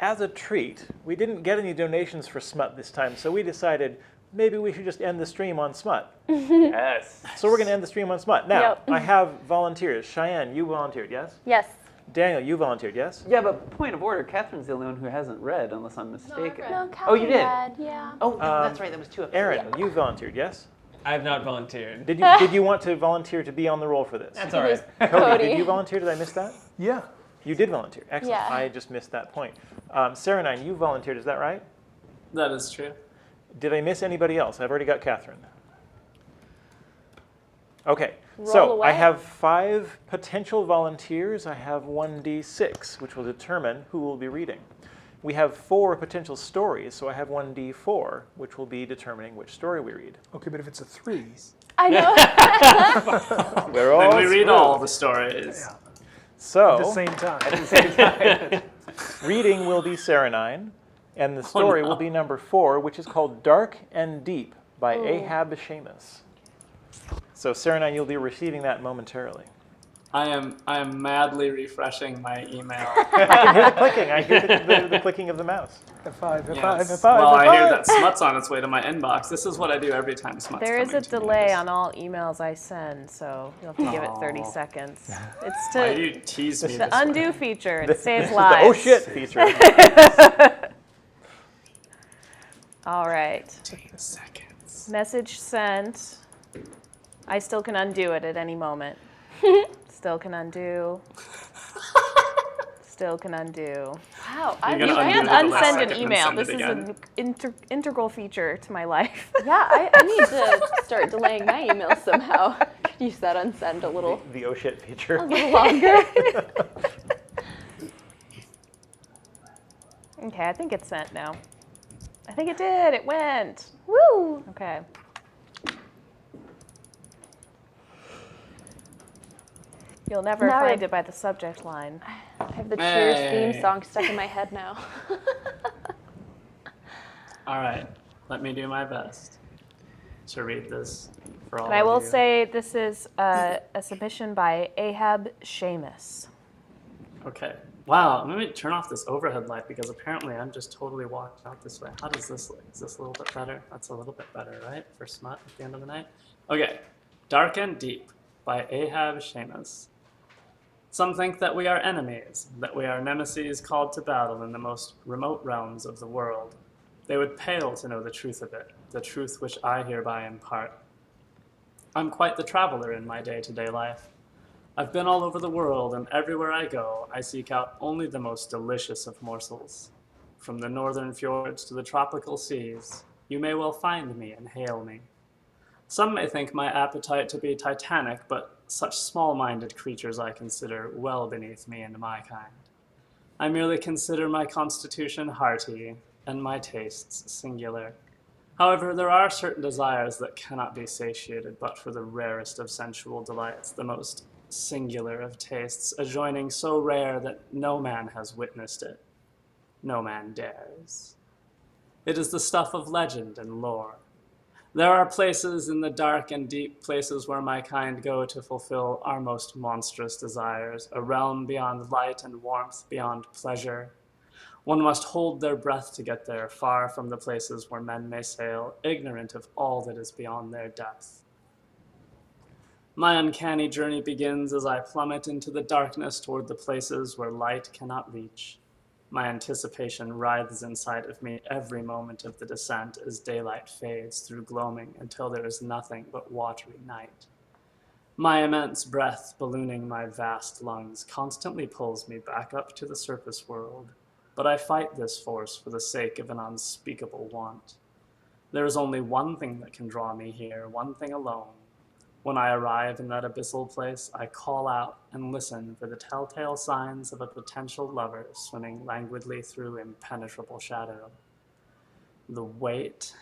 Speaker 1: as a treat, we didn't get any donations for Smut this time, so we decided maybe we should just end the stream on Smut.
Speaker 3: Yes.
Speaker 1: So we're going to end the stream on Smut. Now,
Speaker 2: Yep.
Speaker 1: I have volunteers. Cheyenne, you volunteered, yes?
Speaker 2: Yes.
Speaker 1: Daniel, you volunteered, yes?
Speaker 3: Yeah, but point of order, Catherine's the only one who hasn't read, unless I'm mistaken.
Speaker 2: No,
Speaker 3: Oh, you did?
Speaker 2: Catherine did, yeah.
Speaker 3: Oh, no, that's right. That was 2 episodes.
Speaker 1: Aaron, you volunteered, yes?
Speaker 10: I have not volunteered.
Speaker 1: Did you want to volunteer to be on the roll for this?
Speaker 10: That's all right.
Speaker 1: Cody, did you volunteer? Did I miss that?
Speaker 4: Yeah.
Speaker 1: You did volunteer. Excellent.
Speaker 2: Yeah.
Speaker 1: I just missed that point. Seranine, you volunteered. Is that right?
Speaker 6: That is true.
Speaker 1: Did I miss anybody else? I've already got Catherine. Okay.
Speaker 2: Roll
Speaker 1: So
Speaker 2: away.
Speaker 1: I have 5 potential volunteers. I have 1d6, which will determine who will be reading. We have 4 potential stories, so I have 1d4, which will be determining which story we read.
Speaker 4: Okay, but if it's a 3,
Speaker 2: I know.
Speaker 1: We're all
Speaker 6: Then we read
Speaker 1: screwed.
Speaker 6: all the stories.
Speaker 1: So
Speaker 4: at the same time.
Speaker 3: At the same time.
Speaker 1: reading will be Seranine, and the story will be number 4, which is called Dark and Deep by Ahab Seamus. So Seranine, you'll be receiving that momentarily.
Speaker 6: I am madly refreshing my email.
Speaker 1: I can hear the clicking. I hear the clicking of the mouse.
Speaker 4: F5, F5,
Speaker 6: Yes.
Speaker 4: F5,
Speaker 6: Well, I hear
Speaker 4: F5.
Speaker 6: that Smut's on its way to my inbox. This is what I do every time Smut's
Speaker 11: There is a
Speaker 6: coming to me.
Speaker 11: delay on all emails I send, so you'll have to give it 30
Speaker 6: Aw.
Speaker 11: seconds. It's
Speaker 6: Why
Speaker 11: to
Speaker 6: you tease me
Speaker 11: the
Speaker 6: this way?
Speaker 11: undo feature. It
Speaker 1: The
Speaker 11: saves lives.
Speaker 1: oh shit feature.
Speaker 11: All right.
Speaker 6: 10 seconds.
Speaker 11: Message sent. I still can undo it at any moment. Still can undo. Still can undo.
Speaker 2: Wow.
Speaker 6: You're
Speaker 11: You
Speaker 6: gonna
Speaker 11: can't
Speaker 6: undo it the last
Speaker 11: unsend
Speaker 6: second
Speaker 11: an
Speaker 6: and
Speaker 11: email.
Speaker 6: send it
Speaker 11: This is
Speaker 6: again.
Speaker 11: an integral feature to my life.
Speaker 2: Yeah, I need to start delaying my emails somehow. Use that unsend a little,
Speaker 1: The oh shit feature.
Speaker 2: a little longer.
Speaker 11: Okay, I think it's sent now. I think it did. It went.
Speaker 2: Woo!
Speaker 11: Okay. You'll never
Speaker 2: Now
Speaker 11: find
Speaker 2: I-
Speaker 11: it by the subject line.
Speaker 2: I have the Cheers
Speaker 6: Hey.
Speaker 2: theme song stuck in my head now.
Speaker 6: All right, let me do my best to read this for all
Speaker 11: And I
Speaker 6: of
Speaker 11: will
Speaker 6: you.
Speaker 11: say this is a submission by Ahab Seamus.
Speaker 6: Okay. Wow, let me turn off this overhead light because apparently I'm just totally walked out this way. How does this look? Is this a little bit better? That's a little bit better, right? For smut at the end of the night? Okay. Dark and Deep by Ahab Seamus. Some think that we are enemies, that we are nemeses called to battle in the most remote realms of the world. They would pale to know the truth of it, the truth which I hereby impart. I'm quite the traveler in my day-to-day life. I've been all over the world, and everywhere I go, I seek out only the most delicious of morsels. From the northern fjords to the tropical seas, you may well find me and hail me. Some may think my appetite to be titanic, but such small-minded creatures I consider well beneath me and my kind. I merely consider my constitution hearty, and my tastes singular. However, there are certain desires that cannot be satiated but for the rarest of sensual delights, the most singular of tastes, adjoining so rare that no man has witnessed it. No man dares. It is the stuff of legend and lore. There are places in the dark and deep places where my kind go to fulfill our most monstrous desires, a realm beyond light and warmth, beyond pleasure. One must hold their breath to get there, far from the places where men may sail, ignorant of all that is beyond their depth. My uncanny journey begins as I plummet into the darkness toward the places where light cannot reach. My anticipation writhes inside of me every moment of the descent as daylight fades through gloaming until there is nothing but watery night. My immense breath, ballooning my vast lungs, constantly pulls me back up to the surface world, but I fight this force for the sake of an unspeakable want. There is only one thing that can draw me here, one thing alone. When I arrive in that abyssal place, I call out and listen for the telltale signs of a potential lover swimming languidly through impenetrable shadow. The wait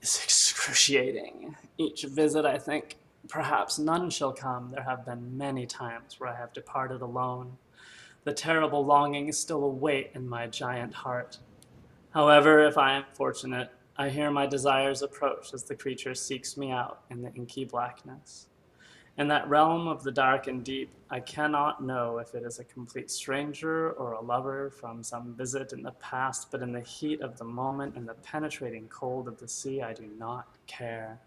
Speaker 6: is excruciating. Each visit I think, perhaps none shall come. There have been many times where I have departed alone. The terrible longing still await in my giant heart. However, if I am fortunate, I hear my desires approach as the creature seeks me out in the inky blackness. In that realm of the dark and deep, I cannot know if it is a complete stranger or a lover from some visit in the past, but in the heat of the moment and the penetrating cold of the sea, I do not care.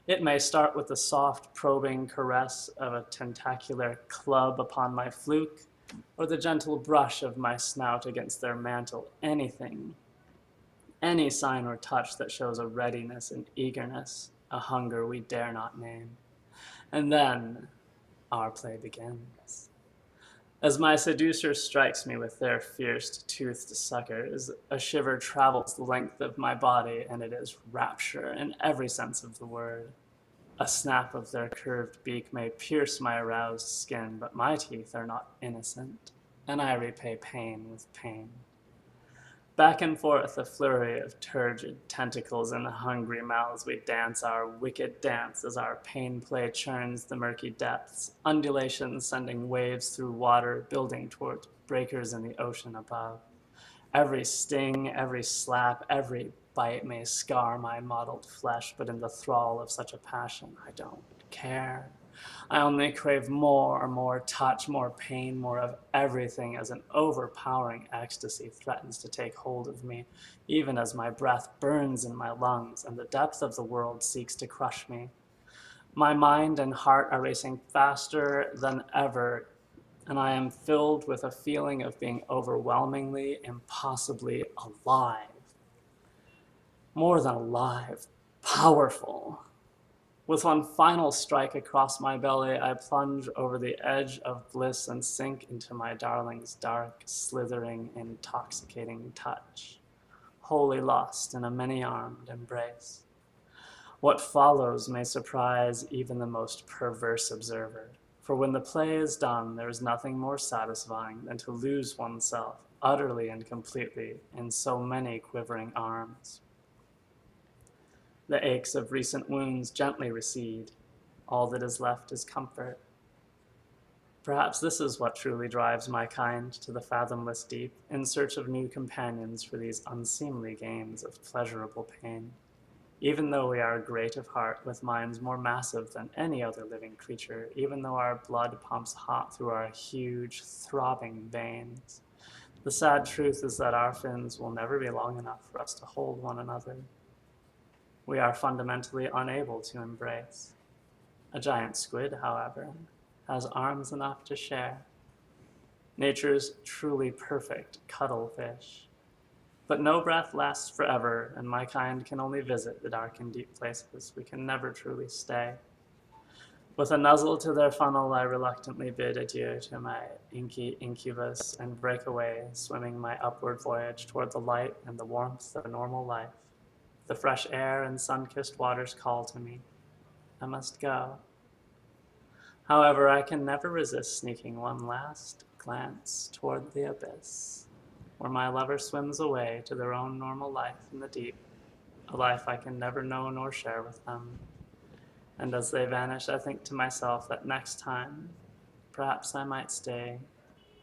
Speaker 6: It may start with the soft, probing caress of a tentacular club upon my fluke, or the gentle brush of my snout against their mantle, anything. Any sign or touch that shows a readiness and eagerness, a hunger we dare not name. And then our play begins. As my seducer strikes me with their fierce toothed suckers, a shiver travels the length of my body, and it is rapture in every sense of the word. A snap of their curved beak may pierce my aroused skin, but my teeth are not innocent, and I repay pain with pain. Back and forth, a flurry of turgid tentacles in hungry mouths, we dance our wicked dance as our pain play churns the murky depths, undulations sending waves through water, building towards breakers in the ocean above. Every sting, every slap, every bite may scar my mottled flesh, but in the thrall of such a passion, I don't care. I only crave more touch, more pain, more of everything as an overpowering ecstasy threatens to take hold of me, even as my breath burns in my lungs and the depth of the world seeks to crush me. My mind and heart are racing faster than ever, and I am filled with a feeling of being overwhelmingly, impossibly alive. More than alive, powerful. With one final strike across my belly, I plunge over the edge of bliss and sink into my darling's dark, slithering, intoxicating touch, wholly lost in a many-armed embrace. What follows may surprise even the most perverse observer. For when the play is done, there is nothing more satisfying than to lose oneself utterly and completely in so many quivering arms. The aches of recent wounds gently recede. All that is left is comfort. Perhaps this is what truly drives my kind to the fathomless deep, in search of new companions for these unseemly games of pleasurable pain. Even though we are great of heart, with minds more massive than any other living creature, even though our blood pumps hot through our huge, throbbing veins, the sad truth is that our fins will never be long enough for us to hold one another. We are fundamentally unable to embrace. A giant squid, however, has arms enough to share. Nature's truly perfect cuttlefish. But no breath lasts forever, and my kind can only visit the dark and deep places. We can never truly stay. With a nuzzle to their funnel, I reluctantly bid adieu to my inky incubus and break away, swimming my upward voyage toward the light and the warmth of a normal life. The fresh air and sun-kissed waters call to me. I must go. However, I can never resist sneaking one last glance toward the abyss, where my lover swims away to their own normal life in the deep, a life I can never know nor share with them. And as they vanish, I think to myself that next time, perhaps I might stay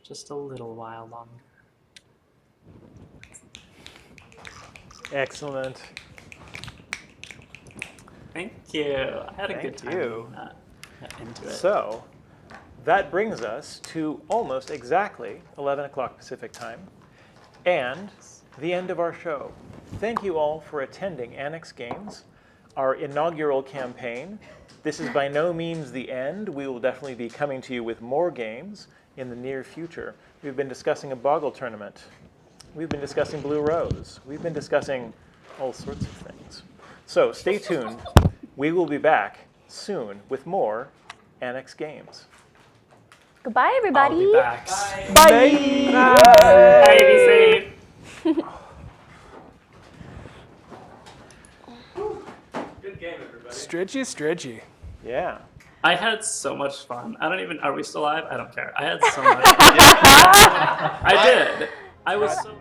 Speaker 6: just a little while longer.
Speaker 1: Excellent.
Speaker 6: Thank you. I had a good
Speaker 1: Thank
Speaker 6: time
Speaker 1: you.
Speaker 6: into it.
Speaker 1: So, that brings us to almost exactly 11 o'clock Pacific time and the end of our show. Thank you all for attending Annex Games, our inaugural campaign. This is by no means the end. We will definitely be coming to you with more games in the near future. We've been discussing a Boggle tournament. We've been discussing Blue Rose. We've been discussing all sorts of things. So stay tuned. We will be back soon with more Annex Games.
Speaker 2: Goodbye, everybody.
Speaker 6: I'll be back.
Speaker 1: Bye.
Speaker 6: Bye. Be safe.
Speaker 10: Good game, everybody.
Speaker 4: Stretchy.
Speaker 1: Yeah.
Speaker 6: I had so much fun. Are we still live? I don't care. I had so much fun. I did. I was so